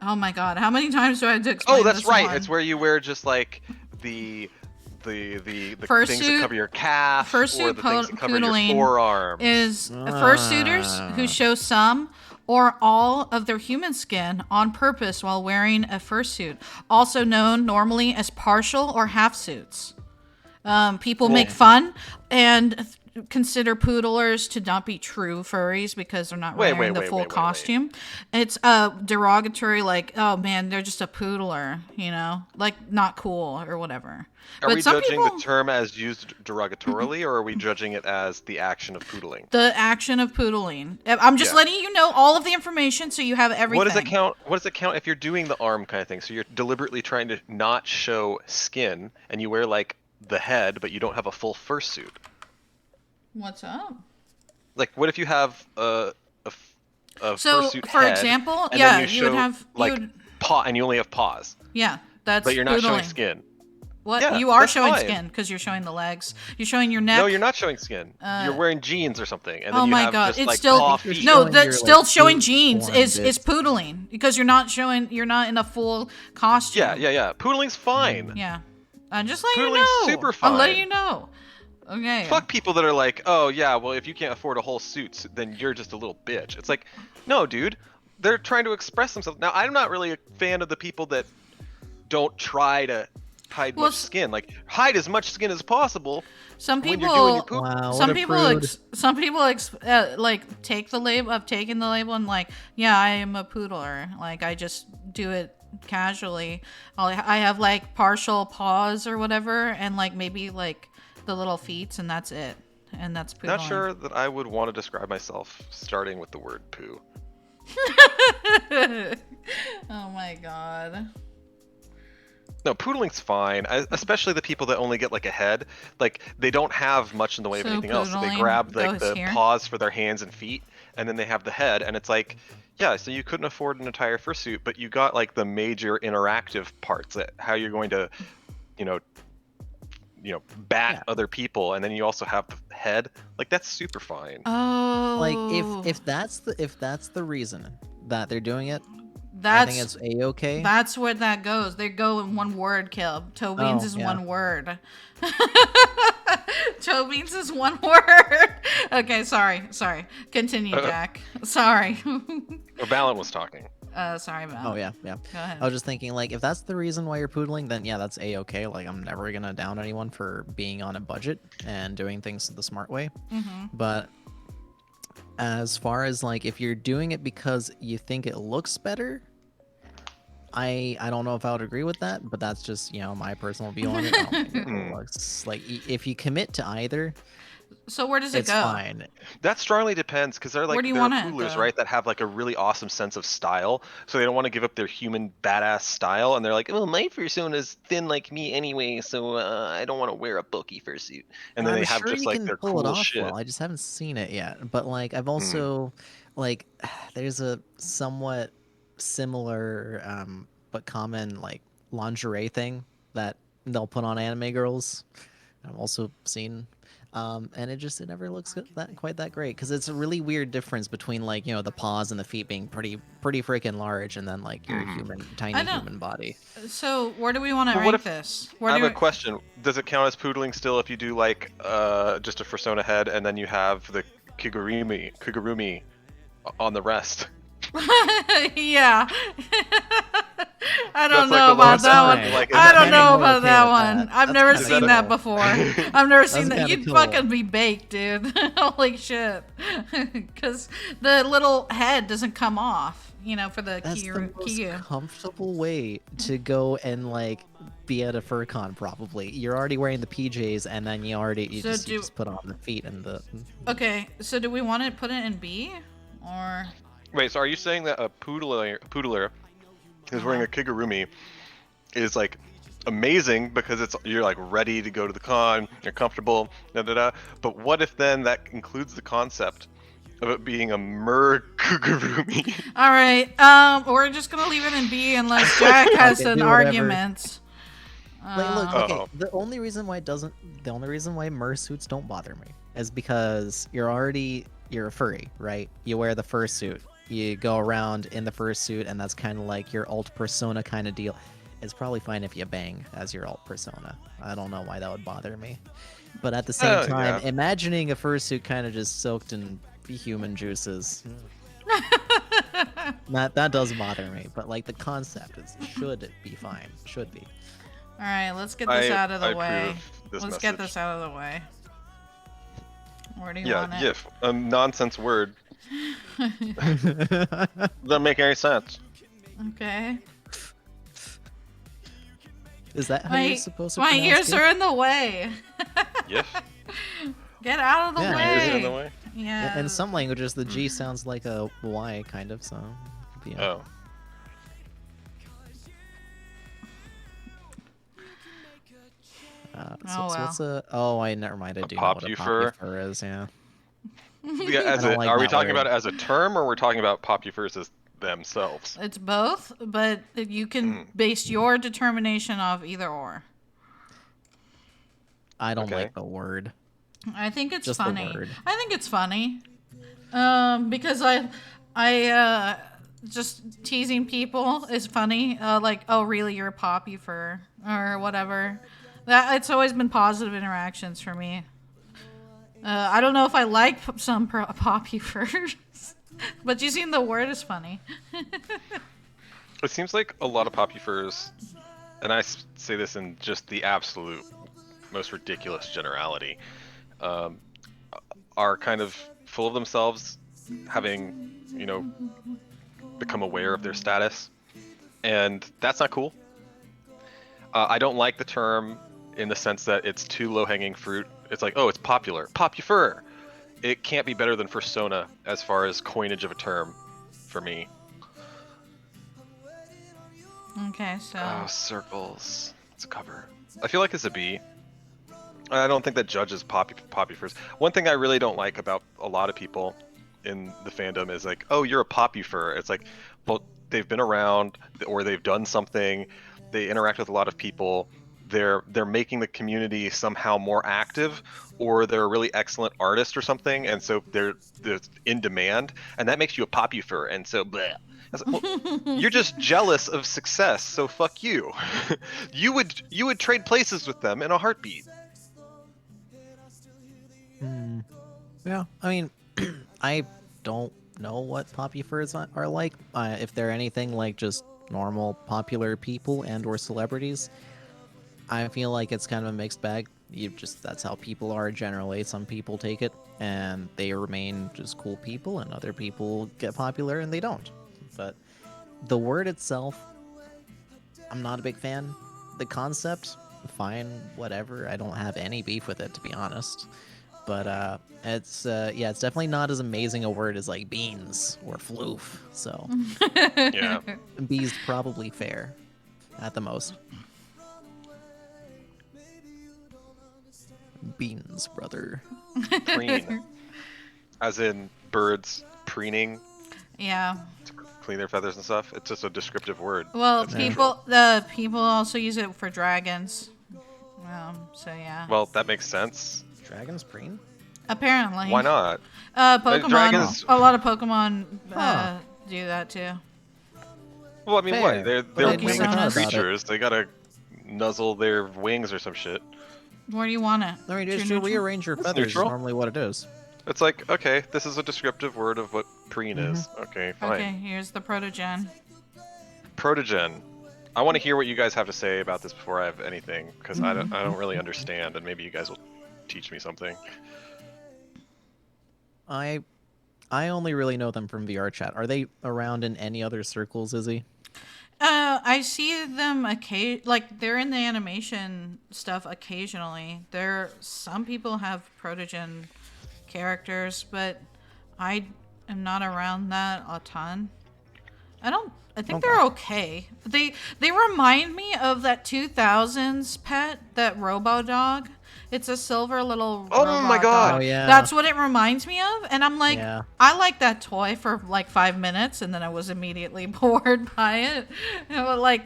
Oh my god, how many times do I have to explain
Oh, that's
this
right.
one?
It's where you wear just like the
Fursuit-
things that cover your calf or
fursuit
the things that cover your
poodling
forearm.
is fursuiters who show some or all of their human skin on purpose while wearing a fursuit, also known normally as partial or half suits. People make fun and consider poodlers to not be true furries because they're not wearing the full costume. It's derogatory, like, oh man, they're just a poodler, you know, like not cool or whatever.
Are
But
we
some
judging
people,
the term as used derogatorily, or are we judging it as the action of poodling?
the action of poodling. I'm just
Yeah.
letting you know all of the information so you have everything.
What does it count? What does it count if you're doing the arm kind of thing? So you're deliberately trying to not show skin, and you wear like the head, but you don't have a full fursuit.
What's up?
Like, what if you have a
So,
fursuit
for
head,
example,
and
yeah,
then
you would
show,
have
like paw, and you only have paws,
yeah, that's
but you're not showing
poodling.
skin.
What?
Yeah,
You are
that's
showing
fine.
skin because you're showing the legs. You're showing your neck.
No, you're not showing skin. You're wearing jeans or something, and then
Oh
you
my
have
god,
just
it's
like
still
paw
You're
feet.
no.
showing
That's
your,
still
like,
showing
boot
jeans.
form
Is
bits.
poodling because you're not showing. You're not in a full costume.
Yeah. Poodling's fine.
Yeah. I'm just letting you
Poodling's
know.
super
I'm letting
fine.
you know. Okay.
Fuck people that are like, oh yeah, well if you can't afford a whole suit, then you're just a little bitch. It's like, no, dude, they're trying to express themselves. Now, I'm not really a fan of the people that don't try to hide
Well,
much skin. Like, hide as much skin as possible
Some
when
people.
you're doing your poop.
Wow,
Some
what a
people,
prude.
like take the label. I've taken the label and like, yeah, I am a poodler. Like I just do it casually. I have like partial paws or whatever, and like maybe like the little feet, and that's it. And that's poodling.
Not sure that I would want to describe myself starting with the word poo.
Oh my god.
No, poodling's fine, especially the people that only get like a head. Like, they don't have much in the way of
So
anything else. So they
poodling
grab like
goes
the
here?
paws for their hands and feet, and then they have the head, and it's like, yeah, so you couldn't afford an entire fursuit, but you got like the major interactive parts, that how you're going to, you know, bat
Yeah.
other people, and then you also have the head. Like, that's super fine.
Oh.
Like if that's the reason that they're doing it,
that's
I think it's a-okay.
that's where that goes. They go in one word, Caleb. Toe beans
Oh,
is
yeah.
one word. Toe beans is one word. Okay, sorry. Continue, Jack. Sorry.
Or Valen was talking.
Sorry about.
Oh yeah.
Go ahead.
I was just thinking, like, if that's the reason why you're poodling, then yeah, that's a-okay. Like, I'm never gonna down anyone for being on a budget and doing things the smart way. But as far as like, if you're doing it because you think it looks better, I don't know if I would agree with that, but that's just, my personal view on it. I don't think it looks like, if you commit to either,
So where does it
it's
go?
fine.
That strongly depends, because they're like,
Where do you
there are
want it,
poodlers,
though?
right, that have like a really awesome sense of style, so they don't want to give up their human badass style, and they're like, well, my fursuit is thin like me anyway, so I don't want to wear a bulky fursuit. And then
I'm
they have
sure
just
you
like
can
their
pull it
cool
off
shit.
well. I just haven't seen it yet. But like, I've also like, there's a somewhat similar but common like lingerie thing that they'll put on anime girls. I've also seen, and it never looks quite that great, because it's a really weird difference between like, the paws and the feet being pretty freaking large, and then like your tiny
I don't-
human body.
So where do we want to
Well, what
rank
if-
this?
I
Where
have
do
a question. Does it count as poodling still if you do like just a fursona head, and then you have the kigurumi on the rest?
yeah. I
That's
don't
like
know
the
about
lowest
that
part,
one.
like, is
I
that
don't
maybe-
know
I'm
about
okay
that
with
one.
that.
I've
That's
never
kinda
seen
cool.
that before. I've never seen that.
kinda
You'd
cool.
fucking be baked, dude. Holy shit. Because the little head doesn't come off, you know, for the
That's the most
Kiyu.
comfortable way to go and like be at a fur con. Probably you're already wearing the PJs, and then you
So
just put on the feet and the.
Okay, so do we want to put it in B? Or...
Wait, so are you saying that a poodler who's wearing a kigurumi is like amazing because you're like ready to go to the con, you're comfortable, da da da. But what if then that includes the concept of it being a kigurumi?
Alright, we're just gonna leave it in B unless Jack has
Okay,
an
do whatever.
argument.
Like, look, okay.
Uh-oh.
The only reason why mersuits don't bother me is because you're a furry, right? You wear the fursuit, you go around in the fursuit, and that's kind of like your alt persona kind of deal. It's probably fine if you bang as your alt persona. I don't know why that would bother me, but at the same time,
Yeah.
imagining a fursuit kind of just soaked in human juices. That does bother me, but like the concept should be fine. Should be.
Alright, let's get this out of the
I
way.
approve this
Let's get
message.
this out of the way. Where do you
Yeah,
want it?
GIF, a nonsense word. Doesn't make any sense.
Okay.
Is that how you're supposed to
My
pronounce
ears
it?
are in the way.
GIF?
Get out of the
Yeah,
way.
Is it in the way?
Yeah.
In some languages, the G sounds like a Y, kind of. So. Yeah.
Oh.
Oh,
What's a? Oh, never mind. I do know what a
popufur?
popufur is. Yeah.
Yeah,
I don't like
are we
that
talking
word.
about it as a term, or we're talking about popufurs as themselves?
It's both, but you can base your determination off either or.
I don't
Okay.
like the word.
I think it's
Just the
funny.
word.
I think it's funny. Because I just teasing people is funny. Like, oh really, you're a poppy fur or whatever. That it's always been positive interactions for me. I don't know if I like some poppy furs, but you seen the word is funny.
It seems like a lot of popufurs, and I say this in just the absolute most ridiculous generality, are kind of full of themselves, having, you know, become aware of their status, and that's not cool. I don't like the term in the sense that it's too low-hanging fruit. It's like, oh, it's popular, popufur. It can't be better than fursona as far as coinage of a term, for me.
Okay, so
Oh, circles. It's a cover. I feel like it's a B. I don't think that judges popufurs. One thing I really don't like about a lot of people in the fandom is like, oh, you're a popufur. It's like, well, they've been around, or they've done something. They interact with a lot of people. They're making the community somehow more active, or they're a really excellent artist or something, and so they're in demand, and that makes you a popufur. And so, bleh. I was like, well, you're just jealous of success, so fuck you. you would trade places with them in a heartbeat.
Yeah. I mean, I don't know what popufurs are like. If they're anything like just normal popular people and/or celebrities, I feel like it's kind of a mixed bag. That's how people are generally. Some people take it and they remain just cool people, and other people get popular and they don't. But the word itself, I'm not a big fan. The concept, fine, whatever. I don't have any beef with it, to be honest. But it's definitely not as amazing a word as like beans or floof. So
Yeah.
B's probably fair at the most. Beans, brother.
Preen. As in birds preening
yeah.
to clean their feathers and stuff. It's just a descriptive word.
Well,
It's
the people also use it for dragons. So yeah.
Well, that makes sense.
Dragon's preen?
Apparently.
Why not?
Pokemon.
dragons-
A lot of Pokemon
Huh.
do that too.
Well, I mean,
Fair.
what? They're
But
I never
winged
thought about
it.
creatures. They gotta nuzzle their wings or some shit.
Where do you want it?
I mean,
True
just to
neutral?
rearrange your
That's
feathers is
neutral.
normally what it is.
It's like, okay, this is a descriptive word of what preen is. Okay, fine.
Okay, here's the protogen.
Protogen. I want to hear what you guys have to say about this before I have anything, because I don't really understand, and maybe you guys will teach me something.
I only really know them from VR chat. Are they around in any other circles, Izzy?
I see them like they're in the animation stuff occasionally. Some people have Protogen characters, but I am not around that a ton. I think
Okay.
they're okay. They remind me of that 2000s pet, that Robo Dog. It's a silver little
Oh
robot
my god!
dog.
Oh, yeah.
That's what it reminds me of, and I'm like,
Yeah.
I like that toy for like 5 minutes, and then I was immediately bored by it. But like,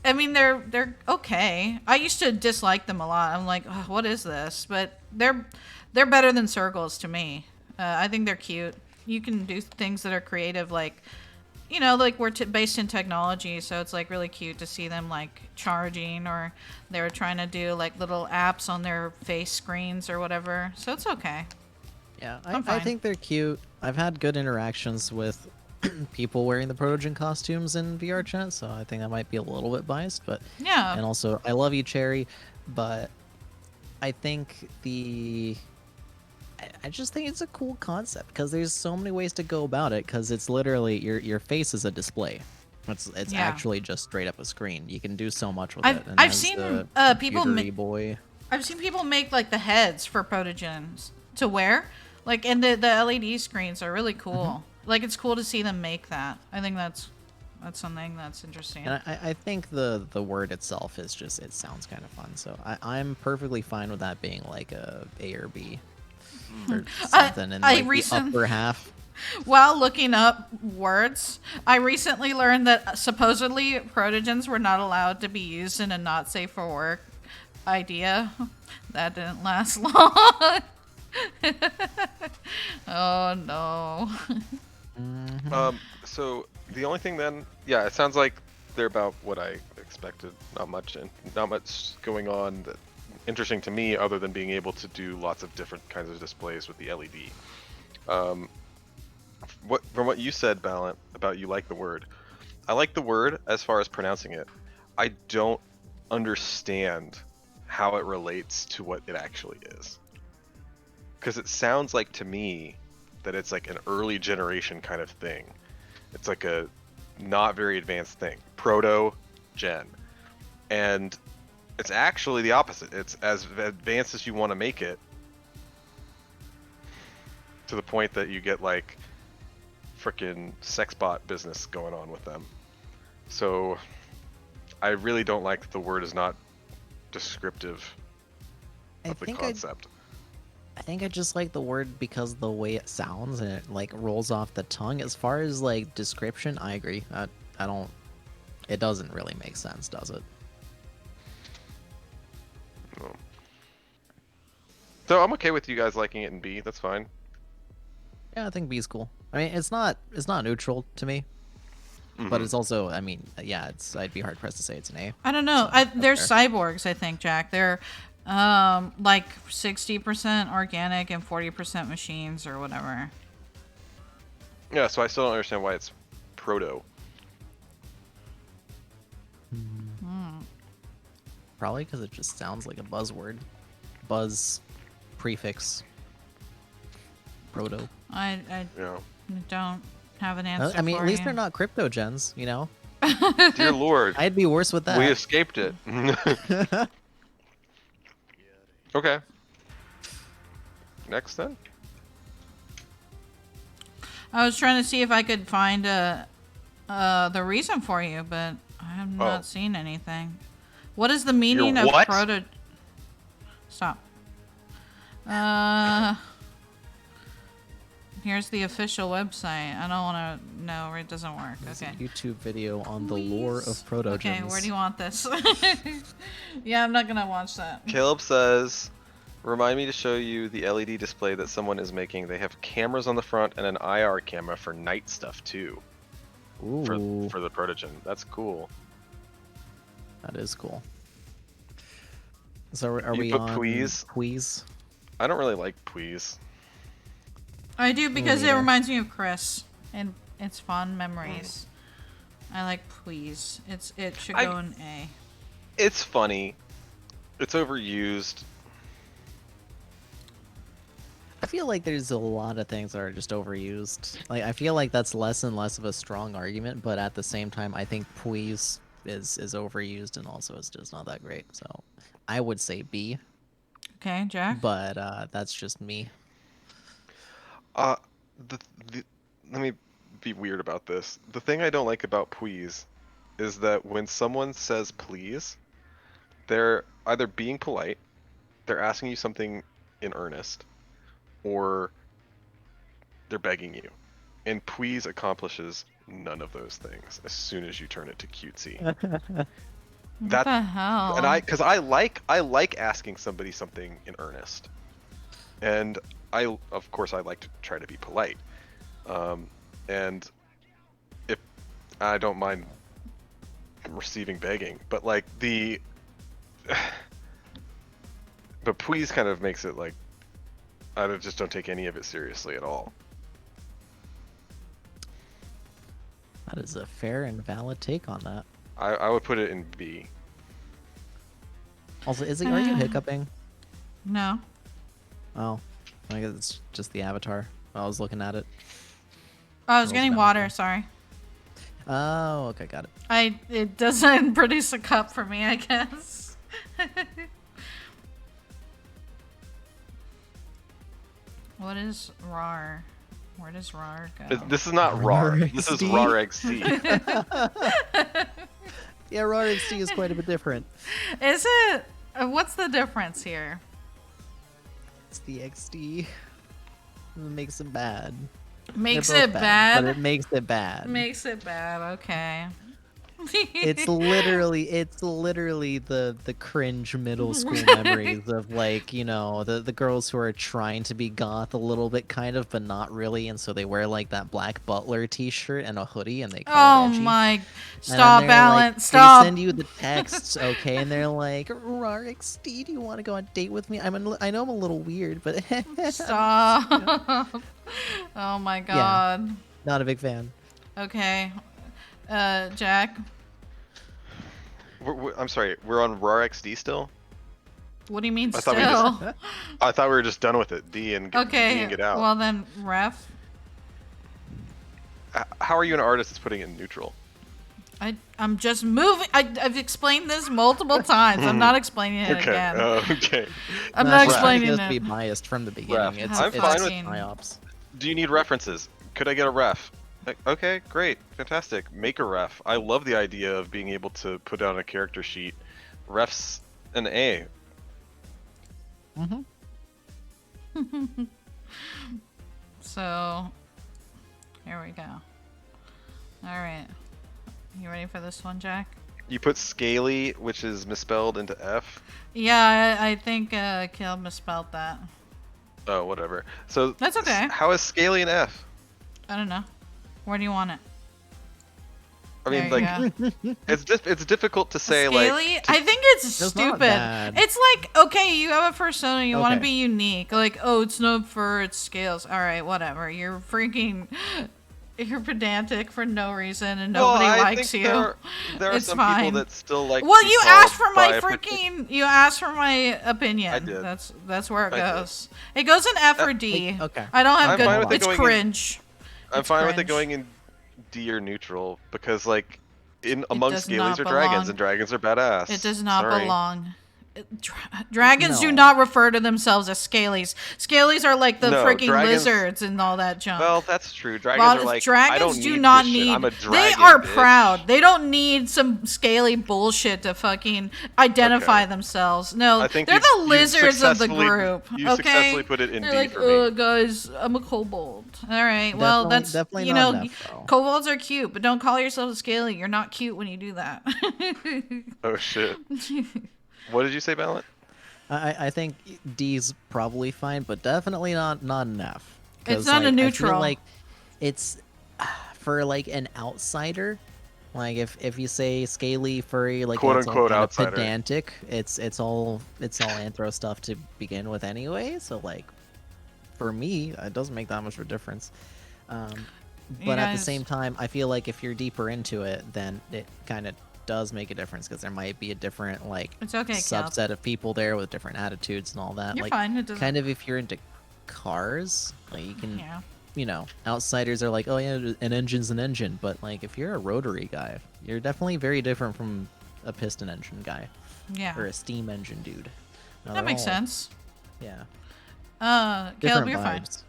I mean, they're okay. I used to dislike them a lot. I'm like, oh, what is this? But they're better than circles to me. I think they're cute. You can do things that are creative, like, you know, like we're based in technology, so it's like really cute to see them like charging, or they're trying to do like little apps on their face screens or whatever. So it's okay.
Yeah,
I'm
I
fine.
think they're cute. I've had good interactions with people wearing the Protogen costumes in VR chat, so I think I might be a little bit biased, but
Yeah.
and also I love you, Cherry, but I think I just think it's a cool concept because there's so many ways to go about it, because it's literally your face is a display. It's
Yeah.
actually just straight up a screen. You can do so much with
I've-
it. And
I've
as
seen,
the
people
computery boy.
I've seen people make like the heads for Protogens to wear, like, and the LED screens are really cool. Like, it's cool to see them make that. I think that's something that's interesting.
And I think the word itself is just, it sounds kind of fun. So I'm perfectly fine with that being like A or B or something in like the upper half.
While looking up words, I recently learned that supposedly Protogens were not allowed to be used in a not safe for work idea. That didn't last long. Oh no.
So the only thing then, yeah, it sounds like they're about what I expected. Not much going on that interesting to me, other than being able to do lots of different kinds of displays with the LED. From what you said, Ballant, about you like the word, I like the word as far as pronouncing it. I don't understand how it relates to what it actually is, because it sounds like to me that it's like an early generation kind of thing. It's like a not very advanced thing, proto-gen, and it's actually the opposite. It's as advanced as you want to make it, to the point that you get like frickin' sex bot business going on with them. So I really don't like that the word is not descriptive of the concept.
I think I just like the word because the way it sounds and it like rolls off the tongue. As far as like description, I agree. I don't. It doesn't really make sense, does it?
No. So I'm okay with you guys liking it in B. That's fine.
Yeah, I think B is cool. I mean, it's not neutral to me, but it's also. I mean, yeah, I'd be hard pressed to say it's an A.
I don't know.
So,
They're
fair.
cyborgs, I think, Jack. They're like 60% organic and 40% machines or whatever.
Yeah, so I still don't understand why it's proto.
Probably because it just sounds like a buzzword. Buzz prefix. Proto.
I
Yeah.
don't have an answer.
I mean,
for
at least
you.
they're not cryptogens, you know?
Dear Lord,
I'd be worse with that.
we escaped it. Okay. Next then.
I was trying to see if I could find the reason for you, but I have not seen anything. What is the meaning of
what?
proto? Stop. Here's the official website. I don't want to. No, it doesn't work.
There's
Okay.
a YouTube video on the lore of protogens.
Okay, where do you want this? Yeah, I'm not gonna watch that.
Caleb says, remind me to show you the LED display that someone is making. They have cameras on the front and an IR camera for night stuff too.
Ooh,
For the Protogen. That's cool.
that is cool. So are
You
we
put
on
Please?
Please?
I don't really like Please.
I do because it
neither.
reminds me of Chris and it's fond memories. I like please. It should
I-
go in A.
It's funny. It's overused.
I feel like there's a lot of things that are just overused. Like, I feel like that's less and less of a strong argument, but at the same time, I think please is overused and also is just not that great. So I would say B,
Okay, Jack.
but that's just me.
Uh, the, the let me be weird about this. The thing I don't like about please is that when someone says please, they're either being polite, they're asking you something in earnest, or they're begging you. And please accomplishes none of those things as soon as you turn it to cutesy.
What
That
the hell?
and because I like asking somebody something in earnest, and of course I like to try to be polite, and if I don't mind receiving begging, but like but please kind of makes it like just don't take any of it seriously at all.
That is a fair and valid take on that.
I would put it in B.
Also, Izzy, are you hiccuping?
No.
Oh, I guess it's just the avatar. I was looking at it.
Oh, I was
Girls
getting
bound
water.
to.
Sorry.
Oh, okay, got it.
It doesn't produce a cup for me, I guess. What is RAR? Where does RAR go?
This is not RAR. This is
RARXD.
RARXD.
Yeah, RARXD is quite a bit different.
Is it? What's the difference here?
It's the XD. It makes it bad.
Makes
They're
it
both
bad?
but it makes it bad.
Makes it bad. Okay.
It's literally the cringe middle school memories of, like, you know, the girls who are trying to be goth a little bit kind of, but not really, and so they wear like that black butler t-shirt and a hoodie and they call
Oh
it edgy.
my!
And
Stop,
then they're
Balance!
like,
Stop!
They send you the texts, okay, and they're like, "RXD, do you want to go on a date with me? I know I'm a little weird, but
Stop! Oh my god.
not a big fan."
Okay. Jack,
I'm sorry, we're on RARXD still?
what do you mean
I
still?
thought we I thought we were just done with it. D and
Okay.
get out.
Well then, ref.
How are you an artist that's putting it in neutral?
I'm just moving. I've explained this multiple times. I'm not explaining it
Okay.
again.
Okay.
I'm
No,
not
she's trying to
explaining
get us to be
it.
biased from the
Ref.
beginning. It's
I'm fine with-
IOPS.
Do you need references? Could I get a ref? Okay, great, fantastic. Make a ref. I love the idea of being able to put down a character sheet. Refs an A.
Mm-hmm.
So, here we go. All right. You ready for this one, Jack?
You put scaly, which is misspelled, into F.
Yeah, I think Caleb misspelled that.
Oh, whatever. So
That's okay.
How is scaly an F?
I don't know. Where do you want it?
I mean,
There
like,
you go.
it's difficult to say,
Scaly?
like.
I think it's
It's not
stupid.
bad.
It's like, okay, you have a persona, you want to
Okay.
be unique. Like, oh, it's not fur, it's scales. All right, whatever. You're pedantic for no reason, and nobody
Well, I
likes
think
you.
there are
It's
some
fine.
people that still like.
Well,
to be
you
called
asked for
by
my
a particular-
freaking. You asked for my opinion.
I did.
That's where it
I did.
goes. It goes in F or D.
okay.
I don't have
I'm
good.
fine with it
It's
going in-
cringe.
I'm
It's
fine with it
cringe.
going in D or neutral because, like, among
does
scalies
not
are dragons,
belong.
and dragons are badass.
It does not
Sorry.
belong. Dragons do
No.
not refer to themselves as scalies. Scalies are like the
No,
freaking
dragons-
lizards and all that junk.
Well, that's true. Dragons
Well,
are like,
dragons
I don't
do
need
not
this shit.
need.
I'm a
They
dragon,
are
bitch.
proud. They don't need some scaly bullshit to fucking identify
Okay.
themselves. No,
I think
they're
you-
the
you
lizards of the
successfully-
group.
you
okay,
successfully put it in
they're
D
like,
for me.
oh, guys, I'm a kobold. All right, well,
Definitely-
that's
definitely
you
not
know,
an F, though.
kobolds are cute, but don't call yourself a scaly. You're not cute when you do that.
Oh shit. What did you say, Ballant?
I think D's probably fine, but definitely not an F. 'Cause,
It's not a
like, I
neutral.
feel like it's for like an outsider. Like if you say scaly, furry, like
Quote
it's all
unquote
kind of
outsider.
pedantic. It's all anthro stuff to begin with anyway. So like, for me, it doesn't make that much of a difference.
You
But at the
guys-
same time, I feel like if you're deeper into it, then it kind of does make a difference because there might be a different like
It's okay, Caleb.
subset of people there with different attitudes and all that.
You're
like,
fine. It doesn't.
kind of if you're into cars, like you can,
Yeah.
you know, outsiders are like, oh yeah, an engine's an engine, but like if you're a rotary guy, you're definitely very different from a piston engine guy
Yeah.
or a steam engine dude. Now,
That
they're
makes
all-
sense.
Yeah,
Caleb,
different
you're fine.
vibes.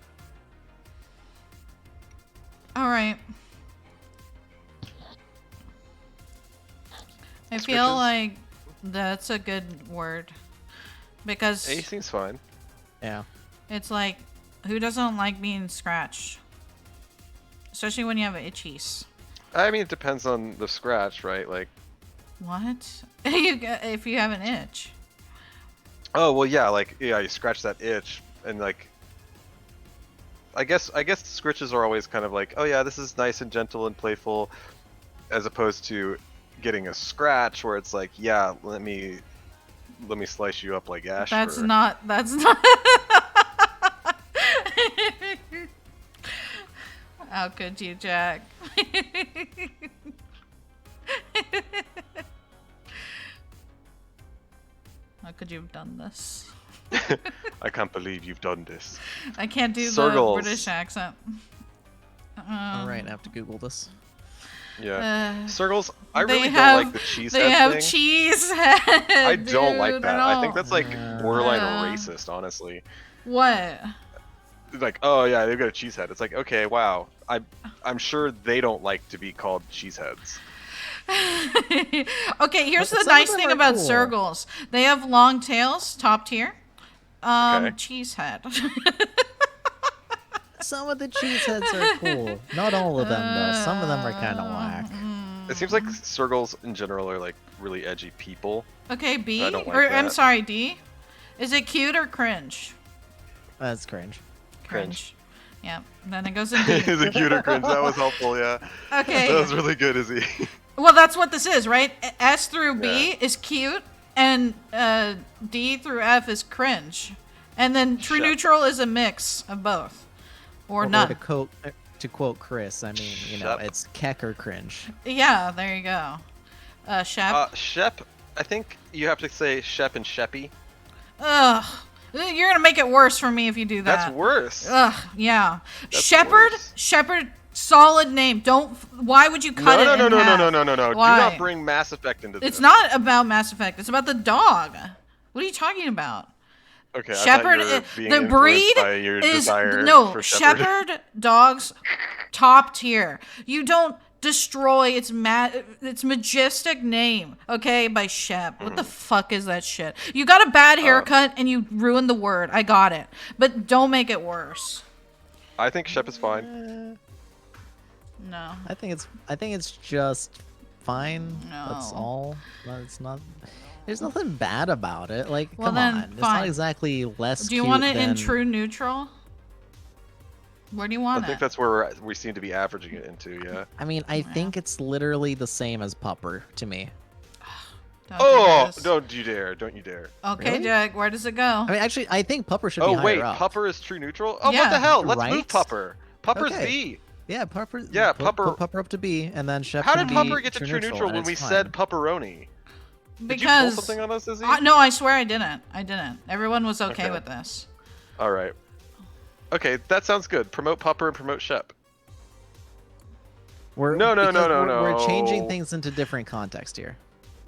All right. I feel
Scritches?
like that's a good word because
A seems fine.
Yeah.
it's like, who doesn't like being scratched? Especially when you have itchies.
I mean, it depends on the scratch, right? Like,
What? If you have an itch.
oh well, yeah, like yeah, you scratch that itch, and like, I guess scritches are always kind of like, oh yeah, this is nice and gentle and playful, as opposed to getting a scratch where it's like, yeah, let me slice you up like Ash.
That's not. How could you, Jack? How could you have done this?
I can't believe you've done this.
I can't do
Circles.
the British accent.
All right, I have to Google this.
Yeah, circles. I
they
really
have-
don't like the cheese
They
head
have
thing.
cheese head.
I don't like
dude,
that. I think that's like borderline
Uh,
racist, honestly.
What?
Like, oh yeah, they've got a cheese head. It's like, okay, wow. I'm sure they don't like to be called cheeseheads.
Okay, here's
But
the
some of
nice
them
thing
are
about
cool.
circles. They have long tails, top tier.
Okay.
Cheese head.
Some of the cheeseheads are cool. Not all of them though. Some of them are kind of whack.
It seems like circles in general are like really edgy people.
Okay, B.
I don't like
or I'm
that.
sorry, D. Is it cute or cringe?
That's cringe.
Cringe.
Yeah. Then it goes in D.
Is it cute or cringe? That was helpful, yeah.
Okay.
That was really good, Izzy.
Well, that's what this is, right? S through B
Yeah.
is cute, and D through F is cringe, and then true
Shut-
neutral is a mix of both, or
Or
none.
to quote Chris, I mean, you know,
Shep.
it's keck or cringe.
Yeah, there you go. Shep.
Shep, I think you have to say Shep and Sheppy.
Ugh. You're gonna make it worse for me if you do that.
That's worse.
Ugh. Yeah.
That's
Shepherd.
worse.
Shepherd. Solid name. Don't. Why would you cut it
No.
in half?
Do
Why?
not bring Mass Effect into this.
It's not about Mass Effect. It's about the dog. What are you talking about?
Okay,
Shepherd.
I thought you were being
The
influenced
breed
by your
is
desire
no
for Shepherd.
Shepherd dogs. Top tier. You don't destroy its majestic name. Okay, by Shep. What the fuck is that shit? You got a bad haircut and you ruined the word. I got it, but don't make it worse.
I think Shep is fine.
No.
I think it's just fine. That's
No.
all. No, it's not. There's nothing bad about it. Like,
Well,
come
then,
on. It's
fine.
not exactly less.
Do you
cute
want it in
than-
true neutral? Where do you
I
want
think
it?
that's where we seem to be averaging it into, yeah.
I mean, I think it's literally the same as Pupper to me.
Don't do
Oh,
this.
don't you dare. Don't you dare.
Okay,
Really?
Jack, where does it go?
I mean, actually, I think Pupper should be
Oh,
higher
wait,
up.
Pupper is true neutral? Oh, what
Yeah.
the hell? Let's move
Right?
Pupper. Pupper's
Okay.
B.
Yeah, Pupper.
Yeah,
put
Pupper-
Pupper up to B, and then Shep
How
can
did
be
Pupper get to true neutral
and
when we
it's
said
fine.
pepperoni? Did you pull
Because
something on us, Izzy?
No, I swear I didn't. I didn't. Everyone was okay
Okay.
with this.
All right. Okay, that sounds good. Promote Pupper and promote Shep.
We're,
No,
because We're
no.
changing things into different context here.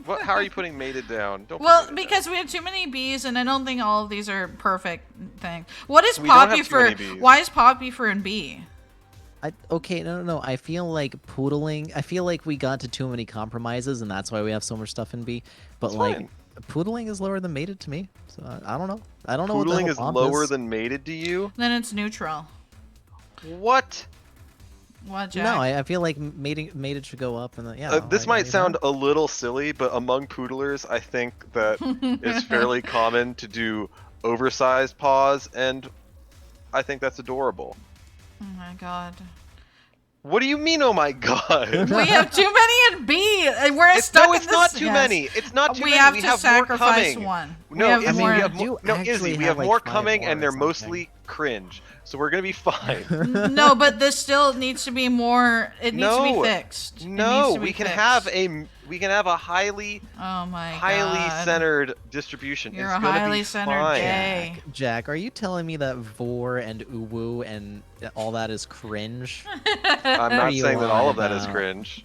What? How are you putting mated down? Don't put
Well,
mated
because we have too many B's, and I don't think all of these are perfect things. What is
We don't
Poppy
have too
for?
many Bs.
Why is Poppy for in B?
Okay, no. I feel like poodling. I feel like we got to too many compromises, and that's why we have so much stuff in B. But
That's
like,
fine.
poodling is lower than mated to me. So I don't know. I don't know
down.
what the
Poodling
hell
is
Pomp
lower than mated to you?
Then it's neutral.
What?
What, Jack?
No, I feel like mated should go up, and then, yeah.
This
I
might
mean,
sound a little silly, but among poodlers, I think that it's fairly common to do oversized paws, and I think that's adorable.
Oh my god.
What do you mean, oh my god?
We have too many in B. And we're stuck
No,
in
it's
this.
not too
Yes.
many. It's not too
We
many.
have
we
to
have
sacrifice
more coming.
one.
No,
we have
Izzy,
more.
we
I
have
mean,
more.
you
No,
actually
Izzy, we
have,
have
like,
more
5
coming,
more
and
or
they're
something.
mostly cringe, so we're gonna be fine.
No, but this still needs to be more. It needs to be
No.
fixed. It
No,
needs to be
we can
fixed.
have a highly
Oh my
highly
god.
centered distribution.
You're
it's
a
gonna
highly
be
centered
fine.
gay.
Jack, are you telling me that vor and uwu and all that is cringe?
I'm
What are
not
you
saying that all
lying
of that is
about?
cringe.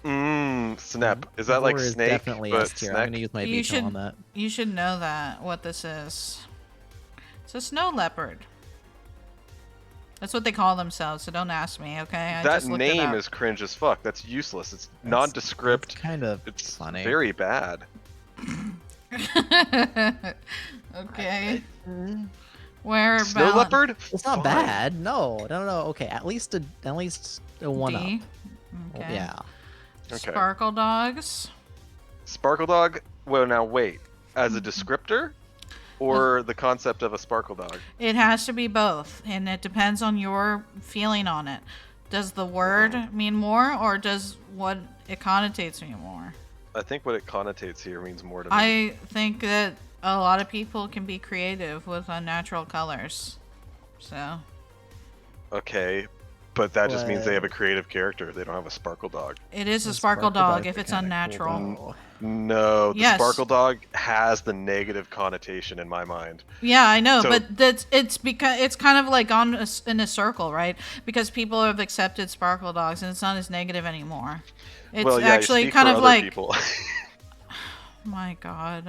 Snap. Is that like
Vor is
snake
definitely
but
S tier. I'm
snack?
gonna use my
You
veto
should
on that.
you should know that what this is. It's a snow leopard. That's what they call themselves, so don't ask me, okay? I
That
just looked it
name
up.
is cringe as fuck. That's useless. It's
That's
nondescript.
kind of
It's
funny.
very bad.
Okay. Where
Snow leopard?
It's not
Fine.
bad. No. Okay, at least a one up.
D. Okay.
Yeah.
Okay.
Sparkle dogs.
Sparkle dog. Well, now wait. As a descriptor, or the concept of a sparkle dog?
It has to be both, and it depends on your feeling on it. Does the word mean more, or does what it connotates mean more?
I think what it connotates here means more to me.
I think that a lot of people can be creative with unnatural colors. So,
Okay, but that just means they have a
What?
creative character. They don't have a sparkle dog.
it is a
The
sparkle dog if
dogs are
it's
kinda
unnatural.
cool,
No, the
Yes.
sparkle dog has the negative connotation in my mind.
Yeah, I know,
So-
but it's because it's kind of like in a circle, right? Because people have accepted sparkle dogs, and it's not as negative anymore. It's
well, yeah,
actually
speak
kind
for
of
other
like,
people.
my God,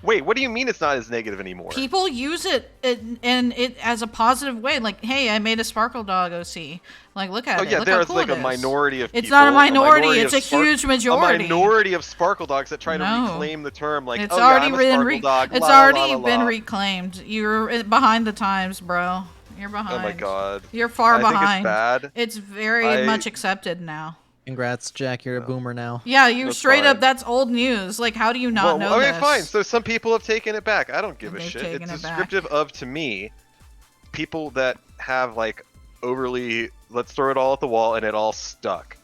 Wait, what do you mean it's not as negative anymore?
people use it in it as a positive way. Like, hey, I made a sparkle dog OC. Like, look at
Oh
it.
yeah,
Look how
there's
cool
like
it
a
is.
minority of
It's
people.
not a minority. It's
of
a huge majority.
A minority of sparkle dogs that try to
No.
reclaim the term, like,
It's
oh
already
yeah, I'm a
been
sparkle dog.
it's
la, la,
already
la, la,
been
la.
reclaimed. You're behind the times, bro. You're behind.
Oh my god.
You're far
I think
behind.
it's bad.
It's very
I-
much accepted now.
Congrats, Jack. You're a boomer now.
Yeah, you
That's
straight up.
fine.
That's old news. Like, how do you not
Well,
know
okay,
this?
fine. So some people have taken it back. I don't give a
They've
shit.
taken
It's
it back.
descriptive of, to me, people that have like overly, let's throw it all at the wall and it all stuck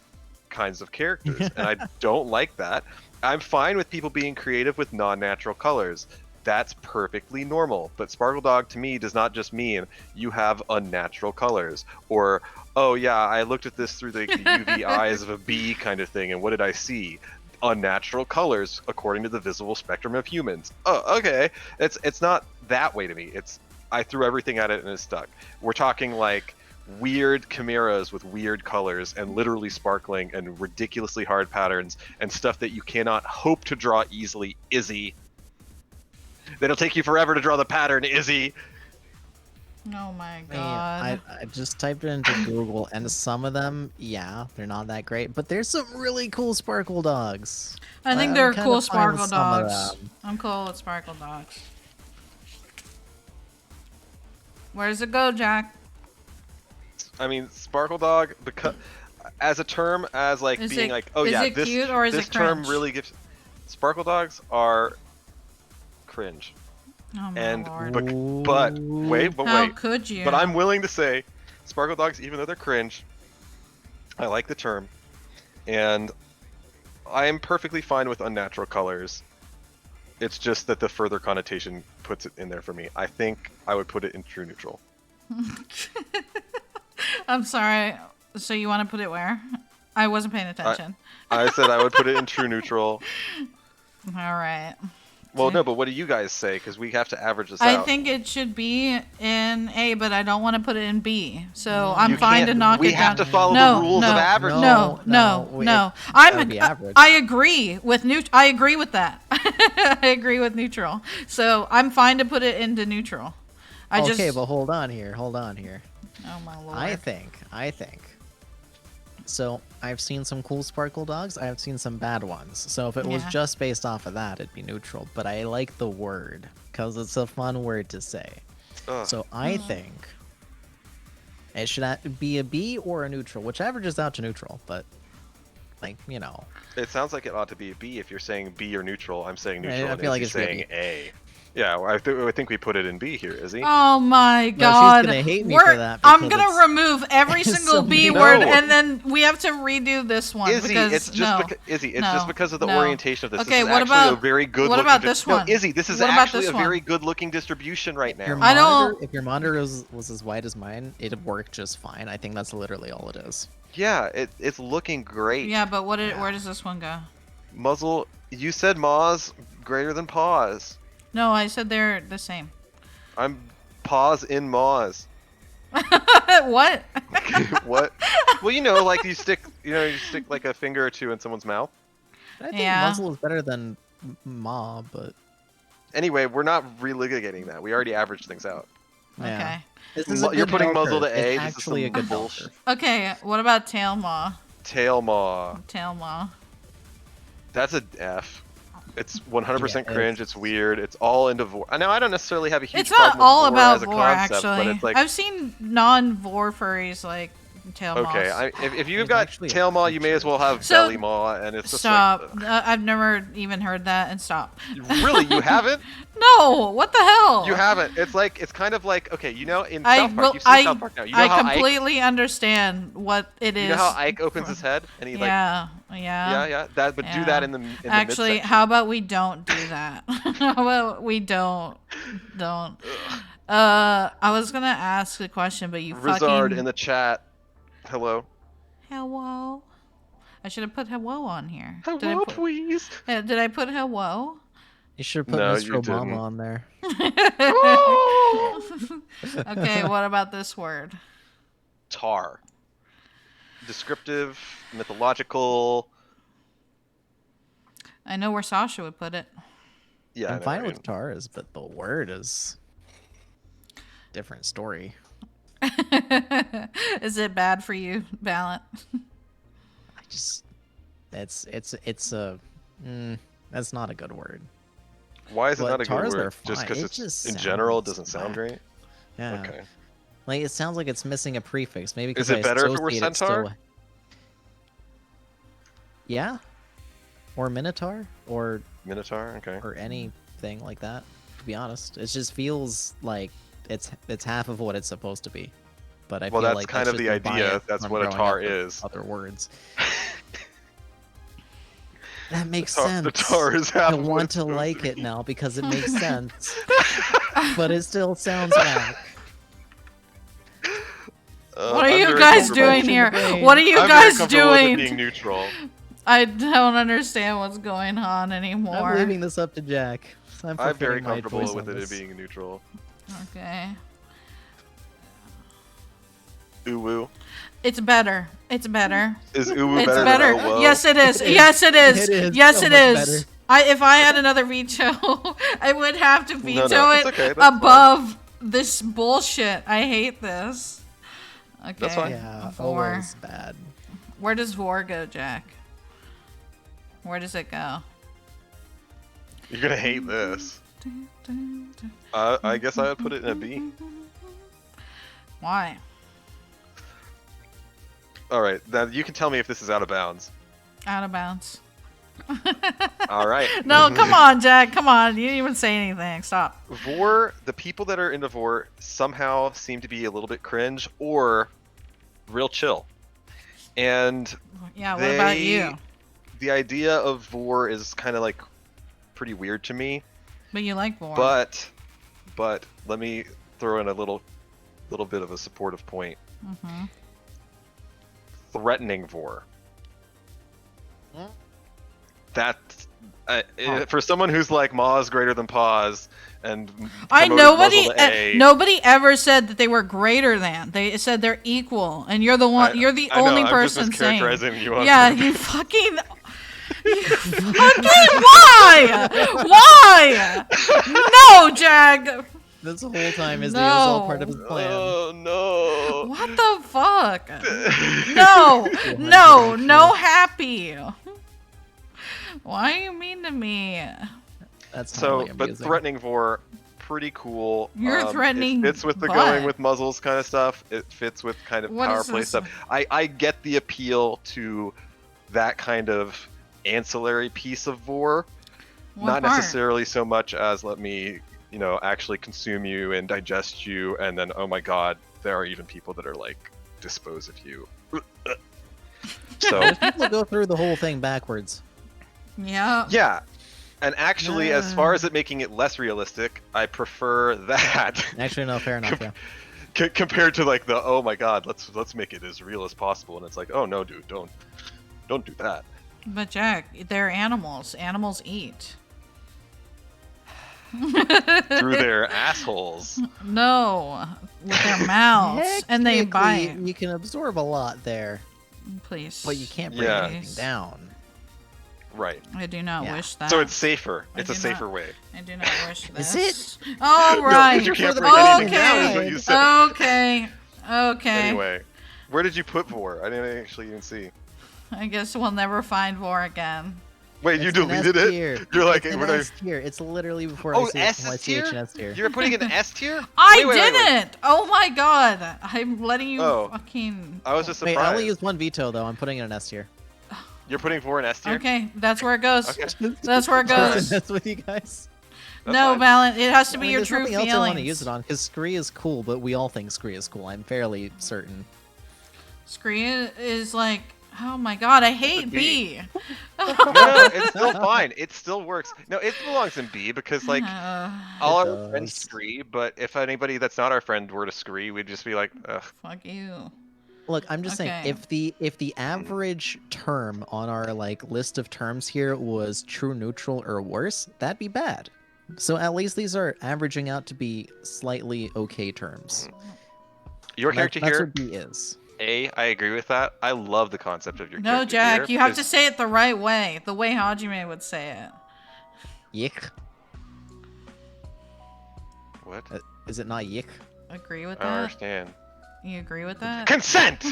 kinds of characters. And I don't like that. I'm fine with people being creative with non-natural colors. That's perfectly normal. But Sparkle Dog to me does not just mean you have unnatural colors, or oh yeah, I looked at this through the UV eyes of a bee kind of thing, and what did I see? Unnatural colors according to the visible spectrum of humans. Oh, okay. It's not that way to me. It's I threw everything at it and it stuck. We're talking like weird chimeras with weird colors and literally sparkling and ridiculously hard patterns and stuff that you cannot hope to draw easily. Izzy. That'll take you forever to draw the pattern, Izzy.
Oh my
Man,
god.
I just typed it into Google, and some of them, yeah, they're not that great, but there's some really cool sparkle dogs.
I think
I'm
they're
kinda
cool
fine with
sparkle
some of
dogs.
them.
I'm cool with sparkle dogs. Where does it go, Jack?
I mean, Sparkle Dog, because as a term, as like
Is
being
it-
like, oh
is
yeah,
it
this
cute or is
this
it
term
cringe?
really gives. Sparkle Dogs are cringe,
Oh my
and
lord.
but wait,
How
wait.
could you?
But I'm willing to say, Sparkle Dogs, even though they're cringe, I like the term, and I am perfectly fine with unnatural colors. It's just that the further connotation puts it in there for me. I think I would put it in true neutral.
I'm sorry. So you want to put it where? I wasn't paying attention.
I said I would put it in true neutral.
All right.
Well, no, but what do you guys say? Because we have to average this
I
out.
think it should be in A, but I don't want to put it in B. So I'm
You
fine
can't-
to knock
we
it down.
have to follow
no,
the rules
no,
of averaging.
No,
No,
no,
no,
no.
that would be average.
I agree with I agree with that. I agree with neutral. So I'm fine to put it into neutral.
Okay, but hold on here.
Oh my lord.
I think. So I've seen some cool sparkle dogs. I've seen some bad ones. So if it was
Yeah.
just based off of that, it'd be neutral. But I like the word because it's a fun word to say.
Ugh.
So I think it should be a B or a neutral, which averages out to neutral. But like
It sounds like it ought to be a B if you're saying B or neutral. I'm saying neutral.
I
and
feel like
Izzy's
it's gonna
saying A. Yeah, I think we put it in B here, Izzy.
Oh my
No, she's
god.
gonna hate me for that
I'm
because
gonna
it's-
remove every
it's
single
so
B
many-
word
No.
and then we have to redo this one.
Izzy,
because,
it's just
no,
Izzy, it's
no,
just because of the
no.
orientation of this.
Okay,
This is
what
actually a
about-
very good
what
looking
about this one?
No, Izzy, this is
What about
actually
this
a very
one?
good looking distribution right
If your
now.
I
monitor,
don't-
if your monitor was as wide as mine, it'd work just fine. I think that's literally all it is.
Yeah, it's looking great.
Yeah, but where does this one go?
Muzzle, you said maws greater than paws.
No, I said they're the same.
I'm paws in maws.
What?
What? Well, you know, like you stick like a finger or two in someone's mouth.
I think
Yeah.
muzzle is better than ma, but
Anyway, we're not relitigating that. We already averaged things out.
yeah.
Okay.
This is a
You're
good
putting
bell
muzzle
curve.
to A.
It's
This is
actually a
some
good bell
bullshit.
curve.
Okay, what about tail maw?
Tail maw.
Tail maw.
That's a F. It's 100%
Yeah,
cringe. It's weird. It's all into vor. I know I don't necessarily have a huge
It's not
problem with
all
vor
about
as a
vor,
concept,
actually.
but it's like
I've seen non-vor furries like tail
okay,
maws.
if you've
There's
got
actually a
tail maw, you may as well have
So-
belly maw, and it's just
Stop.
like
I've never even heard that, and stop.
really you haven't.
No, what the hell?
You haven't. It's kind of like okay, you know in
I
South Park,
will-
you've seen South Park now. You know
I
how Ike,
completely understand what it is.
you know how Ike opens his head and he like
yeah.
yeah that but do
Yeah.
that in the
Actually,
midsection.
how about we don't do that? How about we don't? I was gonna ask a question, but you
Rizard
fucking
in the chat. Hello.
hello. I should have put hello on here.
Hello, please.
Did I put hello?
You should put
No,
Mr.
you didn't.
Obama on there.
Okay, what about this word?
Tar. Descriptive, mythological.
I know where Sasha would put it.
Yeah, I
I'm
know,
fine
I mean,
with tars, but the word is different story.
Is it bad for you, Ballant?
I just it's a that's not a good word.
Why is it
But
not a good
tars are
word? Just
fine.
because
It
it's
just
in general it
sounds
doesn't sound
whack.
great.
Yeah.
Okay.
Like it sounds like it's missing a prefix. Maybe
Is
because
it better if it were
associate
centaur?
still- Yeah. Or minotaur or
Minotaur. Okay.
anything like that. To be honest, it just feels like it's half of what it's supposed to be. But I
Well,
feel
that's
like
kind
that's
of
just
the
a
idea.
bias
That's
from
what a
growing
tar
up with
is.
Other words. That makes
The
sense.
tar is half
I
of what
want
it's
to
supposed
like
be.
it now because it makes sense. But it still sounds whack.
What are
I'm
you
very
guys
comfortable-
doing here?
brain.
What are you
I'm very
guys
comfortable with it
doing?
being neutral.
I don't understand what's going on
I'm
anymore.
leaving this up to Jack. I'm
I'm very
forfeiting my
comfortable
choice
with
on
it
this.
being neutral.
Okay.
Ooh woo.
It's better. It's better.
Is ooh woo
It's
better,
better.
than oh whoa?
Yes, it is.
It is.
Yes, it is.
It is
Yes,
so
it
much
is.
better.
If I had another veto, I would have to veto
no,
it
it's okay, that's fine.
above this bullshit. I hate this. Okay.
That's fine.
Yeah,
Vor.
Owo's bad.
Where does Vor go, Jack? Where does it go?
You're gonna hate this. I guess I would put it in a B.
Why?
All right, now you can tell me if this is out of bounds.
Out of bounds.
All right.
No, come on, Jack. Come on. You didn't even say anything. Stop.
Vor, the people that are into Vor somehow seem to be a little bit cringe or real chill. And
Yeah, what about
they-
you?
the idea of Vor is kind of like pretty weird to me.
But you like Vor.
But let me throw in a little bit of a supportive point.
Mm-hmm.
Threatening Vor.
Hmm?
That for someone who's like maws greater than paws and
Nobody ever said that they were greater than. They said they're equal, and you're the one. You're the only person saying.
You on
Yeah,
purpose.
you fucking. You fucking why? Why? No, Jag.
This whole time is all part of his plan.
Oh no.
What the fuck? No, no, no happy. Why are you mean to me?
That's
So,
highly
but
amusing.
threatening Vor, pretty cool.
You're threatening
It fits with the
what?
going with muzzles kind of stuff. It fits with kind of
What
power
is
play
this?
stuff. I get the appeal to that kind of ancillary piece of Vor.
What
Not
part?
necessarily so much as let me you know, actually consume you and digest you, and then oh my god, there are even people that are like dispose of you. So
There's people that go through the whole thing backwards.
Yeah.
yeah, and actually, as far as it making it less realistic, I prefer that.
Actually, no, fair enough. Yeah.
Compared to like the oh my god, let's make it as real as possible, and it's like oh no, dude, don't do that.
But Jack, they're animals. Animals eat.
Through their assholes.
No, with their mouths, and they
Technically,
bite.
You can absorb a lot there,
Please.
but you can't break
Yeah.
anything down.
Right.
I do not
Yeah.
wish that.
So it's safer.
I
It's a
do
safer
not-
way.
I do not wish this.
Is it?
All
No,
right.
because you can't
For the
break anything
okay.
down is what you said.
Okay. Okay.
Anyway, where did you put Vor? I didn't actually even see.
I guess we'll never find Vor again.
Wait, you
It's an
deleted
S
it?
tier.
You're like,
it's an
what are-
S tier. It's literally before
Oh,
ICH
S tier?
and S tier.
You're putting it in S tier?
I
Wait, wait, wait.
didn't. Oh my god. I'm letting you
Oh.
fucking.
I was just
Wait,
surprised.
I only used one veto though. I'm putting it in S tier.
You're putting Vor in S tier?
Okay, that's where it goes.
Okay.
That's where it goes.
That's with you guys.
That's
No,
fine.
Valen, it has to
I
be
mean,
your
there's
true
nothing
feelings.
else I want to use it on because Scree is cool, but we all think Scree is cool. I'm fairly certain.
Scree is like, oh my god, I hate B.
No, it's still fine. It still works. No, it belongs in B because like all
It
our friends
does.
scree, but if anybody that's not our friend were to scree, we'd just be like, ugh.
Fuck you.
Look, I'm just saying,
Okay.
if the average term on our like list of terms here was true, neutral, or worse, that'd be bad. So at least these are averaging out to be slightly okay terms.
Your
And
character
that's
here,
what B is.
I agree with that. I love the concept of your
No,
character
Jack,
here,
you have to
because-
say it the right way. The way Hajime would say it.
Yick.
What?
Is it not yick?
Agree with
I don't
that?
understand.
You agree with that?
Consent!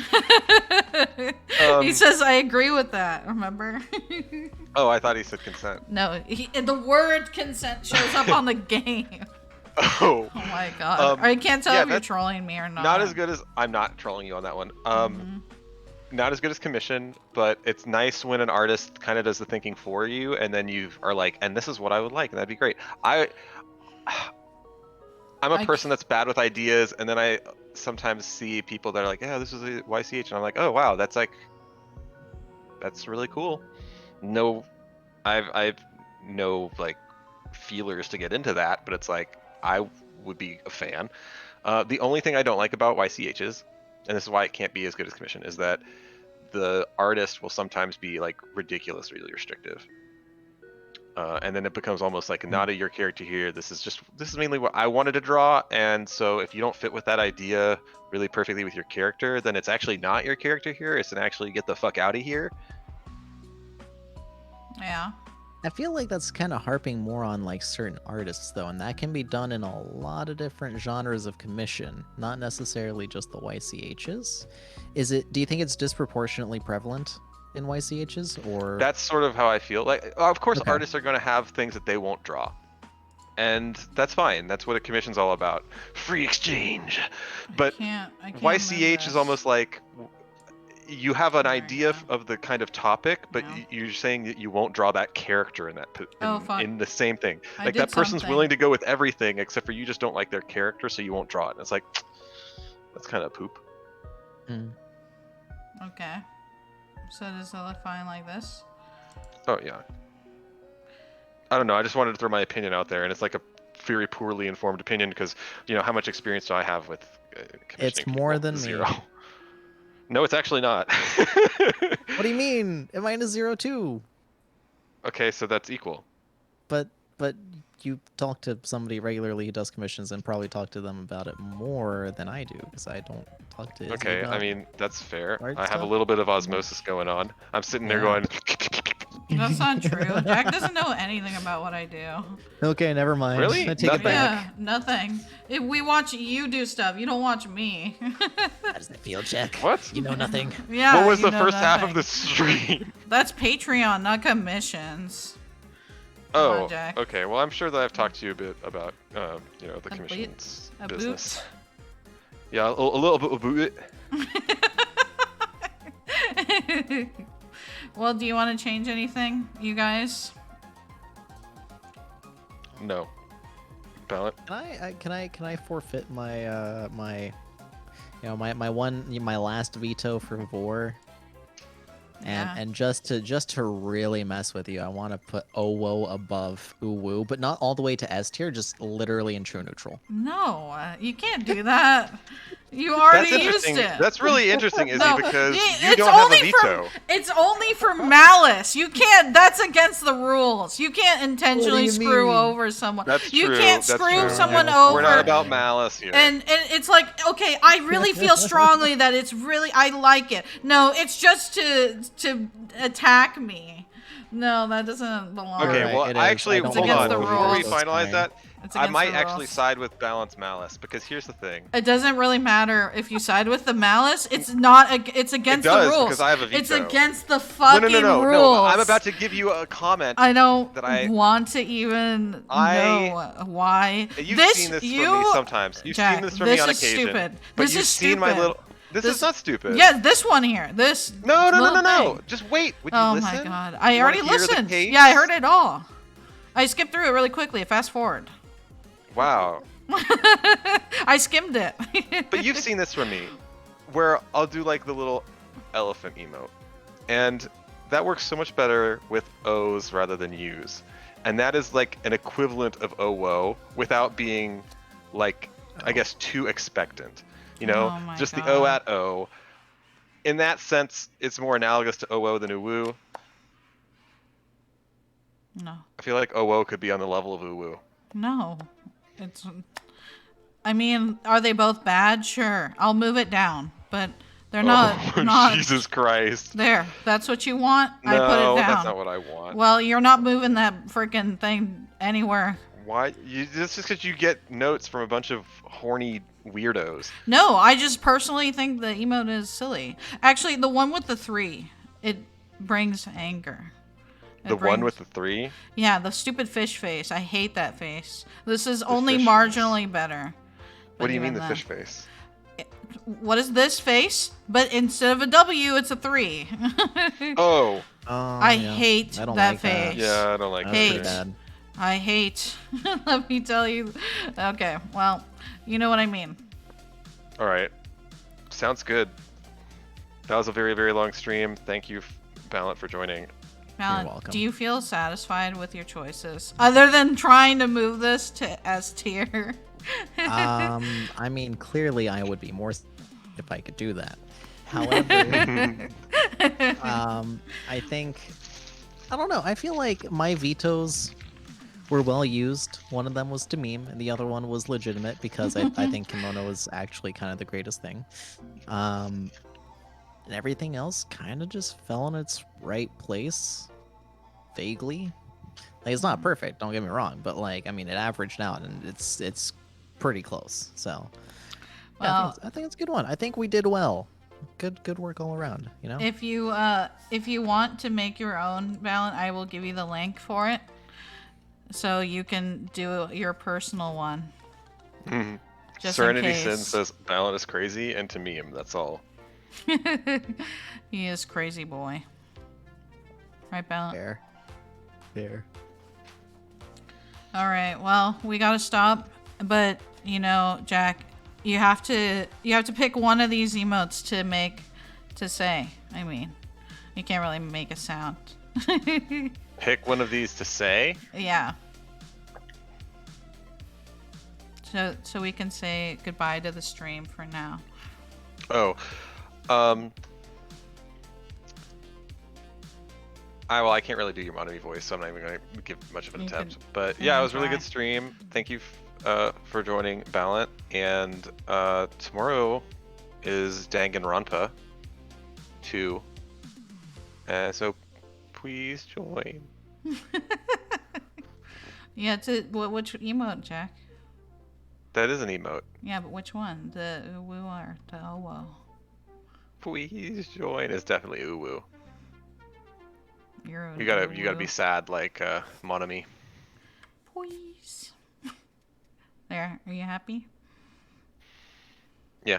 He says, I agree with that, remember?
Oh, I thought he said consent.
No, the word consent shows up on the game.
Oh.
Oh my god. I can't tell
yeah,
if you're
that's
trolling me or not.
Not as good as I'm not trolling you on that one. Not as good as commission, but it's nice when an artist kind of does the thinking for you, and then you are like, and this is what I would like, and that'd be great. I'm a person that's bad with ideas, and then I sometimes see people that are like, yeah, this is a YCH, and I'm like, oh wow, that's really cool. No, I've no like feelers to get into that, but it's like I would be a fan. The only thing I don't like about YCHs, and this is why it can't be as good as commission, is that the artist will sometimes be like ridiculously restrictive. And then it becomes almost like not a your character here. This is mainly what I wanted to draw, and so if you don't fit with that idea really perfectly with your character, then it's actually not your character here. It's an actually get the fuck out of here.
Yeah.
I feel like that's kind of harping more on like certain artists though, and that can be done in a lot of different genres of commission, not necessarily just the YCHs. Do you think it's disproportionately prevalent in YCHs, or
That's sort of how I feel. Like, of course,
Okay.
artists are going to have things that they won't draw, and that's fine. That's what a commission's all about. Free exchange. But
I can't
YCH
move
is almost like you have an
There
idea
you go.
of the kind of topic, but
Yeah.
you're saying that you won't draw that character in that
Oh, fuck.
in the same thing.
I
Like
did
that person's
something.
willing to go with everything except for you just don't like their character, so you won't draw it. And it's like that's kind of poop.
Okay. So does it look fine like this?
Oh yeah. I don't know. I just wanted to throw my opinion out there, and it's like a very poorly informed opinion because you know how much experience do I have with commissioning
more
people?
than me.
Zero. No, it's actually not.
what do you mean? Mine is 0 too.
Okay, so that's equal.
But you talk to somebody regularly who does commissions and probably talk to them about it more than I do because I don't talk to Izzy
Okay, I
about
mean that's fair.
art
I have a
stuff.
little bit of osmosis going on. I'm sitting there
Yeah.
going.
That's not true. Jack doesn't know anything about what I do.
Okay, never mind.
Really?
I take it
Nothing?
back.
Yeah, nothing. If we watch you do stuff, you don't watch me.
How does that feel, Jack?
What?
You know nothing.
Yeah.
What was
you
the
know
first half of
nothing.
the stream?
That's Patreon, not commissions.
Oh,
Jack.
okay. Well, I'm sure that I've talked to you a bit about, you know, the
A
commissions
A
business. Yeah, a little bit about it.
boot. Well, do you want to change anything, you guys?
No. Ballant.
Can I forfeit my my last veto for Vor? And just to really mess with you, I want to put Owo above Uwu, but not all the way to S tier, just literally in true neutral.
No, you can't do that. You already
That's
used
interesting.
it.
That's really interesting, Izzy,
No,
because you
it's
don't have a
only
veto.
It's only for malice. You can't. That's against the rules. You can't intentionally screw over someone.
That's
You
true.
can't
That's
screw
true.
someone
We're
over.
We're not about malice here.
And it's like, okay, I really feel strongly that it's really, I like it. No, it's just to attack me. No, that doesn't belong.
Okay,
Right,
well,
it
I
is.
actually
I don't
hold
against
on
the
before we
rules.
finalize that.
It's
I
against
might
the
actually
rules.
side with Balanced Malice because here's the thing.
It doesn't really matter if you side with the malice. It's not. It's against
It does,
the rules.
because I have a veto.
It's against the fucking rules.
No. I'm about to give you a comment.
I don't
that I
want to even know why.
You've seen this from me sometimes. You've
Jack,
seen this from me on occasion.
Stupid.
But
this
you've
is
seen
stupid.
my little. This is not stupid.
Yeah, this one here. This.
No.
little thing.
Just wait. Would you
Oh
listen?
my god! I
You
already
wanna hear the
listened.
case?
Yeah, I heard it all. I skipped through it really quickly. Fast forward.
Wow.
I skimmed it.
But you've seen this from me, where I'll do like the little elephant emote, and that works so much better with O's rather than U's, and that is like an equivalent of oh whoa without being like I guess too expectant. You know,
Oh my
just
God.
the O at O. In that sense, it's more analogous to oh than uwu.
No.
I feel like oh could be on the level of uwu.
No. It's. I mean, are they both bad? Sure, I'll move it down, but they're not.
Jesus Christ.
There. That's what you want.
No,
I put it down.
that's not what I want.
Well, you're not moving that freaking thing anywhere.
Why? This is because you get notes from a bunch of horny weirdos.
No, I just personally think the emote is silly. Actually, the one with the 3, it brings anger.
The one with the 3?
Yeah, the stupid fish face. I hate that face. This is only
fish
marginally better.
What do you
even
mean the
then.
fish face?
What is this face? But instead of a W, it's a 3.
Oh.
I hate that
like
face.
Yeah, I don't like
Hate.
that.
I hate. Let me tell you. Okay, well, you know what I mean.
All right. Sounds good. That was a very, very long stream. Thank you, Ballant, for joining.
Alan,
welcome.
do you feel satisfied with your choices? Other than trying to move this to S tier?
I mean, clearly I would be more if I could do that. However, I think, I don't know, I feel like my vetoes were well used. One of them was to meme, and the other one was legitimate because I think kimono is actually kind of the greatest thing. And everything else kind of just fell in its right place, vaguely. Like, it's not perfect, don't get me wrong, but like, I mean, it averaged out, and it's pretty close. So, yeah,
Well,
I think it's a good one. I think we did well. Good work all around. You know.
if you want to make your own Ballant, I will give you the link for it, so you can do your personal one. Just
Serenity
in
Sin
case.
says Ballant is crazy, and to meme, that's all.
He is crazy boy. Right, Ballant?
Fair.
All right. Well, we gotta stop, but you know, Jack, you have to pick one of these emotes to say. I mean, you can't really make a sound.
Pick one of these to say.
Yeah. So we can say goodbye to the stream for now.
Oh. I can't really do your Monami voice, so I'm not even going to give much of an
You
attempt.
could-
But
you
yeah, it
can
was a really
try.
good stream. Thank you for joining Ballant. And tomorrow is Danganronpa 2. So please join.
Yeah. Which emote, Jack?
That is an emote.
Yeah, but which one? The uwu or the owo?
Please join is definitely uwu.
You're
You gotta be
uwu.
sad like Monami.
Please. There. Are you happy?
Yeah.